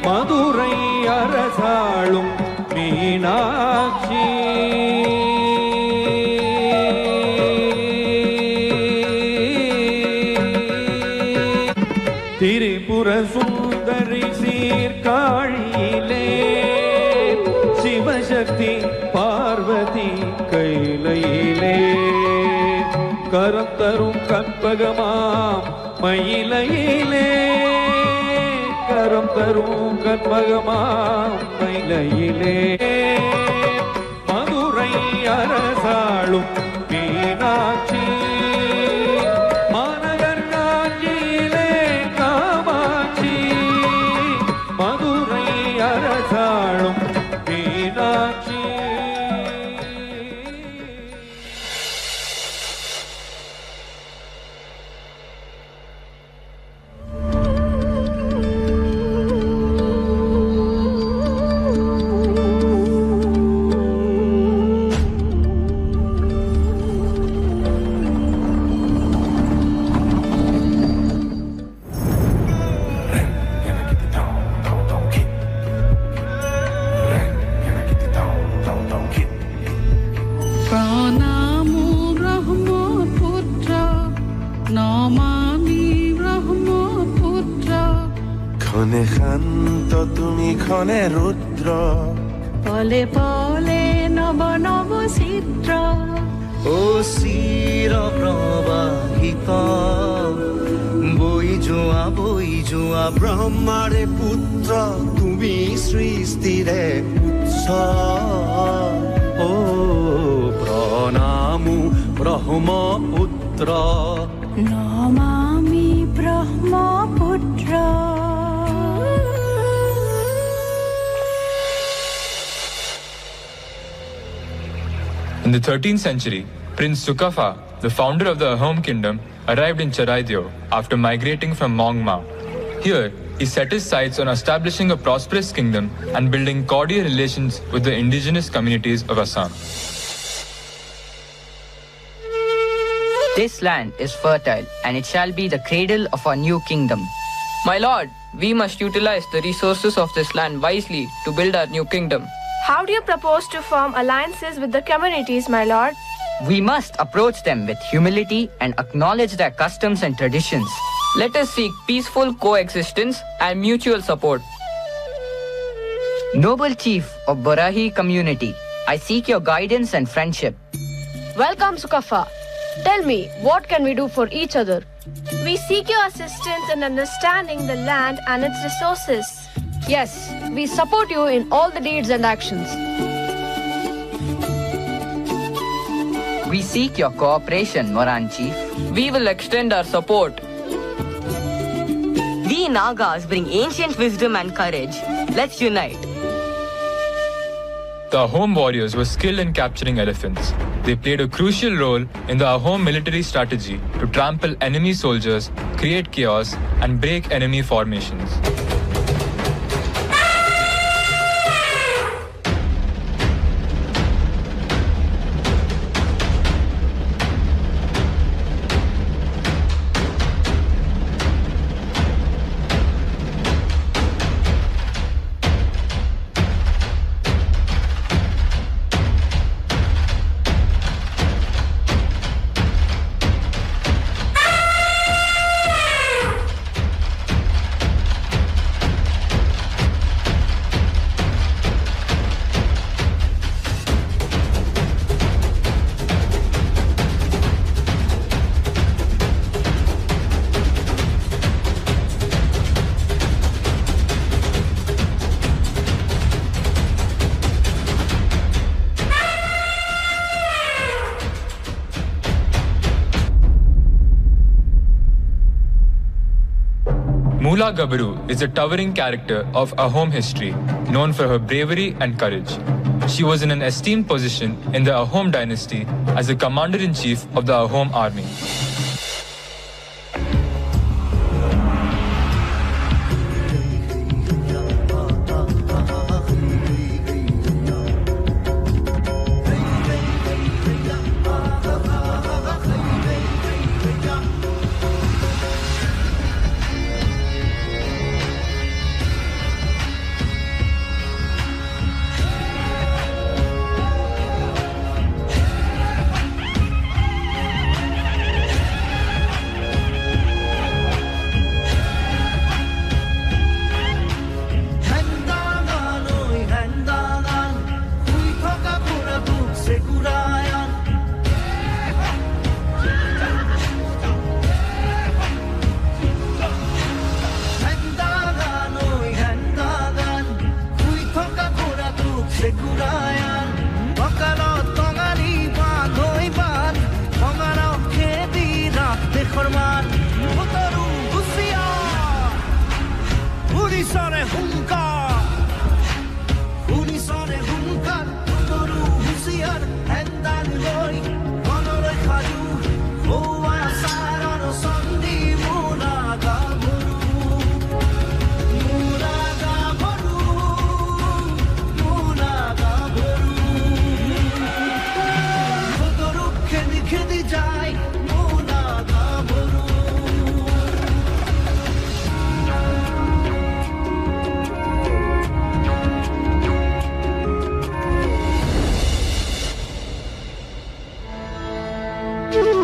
S10: Madurai Arasalum Meenakshi. Tiripura Sundari Sirkazhile, Shiva Shakti Parvati Kailaile, Karam Tarum Katpagamam Mailaile, Karam Tarum Katpagamam Mailaile, Madurai Arasalum Meenakshi, Managar Kanchile Kamakshi, Madurai Arasalum Meenakshi.
S19: ক্ষণে শান্ত তুমি ক্ষণে রুদ্র,
S20: পলে পলে নব নব চিত্র,
S19: ও চিৰ প্ৰবাহিত বৈ যোৱা ব্ৰহ্মাৰে পুত্ৰ, তুমি সৃষ্টিৰে উৎস। ও প্ৰণামো ব্ৰহ্মপুত্ৰ,
S20: নমামি Brahmaputra.
S6: In the 13th century, Prince Sukafa, the founder of the Ahom kingdom, arrived in Charaideo after migrating from Mongma. Here, he set his sights on establishing a prosperous kingdom and building cordial relations with the indigenous communities of Assam.
S23: This land is fertile and it shall be the cradle of our new kingdom.
S7: My lord, we must utilize the resources of this land wisely to build our new kingdom.
S12: How do you propose to form alliances with the communities, my lord?
S23: We must approach them with humility and acknowledge their customs and traditions.
S7: Let us seek peaceful coexistence and mutual support.
S23: Noble chief of Borahi community, I seek your guidance and friendship.
S18: Welcome, Sukafa. Tell me, what can we do for each other?
S12: We seek your assistance in understanding the land and its resources.
S18: Yes, we support you in all the deeds and actions.
S23: We seek your cooperation, Moran chief.
S7: We will extend our support.
S21: We Nagas bring ancient wisdom and courage. Let's unite.
S6: The Ahom warriors were skilled in capturing elephants. They played a crucial role in the Ahom military strategy to trample enemy soldiers, create chaos, and break enemy formations. Mula Gabaru is a towering character of Ahom history, known for her bravery and courage. She was in an esteemed position in the Ahom dynasty as the commander-in-chief of the Ahom army.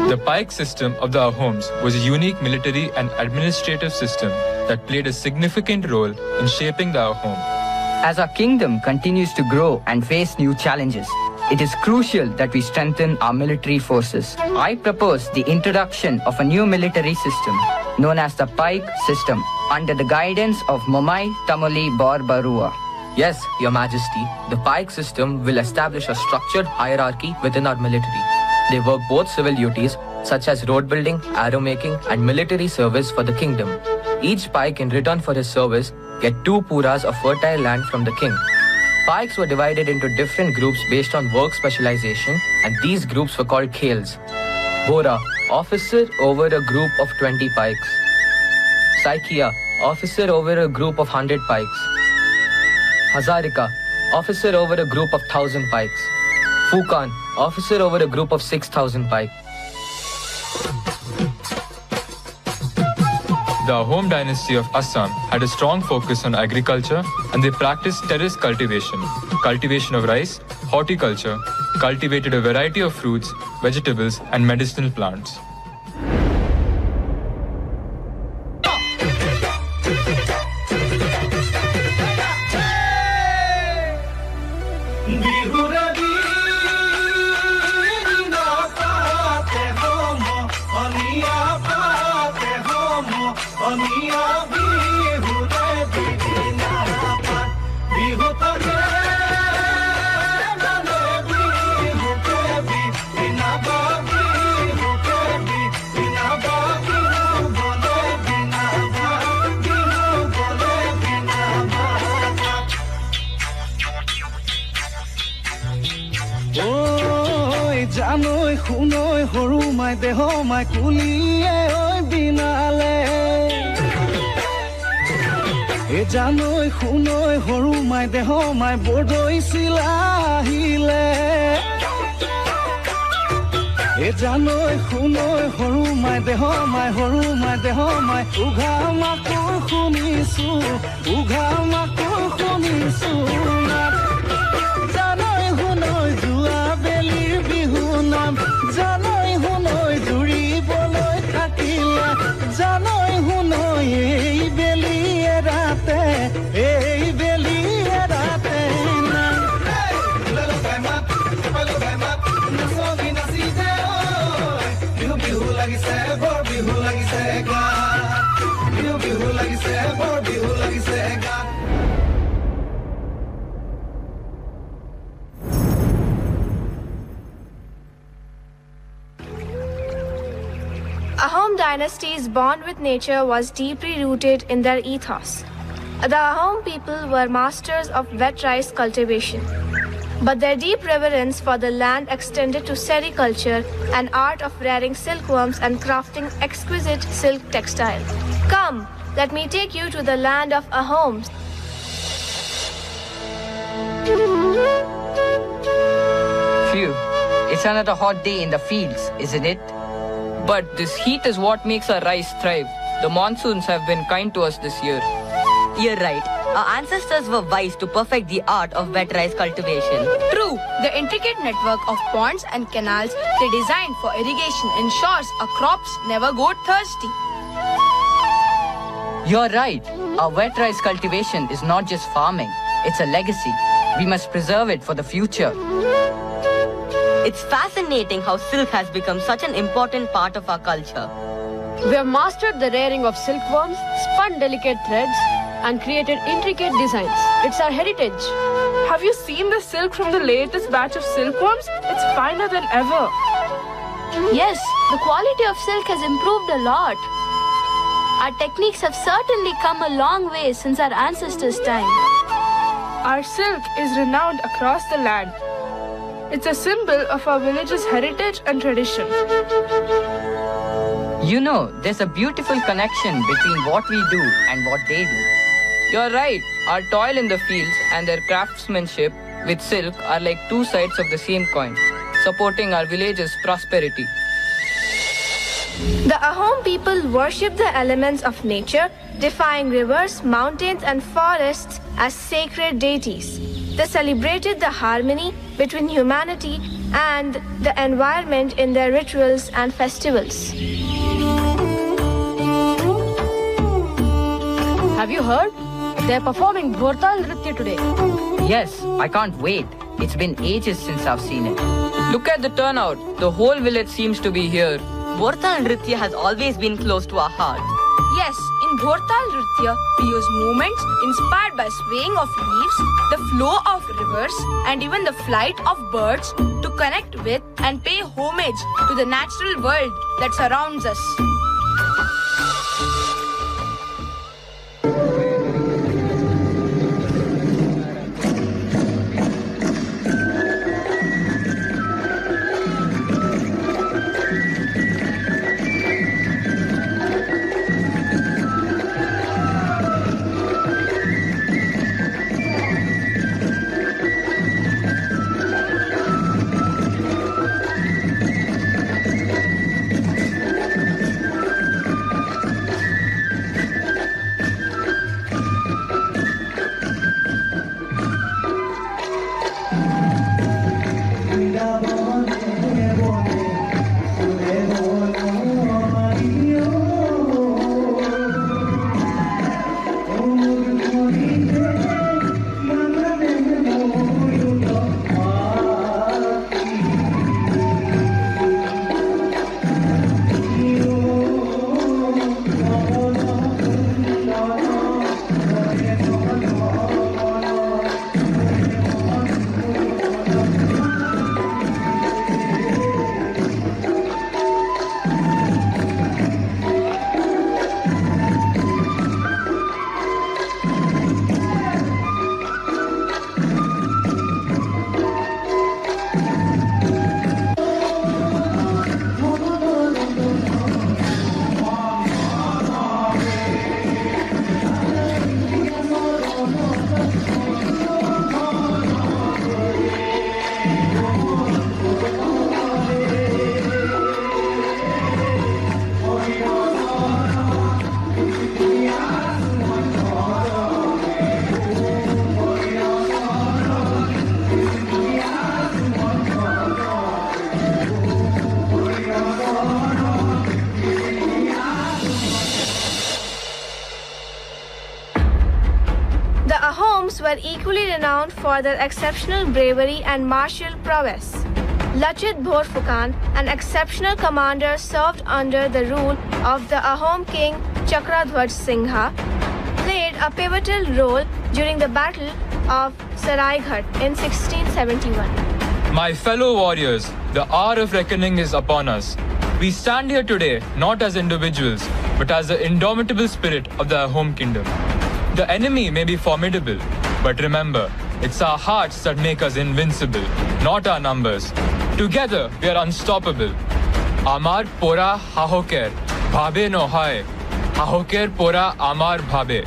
S6: The pike system of the Ahoms was a unique military and administrative system that played a significant role in shaping the Ahom.
S23: As our kingdom continues to grow and face new challenges, it is crucial that we strengthen our military forces. I propose the introduction of a new military system known as the pike system under the guidance of Momai Tamoli Barbarua.
S16: Yes, Your Majesty, the pike system will establish a structured hierarchy within our military. They work both civil duties such as road building, arrow making and military service for the kingdom. Each pike in return for his service get 2 puras of fertile land from the king. Pikes were divided into different groups based on work specialization and these groups were called khels. Bora, officer over a group of 20 pikes. Saikia, officer over a group of 100 pikes. Hazarika, officer over a group of 1,000 pikes. Fukan, officer over a group of 6,000 pikes.
S6: The Ahom dynasty of Assam had a strong focus on agriculture and they practiced terrace cultivation of rice, horticulture, cultivated a variety of fruits, vegetables and medicinal plants.
S10: Janoi hunoi horu mai deho mai kuliye oi binale E janoi hunoi horu mai deho mai bordoi silahile E janoi hunoi horu mai deho mai ugha makur khunisu Janoi hunoi jua belir bihunam Janoi hunoi duri boloi thakile Janoi hunoi ei beli erate na Lalo gaimat nasogi naside oi bihu lagise bor bihu lagise ga bihu lagise bor bihu lagise ga
S14: Ahom
S1: dynasty's bond with nature was deeply rooted in their ethos. The Ahom people were masters of wet rice cultivation, but their deep reverence for the land extended to sericulture, an art of rearing silkworms and crafting exquisite silk textile. Come, let me take you to the land of Ahoms.
S23: Phew, it's another hot day in the fields, isn't it?
S7: But this heat is what makes our rice thrive. The monsoons have been kind to us this year.
S21: You're right. Our ancestors were wise to perfect the art of wet rice cultivation.
S4: True, the intricate network of ponds and canals they designed for irrigation ensures our crops never go thirsty.
S23: You're right. Our wet rice cultivation is not just farming, it's a legacy. We must preserve it for the future.
S21: It's fascinating how silk has become such an important part of our culture.
S18: We have mastered the rearing of silkworms, spun delicate threads, and created intricate designs. It's our heritage.
S12: Have you seen the silk from the latest batch of silkworms? It's finer than ever.
S8: Yes, the quality of silk has improved a lot. Our techniques have certainly come a long way since our ancestors' time.
S12: Our silk is renowned across the land. It's a symbol of our village's heritage and tradition.
S23: You know, there's a beautiful connection between what we do and what they do.
S7: You're right. Our toil in the fields and their craftsmanship with silk are like two sides of the same coin, supporting our village's prosperity.
S1: The Ahom people worship the elements of nature, defying rivers, mountains, and forests as sacred deities. They celebrated the harmony between humanity and the environment in their rituals and festivals.
S18: Have you heard? They're performing Bhortal Nritya today.
S23: Yes, I can't wait. It's been ages since I've seen it.
S7: Look at the turnout. The whole village seems to be here.
S21: Bhortal Nritya has always been close to our hearts.
S4: Yes, in Bhortal Nritya, we use movements inspired by swaying of leaves, the flow of rivers, and even the flight of birds to connect with and pay homage to the natural world that surrounds us.
S1: were equally renowned for their exceptional bravery and martial prowess. Lachit Borfukan, an exceptional commander, served under the rule of the Ahom king Chakradhwaj Singha, played a pivotal role during the Battle of Saraighat in 1671.
S6: My fellow warriors, the hour of reckoning is upon us. We stand here today not as individuals, but as the indomitable spirit of the home kingdom. The enemy may be formidable, but remember, it's our hearts that make us invincible, not our numbers. Together, we are unstoppable. Amar pora hahoker, bhabe no hai. Hahoker pora amar bhabe.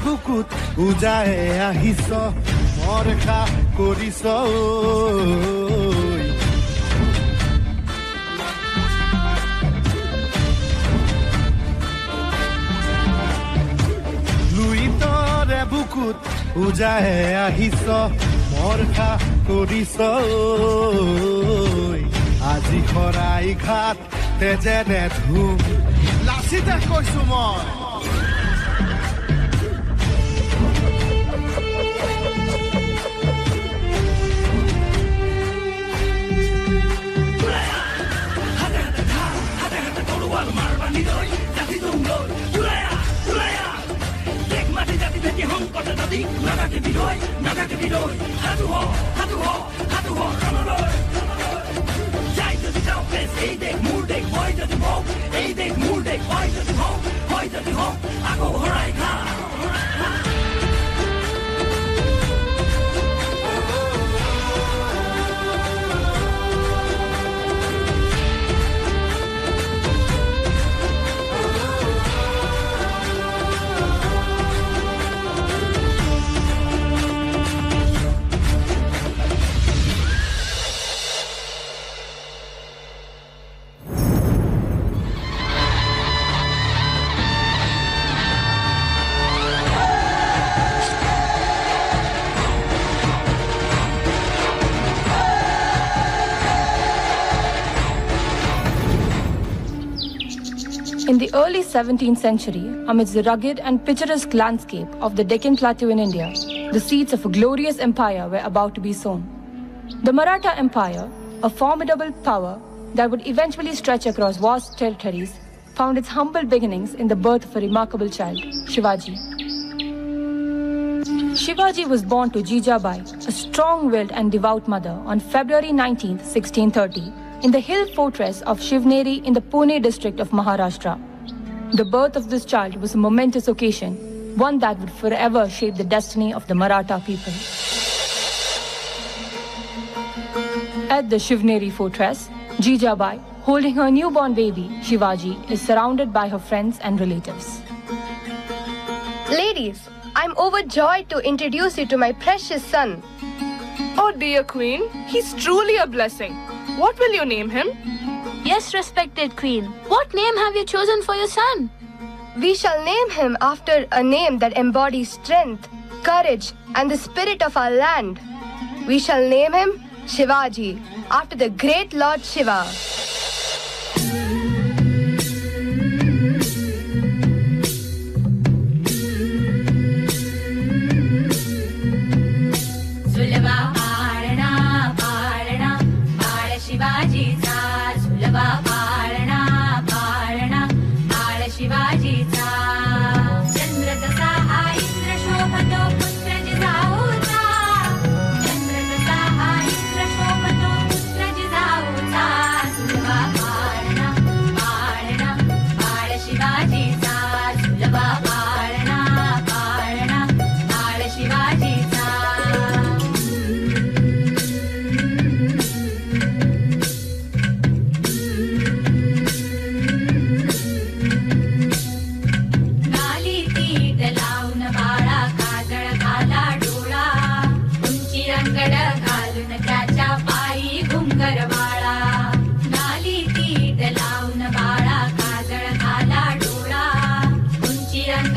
S10: বুকুত উজায়ে আহিছ মৰখা কৰিছ লুইতৰে বুকুত উজায়ে আহিছ মৰখা কৰিছ আজি খৰাই ঘাট তেজেনে ধুম লাচিতে কৈছো মই
S3: In the early 17th century, amidst the rugged and picturesque landscape of the Deccan Plateau in India, the seeds of a glorious empire were about to be sown. The Maratha Empire, a formidable power that would eventually stretch across vast territories, found its humble beginnings in the birth of a remarkable child, Shivaji. Shivaji was born to Jijabai, a strong-willed and devout mother, on February 19, 1630, in the hill fortress of Shivneri in the Pune district of Maharashtra. The birth of this child was a momentous occasion, one that would forever shape the destiny of the Maratha people. At the Shivneri fortress, Jijabai, holding her newborn baby, Shivaji, is surrounded by her friends and relatives.
S9: Ladies, I'm overjoyed to introduce you to my precious son.
S12: Oh dear Queen, he's truly a blessing. What will you name him?
S8: Yes, respected Queen. What name have you chosen for your son?
S9: We shall name him after a name that embodies strength, courage, and the spirit of our land. We shall name him Shivaji, after the great Lord Shiva.
S11: Bye.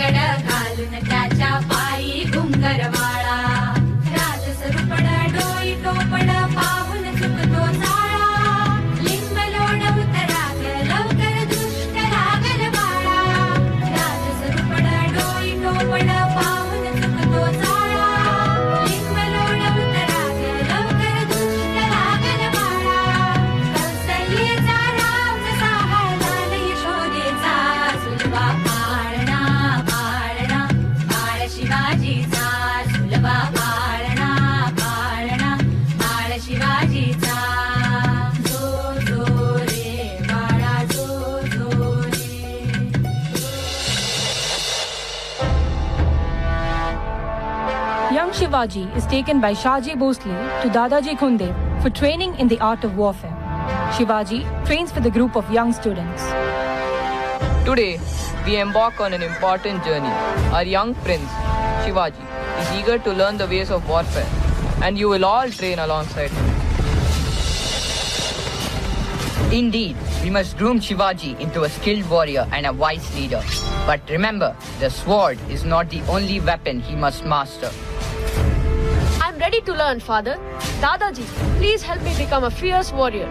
S11: दगड घालून त्याच्या पायी घुंगरवाळा राजसरुपड डोई टोपड पाहून चुकतो चाळा limb लोण उतराग लवकर दुष्ट लागल बाळा राजसरुपड डोई टोपड पाहून चुकतो चाळा लिंब लोण उतराग लवकर दुष्ट लागल बाळा कौसल्येचा राम जसा हळदाल यशोदेचा सुलभा पाळणा पाळणा बाळ शिवाजीचा सुलभा पाळणा पाळणा बाळ शिवाजीचा जो जो रे बाळा जो जो रे
S3: Young Shivaji is taken by Shahji Bhosle to Dadaji Khunde for training in the art of warfare. Shivaji trains with a group of young students.
S7: Today, we embark on an important journey. Our young prince, Shivaji, is eager to learn the ways of warfare, and you will all train alongside him.
S23: Indeed, we must groom Shivaji into a skilled warrior and a wise leader. But remember, the sword is not the only weapon he must master.
S18: I'm ready to learn, Father. Dadaji, please help me become a fierce warrior.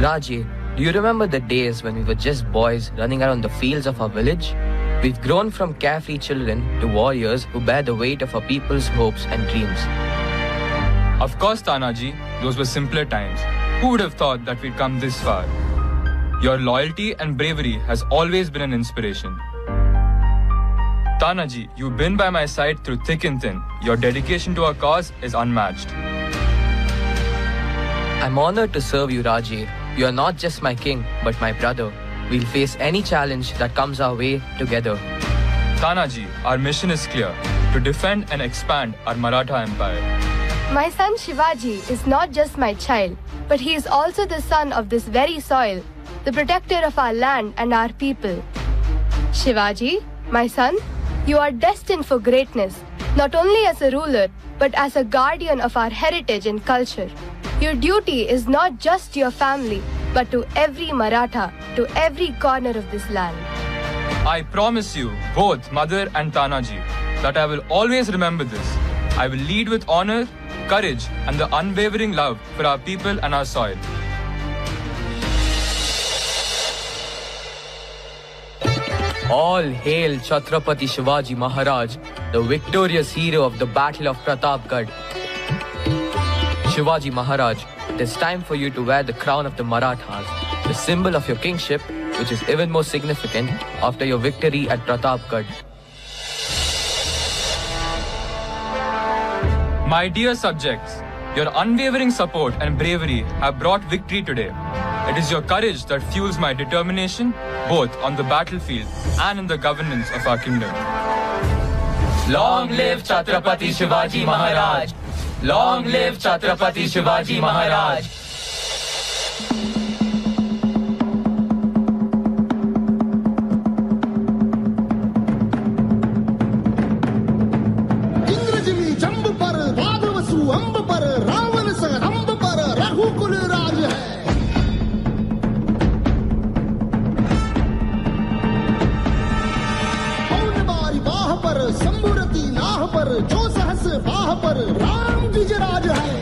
S16: Raji, do you remember the days when we were just boys running around the fields of our village? We've grown from carefree children to warriors who bear the weight of our people's hopes and dreams.
S6: Of course, Tanaji, those were simpler times. Who would have thought that we'd come this far? Your loyalty and bravery has always been an inspiration. Tanaji, you've been by my side through thick and thin. Your dedication to our cause is unmatched.
S16: I'm honored to serve you, Raji. You are not just my king, but my brother. We'll face any challenge that comes our way together.
S6: Tanaji, our mission is clear: to defend and expand our Maratha Empire.
S9: My son Shivaji is not just my child, but he is also the son of this very soil, the protector of our land and our people. Shivaji, my son, you are destined for greatness, not only as a ruler, but as a guardian of our heritage and culture. Your duty is not just to your family, but to every Maratha, to every corner of this land.
S6: I promise you, both Mother and Tanaji, that I will always remember this. I will lead with honor, courage, and the unwavering love for our people and our soil.
S16: All hail Chhatrapati Shivaji Maharaj, the victorious hero of the Battle of Pratapgarh. Shivaji Maharaj, it is time for you to wear the crown of the Marathas, the symbol of your kingship, which is even more significant after your victory at Pratapgarh.
S6: My dear subjects, your unwavering support and bravery have brought victory today. It is your courage that fuels my determination, both on the battlefield and in the governance of our kingdom.
S16: Long live Chhatrapati Shivaji Maharaj! Long live Chhatrapati Shivaji Maharaj!
S15: पर राम विजयराज है।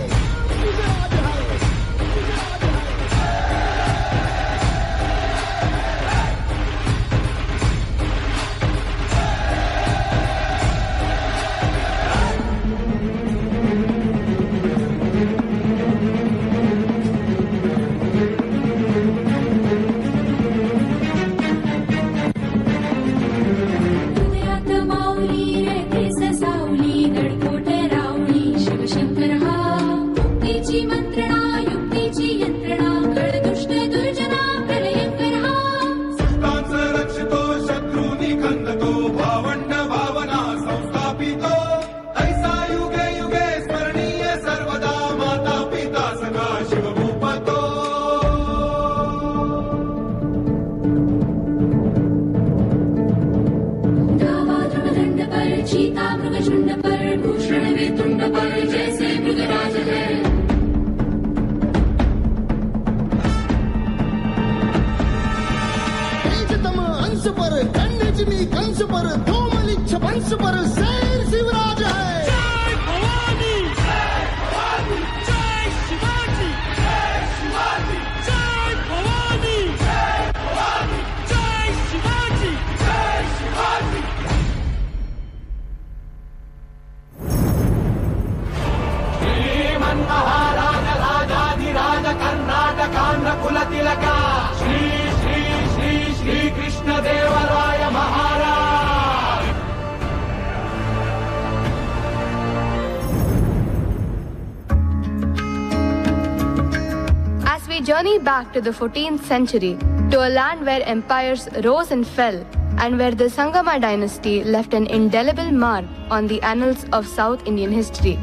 S9: Journey back to the 14th century, to a land where empires rose and fell, and where the Sangama dynasty left an indelible mark on the annals of South Indian history.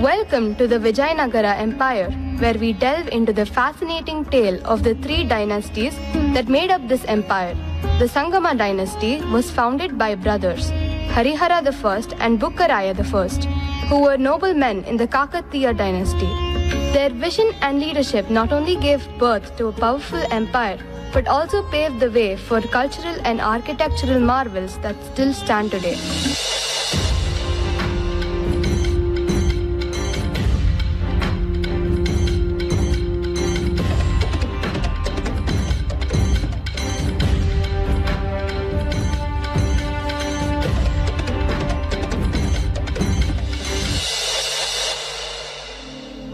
S9: Welcome to the Vijayanagara Empire, where we delve into the fascinating tale of the three dynasties that made up this empire. The Sangama dynasty was founded by brothers Harihara I and Bukkaraya I, who were noblemen in the Kakatiya dynasty. Their vision and leadership not only gave birth to a powerful empire, but also paved the way for cultural and architectural marvels that still stand today.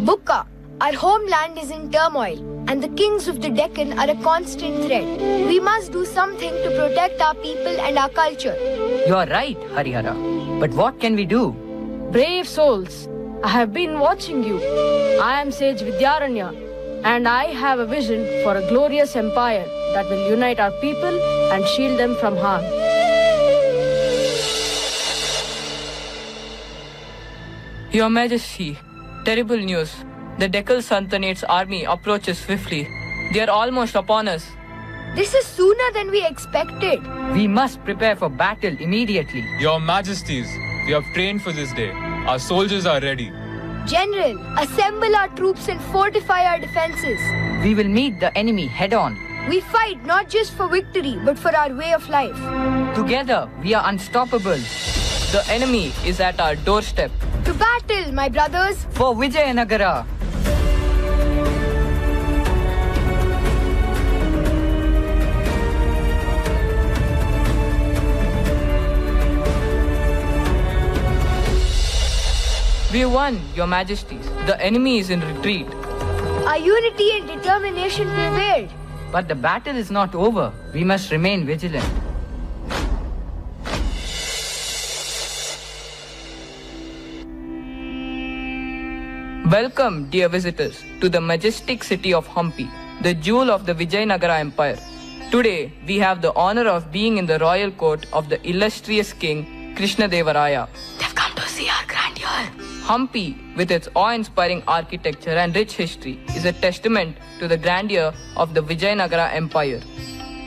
S2: Bukka, our homeland is in turmoil, and the kings of the Deccan are a constant threat. We must do something to protect our people and our culture.
S23: You are right, Harihara. But what can we do?
S18: Brave souls, I have been watching you. I am Sage Vidyaranya, and I have a vision for a glorious empire that will unite our people and shield them from harm.
S7: Your Majesty, terrible news. The Deccan Sultanate's army approaches swiftly. They are almost upon us.
S2: This is sooner than we expected.
S23: We must prepare for battle immediately.
S6: Your Majesties, we have trained for this day. Our soldiers are ready.
S2: General, assemble our troops and fortify our defenses.
S23: We will meet the enemy head-on.
S2: We fight not just for victory, but for our way of life.
S23: Together, we are unstoppable.
S7: The enemy is at our doorstep.
S2: To battle, my brothers!
S23: For Vijayanagara!
S7: We won, Your Majesties. The enemy is in retreat.
S2: Our unity and determination prevailed.
S23: But the battle is not over. We must remain vigilant.
S7: Welcome, dear visitors, to the majestic city of Hampi, the jewel of the Vijayanagara Empire. Today, we have the honor of being in the royal court of the illustrious King Krishnadevaraya.
S2: They've come to see our grandeur.
S7: Hampi, with its awe-inspiring architecture and rich history, is a testament to the grandeur of the Vijayanagara Empire.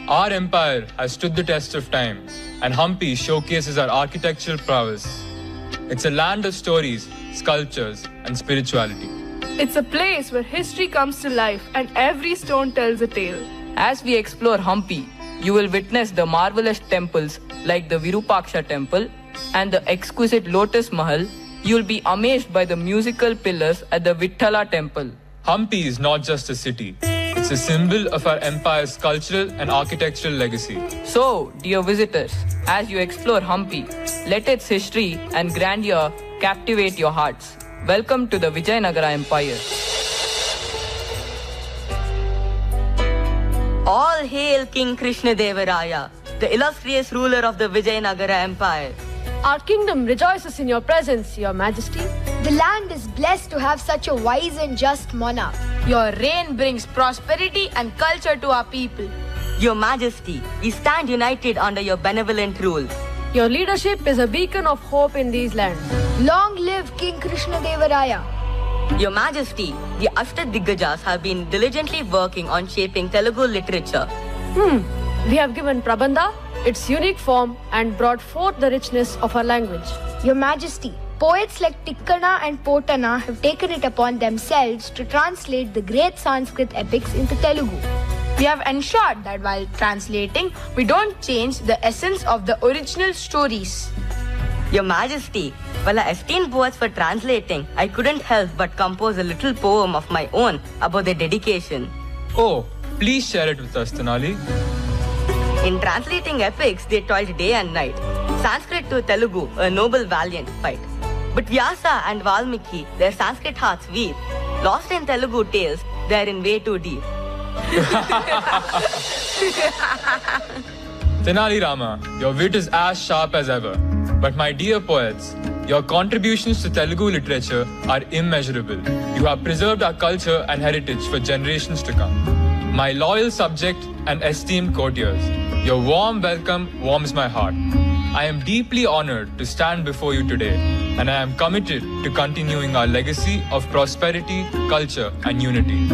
S6: Our empire has stood the test of time, and Hampi showcases our architectural prowess. It's a land of stories, sculptures, and spirituality.
S12: It's a place where history comes to life and every stone tells a tale.
S7: As we explore Hampi, you will witness the marvelous temples like the Virupaksha Temple, and the exquisite Lotus Mahal, you'll be amazed by the musical pillars at the Vithala temple.
S6: Hampi is not just a city. It's a symbol of our empire's cultural and architectural legacy.
S7: So, dear visitors, as you explore Hampi, let its history and grandeur captivate your hearts. Welcome to the Vijayanagara Empire.
S21: All hail King Krishnadevaraya, the illustrious ruler of the Vijayanagara Empire.
S18: Our kingdom rejoices in your presence, Your Majesty.
S2: The land is blessed to have such a wise and just monarch.
S4: Your reign brings prosperity and culture to our people.
S21: Your Majesty, we stand united under your benevolent rule.
S18: Your leadership is a beacon of hope in these lands.
S2: Long live King Krishnadevaraya.
S21: Your Majesty, the Ashtadigajas have been diligently working on shaping Telugu literature.
S18: We have given Prabandha its unique form and brought forth the richness of our language.
S2: Your Majesty, poets like Tikkana and Potana have taken it upon themselves to translate the great Sanskrit epics into Telugu.
S4: We have ensured that while translating, we don't change the essence of the original stories.
S21: Your Majesty, while I esteem poets for translating, I couldn't help but compose a little poem of my own about their dedication.
S6: Oh, please share it with us, Tenali.
S21: In translating epics, they toiled day and night. Sanskrit to Telugu, a noble valiant fight. But Vyasa and Valmiki, their Sanskrit hearts weep. Lost in Telugu tales, they're in way too deep.
S6: Tenali Rama, your wit is as sharp as ever. But my dear poets, your contributions to Telugu literature are immeasurable. You have preserved our culture and heritage for generations to come. My loyal subject and esteemed courtiers, your warm welcome warms my heart. I am deeply honored to stand before you today, and I am committed to continuing our legacy of prosperity, culture, and unity.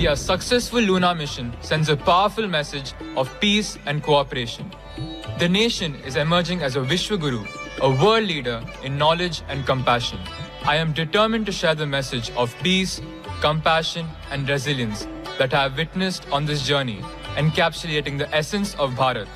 S6: India's successful lunar mission sends a powerful message of peace and cooperation. The nation is emerging as a Vishwaguru, a world leader in knowledge and compassion. I am determined to share the message of peace, compassion, and resilience that I have witnessed on this journey, encapsulating the essence of Bharat.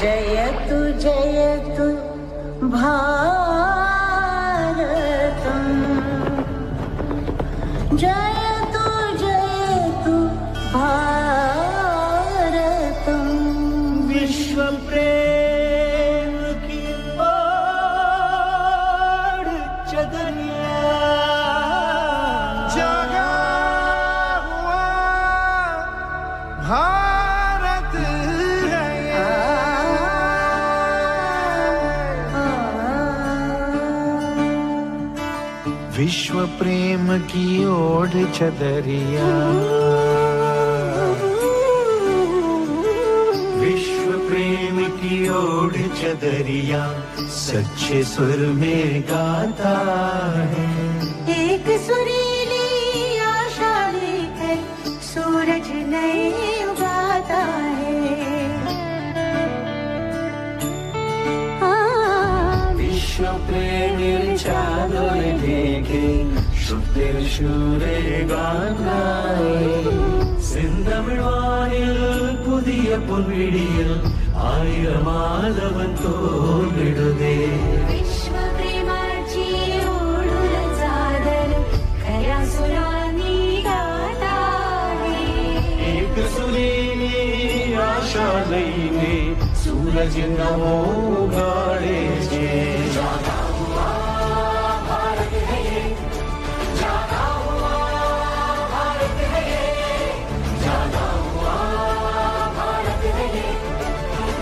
S20: जयतु जयतु भारतम जयतु जयतु भारतम विश्व प्रेम की ओर चदरिया जगा हुआ भारत विश्व प्रेम की ओढ़ चदरिया विश्व प्रेम की ओढ़ चदरिया सच्चे सुर में गाता है
S11: एक सुरीली आशा लेकर सूरज नए उगाता है
S20: विश्व प्रेम चादर लेके शुद्ध शूरे गानाए सिंधमिड़वानिल पुदिय पुन्विडियल आयमालवन तोड़िडुदे
S11: विश्व प्रेमाची ओढून चादर खऱ्या सुरांनी गाता है
S20: एक सुरीली आशा लईने सूरज नवो उगाड़े छे जागा हुआ भारत है ये जागा हुआ भारत है ये जागा हुआ भारत है ये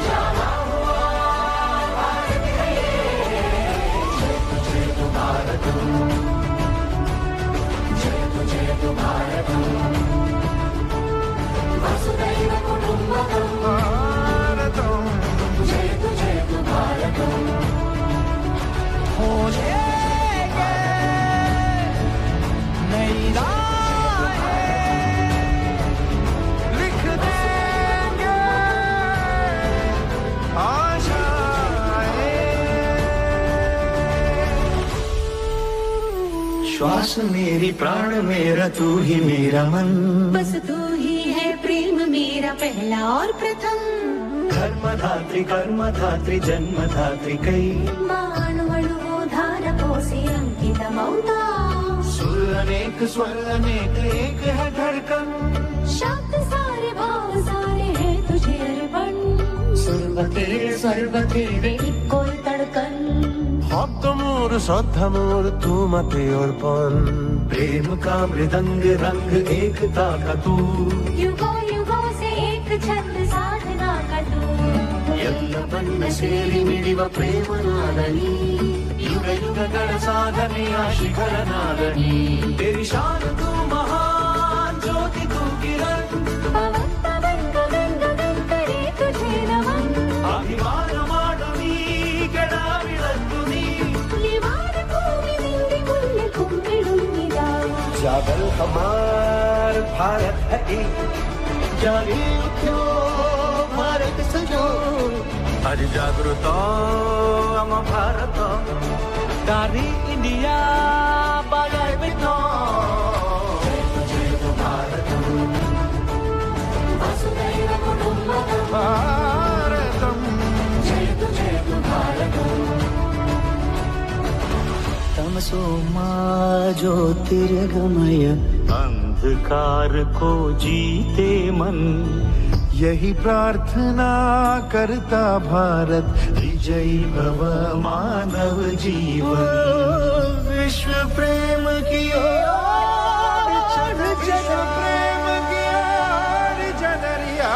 S20: जागा हुआ भारत है ये जय तु भारत जय तु भारत वसुधैव कुटुम्बकम् भारतम् जय तु भारतम् हो जाएगा नई राहें लिख देंगे आशाएं श्वास मेरी प्राण मेरा तू ही मेरा मन
S11: बस तू ही है प्रेम मेरा पहला और प्रथम
S20: कर्मधात्री जन्मधात्री कई
S11: मानवणुवो धारकोऽसि अंकितमौता
S20: सुर अनेक स्वर अनेक एक है धड़कन
S11: शब्द सारे भाव सारे हैं तुझे अर्पण
S20: सर्व तेरे
S11: एक कोई तड़कन
S19: भक्त मोर श्रद्धा मोर तू मते अर्पण
S20: प्रेम का मृदंग रंग एकता का तू
S11: युगों युगों से एक छंद साधना का तू
S20: ಎಲ್ಲವನ್ನ ಸೇರಿ ಮಿಡಿವ ಪ್ರೇಮನಾದನಿ ಯುಗ ಯುಗಗಳ ಸಾಧನೆಯ ಶಿಖರನಾದನಿ तेरी शान तू महान जागर हमार भारत है एक जागे उठो भारत सजो आज जागृत आम भारत दारी इंडिया बागाय बिनो भारतम तमसो मा ज्योतिर्गमय अंधकार को जीते मन यही प्रार्थना करता भारत विजयी भव मानव जीवन विश्व प्रेम की ओर चढ़ विश्व प्रेम की ओर जनरिया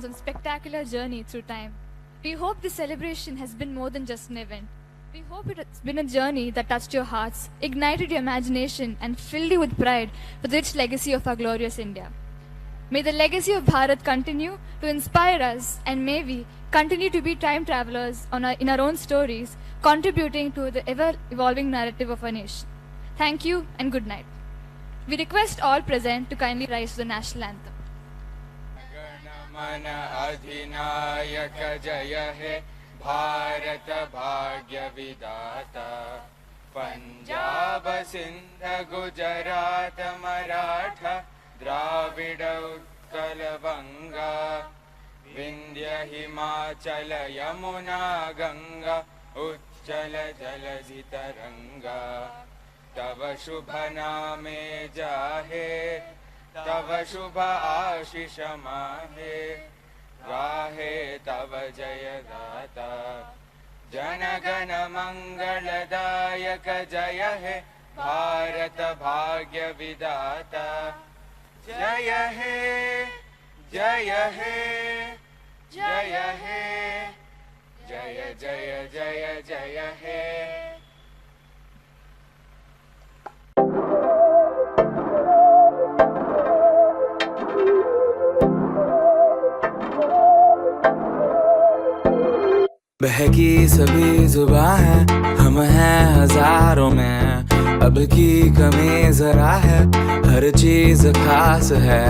S5: On spectacular journey through time. We hope this celebration has been more than just an event. We hope it has been a journey that touched your hearts, ignited your imagination, and filled you with pride for the rich legacy of our glorious India. May the legacy of Bharat continue to inspire us, and may we continue to be time travelers in our own stories, contributing to the ever-evolving narrative of our nation. Thank you and good night. We request all present to kindly rise to the national anthem.
S6: मन अधिनायक जय हे भारत भाग्य विधाता पंजाब सिंध गुजरात मराठा द्राविड उत्कल बंगा विंध्य हिमाचल यमुना गंगा उच्चल जलधि तरंगा तव शुभ नामे जाहे तव शुभ आशीष माहे गाहे तव जय दाता जन गण मंगलदायक जय हे भारत भाग्य विधाता जय हे जय हे जय हे जय जय जय जय हे
S17: बहकी सभी जुबां हैं हम हैं हजारों में अब की कमी जरा है हर चीज खास है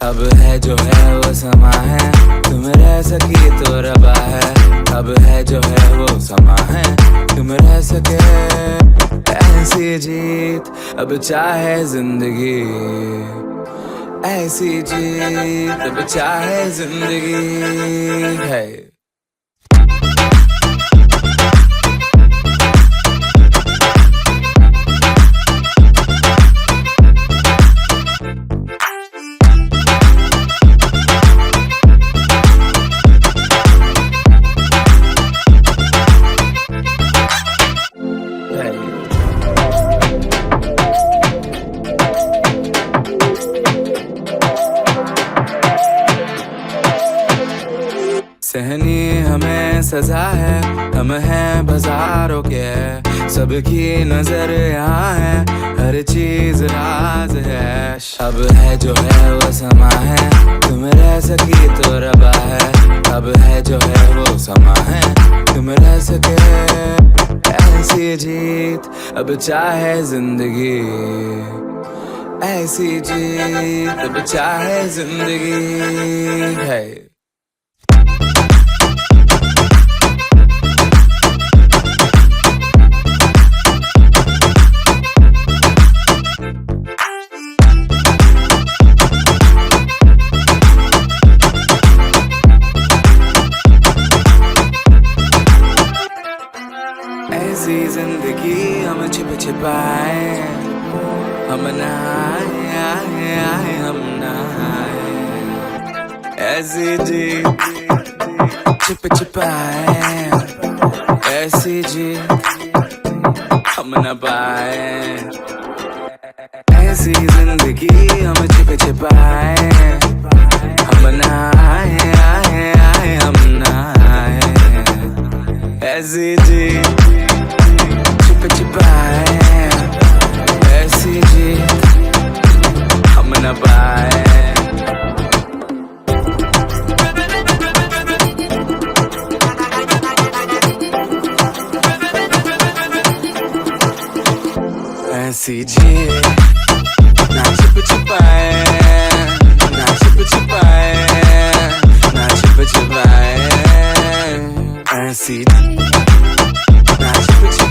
S17: अब है जो है वो समा है तुम रह सकी तो रबा है अब है जो है वो समा है तुम रह सके ऐसी जीत अब चाहे जिंदगी ऐसी जीत अब चाहे जिंदगी है सहनी सजा है, हम हैं बाजारों के, सबकी नजर यहाँ है, हर चीज राज है। अब है जो है वो समा है, तुम रह सकी तो रबा है। अब है जो है वो समा है, तुम रह सके ऐसी जीत, अब चाहे जिंदगी ऐसी जीत, अब चाहे जिंदगी है। ऐसी जिंदगी हम छिप छिपाए, हम नहाए हम नहाए। ऐसी जी छिप छिपाए, ऐसी जी हम न पाए। ऐसी जिंदगी हम छिप छिपाए, हम नहाए हम नहाए। ऐसी जी छिप छिपाए, ऐसी जी हम न पाए। ऐसी जी ना छिप छिपाए, ना छिप छिपाए, ना छिप छिपाए। ऐसी ना छिप छिपाए।